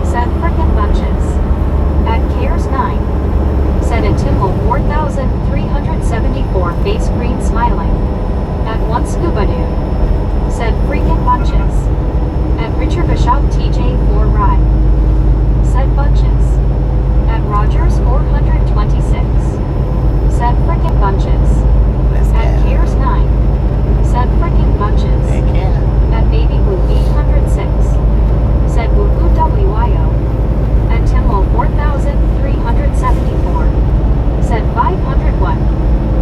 Said Frickin' Bunches. At Cares 9. Said at Timble 4,374 Face Green Smiling. At One Scuba Dude. Said Freakin' Bunches. At Richard Bishop TJ 4 Ride. Said Bunches. At Rogers 426. Said Frickin' Bunches. Let's At go. Cares 9. Said Frickin' Bunches. Heck yeah. At Baby Blue 806. Said Boo Boo WYO. At Timble 4,374. Said 501.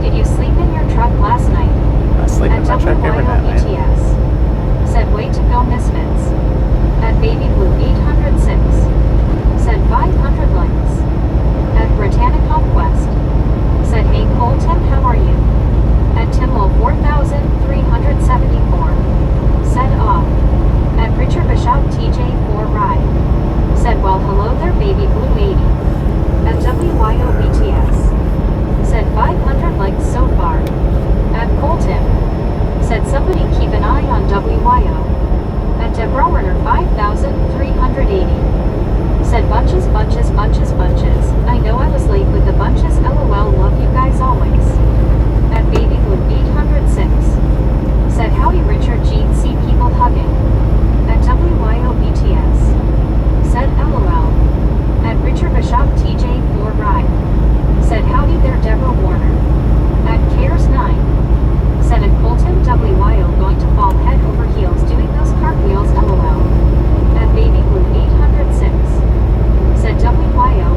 Did you sleep in your truck last night? I sleep in At my truck every night, man. WYO BTS. Said way to go Misfits. At Baby Blue 806. Said 500 likes. At Britannic Conquest. Said hey Colton, how are you? At Timble 4,374. Said off. At Richard Bishop TJ 4 Ride. Said well hello there Baby Blue 80. At WYO BTS. Said 500 likes so far. At Colton. Said somebody keep an eye on WYO. At Deborah Werner 5,380. Said bunches, bunches, bunches, bunches. I know I was late with the bunches. LOL, love you guys always. At Baby Blue 806. Said howdy Richard Gene, see people hugging. At WYO BTS. Said LOL. At Richard Bishop TJ 4 Ride. Said howdy there Deborah Warner. At Cares 9. Said at Colton WYO going to fall head over heels doing those cartwheels LOL. At Baby Blue 806. Said WYO.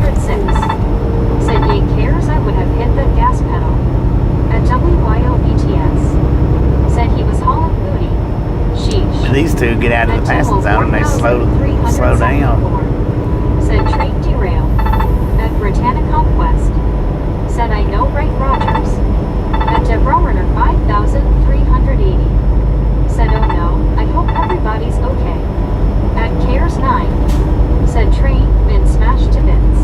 306. Said yay cares I would have hit the gas pedal. At WYOBTS. Said he was hauling booty. Sheesh. These two get out of the passing zone and they slow down. Said train derail. At Britannic Conquest. Said I know right Rogers. At Debrowner 5380. Said oh no, I hope everybody's okay. At Cares 9. Said train been smashed to bits.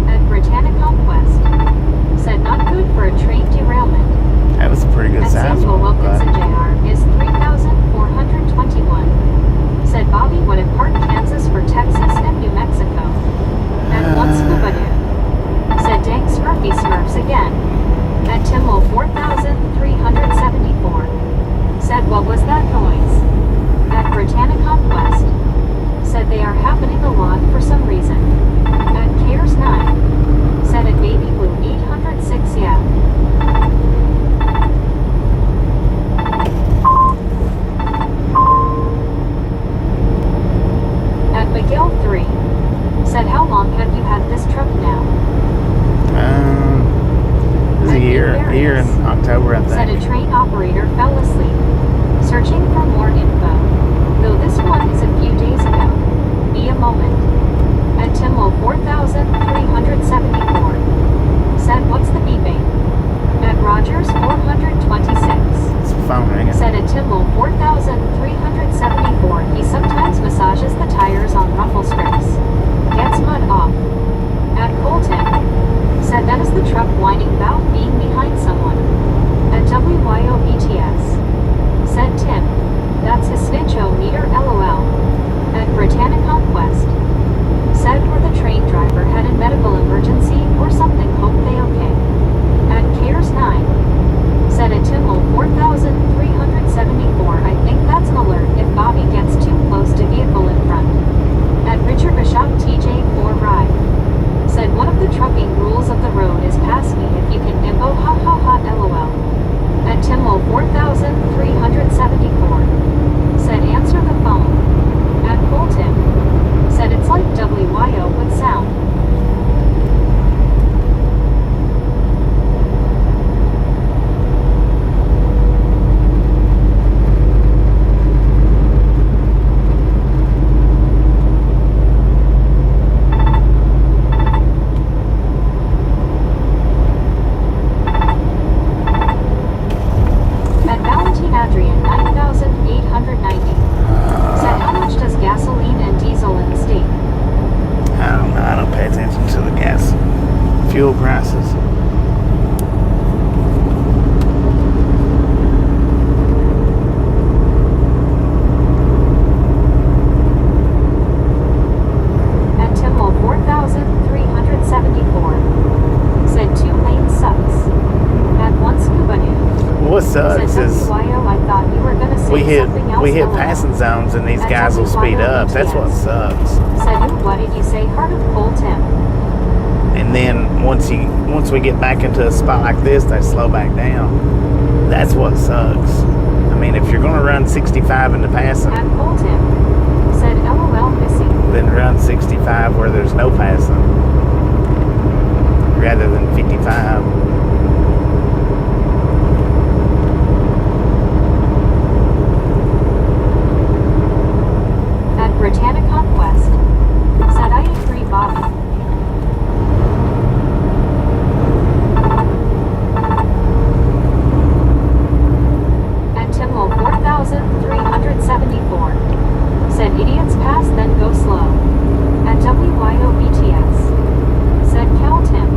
At Britannic Conquest. Said not good for a train derailment. That was a pretty good At size Samuel one. Wilkinson Jr. is 3,421. Said Bobby would have parked Kansas for Texas and New Mexico. At one scuba dude. Said dang Smurfy Smurfs again. At Timmel 4,374. Said what was that noise? At Britannic Conquest. Said they are happening a lot for some reason. At Cares 9. Said at Baby Blue 806 yeah. At Miguel 3. Said how long have you had this truck now? It was a year in October, I Said a think. train operator fell asleep. Searching for more info. Though this one is a few days ago. Be a moment. At Timmel 4,374. Said what's the beeping? At Rogers 426. It's a phone ringing. Said at Timmel 4,374 he sometimes massages the tires on ruffle strips. Gets mud off. At Colton. Said that is the truck whining about being behind someone. At WYOBTS. Said Tim. That's his snitch-o-meter LOL. At Britannic Conquest. Said where the train driver had a medical emergency or something, hope they okay. At Cares 9. Said at Timmel 4,374 I think that's an alert if Bobby gets too close to vehicle in front. At Richard Bishop TJ4 Ride. Said one of the trucking rules of the road is pass me if you can nimbo ha ha ha LOL. At Timmel 4,374. Said answer the phone. At Colton. Said it's like WYO would sound. At Valentine Adrian 9,890. Said how much does gasoline and diesel in the state? I don't know. I don't pay attention to the gas fuel prices. At Timmel 4,374. Said 2 lanes sucks. At one scuba dude. What sucks Said is WYO I thought you were gonna say something else. we hit LOL. passing zones and these guys will speed up. That's what sucks. Said who? What did you say? Heart of Cold Tim. And then once we get back into a spot like this, they slow back down. That's what sucks. I mean, if you're gonna run 65 into passing, At Cold Tim. Said LOL missing. then run 65 where there's no passing, rather than 55. At Britannic Conquest. Said I agree Bobby. At Timmel 4,374. Said idiots pass then go slow. At WYOBTS. Said Cal Tim.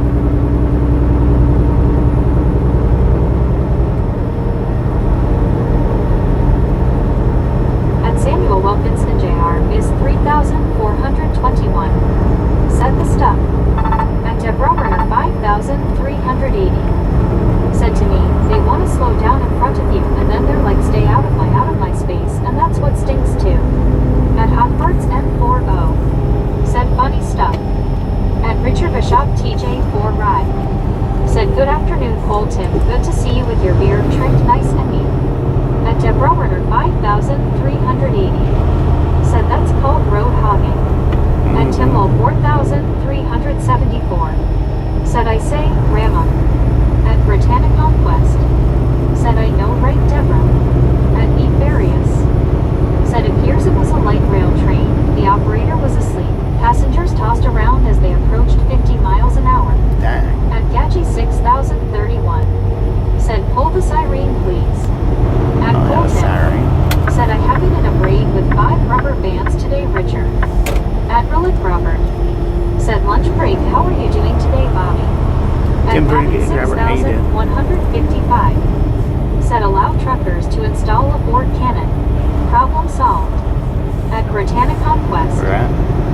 At Samuel Wilkinson Jr. is 3,421. Said the stuff. At Debrowner 5,380. Said to me, they want to slow down in front of you and then they're like stay out of my space and that's what stings too. At Hotbirds N40. Said funny stuff. At Richard Bishop TJ4 Ride. Said good afternoon Cole Tim, good to see you with your beard trimmed nice and neat. At Debrowner 5,380. Said that's called road hogging. At Timwell 4374. Said I say, Rama. At Britannic Conquest. Said I know right, Deborah. At Nefarious. Said appears it was a light rail train. The operator was asleep. Passengers tossed around as they approached 50 miles an hour. Dang. At Gachi 6031. Said pull the siren please. At Colton. Sorry. Said I have it in a braid with 5 rubber bands today, Richard. At Relic Robert. Said lunch break, how are you doing today, Bobby? At Doing pretty Bobby good, Robert. How you doing? 6155. Said allow truckers to install a board cannon. Problem solved. At Britannic Conquest. Right.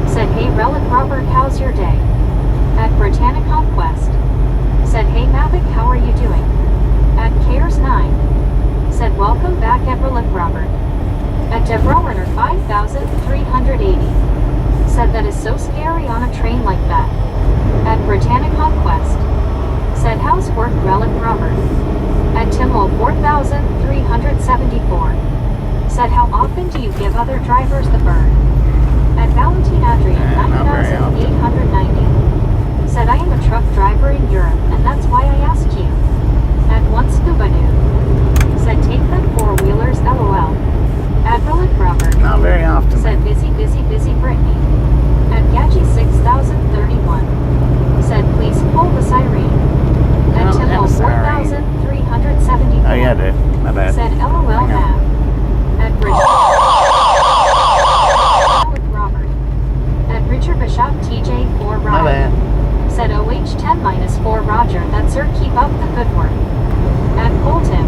Said hey Relic Robert, how's your day? At Britannic Conquest. Said hey Mavic, how are you doing? At Cares 9. Said welcome back at Relic Robert. At Debrowiner 5380. Said that is so scary on a train like that. At Britannic Conquest. Said how's work, Relic Robert? At Timwell 4374. Said how often do you give other drivers the bird? At Valentine Adrian Not very often. 9890. Said I am a truck driver in Europe and that's why I asked you. At one scuba dude. Said take them 4-wheelers LOL. At Relic Robert. Not very often. Said busy Brittany. At Gachi 6031. Said please pull the siren. At don't have Timwell a siren. 4374. Oh yeah, dude. My bad. Said LOL Hang on. Nav. At Relic Robert. At Richard Bishop TJ 4 My Roger. bad. Said OH 10-4 Roger. That sir, keep up the good work. At Colton.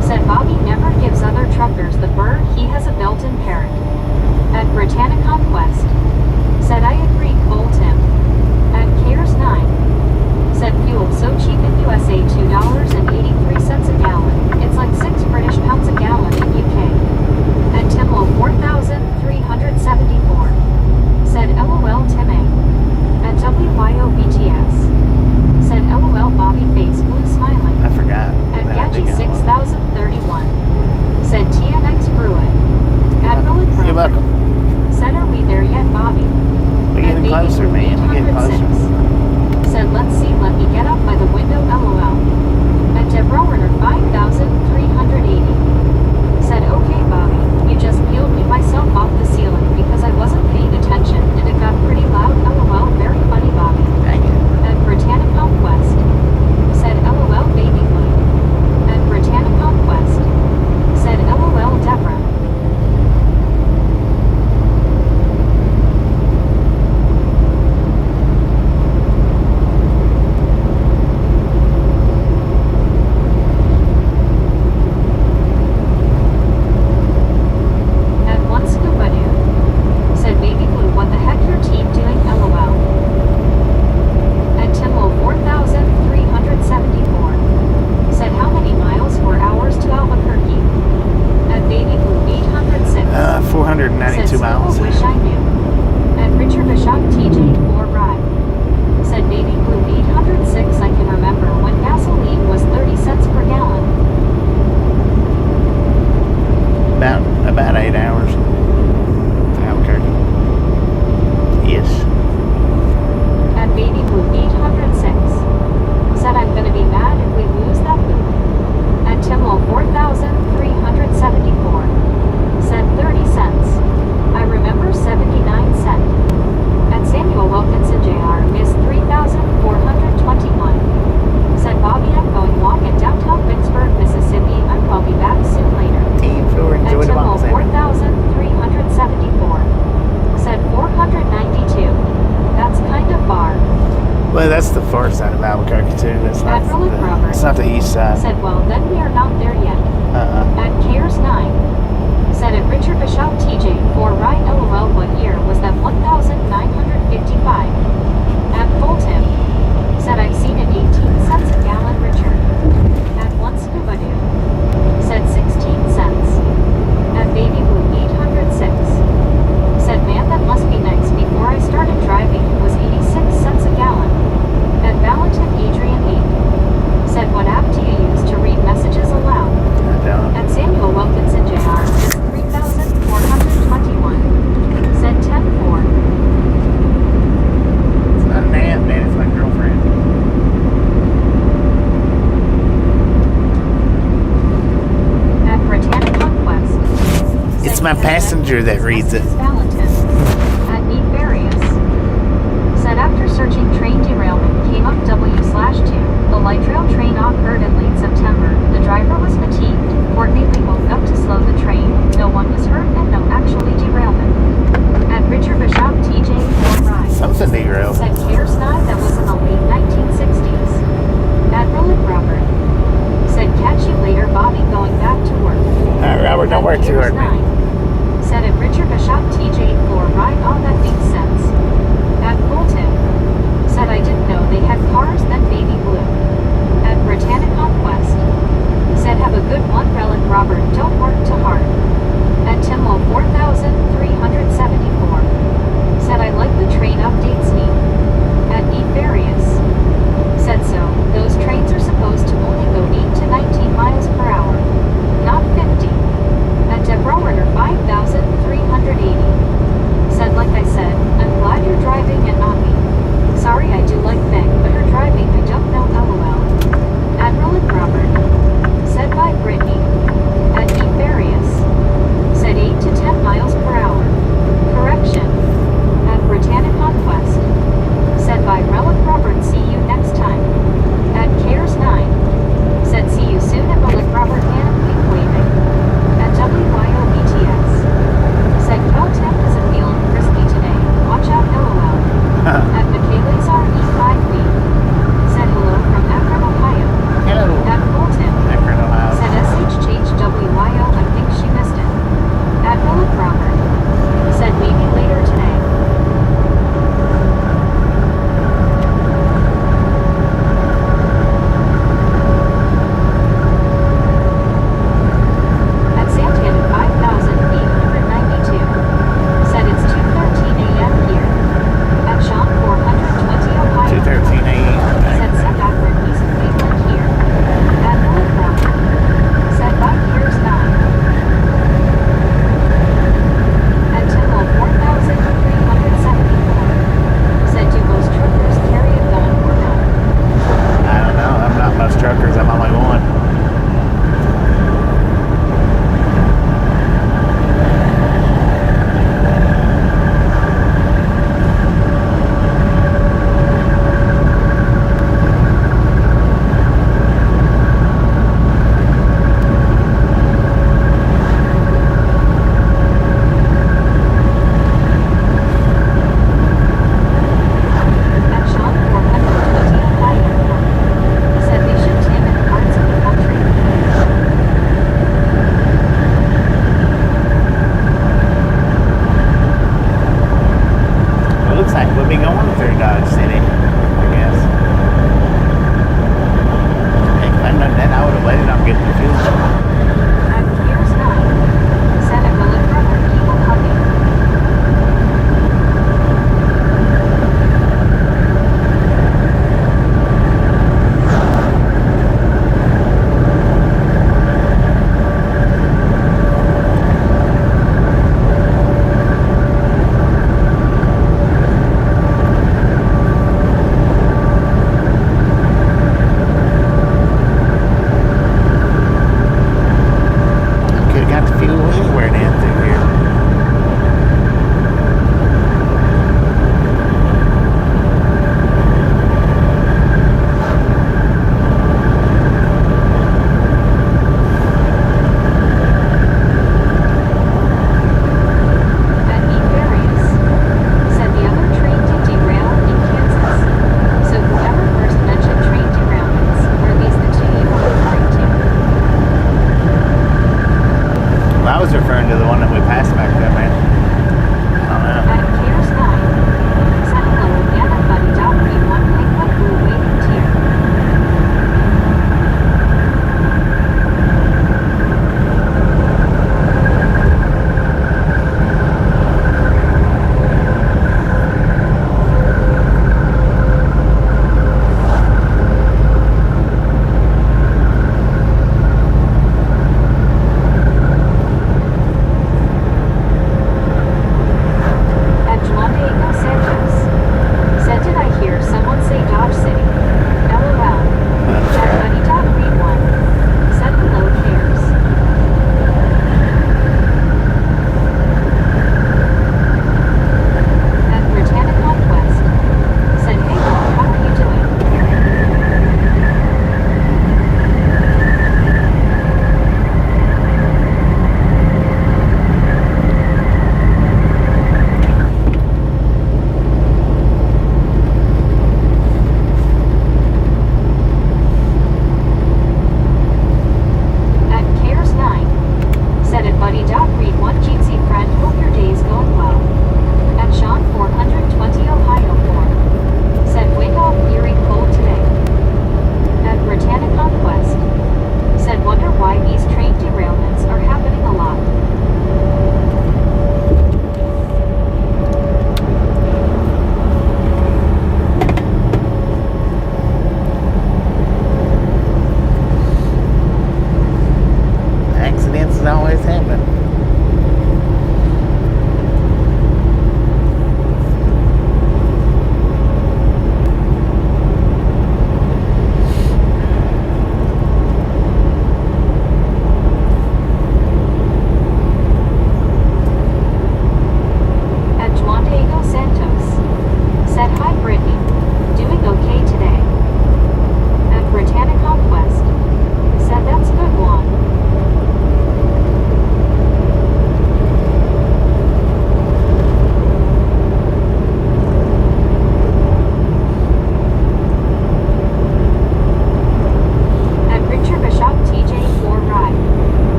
Said Bobby never gives other truckers the bird, he has a built-in parrot. At Britannic Conquest. Said I agree, Colton. At Cares 9. Said fuel so cheap in USA, $2.83 a gallon. It's like 6 British pounds a gallon in UK. At Timwell 4374. Said LOL Tim A. At WYOBTS. Said LOL Bobby face blue smiling. I forgot. At that I Gachi did get one. 6031. Said TNX Brewing. At Relic You're Robert. welcome. Said are we there yet, Bobby? We're getting closer, man. We're getting closer. Said let's see, let me get up by the window LOL. At Debrowiner 5380. Said okay Bobby, you just peeled me myself off the ceiling because I wasn't paying attention and it got pretty loud LOL, very funny Bobby. Dang it. At Britannic Conquest. Said LOL baby blue. At Britannic Conquest. Said LOL Deborah. At one scuba dude. Said baby blue, what the heck your team doing LOL. At Timwell 4374. Said how many miles or hours to Albuquerque? At Baby Blue 806. 492 Said miles. Wish I knew. At Richard Bishop TJ 4 Ride. Said Baby Blue 806. I can remember when gasoline was 30 cents per gallon. About 8 hours. Albuquerque. Yes. At Baby Blue 806. Said I'm gonna be mad if we lose that loop. At Timwell 4374. Said 30 cents. I remember 79 cents. At Samuel Wilkinson Jr. missed 3,421. Said Bobby, I'm going walk in downtown Pittsburgh, Mississippi. I'll be back soon later. Team for At enjoy the Timwell ball, Sammy. 4374. Said 492. That's kind of far. Well, that's the far side of Albuquerque too. That's not At Relic Robert. it's not the east side. Said well then we are not there yet. At Cares 9. Said at Richard Bishop TJ 4 Ride LOL, what year was that 1955? At Fulton. Said I've seen it 18 cents a gallon, Richard. At one scuba dude. Said 16 cents. At Baby Blue 806. Said man that must be nice, before I started driving it was 86 cents a gallon. At Valentine Adrian 8. Said what app do you use to read messages aloud? I don't. At Samuel Wilkinson Jr. is 3,421. Said 10-4. my passenger that reads it. Valentin at Nefarious said after searching train derailment came up W/2. The light rail train occurred in late September. The driver was fatigued. Courtney Lee woke up to slow the train. No one was hurt and no actually derailment. At Richard Bishop TJ 4 Ride Something derailed. said CARES 9 that was in the late 1960s. Admiral and Robert said catch you later Bobby going back to work. Alright, Robert, don't work too hard, man. Said at Richard Bishop TJ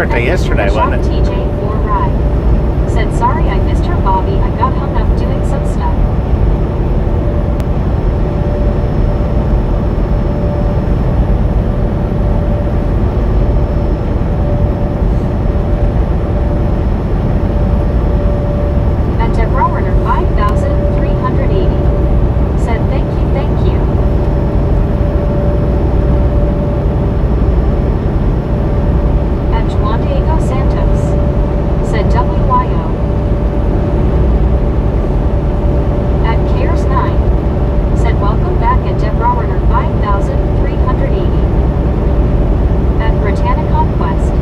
birthday yesterday, wasn't it? TJ for ride. Said sorry I missed her, Bobby. I got hung up doing some stuff. At Deborah Warner 5,380. Said thank you, thank you. At Juan Diego Santos. Said WYO. At Cares 9. Said welcome back at Deborah Warner 5,380. At Britannia Conquest.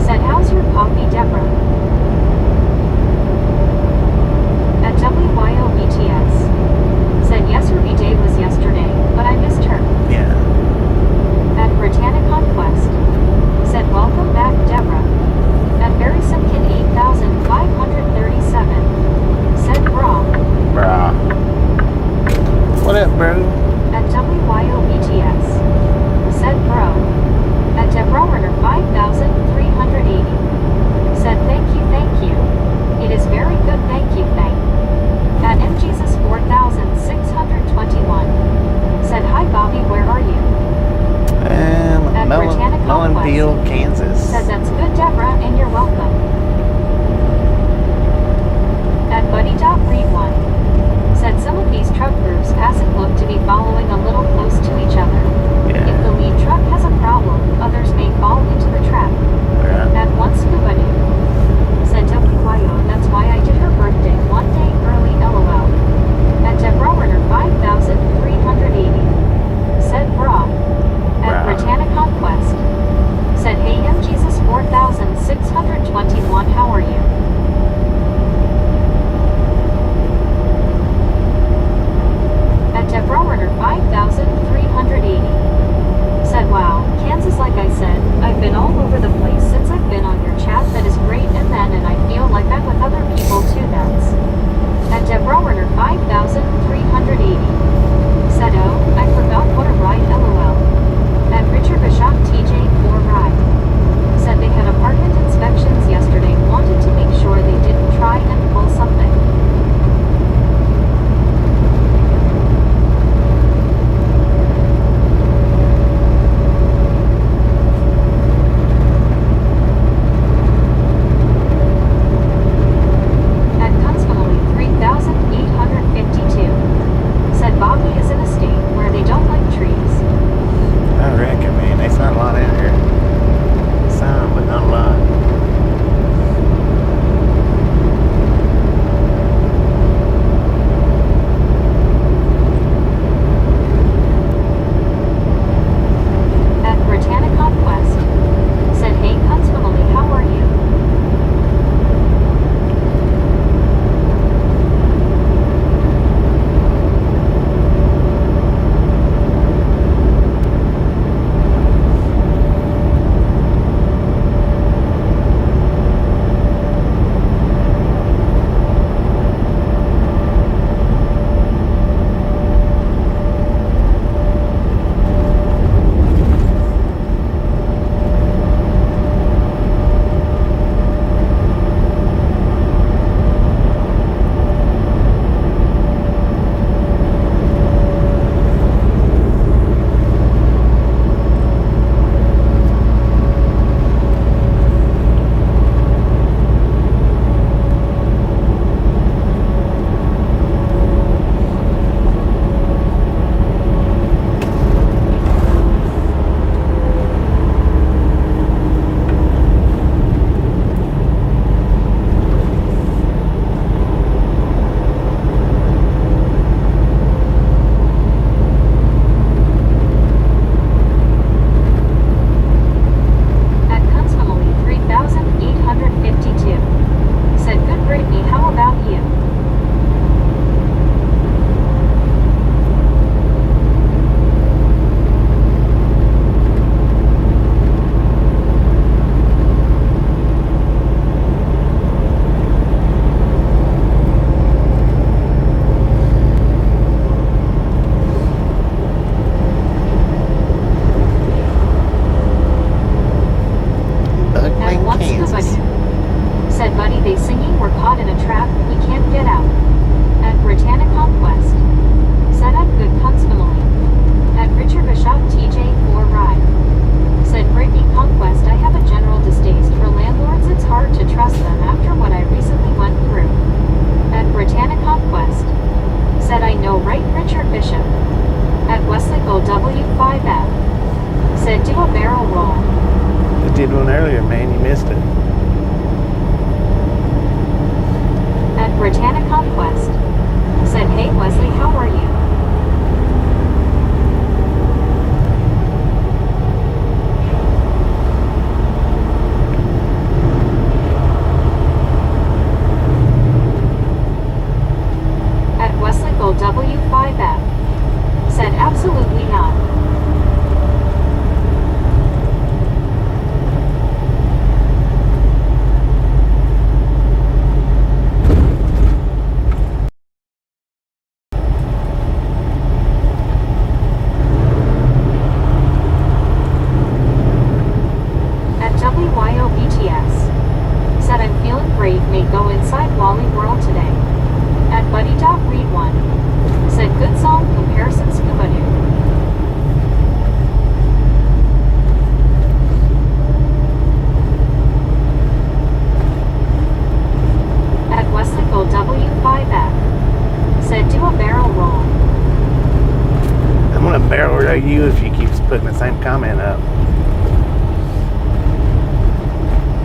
Said how's your coffee, Deborah? At WYOBTS. Said yes, her B-day was yesterday, but I missed her. Yeah. At Britannia Conquest. Said welcome back, Deborah. At Barry Simpkin 8,537. Said bra. Bruh. What up, bro? At WYOBTS. Said bro. At Deborah Warner 5,380. Said thank you, thank you. It is very good, thank you, thank. At MJesus 4,621. Said hi, Bobby, where are you? At Britannia Mullenfield, Kansas. Said that's good, Deborah, and you're welcome. At Buddy.Read1. Said some of these truck groups passing look to be following a little close to each other. Yeah. If the lead truck has a problem, others may fall into the trap. Yeah. At one scuba dude. Said WYO, that's why I did her birthday one day early, LOL. At Deborah Warner Richard Bishop. At Wesley Gold W5F. Said do a barrel roll. I did one earlier, man. You missed it. At Britannia Conquest. Said hey Wesley, how are you? At Wesley Gold W5F. Said absolutely not. Said I'm feeling great, may go inside Wally World today. At Buddy.Read1. Said good song, comparison Scuba Doo. At Wesley Gold W5F. Said do a barrel roll. I'm gonna barrel roll you if you keep putting the same comment up.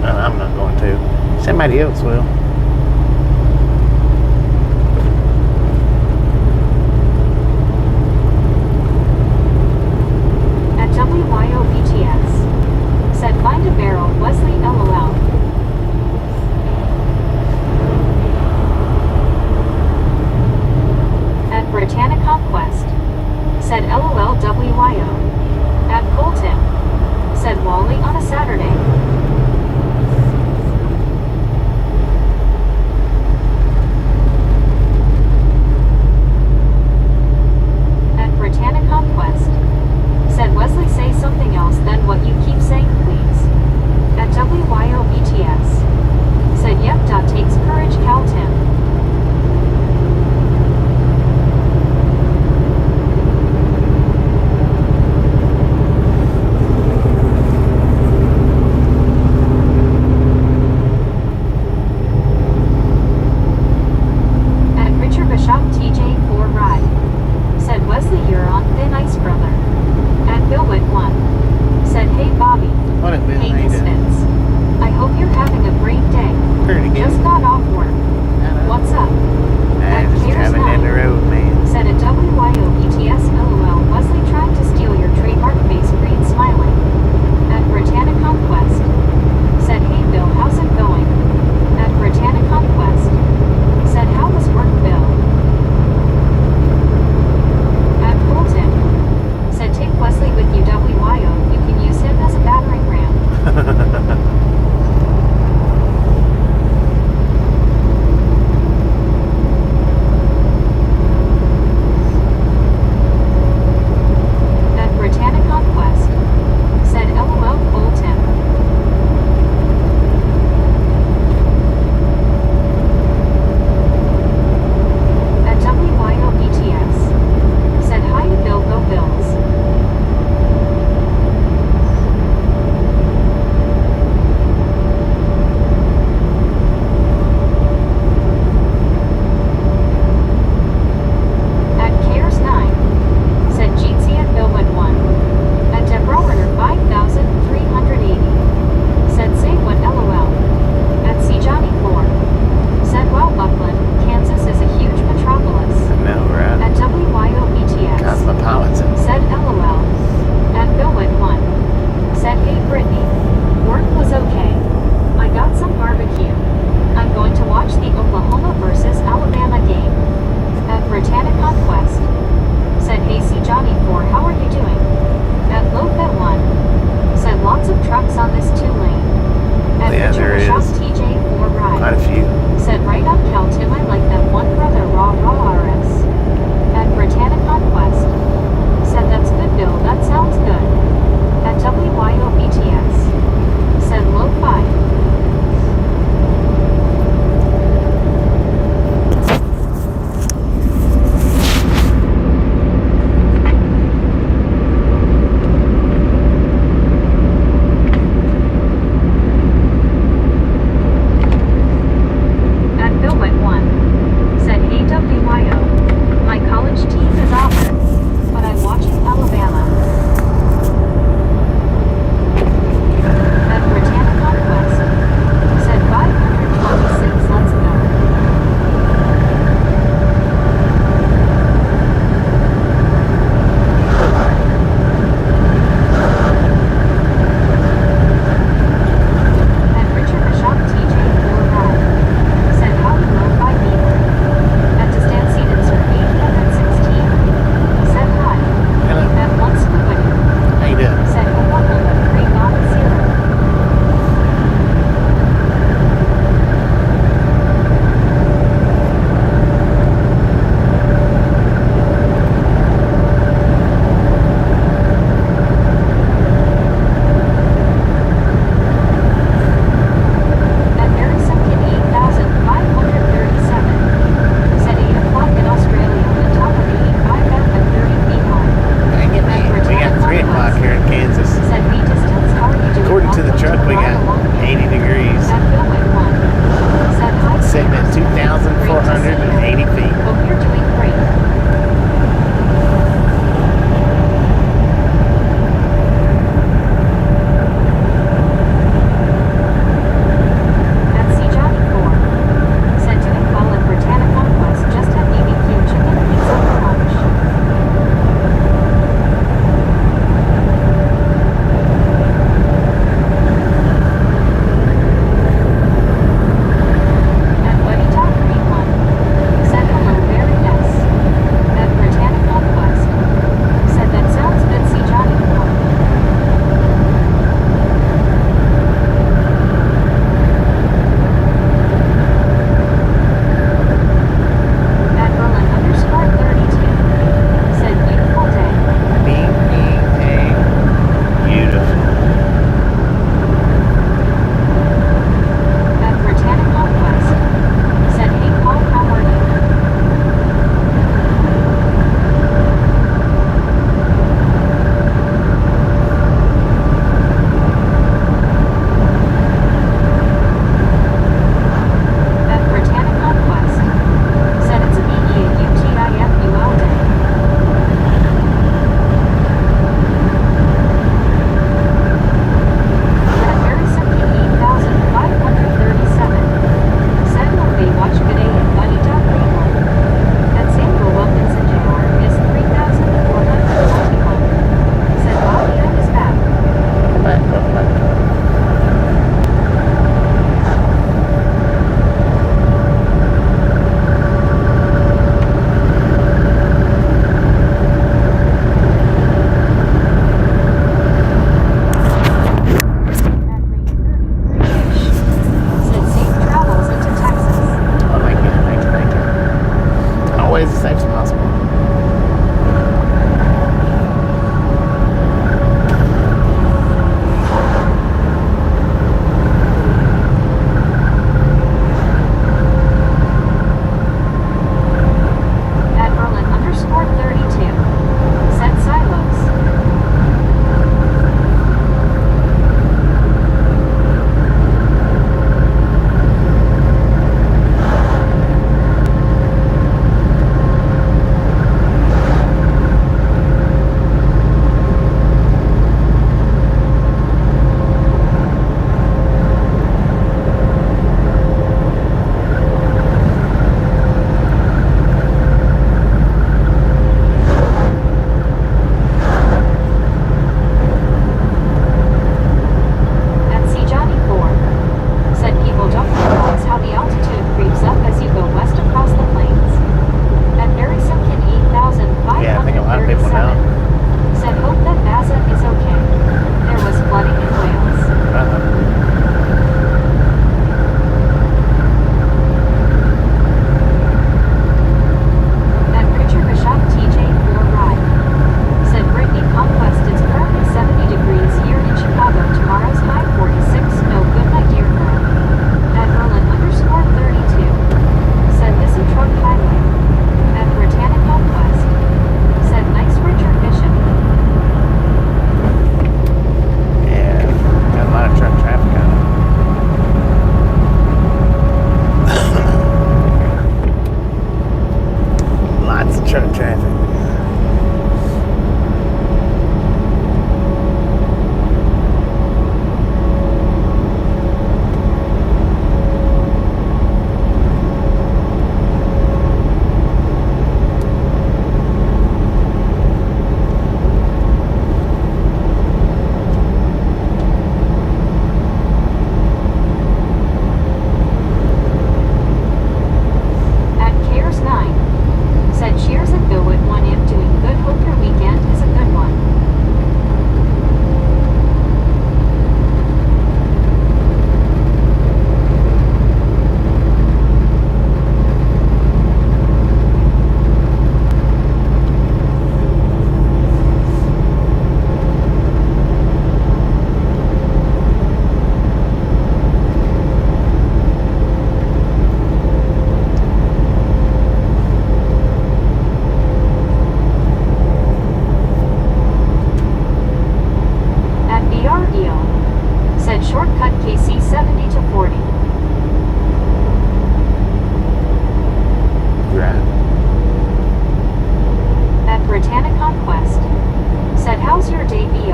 I'm not going to. Somebody else will. At WYOBTS. Said find a barrel, Wesley LOL. At Britannia Conquest. Said LOL WYO. At Colton. Said Wally on a Saturday. Britannia Conquest. Said Wesley say something else than what you keep saying please. At WYOBTS. Said yep. Takes courage Cal Tim.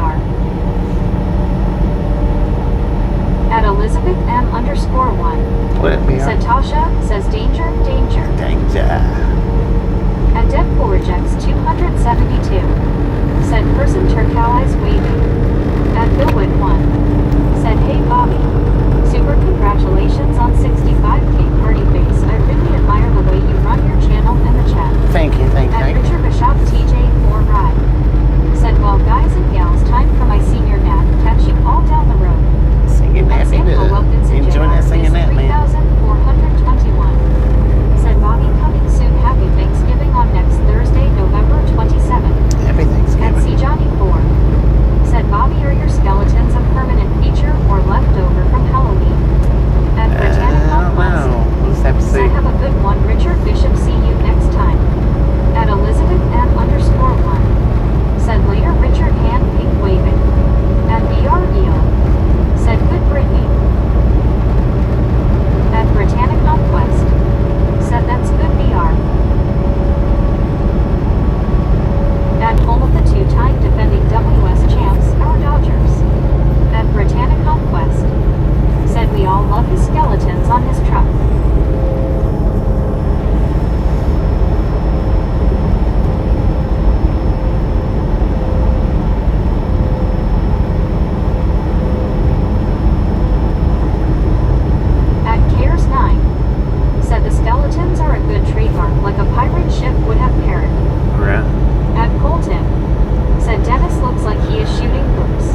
DR. At Elizabeth M_1. What, Said Tasha, says danger, danger. Danger. At Deadpool rejects 272. Said person turquoise waving. At Billwood 1. Said hey Bobby. Super congratulations on 65K party face. I really admire the way you run your channel and the chat. Thank you, thank you. At Richard Bishop TJ4 Ride. Said well guys and gals, time for my senior nap. Catch you all down the road. Singing that, enjoying that singing that, man. 3,421. Said Bobby coming soon. Happy Thanksgiving on next Thursday, November 27th. Happy At Thanksgiving. C Johnny 4. Said Bobby, are your skeletons a permanent feature or leftover from Halloween? At Britannica I don't know. We'll just have to see. Said have a good one. Richard Bishop, see you next time. At Elizabeth M_1. Said later Richard hand pink waving. At BREO. Said good Brittany. At Britannic Conquest. Said that's good BR. At home of the two-time defending WS champs, our Dodgers. At Britannic Conquest. Said we all love his skeletons on his truck. Said the skeletons are a good trademark, like a pirate ship would have parrot. Right. At Colton. Said Dennis looks like he is shooting hoops.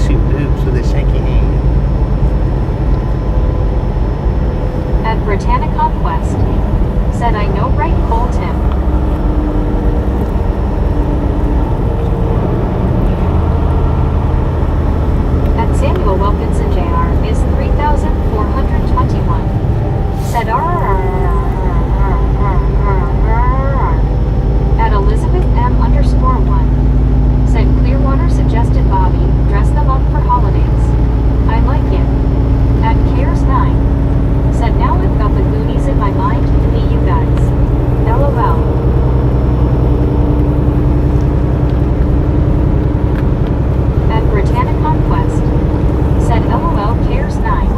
Shoot hoops with a shaky hand. At Britannic Conquest. Said I know right Colton. Samuel Wilkinson Jr. is 3,421. Said At Elizabeth M_1. Said Clearwater suggested Bobby dress them up for holidays. I like it. At Cares 9. Said now I've got the Goonies in my mind. Me you guys. LOL. At Britannic Conquest. Said LOL Cares 9.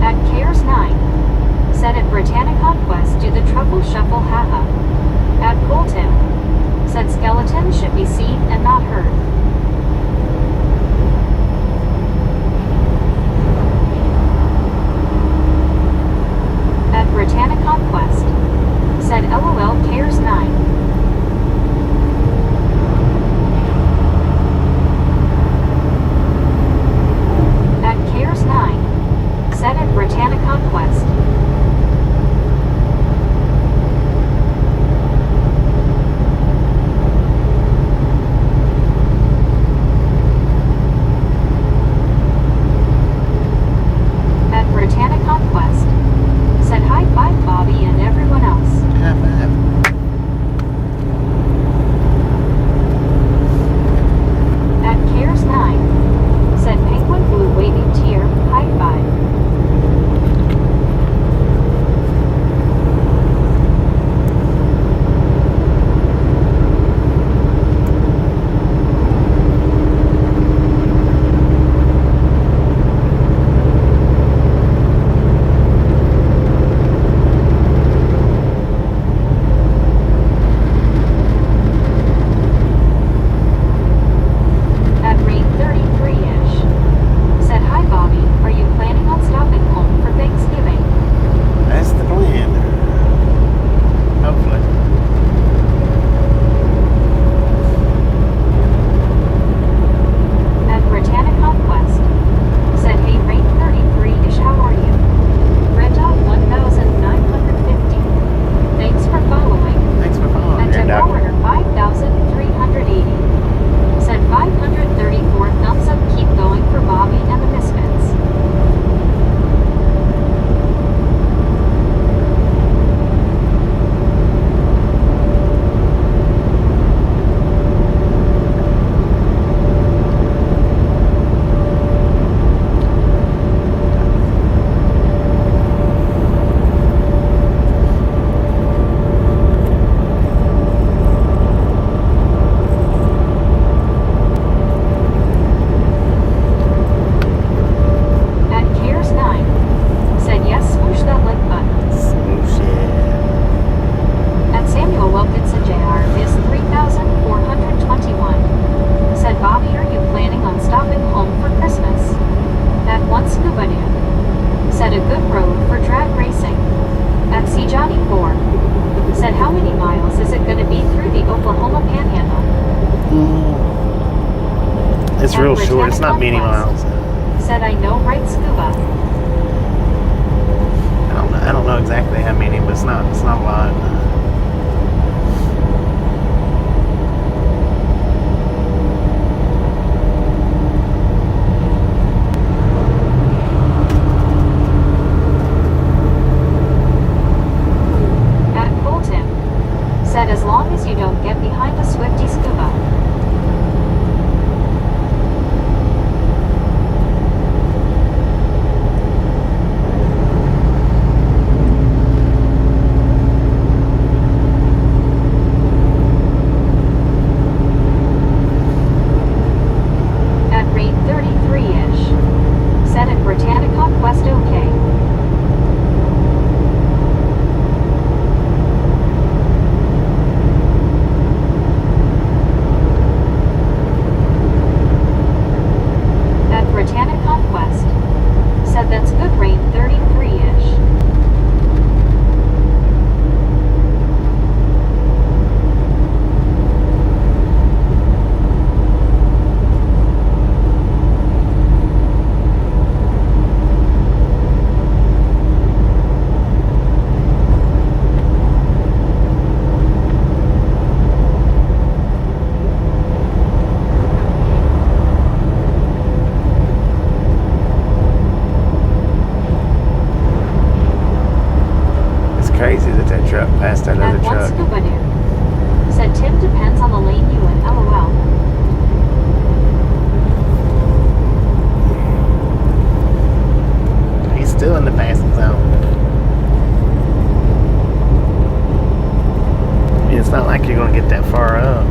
At Cares 9. Said at Britannic Conquest do the truffle shuffle haha. At Colton. Said skeletons should be seen and not heard. At Britannic Conquest. Said LOL Cares 9. At Cares 9. Said at Britannic Conquest. It's real short. It's not many miles. Said I know, right, Scuba? I don't know exactly how many, but it's not a lot. At Colton. Said as long as you don't get behind a Swifty, Scuba. Crazy that truck passed that other truck. Said Tim depends on the lane you in. LOL. He's still in the passing zone. It's not like you're going to get that far up.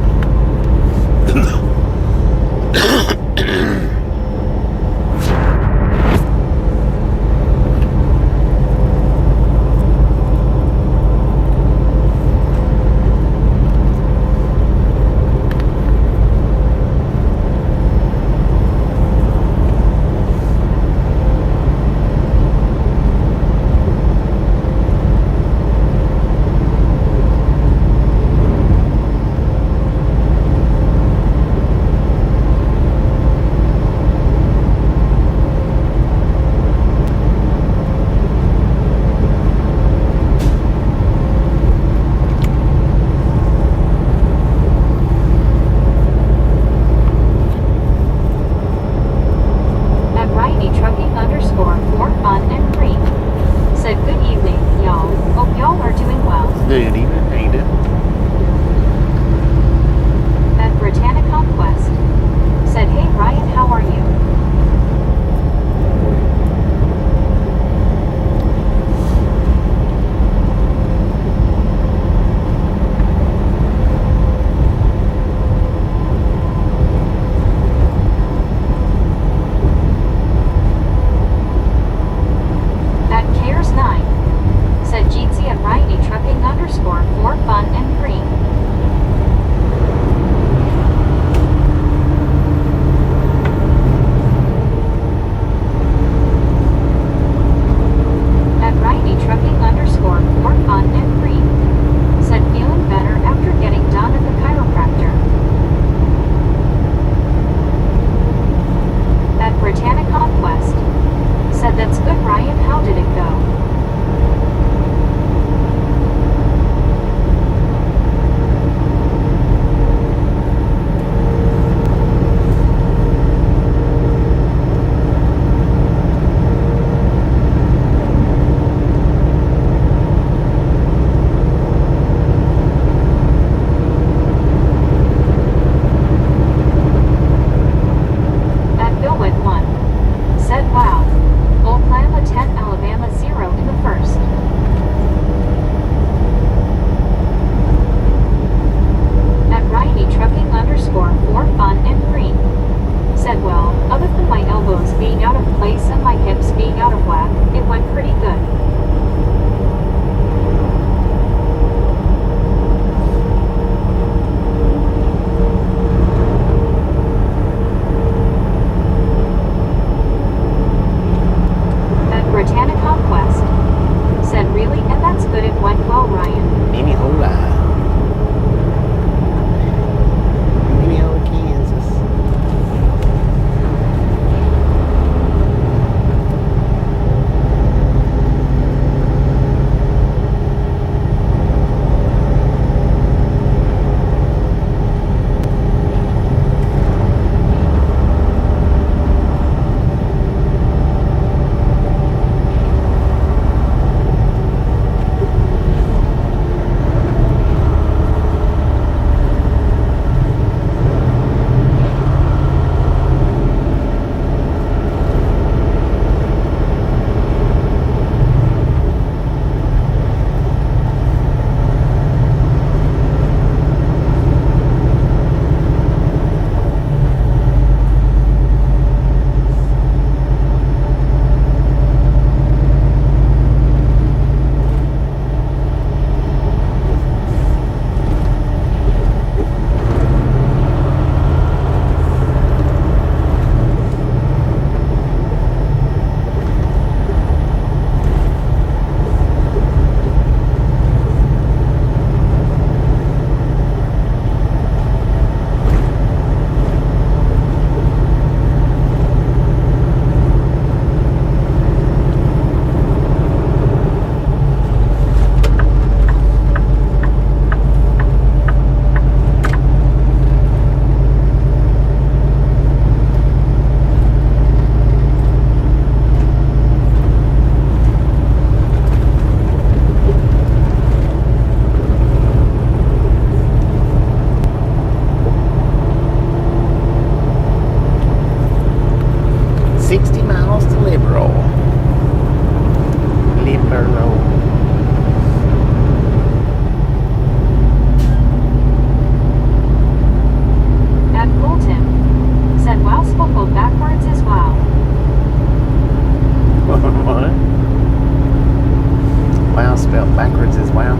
spelled backwards as well.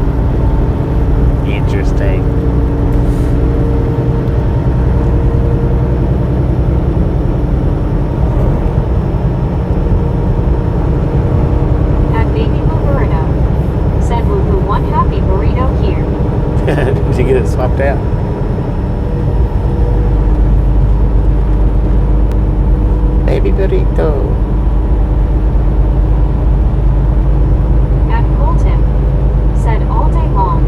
Interesting. At Baby Blue Burrito. Said woohoo, one happy burrito here. Did you get it swapped out? Baby burrito. At Colton. Said all day long.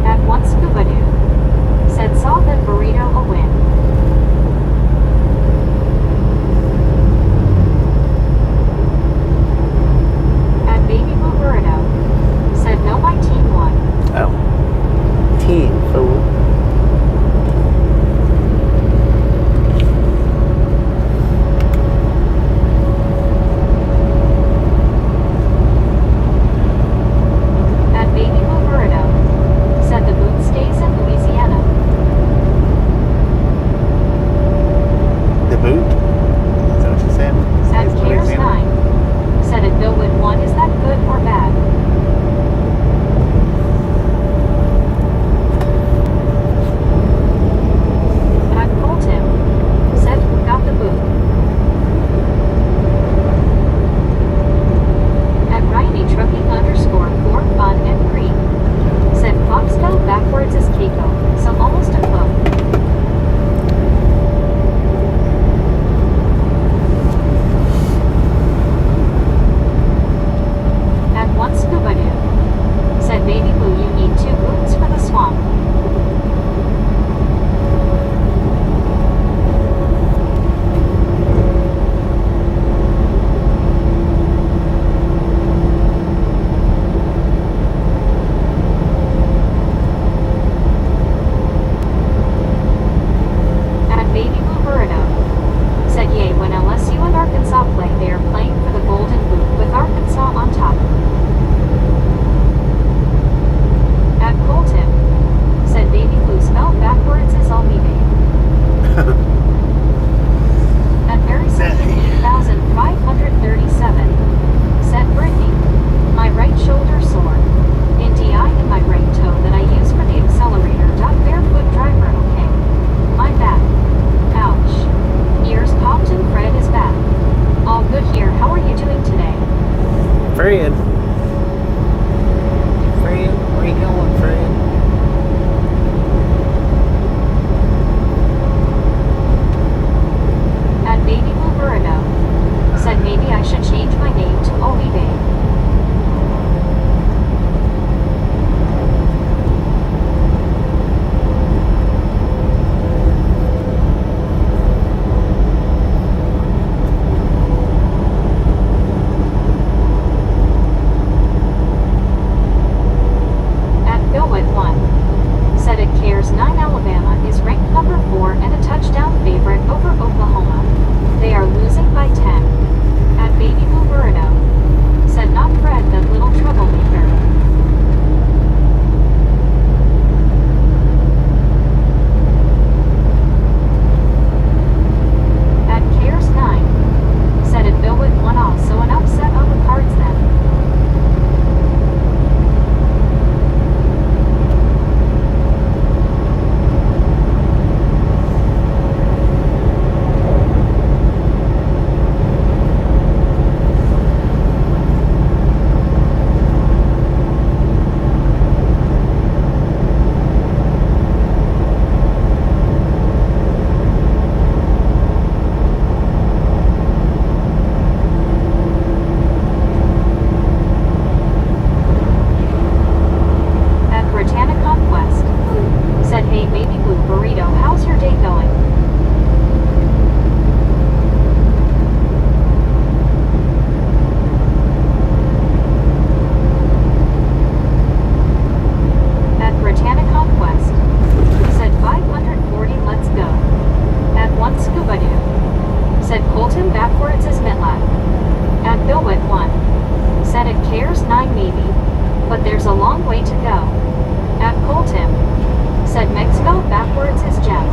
At one scuba dude. Said saw that burrito a win. At Baby Blue Burrito. Said no, my team won. Oh. Team, fool. At Baby Blue Burrito. Said the boot stays in Louisiana. The boot? Is that what you said? At Stays Cares Louisiana? 9. Said at Billwood 1, is that good or bad? At Colton. Said who got the boot? At Riley Trucking _for fun and free. Said Fox spelled backwards is Keiko, so almost a club. At one scuba dude. Said Baby Blue, you need 2 boots for the swamp. At Baby Blue Burrito. Said yay when LSU and Arkansas play, they are playing for the golden boot with Arkansas on top. At Colton. Said Baby Blue spelled backwards is all me babe. At Mary Second 8537. Said Brittany. My right shoulder sore. In DI in my right toe that I use for the accelerator. Barefoot driver okay. My back. Ouch. Ears popped and Fred is back. All good here, how are you doing today? Fred. Fred, where you going, Fred? At Baby Blue Burrito. Said maybe I should change my name to Olive. At Billwood 1. Said it cares 9 Alabama is ranked number 4 and a touchdown favorite over Oklahoma. They are losing by 10. At Baby Blue Burrito. Said not Fred, that little troublemaker. At Cares 9. Said it Billwood 1 off, so an upset on the cards then. At Britannica West. Said hey Baby Blue Burrito, how's your day going? At Britannica West. Said 540, let's go. At one scuba dude. Said Colton backwards is Mitlap. At Billwood 1. Said it cares 9 maybe. But there's a long way to go. At Colton. Said Meg spelled backwards is Jeff.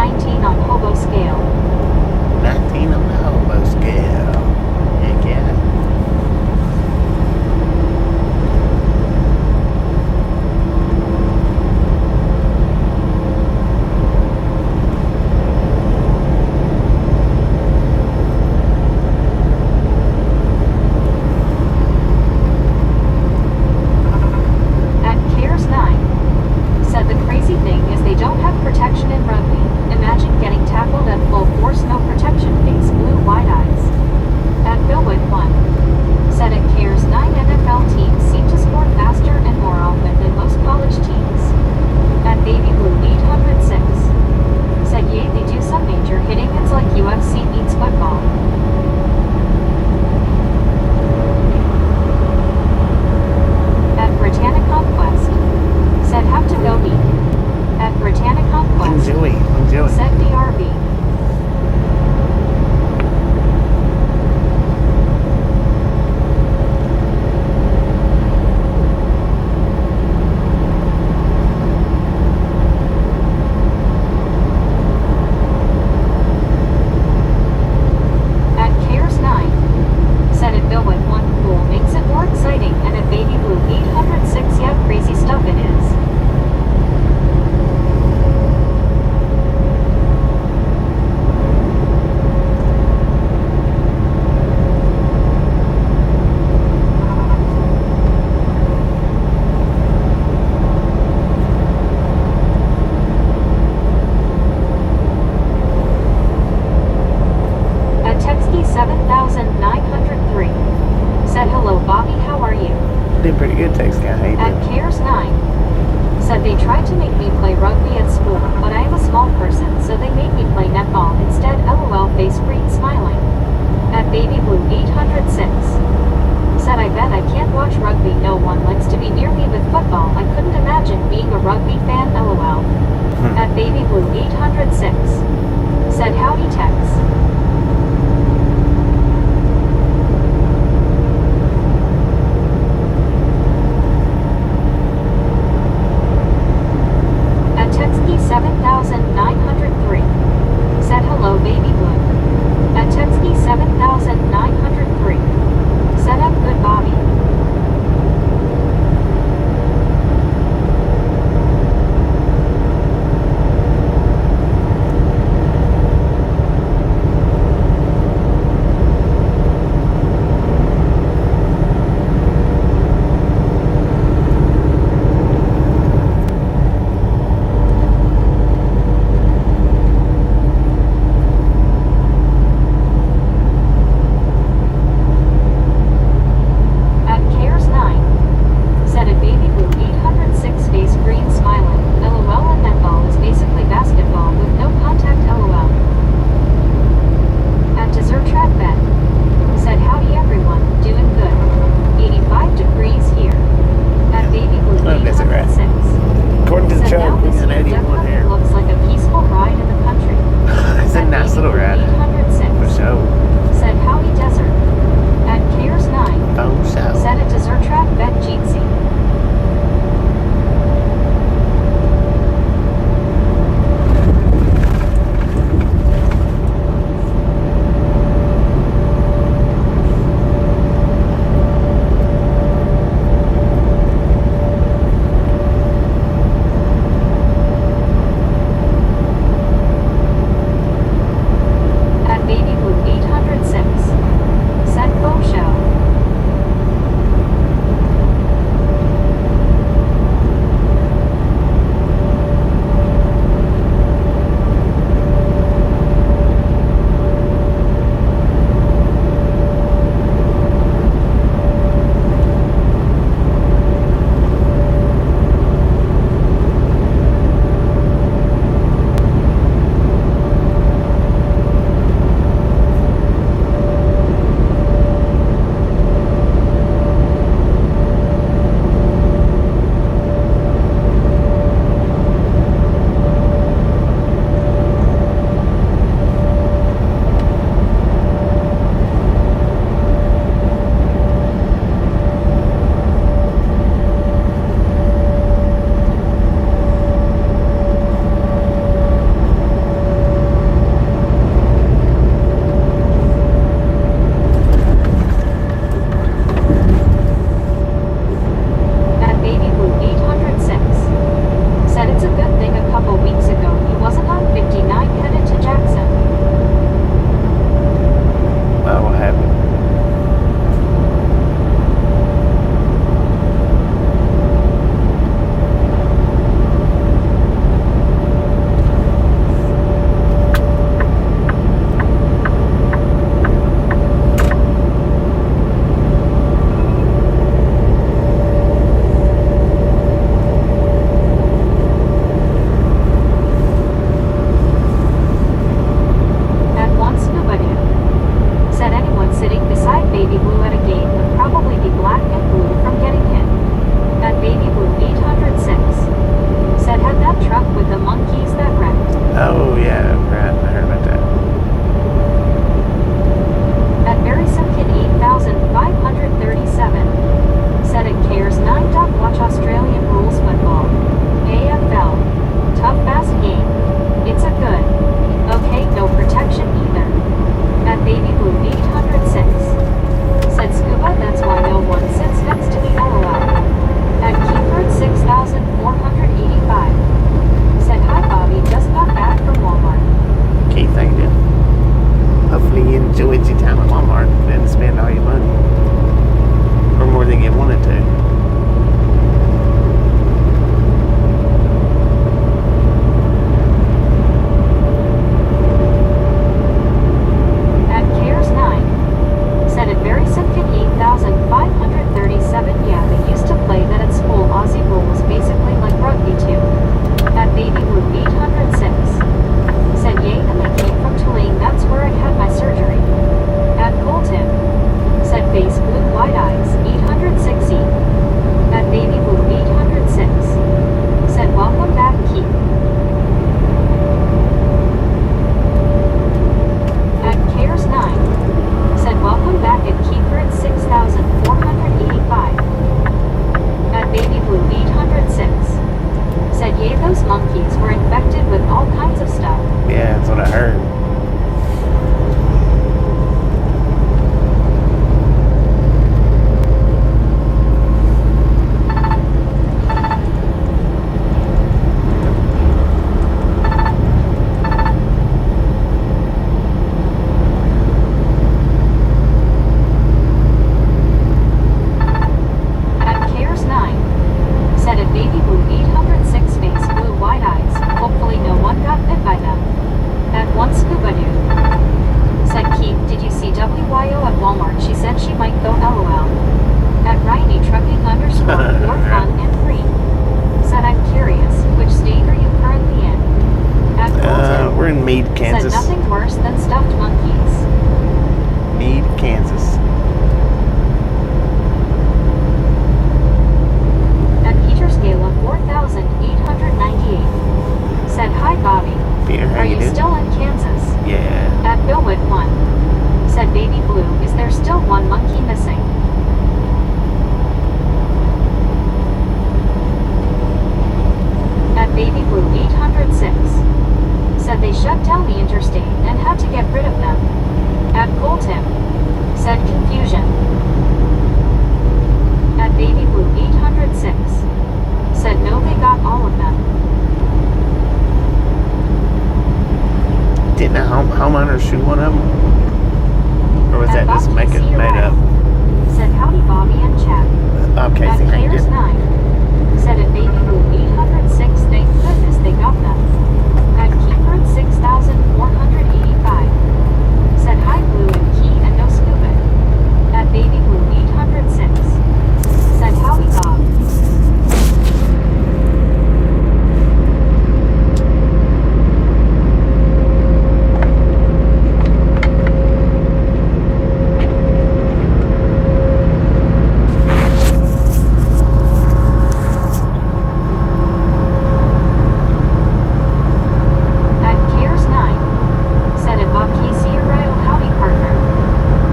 19 on hobo scale. 19 on the hobo scale. Heck yeah. At KS 9, said the crazy thing is they don't have protection in rugby. Imagine getting tackled at full force, no protection, face blue, wide eyes. At Billwood 1, said at KS 9 NFL teams seem to score faster and more often than most college teams. At Baby Blue 806, said yay, they do some major hitting, it's like UFC meets football. At Britannic Conquest, said have to go me. At Britannic Conquest, Enjoy. said BRB. At KS 9, said at Billwood 1 pool makes it more exciting, and at Baby Blue 806 yeah, crazy stuff it is. At Texky 7903, said hello Bobby, how are you? Did pretty good, text guy. How you At doing? KS 9, said they tried to make me play rugby at school, but I am a small person, so they made me play netball instead, lol, face green smiling. At Baby Blue 806, said I bet I can't watch rugby, no one likes to be near me with football, I couldn't imagine being a rugby fan, lol. At Baby Blue 806, said howdy Tex. At Texky 7903, said hello Baby Blue. At Texky 7903, said I'm good Bobby. right. I heard about that. At Barry Simpkin 8537. Said it cares 9. Watch Australian rules football. AFL. Tough fast game. It's a good. Okay, no protection either. At Baby Blue 806. Said Scuba, that's why no one sits next to me, LOL. At Keyford 6485. Said hi Bobby, just got back from Walmart. Keith, thank you. Hopefully you enjoyed your time at Walmart and didn't spend all your money. Or more than you wanted to. At Cares 9. Said it very Simpkin 8537. Yeah, they used to play that at school. Aussie rules basically like rugby too. At Baby Blue 806. Said yay, and they came from Tulane, that's where I had my surgery. At Colton. Said face blue wide eyes 860. At Baby Blue 806. Said welcome back Keith. At Cares 9. Said welcome back at Keyford 6485. At Baby Blue 806. Said yay, those monkeys were infected with all kinds of stuff. Yeah, that's what I heard. At Cares 9. Said at Baby Blue 806 face blue wide eyes. Hopefully no one got bit by them. At one Scuba Dude. Said Keith, did you see WYO at Walmart? She said she might go LOL. At Riley Trucking _ for fun and free. Said I'm curious, which state are you currently in? At Colton. We're in Meade, Kansas. Said nothing worse than stuffed monkeys. Meade, Kansas. At Peter Scala 4898. Said hi Bobby. Peter, how Are you you doing? still in Kansas? Yeah. At Billwood 1. Said Baby Blue, is there still one monkey missing? At Baby Blue 806. Said they shut down the interstate and had to get rid of them. At Colton. Said confusion. At Baby Blue 806. Said no, they got all of them. Didn't a homeowner shoot one of them? Or was that just made up? Said howdy Bobby and Chad. Okay, At see how you Cares did. 9. Said at Baby Blue 806, thank goodness they got them. At Keyford 6485. Said hi Blue and Key and no scuba. At Baby Blue 806. Said howdy Bob. At Cares 9. Said at Bob Casey your right old howdy partner.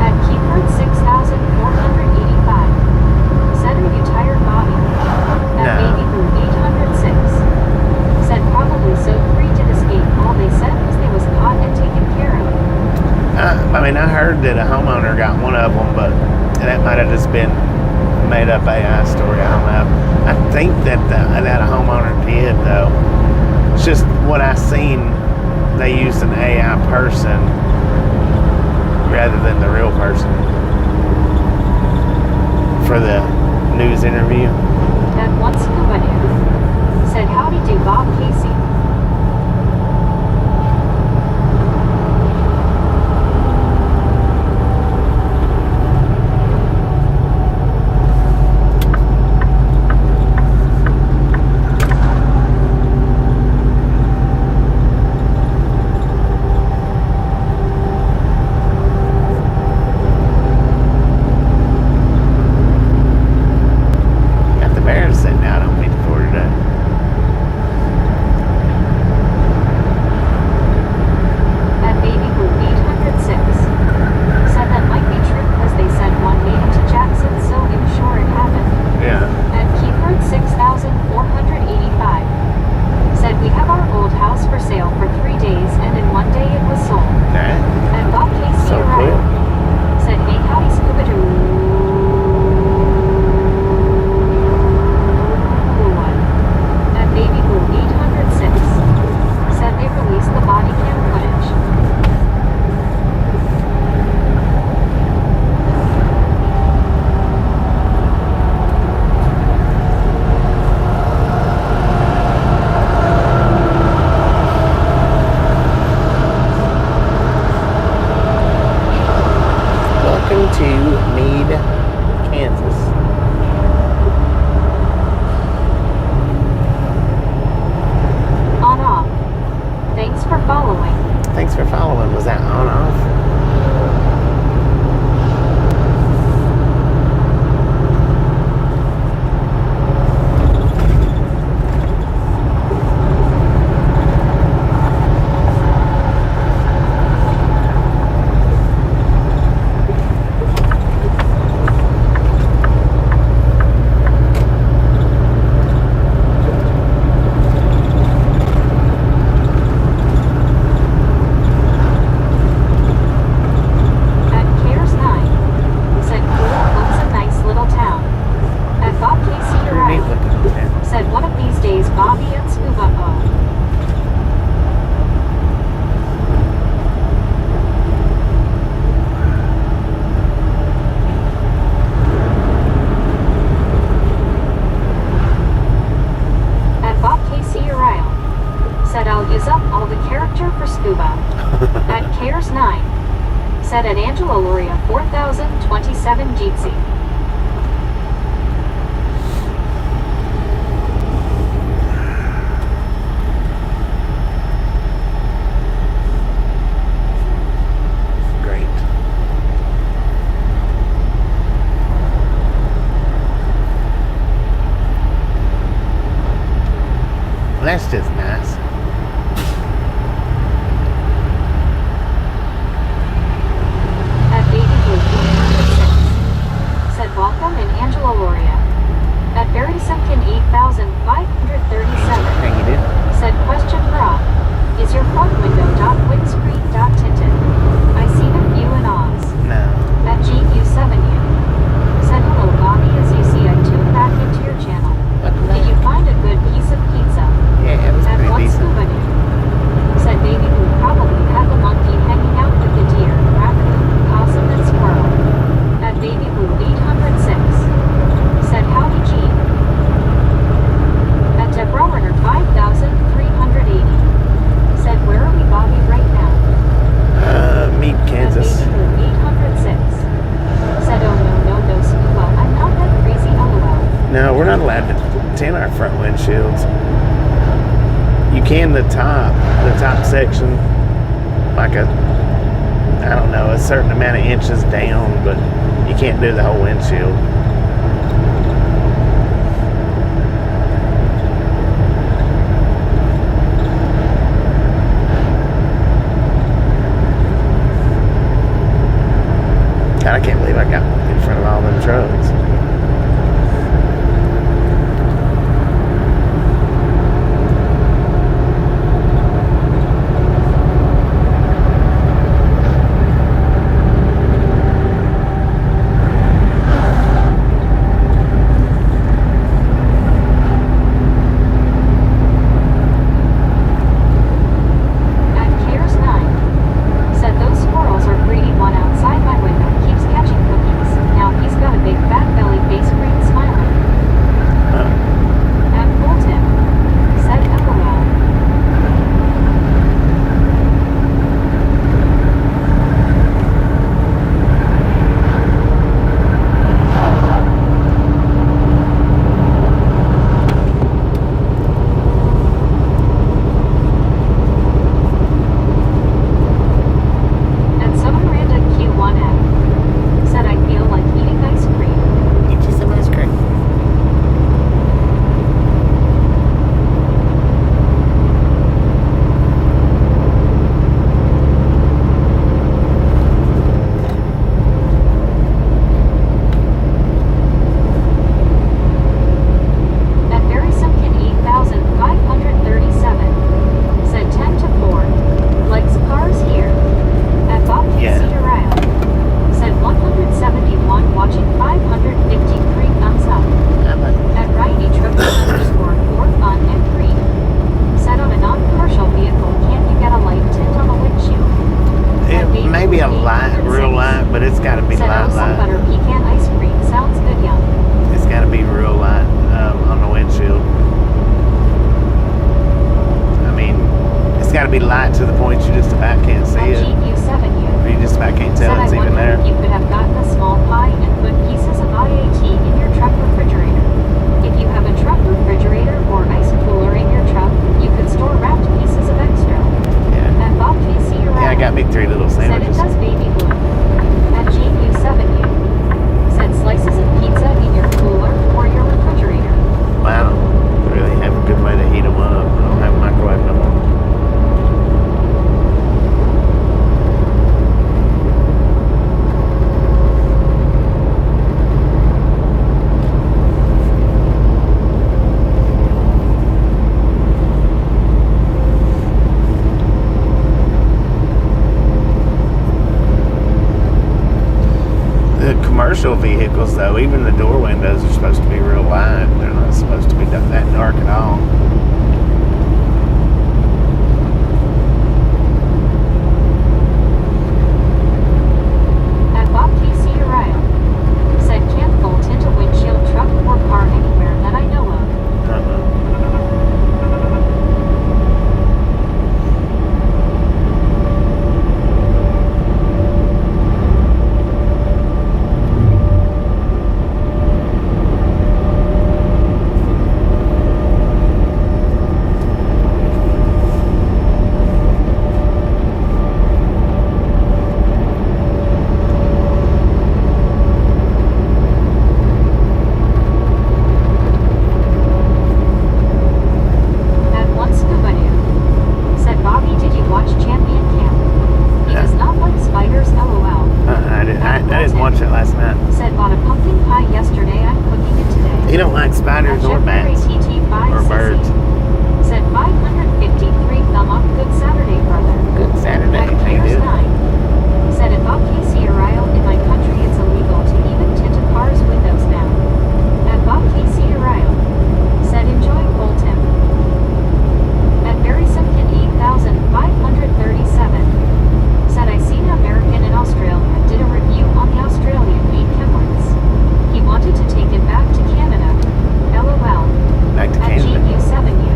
At Keyford 6485. Said are you tired Bobby? At No. Baby Blue 806. Said probably so 3 did escape. All they said was they was caught and taken care of. I mean, I heard that a homeowner got one of them, but that might have just been a made-up AI story. I don't know. I think that that a homeowner did, though. It's just what I seen. They used an AI person rather than the real person for the news interview. At one scuba dude. Said howdy do Bob Casey. Got the Bears sitting out on me for today. Thanks for following. Was that on off? Set at Angela 4027 Jeetsy. Great. Well, that's just nice. Welcome in Angela Loria. At Barry Simpkin 8537. Hang it in. Said question Rob. Is your front window windscreen tinted? I see the view in Oz. No. At GU7U. Said hello Bobby as you see I tuned back into your channel. Did you find a good piece of pizza? Yeah, it was at pretty decent. Scuba New. Said baby who probably had the monkey hanging out with the deer, raccoon, possum and squirrel. At baby blue 806. Said howdy G. At Deborah Runner 5380. Said where are we Bobby right now? Meet Kansas. At baby blue 806. Said oh no Scuba, I'm not that crazy LOL. No, we're not allowed to tint our front windshields. You can the top section, like I don't know, a certain amount of inches down, but you can't do the whole windshield. God, I can't believe I got in front of all them trucks. Be light to the point you just about can't see it. You just about can't tell it's even there. You could have gotten a small pie and put pieces of IAT in your truck refrigerator. If you have a truck refrigerator or ice cooler in your truck, you could store wrapped pieces of extra. Yeah. At Bob KC got me 3 little Said it sandwiches. does baby blue. At GU7U. Said slices of pizza in your cooler or your refrigerator. Well, I don't really have a good way to heat them up. I don't have a microwave no more. Commercial vehicles, though, even the door windows are supposed to be real wide. They're not supposed to be that dark at all. At Bob KC Uriel. Said can't bolt into windshield, truck, or car anywhere that I know of. He don't like spiders or bats or birds. Said 553 thumb up. Good Saturday, brother. Good Saturday. At How you Piers doing? 9. Said at Bob KC Uriel, in my country it's illegal to even tint a car's windows now. At Bob KC Uriel. Said enjoy Bolton. At Barry Simpkin 8537. Said I seen an American in Australia did a review on the Australian made Kemlins. He wanted to take it back to Canada. LOL. Back to At Canada. GU7U.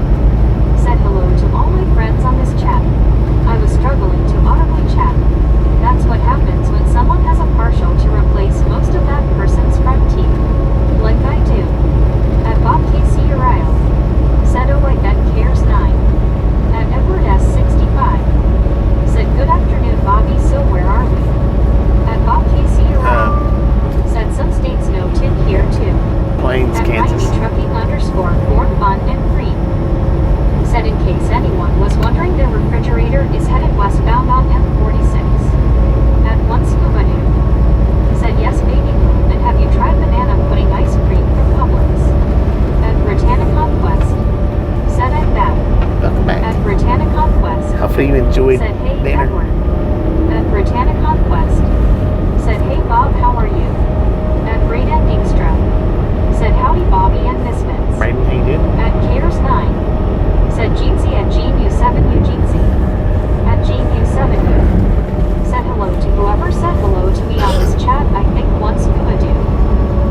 Said hello to all my friends on this chat. I was struggling to audibly chat. That's what happens when someone has a partial to replace most of that person's front teeth. Like I do. At Bob KC Uriel. Said oh I bet cares 9. At Edward S65. Said good afternoon Bobby, so where are we? At Bob KC Uriel. Said some states no tin here too. Plains, At Kansas. Riley_for fun and free. Said in case anyone was wondering, their refrigerator is headed westbound on M46. At one scuba dude. Said yes baby boom, and have you tried banana pudding ice cream from Publix? At Britannicon Quest. Said at that. Welcome back. At Britannicon Quest. Hopefully you enjoyed Said hey dinner. Edward. At Britannicon Quest. Said hey Bob, how are you? At Braden Dingstra. Said howdy Bobby and Misfits. Braden, how you doing? At Cares 9. Said Jeansy at GU7U Jeansy. At GU7U. Said hello to whoever said hello to me on this chat, I think one scuba dude.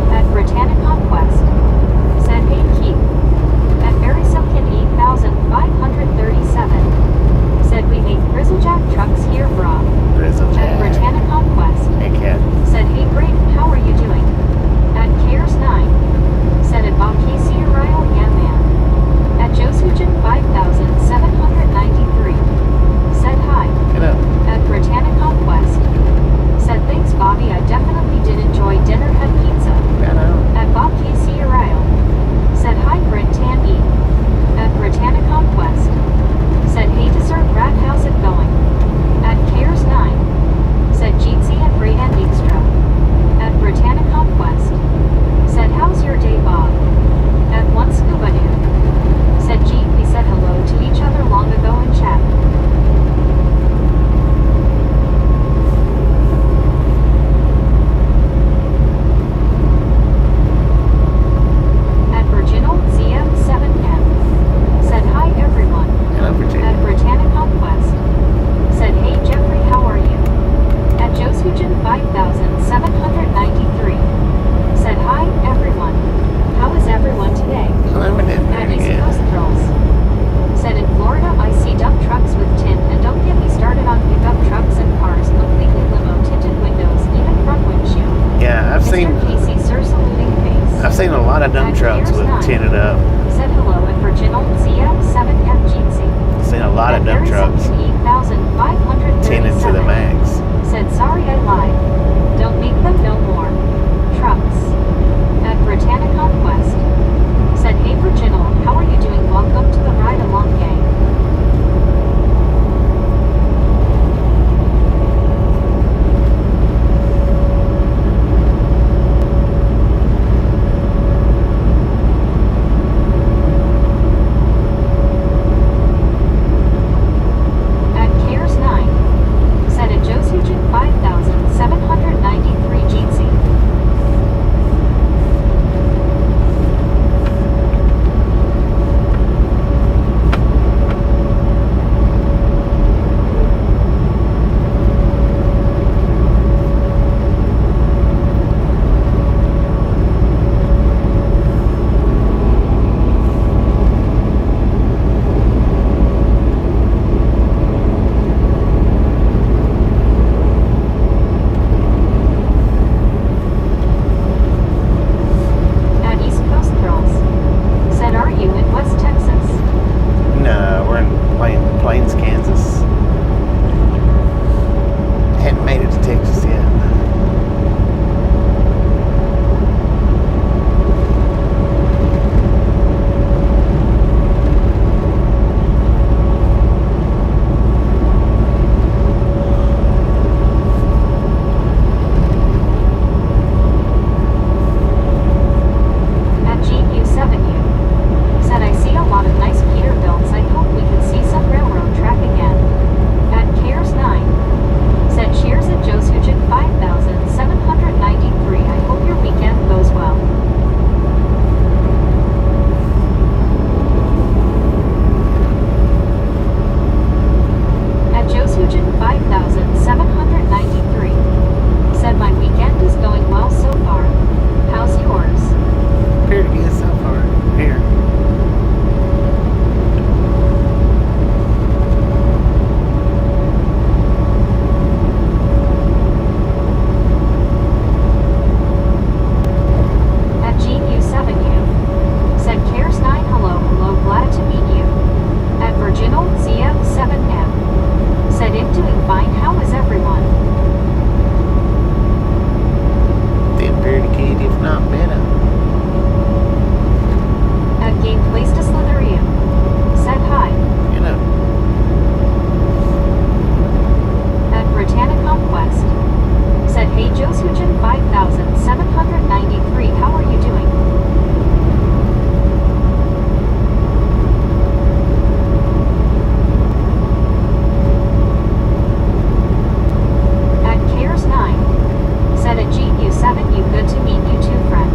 At Britannicon Quest. Said hey Keith. At Barry Simpkin 8537. Said we make Grizzlejack trucks here brah. At Britannicon Quest. Hey, Cat. Said hey Braden, how are you doing? At Cares 9. Said at Bob KC Uriel yeah man. At Josujan 5793. Said hi. Hello. At Britannicon Quest. Said thanks Bobby, I definitely did enjoy dinner at pizza. Hello. At Bob KC Uriel. Said hi Brent Tan E. At Britannicon Quest. Said hey dessert rat, how's it going? At Cares 9. Said Jeansy at Braden Dijkstra. At Britannicon Quest. Said how's your day Bob? At one scuba dude. Said Gene, we said hello to each other long ago in chat. At Virginal ZM7M. Said hi everyone. Hello, Virginia. At Britannicon Quest. Said hey Jeffrey, how are you? At Josujan 5793. Said hi everyone. How is everyone today? Hello, Virginia. At East Coast Girls. Said in Florida I see dump trucks with tint, and don't get me started on pickup trucks and cars completely limo tinted windows, even front windshield. Yeah, I've Mr. seen Casey Sir saluting face. a lot of dump At trucks Piers with 9. tinted up. Said hello at Virginal ZM7M Jeansy. I've seen a lot of dump trucks tinted to how is everyone? Then pretty good, if not better. At Game Place to Slitherio. Said hi. You know, At Britannic Conquest. Said hey Josujan 5793, how are you doing? At Cares 9. Said at GU7, you good to meet you too, friend.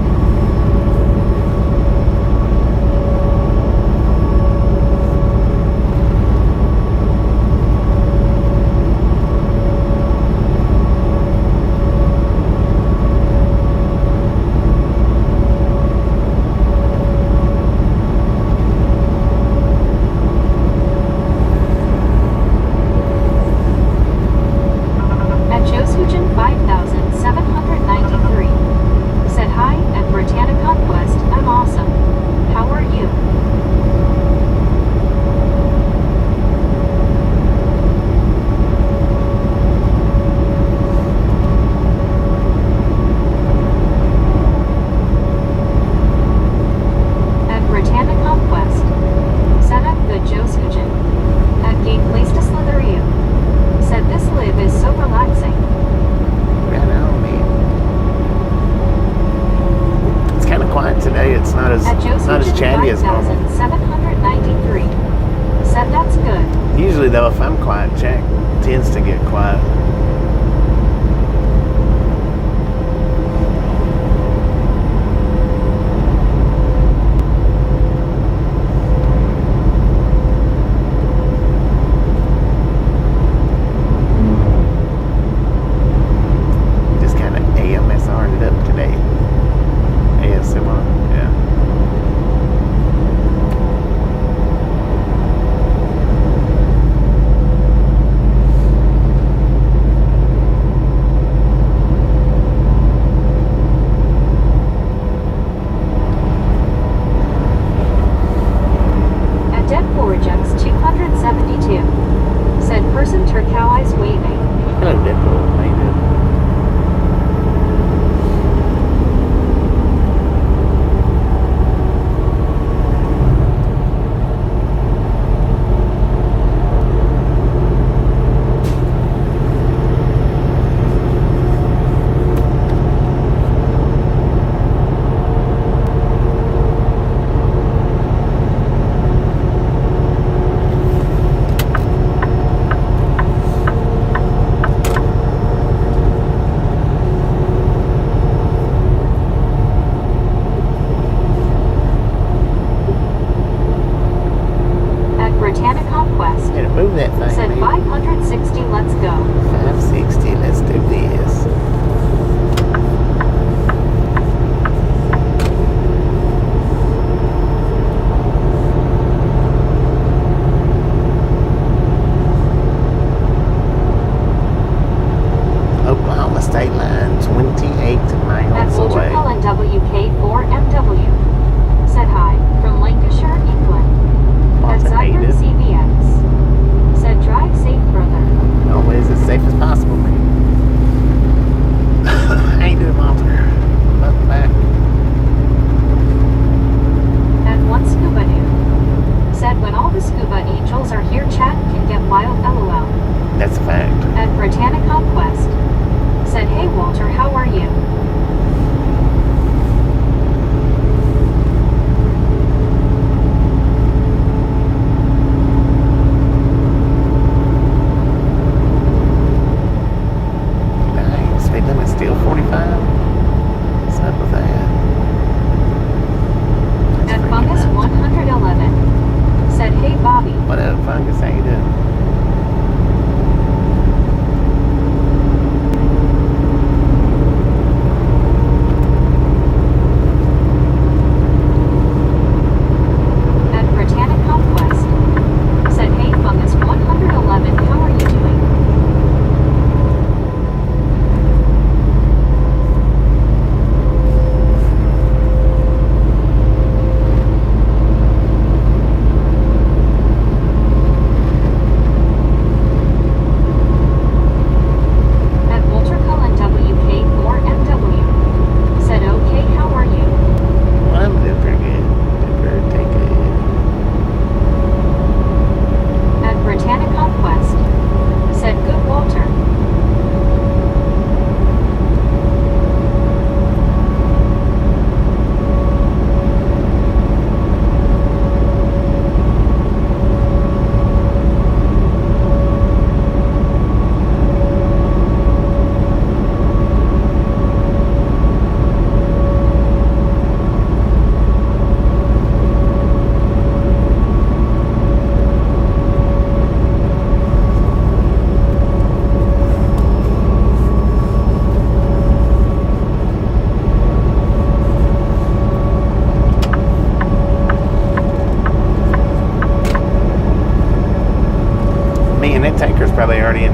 At Josujan 5793. Said hi, at Britannic Conquest, I'm awesome. How are you? At Britannic Conquest. Set up the Josujan. At Game Place to Slitherio. Said this live is so relaxing. right on, man. It's kind of quiet today. It's not as At not as Josujan chatty as normal. 5793. Said that's good. Usually, though, if I'm quiet, Jack tends to get quiet. Just kind of AMSR'd it up today. ASMR, yeah. At Dead Forjax 272. Said person Turcow eyes waving. Hello, Deadpool. How you doing? At Britannic Conquest. Gotta move that thing, Said man. 560, let's go. 560, let's do this. Oklahoma state line, 28 At miles Walter away. Cullen WK4MW. Said hi, from Lancashire, England. At Walter Zyburn native. CVX. Said drive safe, brother. Always as safe as possible, man. How you doing, Walter? Welcome back. At one scuba dude. Said when all the scuba angels are here, chat can get wild, lol. That's a fact. At Britannic Conquest. Said hey Walter, how are you? Nice. Speed limit still 45. What's up with that? That's At freaking Fungus nuts. 111. Said hey Bobby. What up, Fungus? How you doing?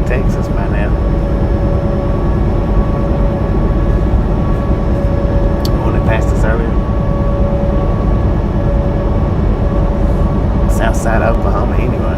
Texas by now. When it passed us earlier. South side of Oklahoma anyway.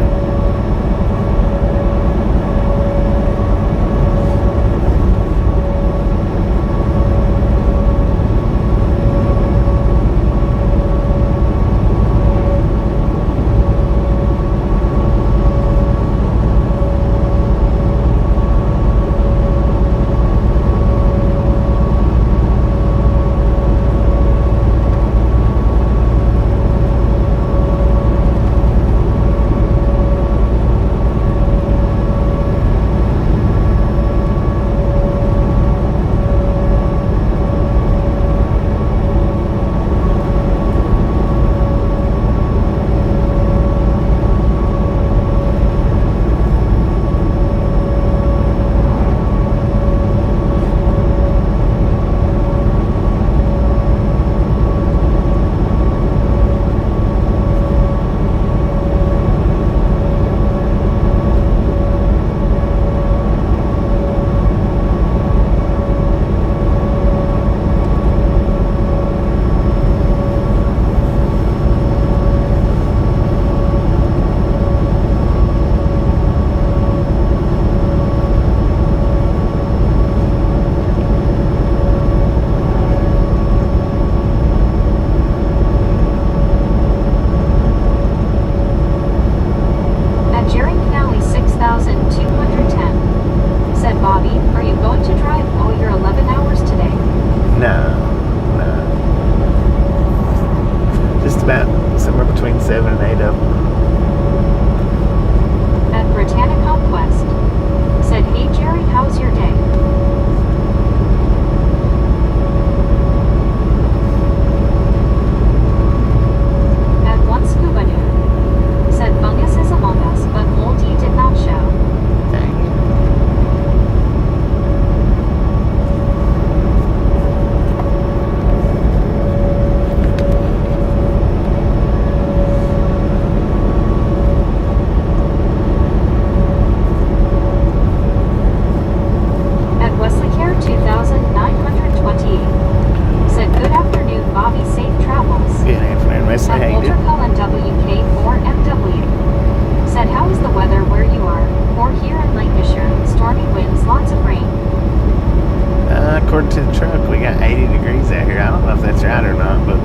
According to the truck, we got 80 degrees out here. I don't know if that's right or not, but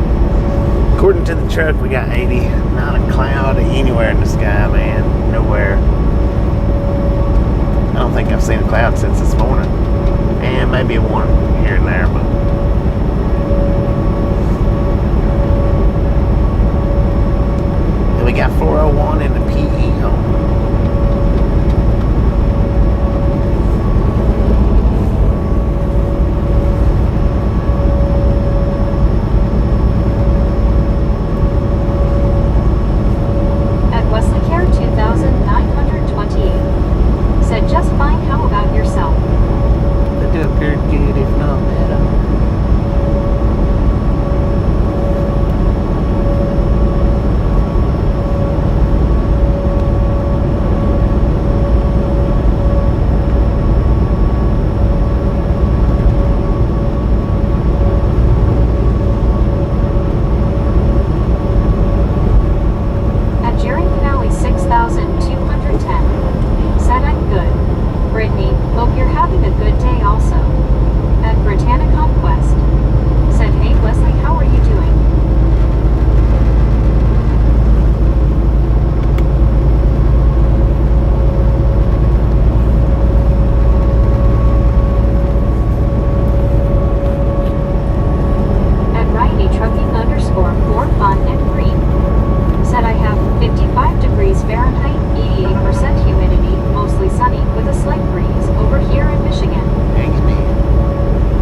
according to the truck, we got 80. Not a cloud anywhere in the sky, man. Nowhere. I don't think I've seen a cloud since this morning. And maybe one here and there, but we got 401 in the PE home.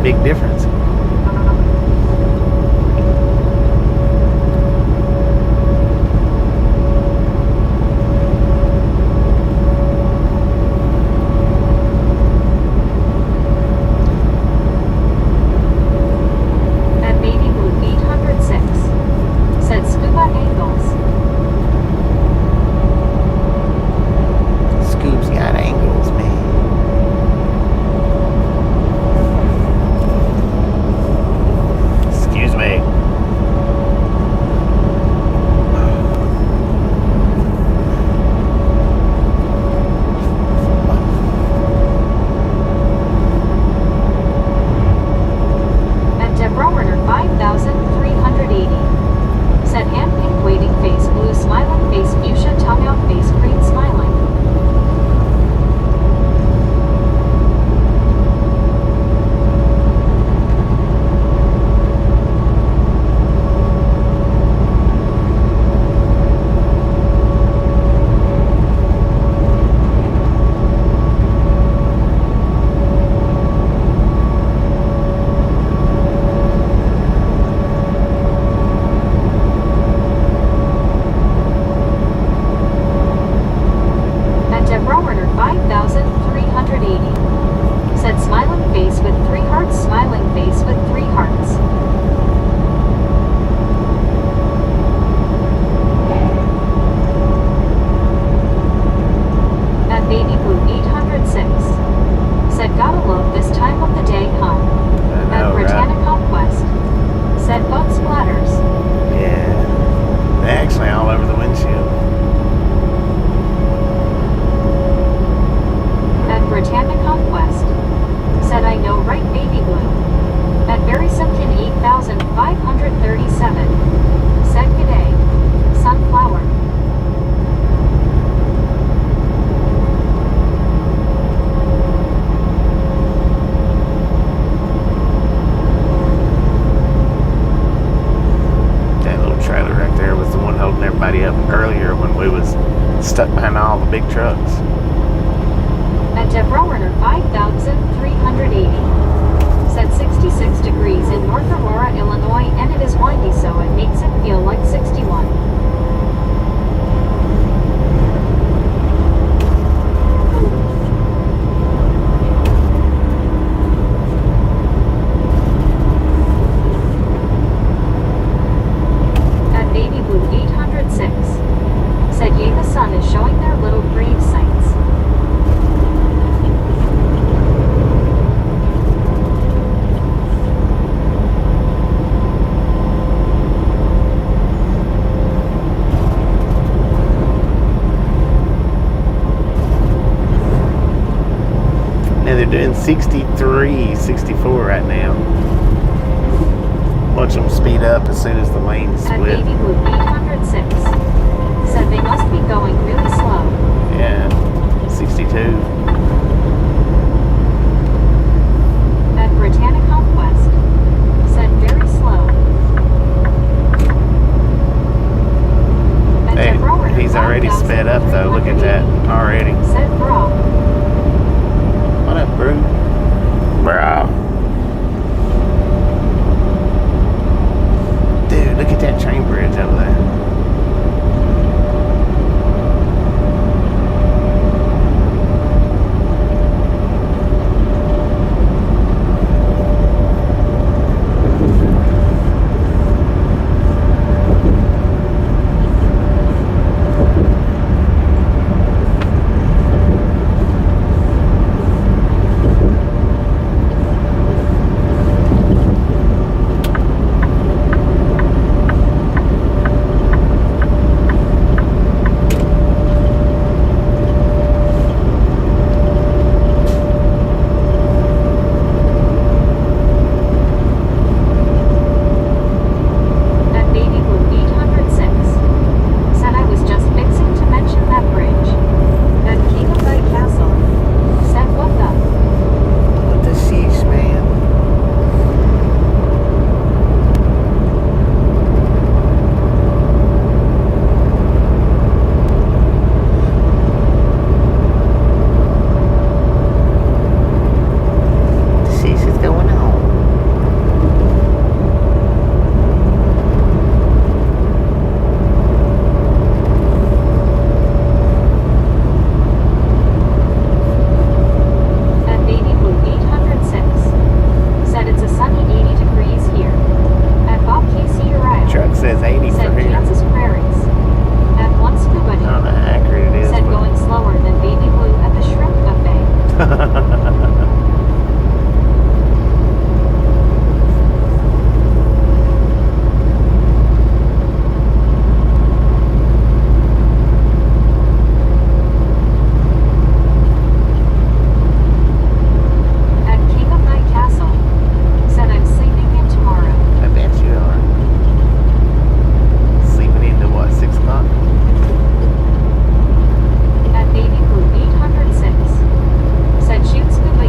Big difference. At Baby Blue 806 said scuba angles. Scoop's got angles, man. stuck behind all the big trucks. At Devereaux 5,380. Said 66 degrees in North Aurora, Illinois, and it is windy, so it makes it feel like 61. At Baby Blue 806. Said yay, the sun is showing their little grave sites. Now they're doing 63, 64 right now. Watch them speed up as soon as the lanes At split. Baby Blue 806. Said they must be going really slow. Yeah, 62. At Britannic Conquest. Said very slow. At Hey, Devereaux he's already sped up though. Look at that already. Said bra. What up, bro? Bro. Dude, look at that train bridge over there. At Baby Blue 806. Said I was just fixing to mention that bridge. At King of Thy Castle. Said what the? What the sheesh, man? What the sheesh is going on? At Baby Blue 806. Said it's a sunny 80 degrees here. At Bob Casey Uriah. Truck says 80 Said for here. Kansas Prairies. At One Scuba I don't know Day. how accurate it is, Said but going slower than Baby Blue at the Shrimp Buffet. At King of Thy Castle. Said I'm sleeping in tomorrow. I bet you are. Sleeping into what, 6 o'clock? At Baby Blue 806. Said shoot scuba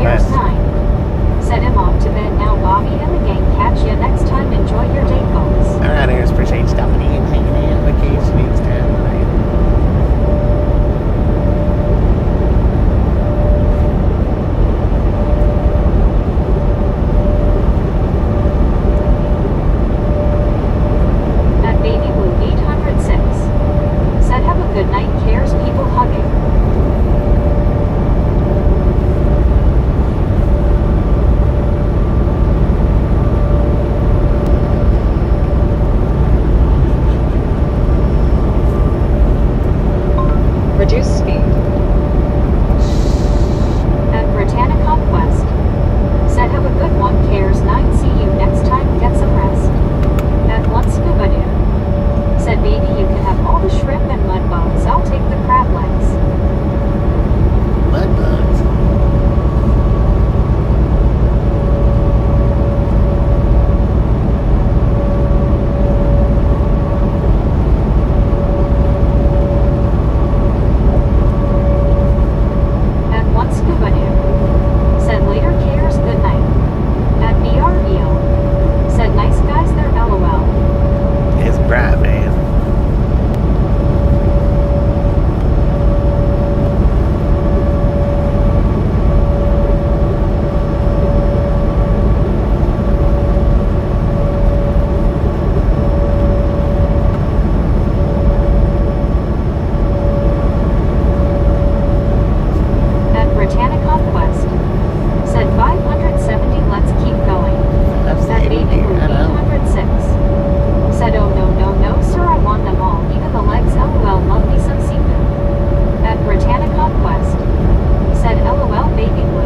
Cares fast. 9. Said him off to bed now, Bobby and the gang. Catch ya next time. Enjoy your day, folks. Alright, Aaron, appreciate you stopping in, hanging out, vacation next time. At Baby Blue 806. Said have a good night. Cares people hugging. Reduce speed. At Britannica Quest. Said have a good one. Cares 9. See you next time. Get some rest. At One Scuba Dude. Said baby you can have all the shrimp and mud bugs. I'll take the crab legs. Mud bugs. At One Scuba Dude. Said later. Cares good night. At BRVO. Said nice guys there. LOL. It's bright, man. At Britannica Quest. Said 570. Let's keep going. I've At seen Baby it here, Blue I know. 806. Said oh no no no sir, I want them all, even the legs. LOL, love me some seafood. At Britannica Quest. Said LOL Baby Blue.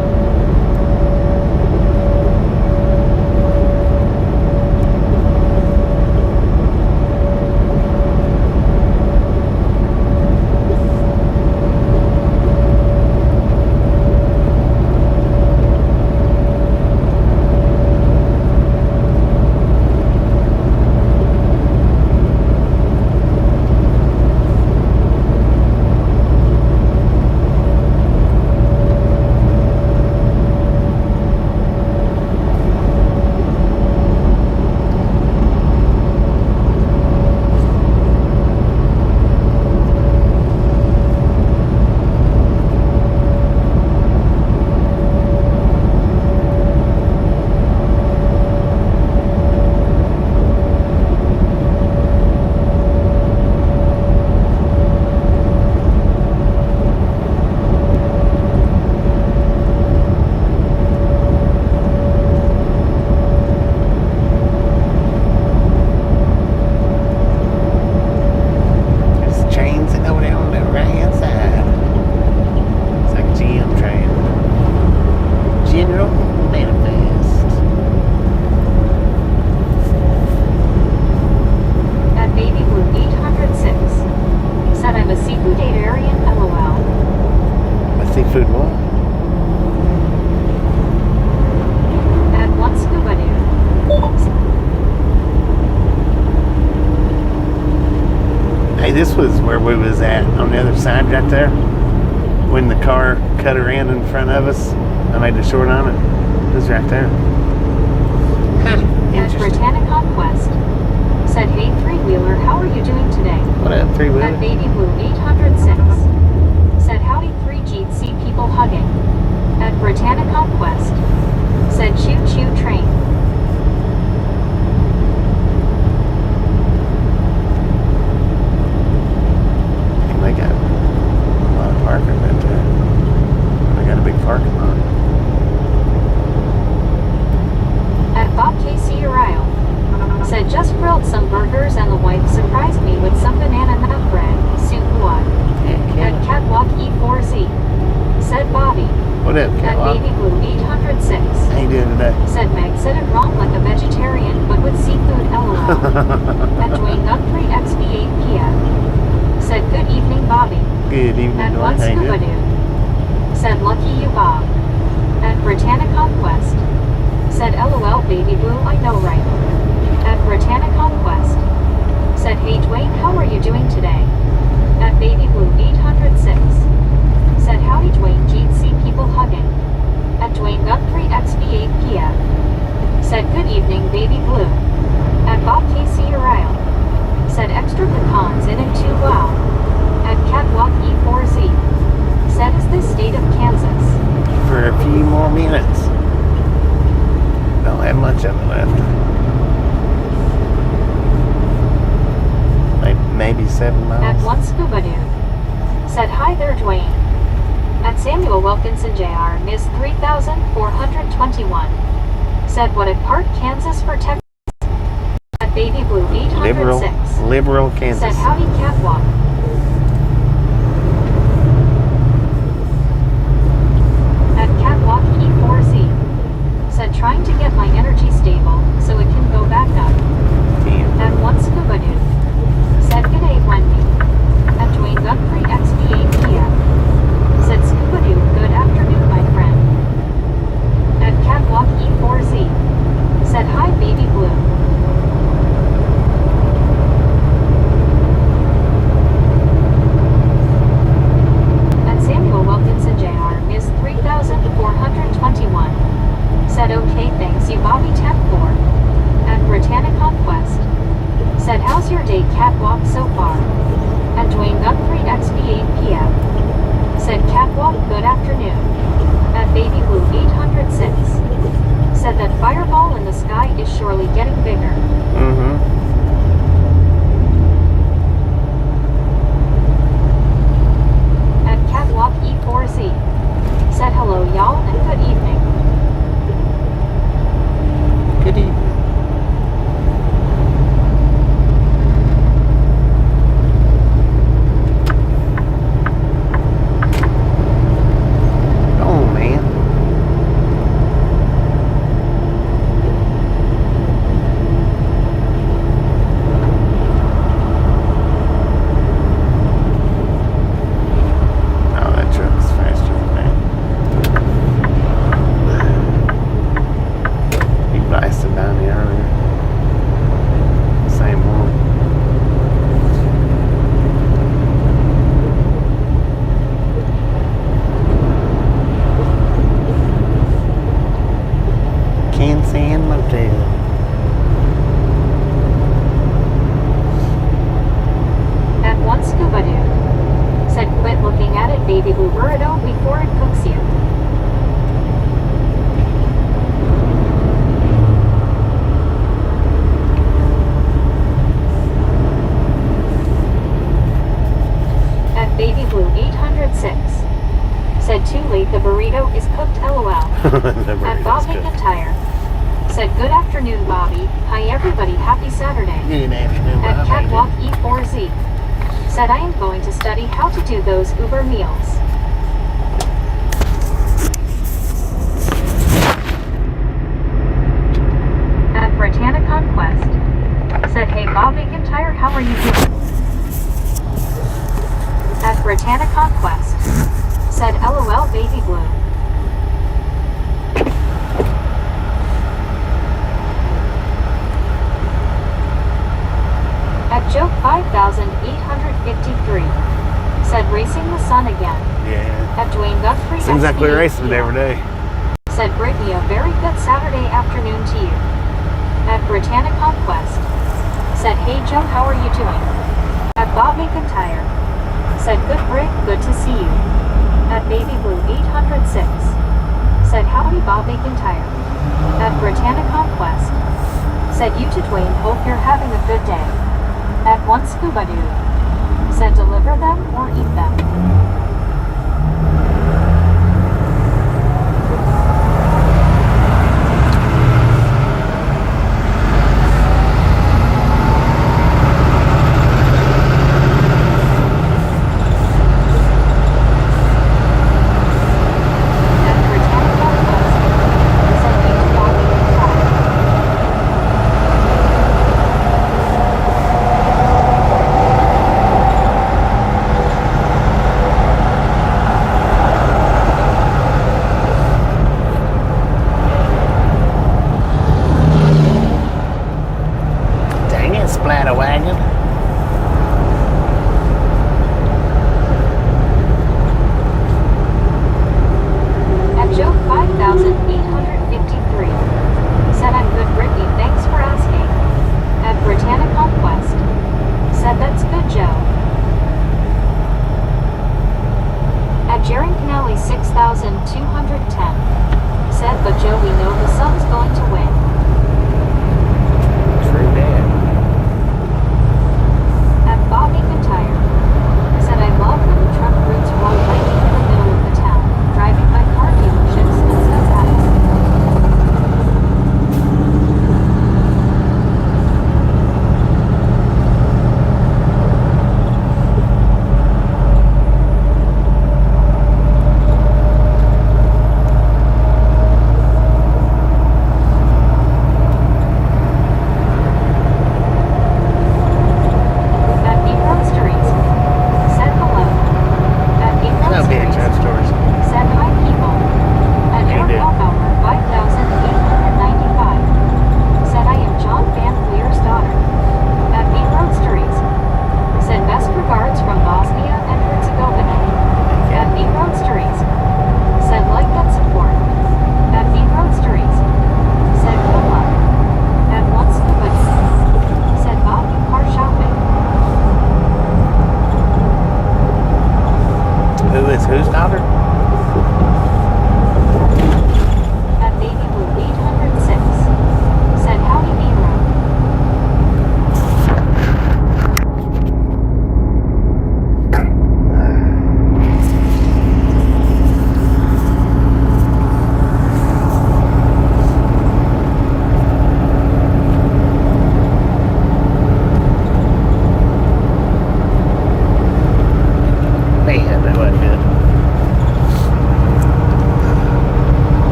There's chains that go down the right hand side. It's like a GM train. General Manifest. At Baby Blue 806. Said I'm a seafoodarian. LOL. A seafood what? At One Scuba Dude. Hey, this was where we was at on the other side right there. When the car cut around in front of us. I made the short on it. It was right there. Huh, At interesting. Britannica Quest. Said hey three-wheeler, how are you doing today? What up, At three-wheeler? Baby Blue 806. Said howdy 3G see people hugging. At Britannica Quest. Said choo choo train. They got a lot of parking right there. They got a big parking lot. At Bob KC Uriel. Said just grilled some burgers and the wife surprised me with some banana nut bread. Soup what? Yeah, At Catwalk E4Z. Said Bobby. What up, At Catwalk? Baby Blue 806. How you doing today? Said Meg said it wrong like a vegetarian but with seafood. LOL. At Dwayne Guthrie XB8 PM. Said good evening Bobby. Good evening, At Dwight. One How you Scuba doing? Dude. Said lucky you Bob. At Britannica Quest. Said LOL Baby Blue I know right. At Britannica Quest. Said hey Dwayne how are you doing today? At Baby Blue 806. Said howdy Dwayne G'd see people hugging. At Dwayne more minutes. Don't have much of it left. Maybe 7 miles. At one scuba dude. Said hi there Dwayne. At Samuel Wilkinson Jr. Ms. 3421. Said what at Park, Kansas for Texas. At Baby Blue 806. Liberal Kansas. Said howdy catwalk. At Catwalk E4Z. Said trying to get my energy stable so it can go back up. Damn. At one scuba dude. Said g'day Wendy. At Dwayne Guthrie XP8PM. Said scuba dude good afternoon my friend. At Catwalk E4Z. Said hi Baby Blue. At Samuel Wilkinson Jr. Ms. 3421. Said okay thanks you Bobby 10-4. At Britannic Conquest. Said how's your day catwalk so far? At Dwayne Guthrie XP8PM. Said catwalk good afternoon. At Baby Blue 806. Said that fireball in the sky is surely getting bigger. At Catwalk E4Z. Said hello y'all and good evening. Good evening. Oh man. Oh, that truck's faster than that. He blasted down the earlier. Same one. Can Motel. At one scuba dude. Said quit looking at it Baby Blue burrito before it cooks you. At Baby Blue 806. Said too late the burrito is cooked LOL. At Bob McIntyre. Said good afternoon Bobby. Hi everybody happy Saturday. Good afternoon, At Bob. Catwalk E4Z. Said I am going to study how to do those Uber meals. At Britannic Conquest. Said hey Bob McIntyre how are you doing? At Britannic Conquest. Said LOL Baby Blue. At Joke 5853. Said racing the sun again. Yeah. At Dwayne Guthrie. Seems like we're racing it every day. Said bring me a very good Saturday afternoon to you. At Britannic Conquest. Said hey Joe how are you doing? At Bob McIntyre. Said good Brig good to see you. At Baby Blue 806. Said howdy Bob McIntyre. At Britannic Conquest. Said you to Dwayne hope you're having a good day. At one scuba dude. Said deliver them or eat them. At Britannic Conquest. Said you to Bob McIntyre.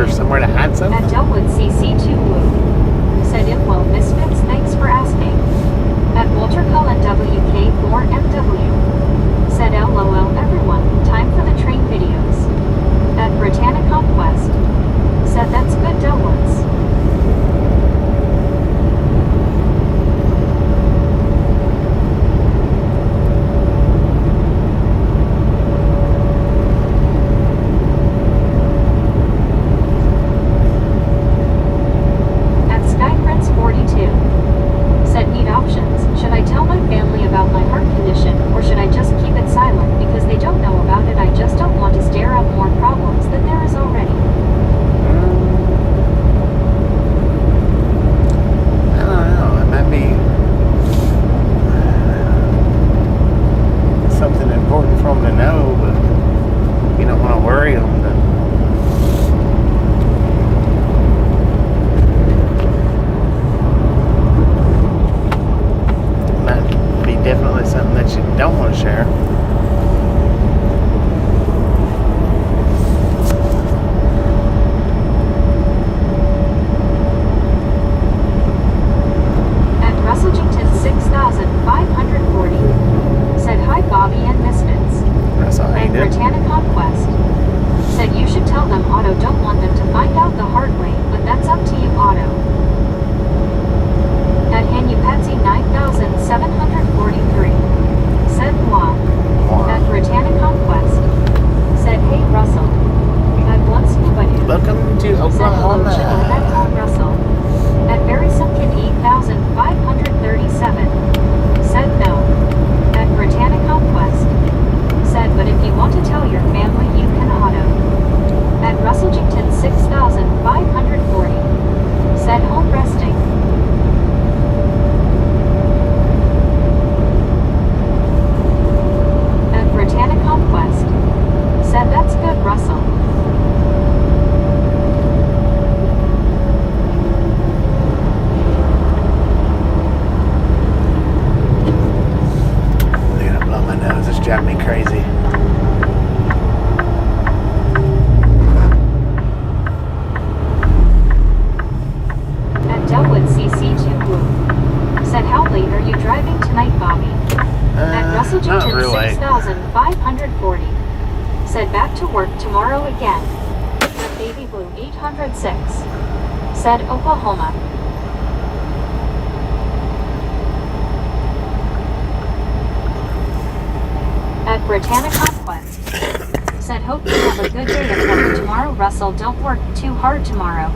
for somewhere to hide At something? Delwood CC2 Woo. Said Info Misfits, thanks for asking. At Walter Cullen WK4MW. Said LOL everyone, time for the train videos. At Britannic Conquest. Said that's good Delwoods. At Sky Prince 42. Said need options. Should I tell my family about my heart condition, or should I just keep it silent because they don't know about it? I just don't want to stir up more problems than there is already. I don't know. It might be something important for them to know, but you don't want to worry them. Might be definitely something that you don't want to share. At Russellington 6540. Said hi Bobby and Misfits. That's all At you did. Britannic Conquest. Said you should tell them Otto don't want them to find out the hard way, but that's up to you Otto. At Patsy 9743. Said moi. At Britannic Conquest. Said hey Russell. At One Scuba Dude. Welcome to Said hello Oklahoma. Chill Russell. At Barry Simpkin 8537. Said no. At Britannic Conquest. Said but if you want to tell your family you can Otto. At Russellington 6540. Said home resting. At Britannic Conquest. Said that's good Russell. They're gonna blow my nose. It's driving me crazy. At Delwood CC2 Woo. Said how late are you driving tonight Bobby? At Not Russellington real late. 6540. Said back to work tomorrow again. At Baby Blue 806. Said Oklahoma. At Britannic Conquest. Said hope you have a good day at work tomorrow Russell, don't work too hard tomorrow.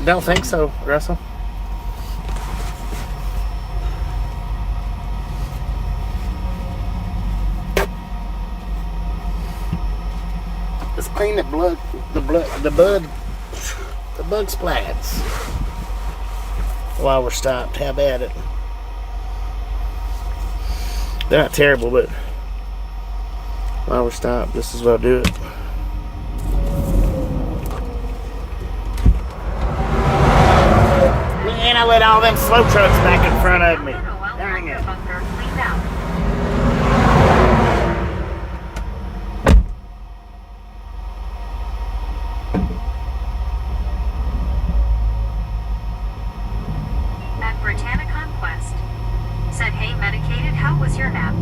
Don't think so, Russell. Let's clean the bug splats while we're stopped. How about it? They're not terrible, but while we're stopped, this is what I'll do it. And I let all them slow trucks back in front of me. Dang it. At Britannia Conquest. Said, hey, medicated, how was your nap?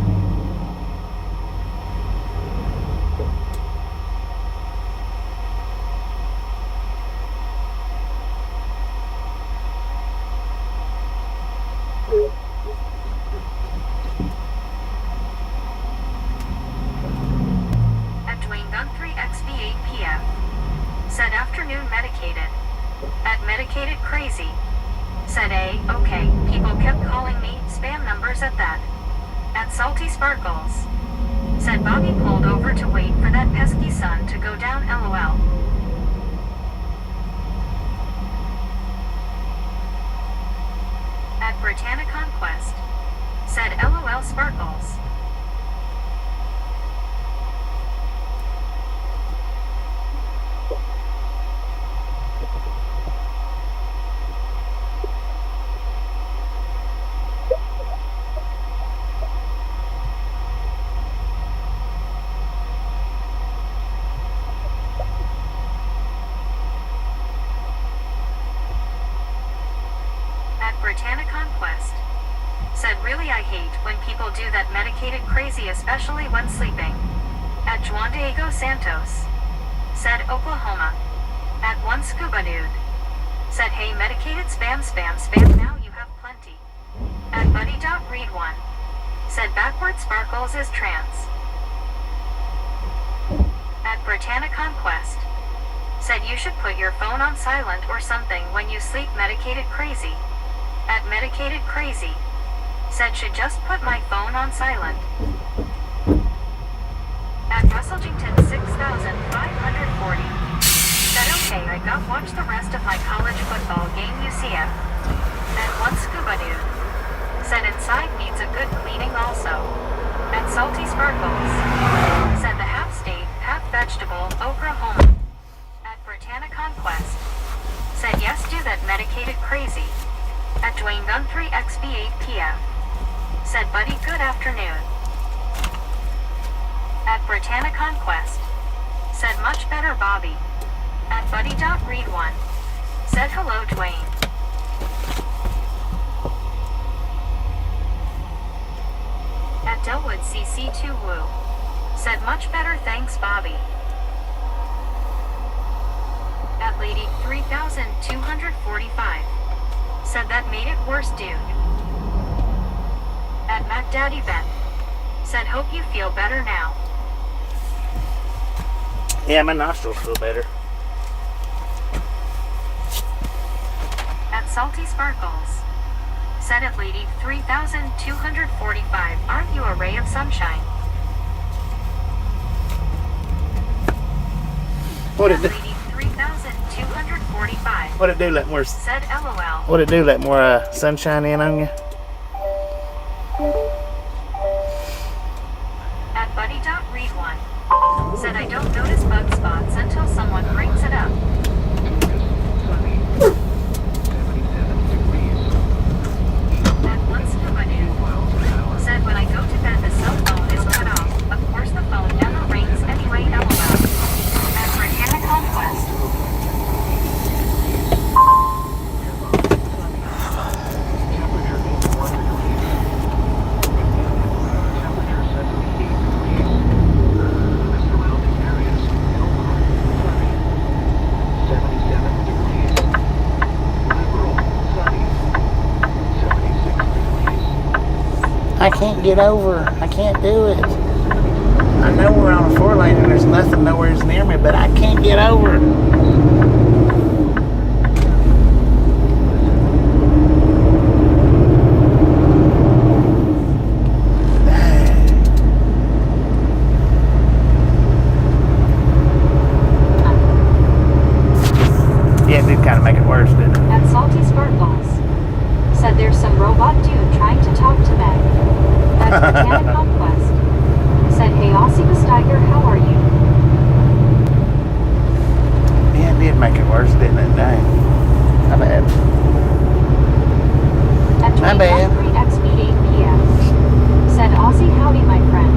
At Dwayne Gun 3XV8 PM. Said, afternoon medicated. At medicated crazy. Said, okay, people kept calling me spam numbers at that. At Salty Sparkles. Said, Bobby pulled over to wait for that pesky sun to go down, LOL. At Britannia Conquest. Said, LOL Sparkles. Britannia Conquest. Said, really I hate when people do that medicated crazy, especially when sleeping. At Juan Diego Santos. Said, Oklahoma. At one scuba dude. Said, hey, medicated spam, now you have plenty. At buddy.read1. Said, backward sparkles is trans. At Britannia Conquest. Said, you should put your phone on silent or something when you sleep, medicated crazy. At medicated crazy. Said, should just put my phone on silent. At Russellington 6540. Said, okay, I got watch the rest of my college football game UCF. At one scuba dude. Said, inside needs a good cleaning also. At Salty Sparkles. Said, the half state, half vegetable, Oklahoma. At Britannia Conquest. Said, yes, do that medicated crazy. At Dwayne Gun 3XV8 PM. Said, buddy, good afternoon. At Britannia Conquest. Said, much better, Bobby. At buddy.read1. Said, hello, Dwayne. At Delwood CC2 Woo. Said, much better, thanks, Bobby. At Lady 3245. Said, that made it worse, dude. At Mac Daddy Ben. Said, hope you feel better now. Yeah, my nostrils feel better. At Salty Sparkles. Said, at Lady 3245, aren't you a ray of sunshine? What at did it? Lady 3245. What it do? Let more. Said, LOL. What it do? Let more sunshine in on you? At buddy.read1. Said, I don't notice bug spots until someone brings it up. At one scuba dude. Said, when I go to bed the cell phone is cut off. Of course the phone never rings anyway, LOL. At Britannia Conquest. I can't get over. I can't do it. I know we're on a 4-lane and there's nothing nowhere near me, but I can't get over. make it worse, didn't it? At Salty Sparkles. Said there's some robot dude trying to talk to Meg. At Botanic Conquest. Said, hey Aussie Tiger, how are you? Yeah, it did make it worse, didn't it? Dang. My bad. At My bad. 2013 XP 8 PM. Said Aussie, howdy my friend.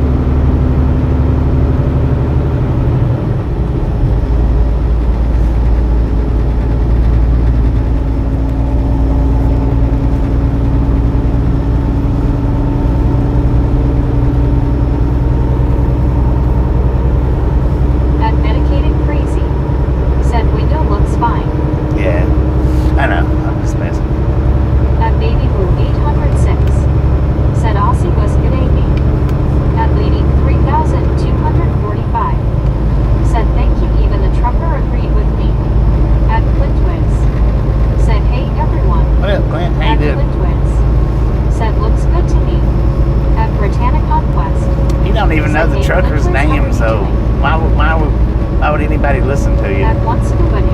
Why would anybody listen to you? At one scuba dude.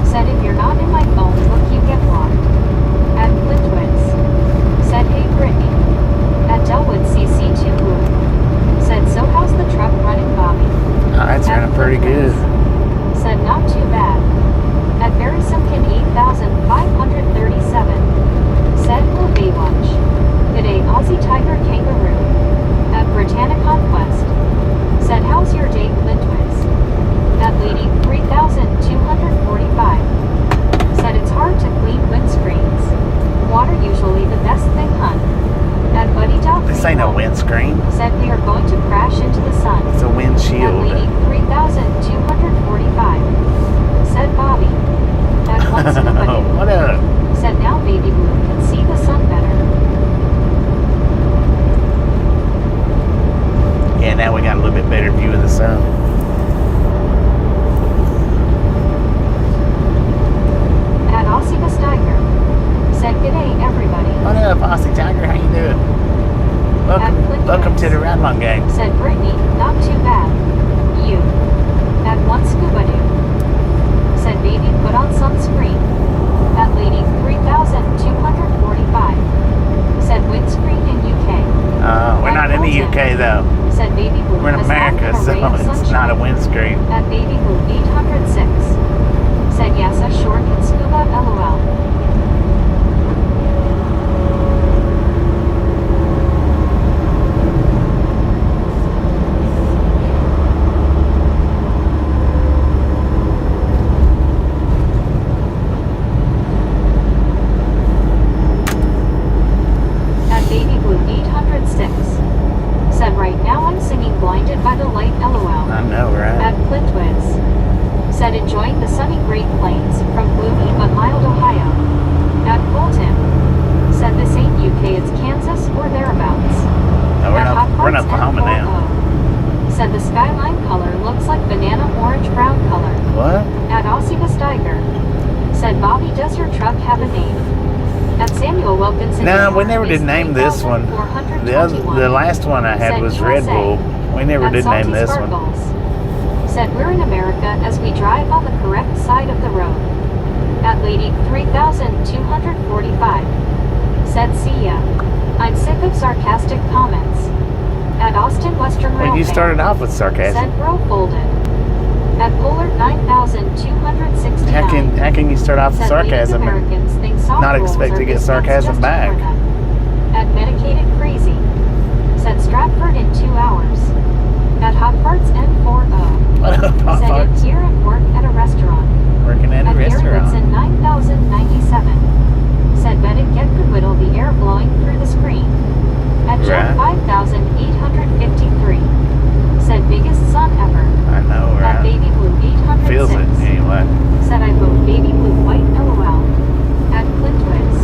Said if you're not in my phone book, you get blocked. At Flintwitz. Said hey Brittany. At Delwood CC2 Blue. Said so how's the truck running, Bobby? Oh, that's running pretty good. Said not too bad. At Barry Simpkin 8537. Said we'll be lunch. G'day Aussie Tiger Kangaroo. At Britannic Conquest. Said how's your day Flintwitz? At Lady 3245. Said it's hard to clean windscreens. Water usually the best thing, hun. At Buddy Dog. This ain't a windscreen. Said we are going to crash into the sun. It's a windshield. At Lady 3245. Said Bobby. At one scuba dude. What up? Said now baby blue can see the sun better. Yeah, now we got a little bit better view of the sun. At Aussie Tiger. Said g'day everybody. What up, Aussie Tiger? How you doing? Welcome to the Radlon gang. Said Brittany, not too bad. You. At one scuba dude. Said baby put on sunscreen. At Lady 3245. Said windscreen in UK. We're not in the UK though. Said baby blue. We're in America, so it's not a windscreen. At baby blue 806. Said yes, a short can scuba LOL. At baby blue 806. Said right now I'm singing blinded by the light LOL. I know, right? At Flintwitz. Said enjoying the sunny Great Plains from gloomy but mild Ohio. At Bolton. Said this ain't UK, it's Kansas or thereabouts. No, we're in Oklahoma now. Said the skyline color looks like banana orange brown color. What? At Aussie Tiger. Said Bobby, does your truck have a name? At Samuel Wilkinson. No, we never did name this one. The last one I had was Red Bull. We never did name this one. Said we're in America as we drive on the correct side of the road. At Lady 3245. Said see ya. I'm sick of sarcastic comments. At Austin Western Railway. Well, you started off with sarcasm. Said bro folded. At Polar 9269. How can you start off with sarcasm and not expect to get sarcasm back? At Medicated Crazy. Said Stratford in 2 hours. At Hot Farts N40. What up, Hot Said Farts? it's here at work at a restaurant. Working at a restaurant. At 9097. Said bet it get good whittle the air blowing through the screen. At Joe 5853. Said biggest sun ever. I know, right? At Baby Blue 806. Feels it anyway. Said I vote Baby Blue white LOL. At Flintwitz.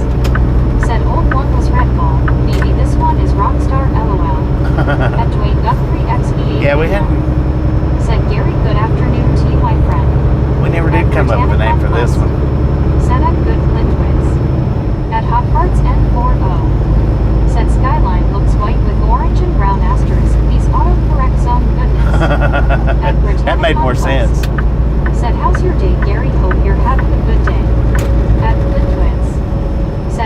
Said old one was Red Bull. Maybe this one is Rockstar LOL. At Dwayne Guthrie XP8. Yeah, we hadn't. Said Gary, good afternoon to you, my friend. We never did come up with a name for this one. Said at Good Flintwitz. At Hot Farts N40. Said Skyline looks white with orange and brown asterisk. These autocorrects on goodness. That made more sense. Said how's your day, Gary? Hope you're having a good day.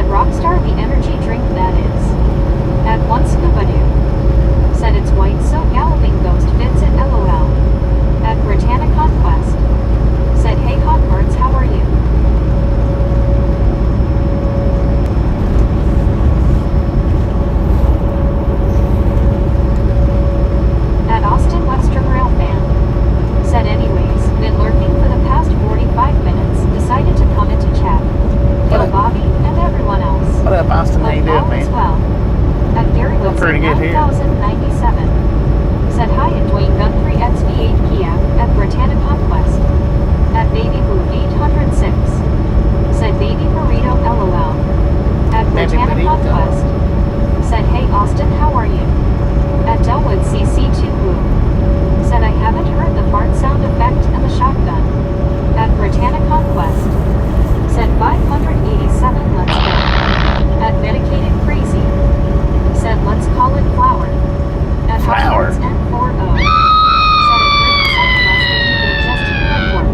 Said Rockstar the energy drink that is. At one scuba doo. Said it's white so galloping ghost fits it LOL. At Britannia Conquest. Said hey hot birds how are you? At Austin Western Rail fan. Said anyways, been lurking for the past 45 minutes, decided to come into chat. Yo What up? Bobby and everyone else. What up, Austin? How you doing, All is man? well. At Gary I'm pretty good here. 9097. Said hi at Dwayne Gun3 XV8 Kia at Britannia Conquest. At Baby Blue 806. Said Baby Burrito LOL. At Baby Britannia Burrito. Conquest. Said hey Austin how are you? At Delwood CC2 Blue. Said I haven't heard the fart sound effect and the shotgun. At Britannia Conquest. Said 587 let's go. At Medicated Crazy. Said let's call it flower. At Flower. Hotwoods N40. Said it brings Southwest and you can just hear a report.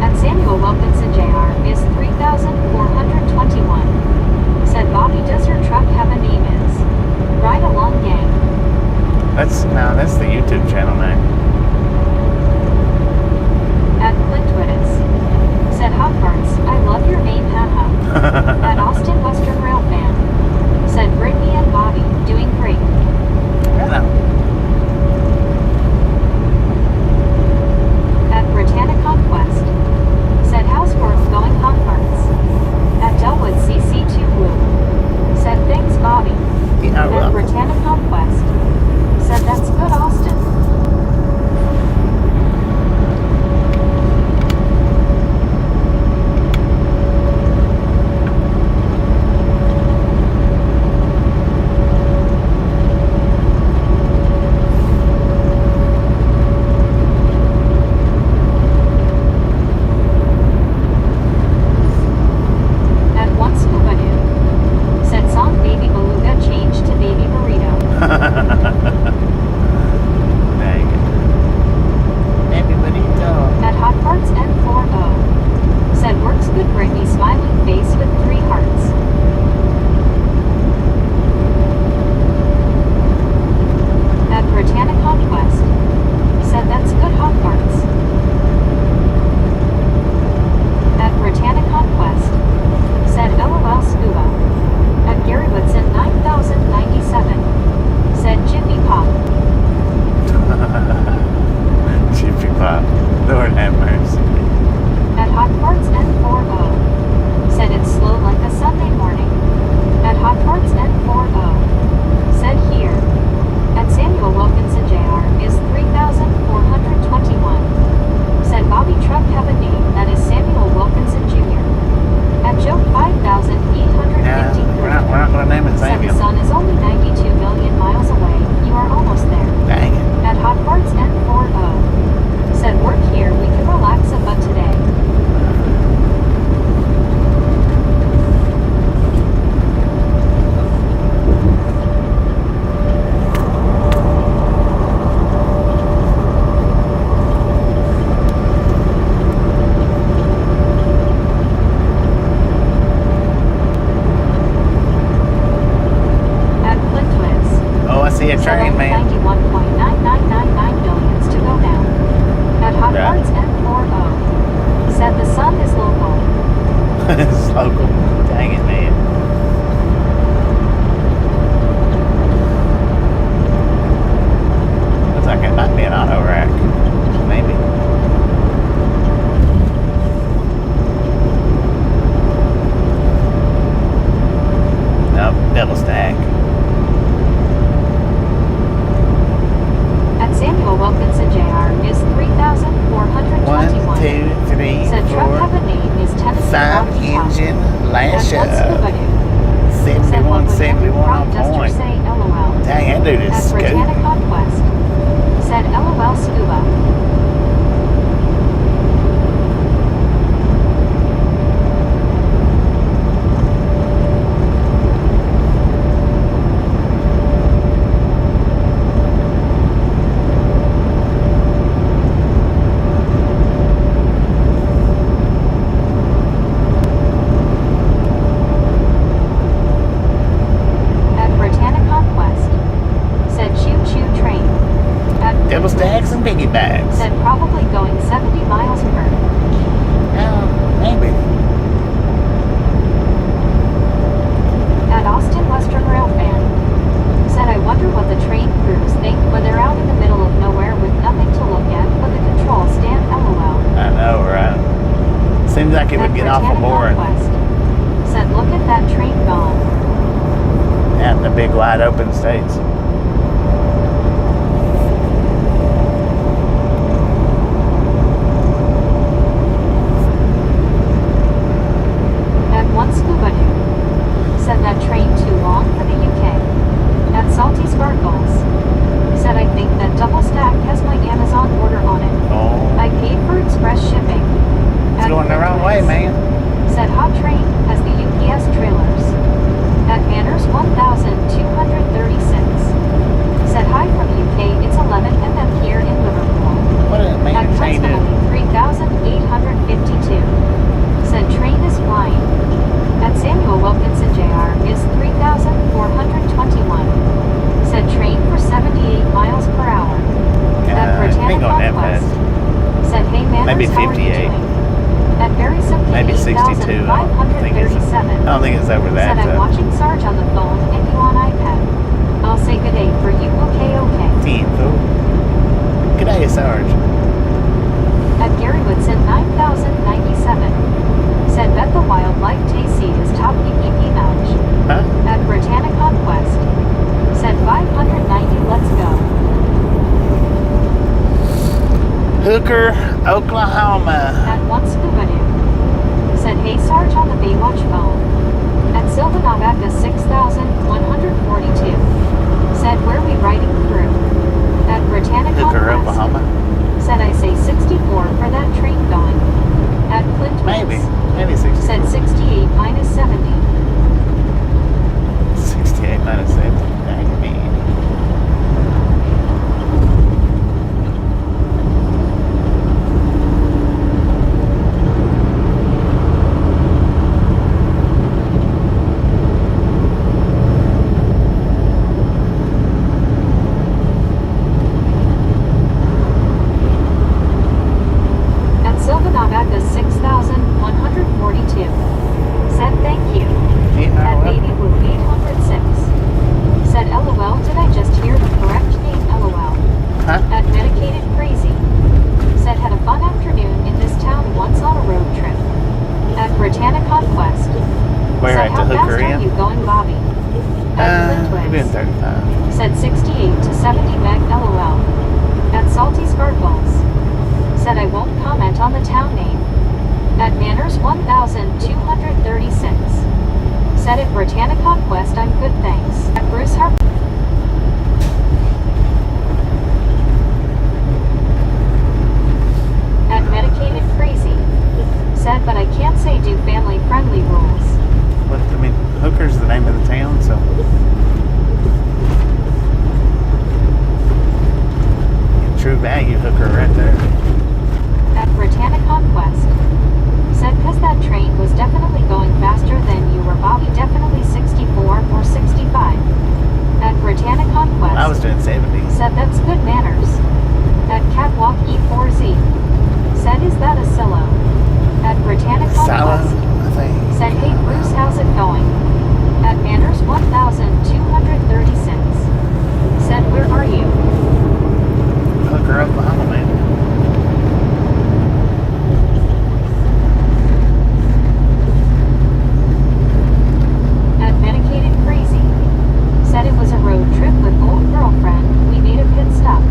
At Samuel Wilkinson Jr. is 3421. Said Bobby does your truck have a name is? Ride along gang. That's the YouTube channel now. At Clint Wittes. Said hot parts, I love your name haha. At Austin Western Rail fan. Said Brittany and Bobby, doing great. Hello. At Britannia Conquest. Said how's work going hot parts. At Delwood CC2 Blue. Said thanks Bobby. Yeah, At well. Britannia Conquest. Said that's good Austin. At Britannia Conquest. Said how's work going hot parts. At Delwood CC2 Blue. Said thanks Bobby. At Britannia Conquest. Said that's good Austin. Double stacks and piggybacks. Said probably going 70 miles per. Maybe. At Austin Western Rail fan. Said I wonder what the train crews think when they're out in the middle of nowhere with nothing to look at but the control stand. LOL. I know, right? Seems like it would get awful boring. Said look at that train gone. Out in the big wide open states. At one scuba dude. Said that train too long for the UK. At Salty Sparkles. Said I think that double stack has my Amazon order on it. Oh. I paid for express shipping. It's going the wrong way, man. Said hot train has the UPS trailers. At Manners 1236. Said hi from UK, it's 11 and here in Liverpool. What did At man train do? 3852. Said train is flying. At Samuel Wilkinson Jr. is 3421. Said train for 78 miles per hour. At Britannia Conquest. Said hey Manners, maybe how are you 58. doing? At Very Simply Maybe 62. I don't think it's over that. Said I'm watching Sarge on the phone and you on iPad. I'll say good day for you. Okay. Good day, Sarge. At Gary Woodson 9097. Said bet the wildlife tasty is top EPP nudge. Huh? At Britannia Conquest. Said 590 let's go. Hooker, Oklahoma. At one scuba dude. Said hey Sarge on the Baywatch phone. At Silvanavaca 6142. Said where we riding through. At Britannia Hooker, Conquest. Oklahoma. Said I say 64 for that train going. At Clint Maybe 60. Said 68 minus 70. 68 minus 70. Dang me. Silvanavaca 6142. Said thank you. At Baby Blue 806. Said LOL, did I just hear the correct name? LOL. Huh? At Medicated Crazy. Said had a fun afternoon in this town once on a road trip. At Britannia Conquest. Where said at how the fast Hooker are Inn? you going, Bobby? At We've been 35. Said 68 to 70 meg. LOL. At Salty Sparkles. Said I won't comment on the town name. At Manners 1236. Said at Britannia Conquest I'm good thanks. At Bruce Harper. At Medicated Crazy. Said but I can't say do family friendly rules. What, I mean, Hooker's the name of the town, so. True value Hooker right there. At Britannia Conquest. Said cause that train was definitely going faster than you were, Bobby, definitely 64 or 65. At Britannia Conquest. I was doing 70. Said that's good manners. At Catwalk E4Z. Said is that a silo? At Britannia Silo, Conquest. I think. Said hey Bruce, how's it going? At Manners 1236. Said where are you? Hooker, Oklahoma, man. At Medicated Crazy. Said it was a road trip with old girlfriend, we made a pit stop.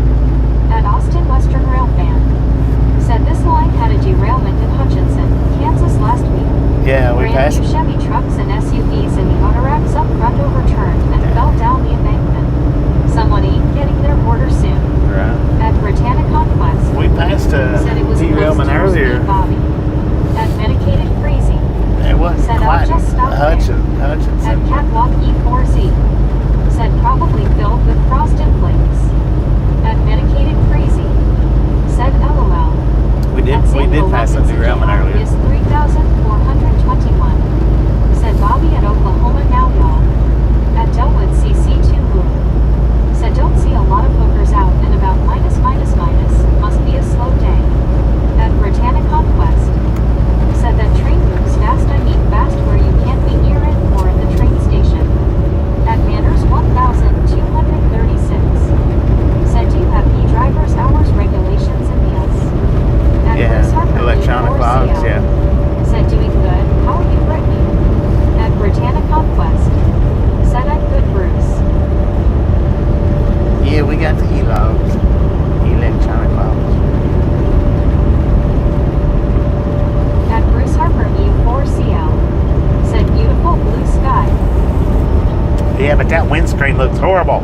but that windscreen looks horrible.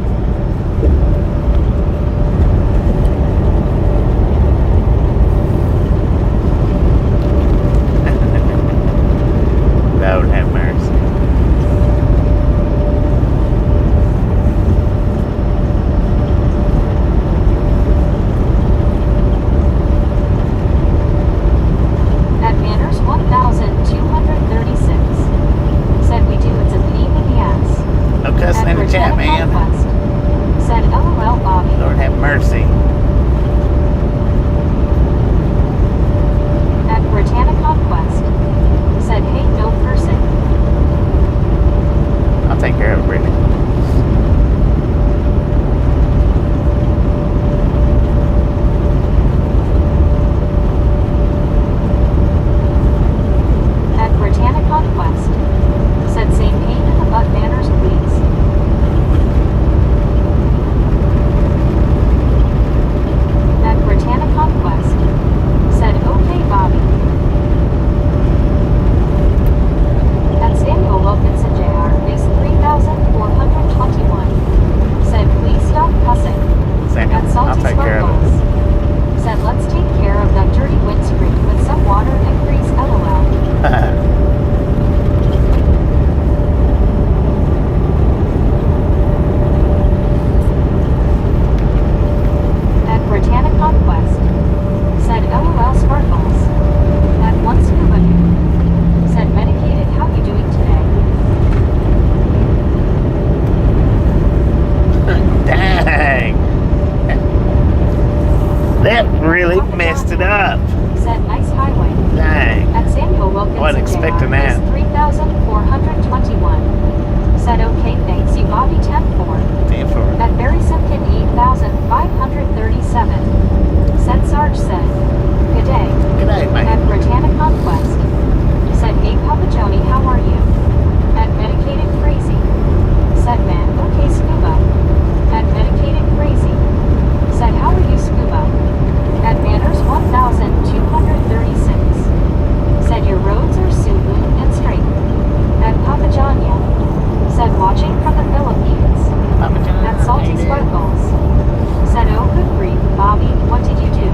Lord have mercy. At Manners 1236. Said we do, it's a pain in the ass. No cussing in the chat, man. Conquest. Said LOL Bobby. Lord have mercy. At Britannia Conquest. Said hey no person. I'll take care of it, Brittany. At Britannia Conquest. Said same pain in the butt manners please. At Britannia Conquest. Said okay Bobby. At Samuel Wilkinson Jr. is 3,421. Said please stop cussing. Samuel, At I'll Salty take care of it. Sparkles. Said let's take care of that dirty windscreen with some water and grease LOL. At Britannia Conquest. Said LOL Sparkles. At one scuba dude. Said medicated how you doing today? Dang. That really messed it up. Said nice highway. Dang. At Samuel Wilkinson Wasn't expecting Jr. that. is 3,421. Said okay thanks you Bobby 10-4. 10-4. At Barry Simpkin 8,537. Said Sarge said. Good day. Good day, At man. Britannia Conquest. Said hey Papa Joni how are you? At Medicated Crazy. Said man okay scuba. At Medicated Crazy. Said how are you scuba? At Manners 1236. Said your roads are smooth and straight. At Papa Jonia. Said watching from the Philippines. Papa John, At Salty hey, Dad. Sparkles. Said oh good grief Bobby what did you do?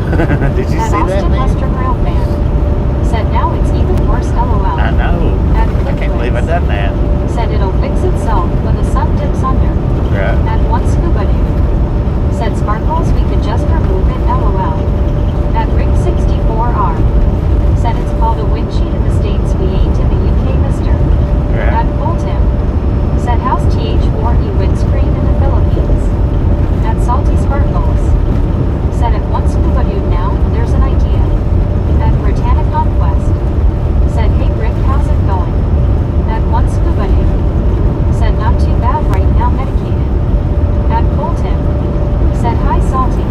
Did you At see that, Austin man? Western Rail fan. Said now it's even worse LOL. I know. At I can't believe I done that. Said it'll fix itself when the sun dips under. Right. At one scuba dude. Said Sparkles we could just remove it LOL. At Rig 64R. Said it's called a windsheet in the States we ain't in the UK mister. Right. At Fulton. Said how's TH4E windscreen in the Philippines? At Salty Sparkles. Said at one scuba dude now, there's an idea. At Britannia Conquest. Said hey Rick how's it going? At one scuba dude. Said not too bad right now medicated. At Fulton. Said hi Salty.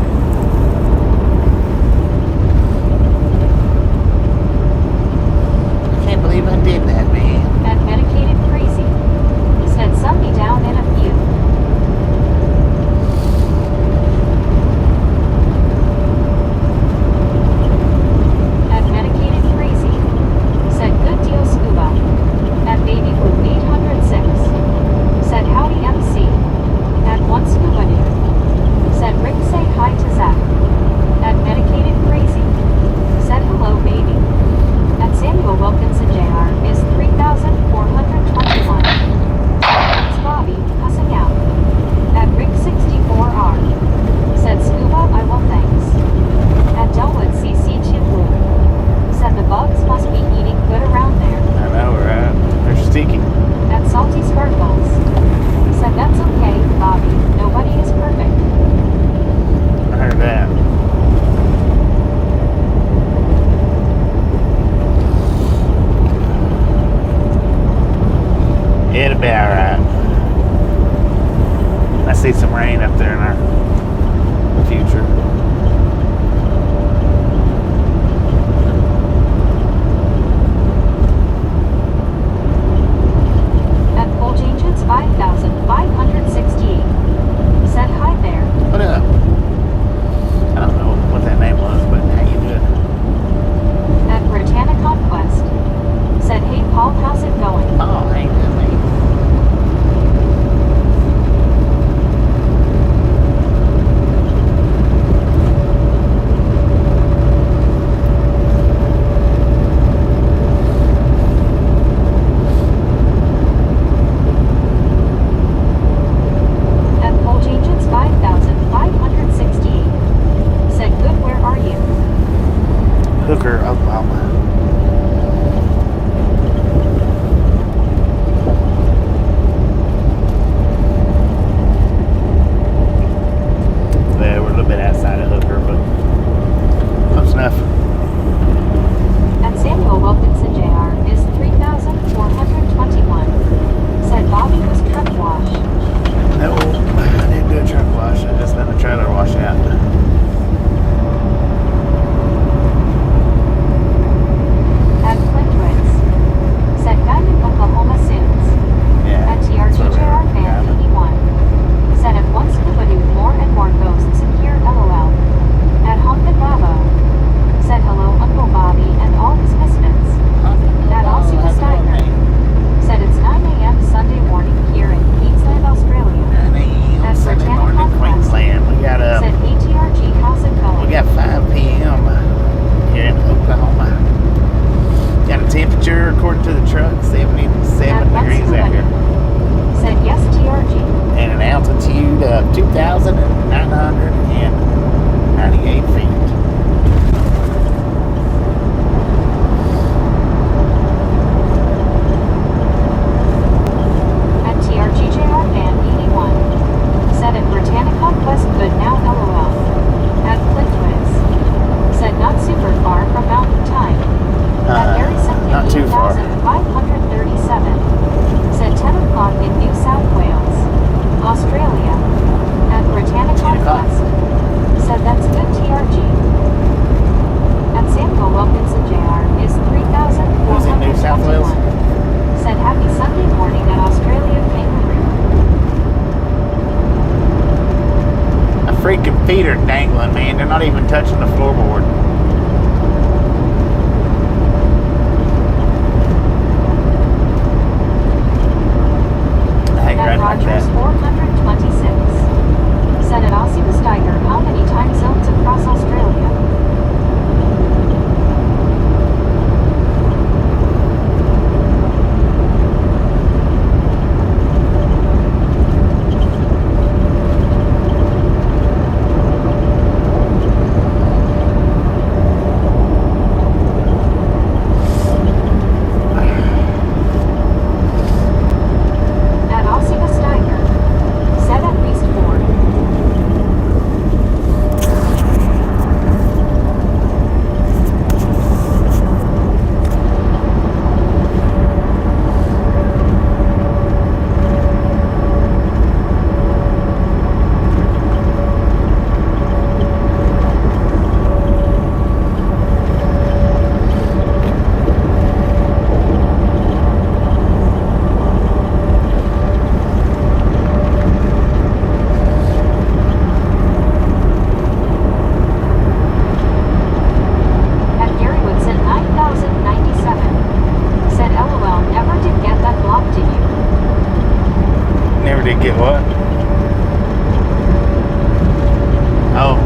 Hooker, Oklahoma. Yeah, we're a little bit outside of Hooker, but close enough. At Samuel Wilkinson Jr. is 3,421. Said Bobby was truck wash. No, I didn't do a truck wash. I just done a trailer wash out. At Flintwoods. Said Diamond, Oklahoma Suits. Yeah. At TRGJR Van 81. Said if one scuba dude more and more ghosts here LOL. At Humpin Bravo. Said hello Uncle Bobby and all his misfits. At Ossie Steiner. Said it's 9 a.m. Sunday morning here in Queensland, Australia. 9 a.m. At Sunday morning in Britannica Queensland. We got Said ATRG, how's it going? we got 5 p.m. here in Oklahoma. Got a temperature according to the truck 77 degrees out here, Said yes TRG. and an altitude of 2,998 feet. At TRGJR Van 81. Said at Britannica West good now LOL. At Flintwoods. Said not super far from Mountain Time. At Harry Not too far. 537. Said 10 o'clock in New South Wales, Australia. At Britannica 10 o'clock. West. Said that's good TRG. At Samuel Wilkinson Jr. is 3,421. Who's in New South Wales? Said happy Sunday morning at Australia Kangaroo. My freaking feet are dangling, man. They're not even touching the floorboard. I hate At riding like Rogers that. 426. Said at Aussie the Steiger how many time zones across Australia? At Aussie the Steiger. Said at least 4. At Gary Woodson 9,097. Said LOL never did get that block did you? Never did get what? Oh,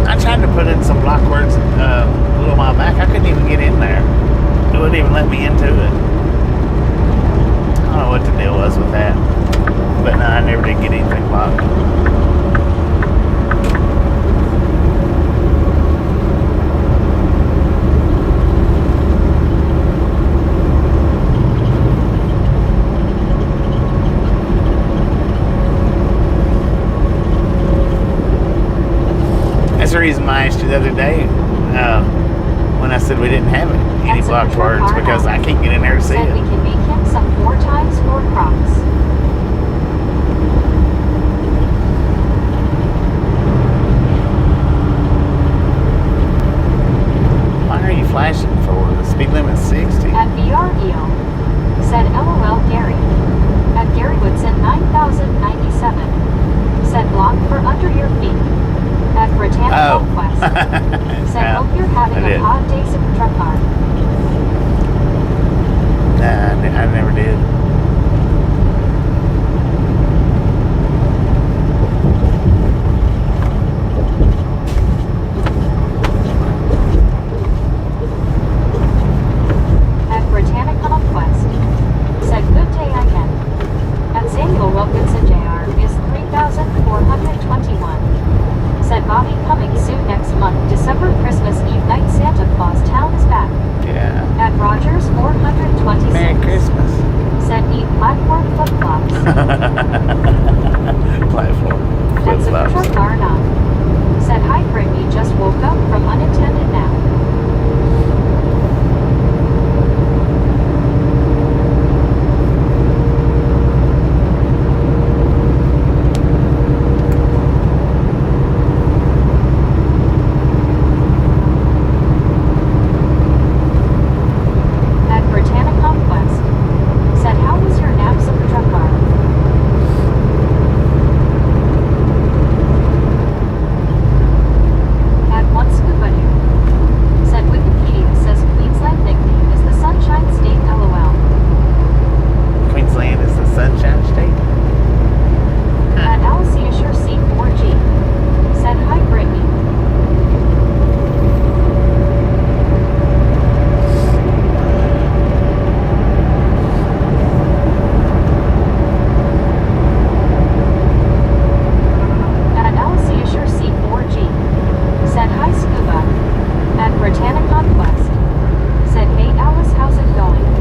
I tried to put in some block words a little while back. I couldn't even get in there. It wouldn't even let me into it. I don't know what the deal was with that. But no, I never did get anything blocked. That's the reason I asked you the other day when I said we didn't have any That's a blocked picture of words our because I house. can't get in there to see Said we it. can make him some 4 times 4 crocs. Why are you flashing for? The speed limit's 60. At VREO. Said LOL Gary. At Gary Woodson 9,097. Said block for under your feet. At Britannica Oh. West. Said No, hope you're having I a did. hot day super truck car. Nah, I never did. At Britannica West. Said good day again. At Samuel Wilkinson Jr. is 3,421. Said Bobby coming soon next month December Christmas Eve night Santa Claus Britannia Conquest. Said, hey Alice, how's it going?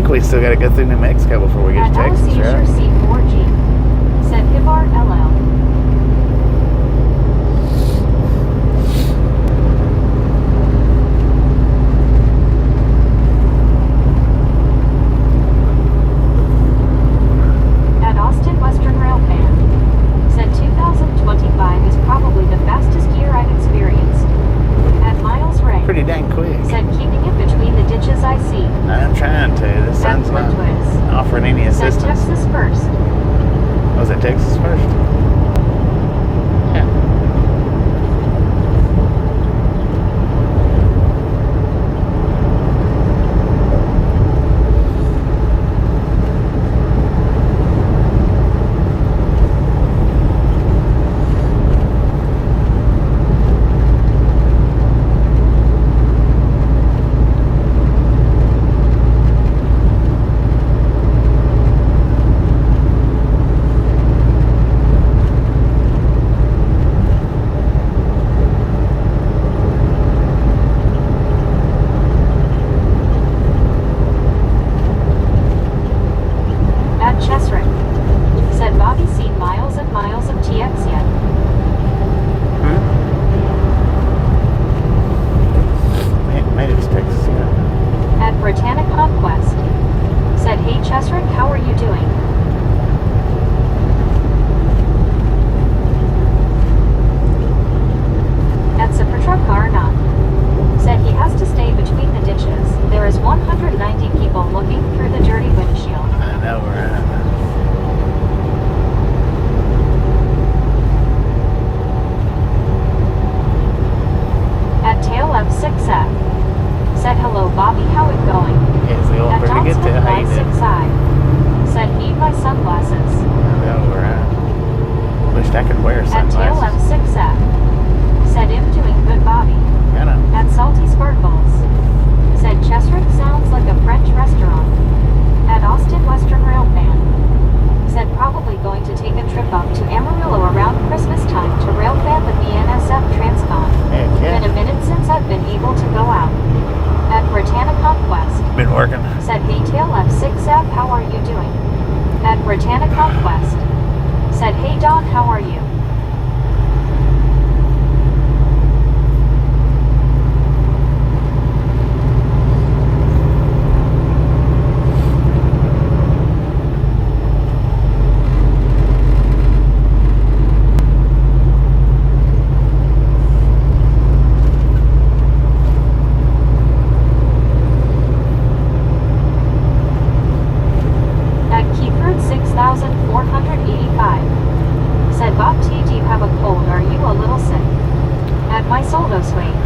We still got to go through New Mexico before we get to Texas, right? C4G. Said Hibar LL. At Austin Western Railpan. Said 2025 is probably the fastest year I've experienced. At Miles Ray. Pretty dang quick. Said keeping it between the ditches I see. I'm trying to. The sun's not offering any assistance. Said Texas first. Was it Texas first? Yeah.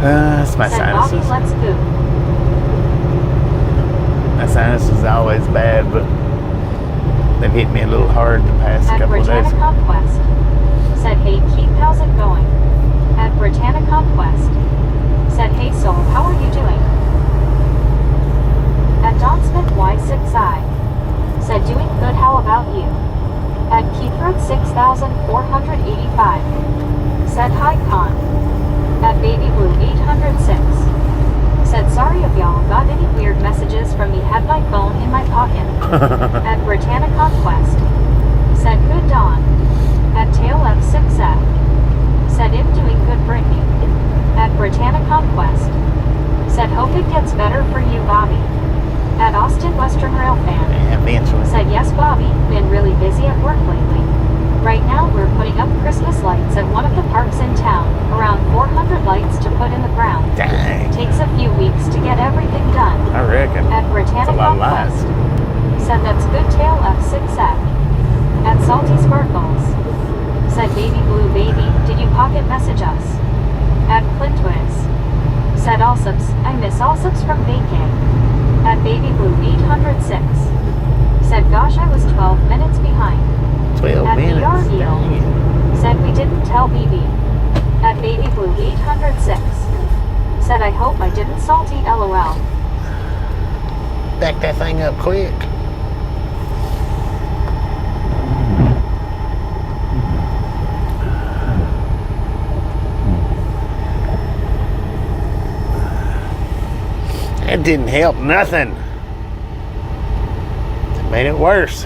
It's my sinuses. Bobby, let's go. My sinus is always bad, but they've hit me a little hard the past couple of days. At Britannia Conquest. Said, hey Keith, how's it going? At Britannia Conquest. Said, hey Soul, how are you doing? At Don Smith Y6I. Said, doing good, how about you? At Keith Road 6485. Said hi Con. At Baby Blue 806. Said sorry if y'all got any weird messages from me, had my phone in my pocket. At Britannia Conquest. Said good dawn. At Tail F6F. Said I'm doing good Brittany. At Britannia Conquest. Said hope it gets better for you Bobby. At Austin Western Rail Fan. Eventually. Said yes Bobby, been really busy at work lately. Right now we're putting up Christmas lights at one of the parks in town. Around 400 lights to put in the ground. Dang. Takes a few weeks to get everything done. I reckon. At Britannia That's a lot of Conquest. lights. Said that's good tail F6F. At Salty Sparkles. Said Baby Blue Baby, did you pocket message us? At Clintwiz. Said Allsups, I miss Allsups from vacay. At Baby Blue 806. Said gosh I was 12 minutes behind. 12 At minutes. VR Deal. Dang. Said we didn't tell BB. At Baby Blue 806. Said I hope I didn't salty LOL. Back that thing up quick. That didn't help nothing. It made it worse.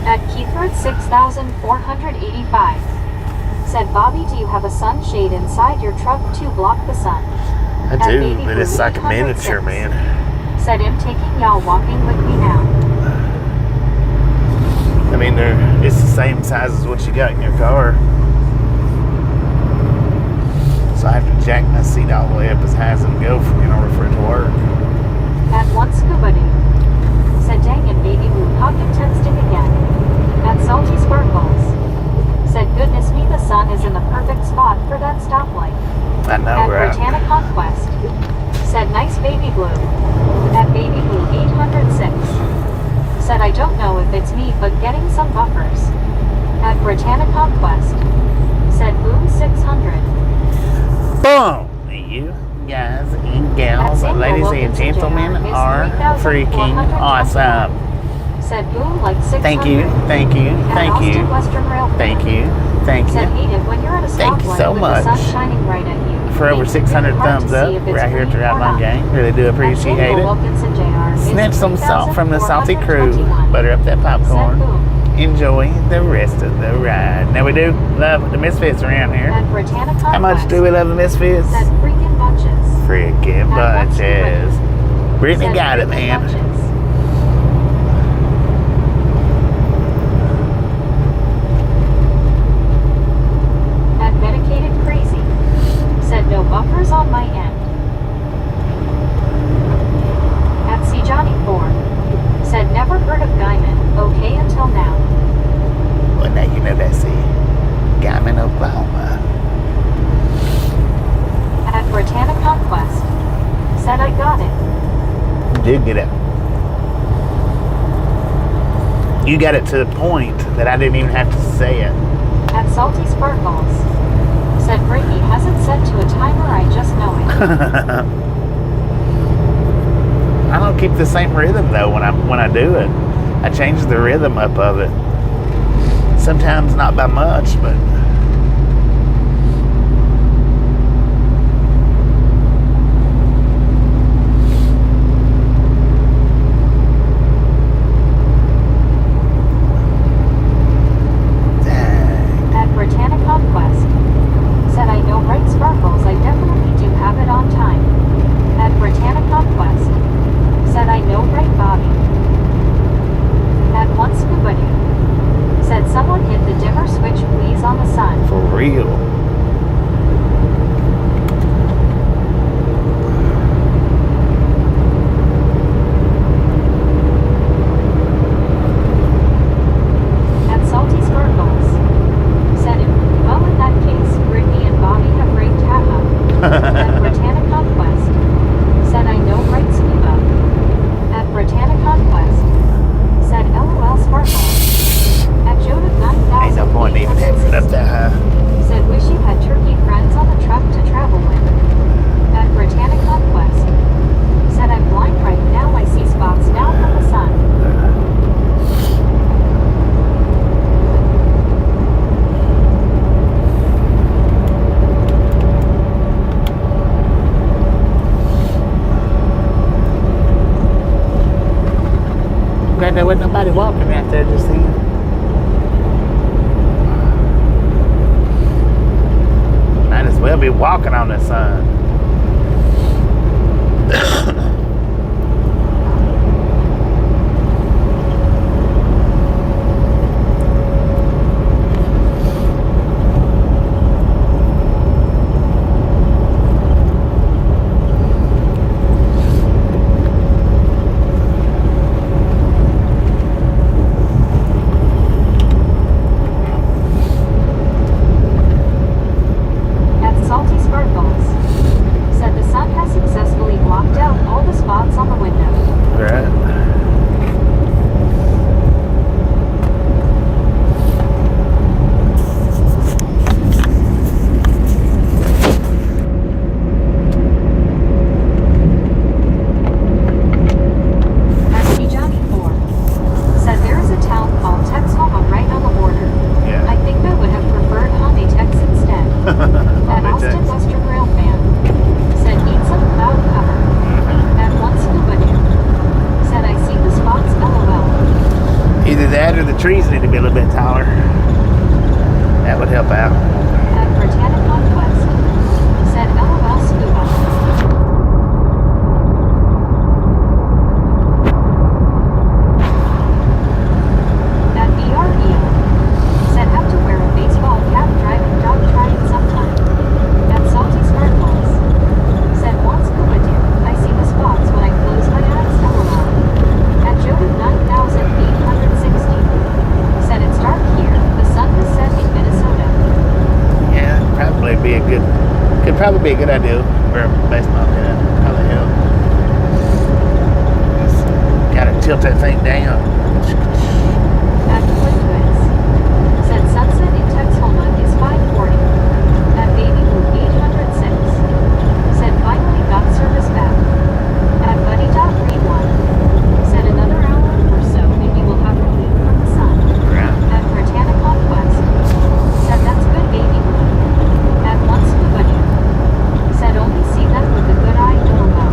At Keith Road 6485. Said Bobby, do you have a sunshade inside your truck to block the sun? I At do, Baby but it's Blue like a miniature, 806. man. Said I'm taking y'all walking with me now. I mean, it's the same size as what you got in your car. So I have to jack my seat all the way up as high as it'll go in order for it to work. At one scuba dude. Said dang it Baby Blue pocket texting again. At Salty Sparkles. Said goodness me the sun is in the perfect spot for that stoplight. I know, At right? Britannia Conquest. Said nice Baby Blue. At Baby Blue 806. Said I don't know if it's me but getting some buffers. At Britannia Conquest. Said boom 600. Boom! You guys and gals, At ladies Single and gentlemen, Wilkinson Jr. are is freaking 3,421. awesome. Said boom like 600. Thank you, thank you, At thank Austin you, Western Rail Fan. thank you, thank Said you. hate it when you're at a Thank you stoplight so with much the sun shining right at you. For over Makes it 600 really hard thumbs to up, see if we're it's out here at the green Ride or Line not. Gang. Really do At appreciate Single it. Wilkinson Jr. is Snatch some salt from the salty crew. 3,421. Butter up that Said popcorn. boom. Enjoy the rest of the ride. Now we do love the Misfits around here. At Britannia Conquest. How much do we love the Misfits? Said freaking bunches. Freaking At What's Your bunches. Brittany Said got it, freaking man. bunches. At Medicated Crazy. Said no buffers on my end. At C Johnny 4. Said never heard of Guyman, okay until now. Well, now you know that's it. Guyman, Oklahoma. At Britannia Conquest. Said I got it. You did get it. You got it to the point that I didn't even have to say it. At Salty Sparkles. Said Brittany hasn't set to a timer, I just know it. I don't keep the same rhythm though when I do it. I change the rhythm up of it. Sometimes not by much, but At Britannia Conquest. Said I know right Sparkles, I definitely do have it on time. At Britannia Conquest. Said I know right Bobby. At one scuba dude. Said someone hit the dimmer switch please on the side. glad there wasn't nobody walking out there just then. Might as well be walking on this sun. Trees need to be a little bit taller. That would help out. At Britannic Conquest, said LOL Scuba. At BREO, said have to wear a baseball cap driving dog trying sometime. At Salty Sparkles, said want scuba do. I see the spots when I close my eyes. LOL. At Jody 9860. Said it's dark here. The sun has set in Minnesota. Yeah, probably be a good. Could probably be a good idea for a baseball cap. Probably help. Just gotta tilt that thing down. At Twins, said sunset in Texhoma is 5:40. At Baby Blue 806. Said finally got service back. At Buddy.Read1. Said another hour or so and you will have relief from the sun. At Britannic Conquest, said that's good baby blue. At Once Scuba Dude, said only see them with a good eye LOL.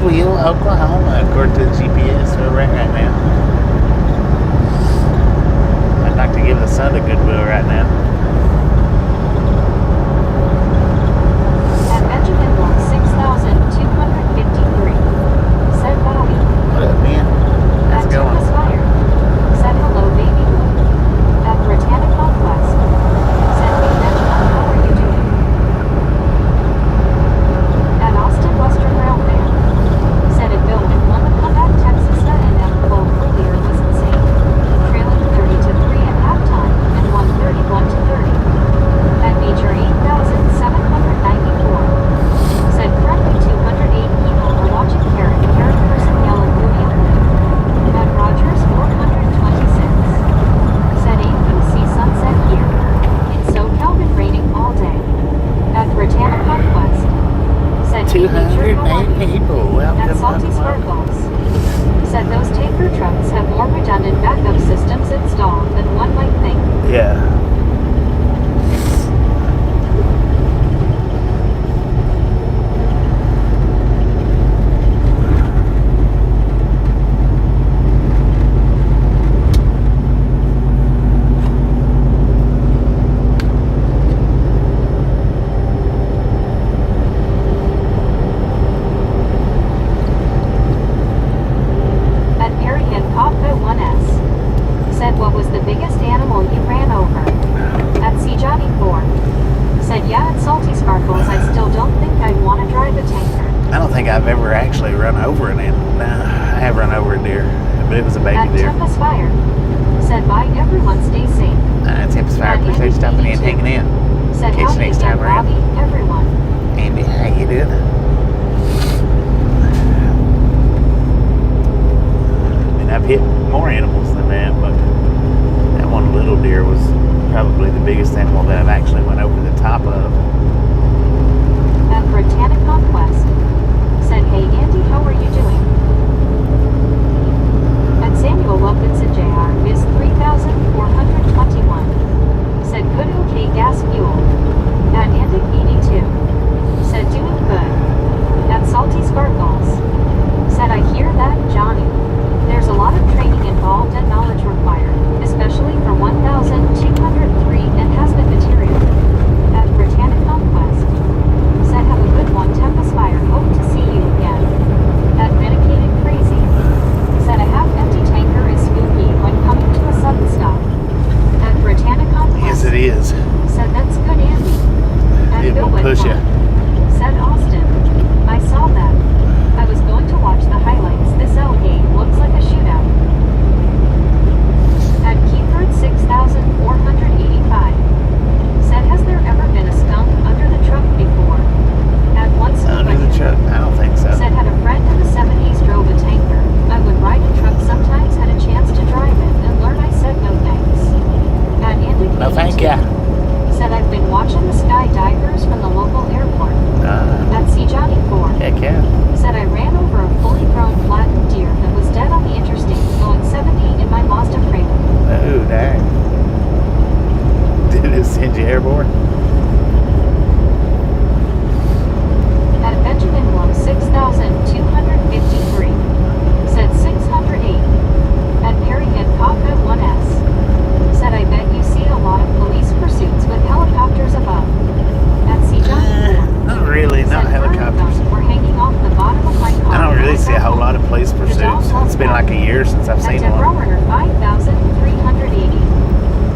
Goodwill, Oklahoma, according to the GPS where we're at right now. I'd like to give the sun to Goodwill right now. At Benjamin Block 6,253. Said Bobby. What up, man? How's At it going? Tempest Fire. Said hello, baby. At Britannic Conquest. Said hey, Benjamin, how are you doing? At Austin Western Rail Fan. Said it Bill and won the comeback. Texas and M quote earlier was insane. Trailing 30-3 at halftime and won 31-30. At Nature 8,794. Said currently 208 people are watching Karen person yellow movie only. At Rogers 426. Said ain't gonna see sunset here. It's SoCal been raining all day. At Britannic Conquest. Said hey, Nature, how are 208 you? people. At Welcome. Salty Sparkles. Said those tanker trucks have more redundant backup systems installed than one might think. Yeah. At Perry Hancock 1S. Said what was the biggest animal you ran over? At C Johnny 4. Said yeah, at Salty Sparkles I still don't think I'd want to drive a tanker. I don't think I've ever actually run over an animal. No, I have run over a deer, but it was a baby At deer. Tempest Fire. Said bye everyone, stay safe. Tempest Fire, At appreciate you Andy stopping in and 82. hanging in. Said Catch you howdy next again, time around. Bobby, everyone. Andy, how you doing? I mean, I've hit more animals than that, but that one little deer was probably the biggest animal that I've actually went over the top of. At Britannic Conquest. Said hey Andy, how are you doing? At Samuel Wilkinson Jr. is 3,421. Said good OK gas fuel. At Andic 82. Said doing good. At Salty Sparkles. Said I hear that, Johnny. There's a lot of training involved and knowledge required, especially for 1,203 and has-been material. At Britannic Conquest. Said have a good one, Tempest Fire, hope to see you again. At Medicated Crazy. Said a half-empty tanker is spooky when coming to a sudden stop. At Britannic Conquest. Yes, it is. Said that's good, Andy. At It will Bill push ya. Said Austin. I saw that. I was going to watch the highlights. This L game looks like a shootout. At Keyford 6,485. Said has there ever been a skunk under the truck before? At once Under the truck? I don't think so. Said had a friend in the 70s drove a tanker. I would ride a truck sometimes, had a chance to drive it and learn. I said no thanks. At Andy No, thank ya. Said I've been watching the skydivers from the local airport. At C Johnny 4. Heck yeah. Said I ran over a fully grown flattened deer that was dead on the interstate going 70 in my Mazda Prado. Oh, dang. Did it send you airborne? At Benjamin Block 6,253. Said 608. At Perry Hancock 1S. Said I bet you see a lot of police pursuits with helicopters above. At C Johnny 4. Not really, not Said helicopters. burn guns were hanging off the bottom of my car. I don't really see a whole lot of police pursuits. It's been like a year since I've At seen Deborah one. Warner 5,380.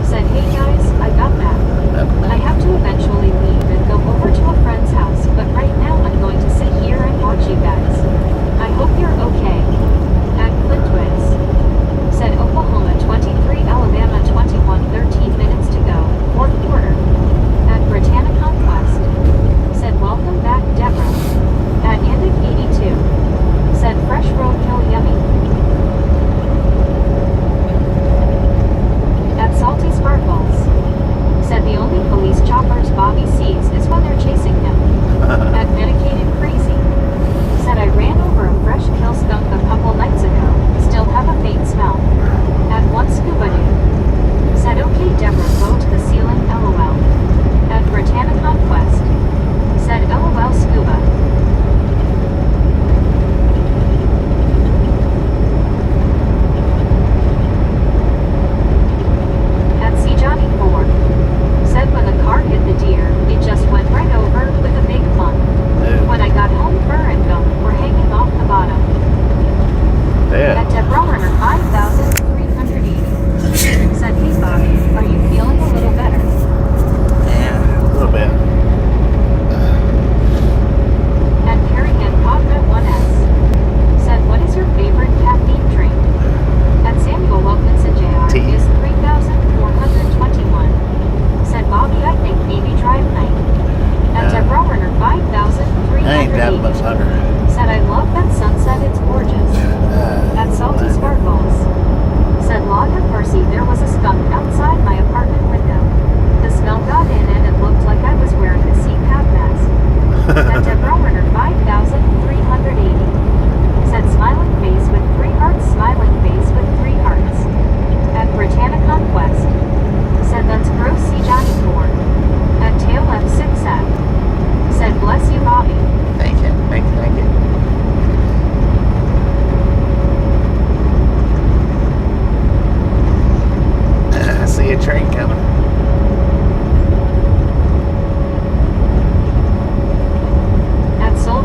Said hey guys, I got that. I have to eventually leave and go over to a friend's house, but right now I'm going to sit here and watch you guys. I hope you're okay. At Clintwitz. Said Oklahoma 23, Alabama 21, 13 minutes to go, fourth quarter. At Britannic Conquest. Said welcome back, Deborah. At Andic 82. Said fresh roadkill yummy. ain't that much longer. Said I love that sunset, it's gorgeous. At Salty Sparkles. Said Lord have mercy, there was a skunk outside my apartment window. The smell got in and it looked like I was wearing a CPAP mask. At Deborah 5,380. Said smiling face with 3 hearts, smiling face with 3 hearts. At Britannia Conquest. Said that's gross, see Johnny 4. At Tail F6 at. Said bless you, Bobby. Thank you. I see a train coming. At Soul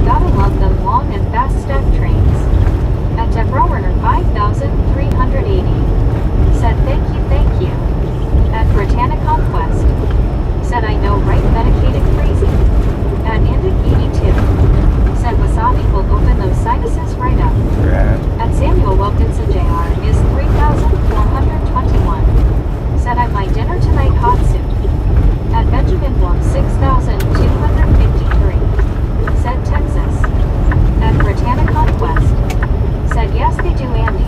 gotta love them long and fast stack trains. At Debrowerner 5380. Said thank you. At Britannia Conquest. Said I know right medicated crazy. At Indic 82. Said Wasabi will open those sinuses right up. Right. At Samuel Wilkinson Jr. is 3421. Said I my dinner tonight hot soup. At Benjamin Blum 6253. Said Texas. At Britannia Conquest. Said yes they do Andy.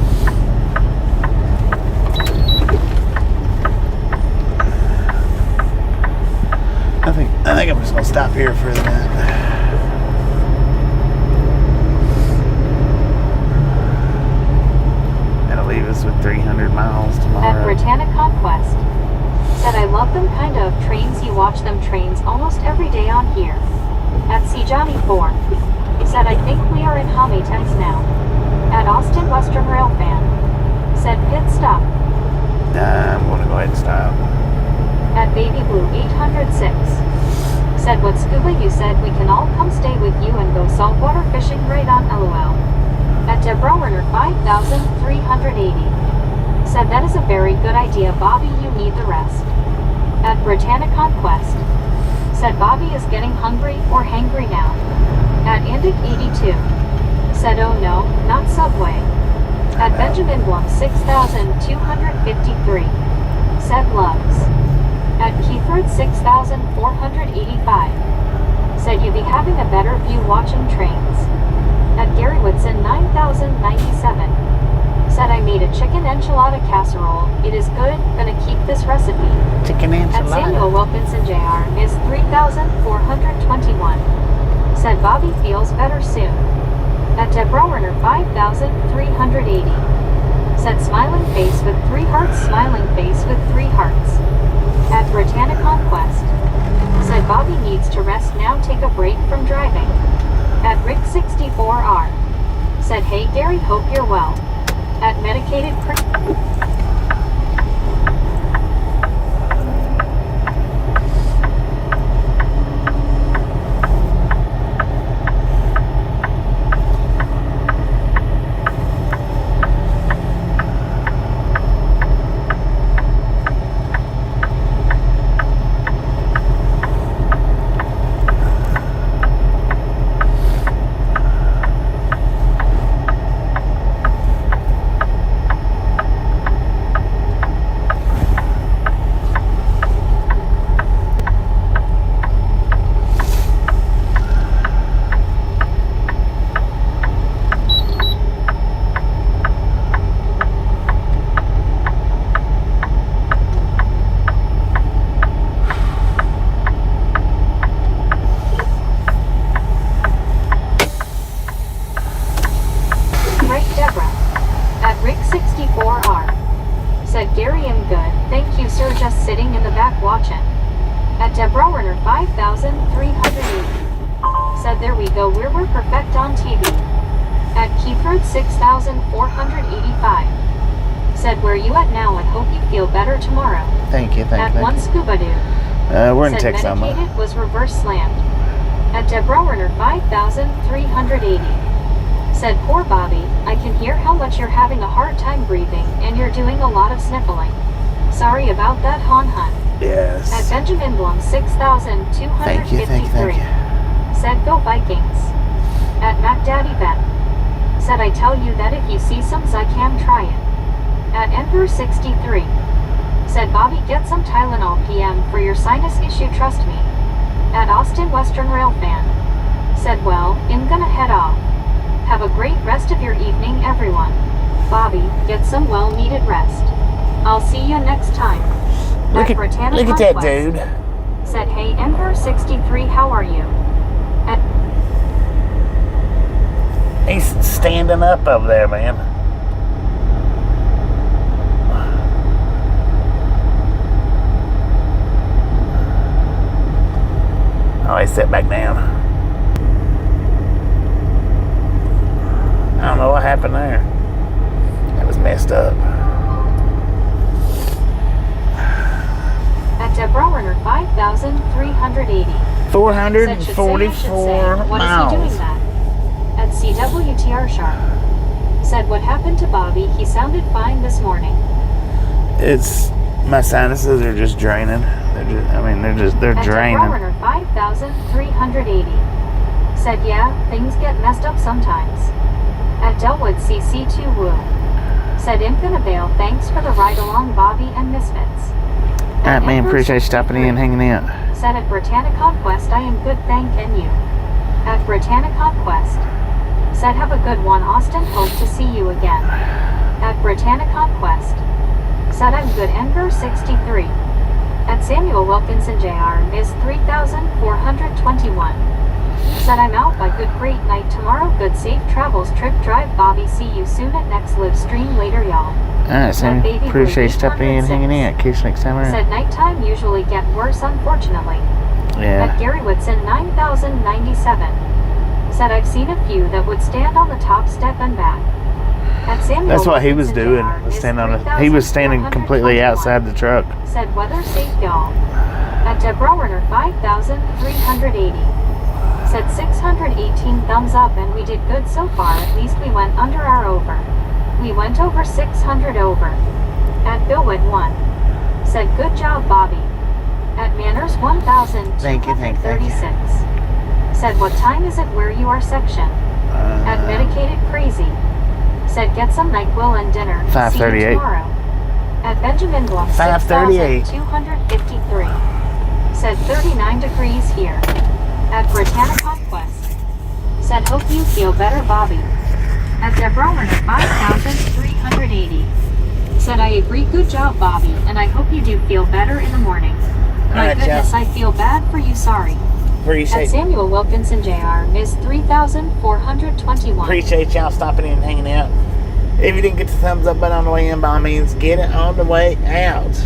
I think I'm just gonna stop here for the night. That'll leave us with 300 miles At tomorrow. Britannia Conquest. Said I love them kind of trains, you watch them trains almost every day on here. At C Johnny 4. Said I think we are in Hamitex now. At Austin Western Rail Fan. Said pit stop. Nah, I'm gonna go ahead and stop. At Baby Blue 806. Said what scuba you said we can all come stay with you and go saltwater fishing right on LOL. At Debrowerner 5380. Said that is a very good idea Bobby, you need the rest. At Britannia Conquest. Said Bobby is getting hungry or hangry now. At Indic 82. Said oh no, not Subway. At Benjamin Blum 6253. Said loves. At Keithford 6485. Said you be having a better view watching trains. At Gary Whitson 9097. Said I made a chicken enchilada casserole. It is good, gonna keep this recipe. Chicken At Samuel enchilada. Wilkinson Jr. is 3421. Said Bobby feels better soon. At Debrowerner 5380. Said smiling face with 3 hearts, smiling face with 3 hearts. At Britannia Conquest. Said Bobby needs to rest now, take a break from driving. At Rick 64R. Said hey Gary, hope you're well. At Medicated sitting in the back watching. At Debrowerner 5380. Said there we go, we're perfect on TV. At Keithford 6485. Said where you at now and hope you feel better tomorrow. Thank you. At One Scuba Dude. We're in Said Texhoma. medicated was reverse slammed. At Debrowerner 5380. Said poor Bobby, I can hear how much you're having a hard time breathing and you're doing a lot of sniffling. Sorry about that, Hon Hun. Yes. At Benjamin Blum 6253. Thank you. Said go Vikings. At Mac Daddy Ben. Said I tell you that if you see some I can try it. At Emperor 63. Said Bobby get some Tylenol PM for your sinus issue, trust me. At Austin Western Rail Fan. Said well, I'm gonna head off. Have a great rest of your evening everyone. Bobby, get some well needed rest. I'll see you next time. Look at that dude. Said hey Emperor 63, how are you? At He's standing up over there, man. Oh, he sat back down. I don't know what happened there. That was messed up. At Debrowerner 5380. 444 What is he doing miles. that? Said CWTR Sharp. Said what happened to Bobby? He sounded fine this morning. It's my sinuses are just draining. They're At draining. Runner 5,380. Said yeah, things get messed up sometimes. At Delwood CC2 Woo. Said I'm gonna bail. Thanks for the ride along, Bobby and Misfits. Alright, man, appreciate you stopping in and hanging out. Said at Britannia Conquest, I am good, thanking you. At Britannia Conquest. Said have a good one, Austin, hope to see you again. At Britannia Conquest. Said I'm good, Enver 63. At Samuel Wilkinson Jr. is 3,421. Said I'm out by good, great night tomorrow, good safe travels, trip drive, Bobby, see you soon at next live stream later, y'all. Alright, Sammy, appreciate you stopping in and hanging out. Catch you next time around. Said nighttime usually get worse, unfortunately. Yeah. At Gary Whitson 9,097. Said I've seen a few that would stand on the top step and back. At Samuel That's what he was Wilkinson doing. Jr. is He was standing completely 3,421. outside the truck. Said weather safe, y'all. At Deborah Werner 5,380. Said 618 thumbs up, and we did good so far. At least we went under our over. We went over 600 over. At Billwood 1. Said good job, Bobby. At Manners 1,236. Said what time is it where you are section? At Medicated Crazy. Said get some NyQuil and dinner. 5:38. See you tomorrow. At Benjamin Blum 5:38. 6,253. Said 39 degrees here. At Britannia Conquest. Said hope you feel better, Bobby. At Deborah Werner 5,380. Said I agree, good job, Bobby, and I hope you do feel better in the morning. My Alright, goodness, y'all. I feel bad for you, sorry. At Appreciate Samuel Wilkinson Jr. is 3,421. Appreciate y'all stopping in and hanging out. If you didn't get the thumbs up button on the way in, by all means, get it on the way out.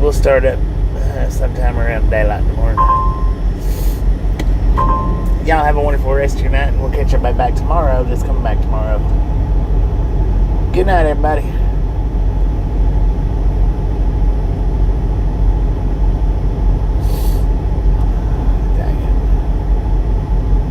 We'll start up sometime around daylight tomorrow night. Y'all have a wonderful rest of your night, and we'll catch everybody back tomorrow. Just coming back tomorrow. Good night, everybody.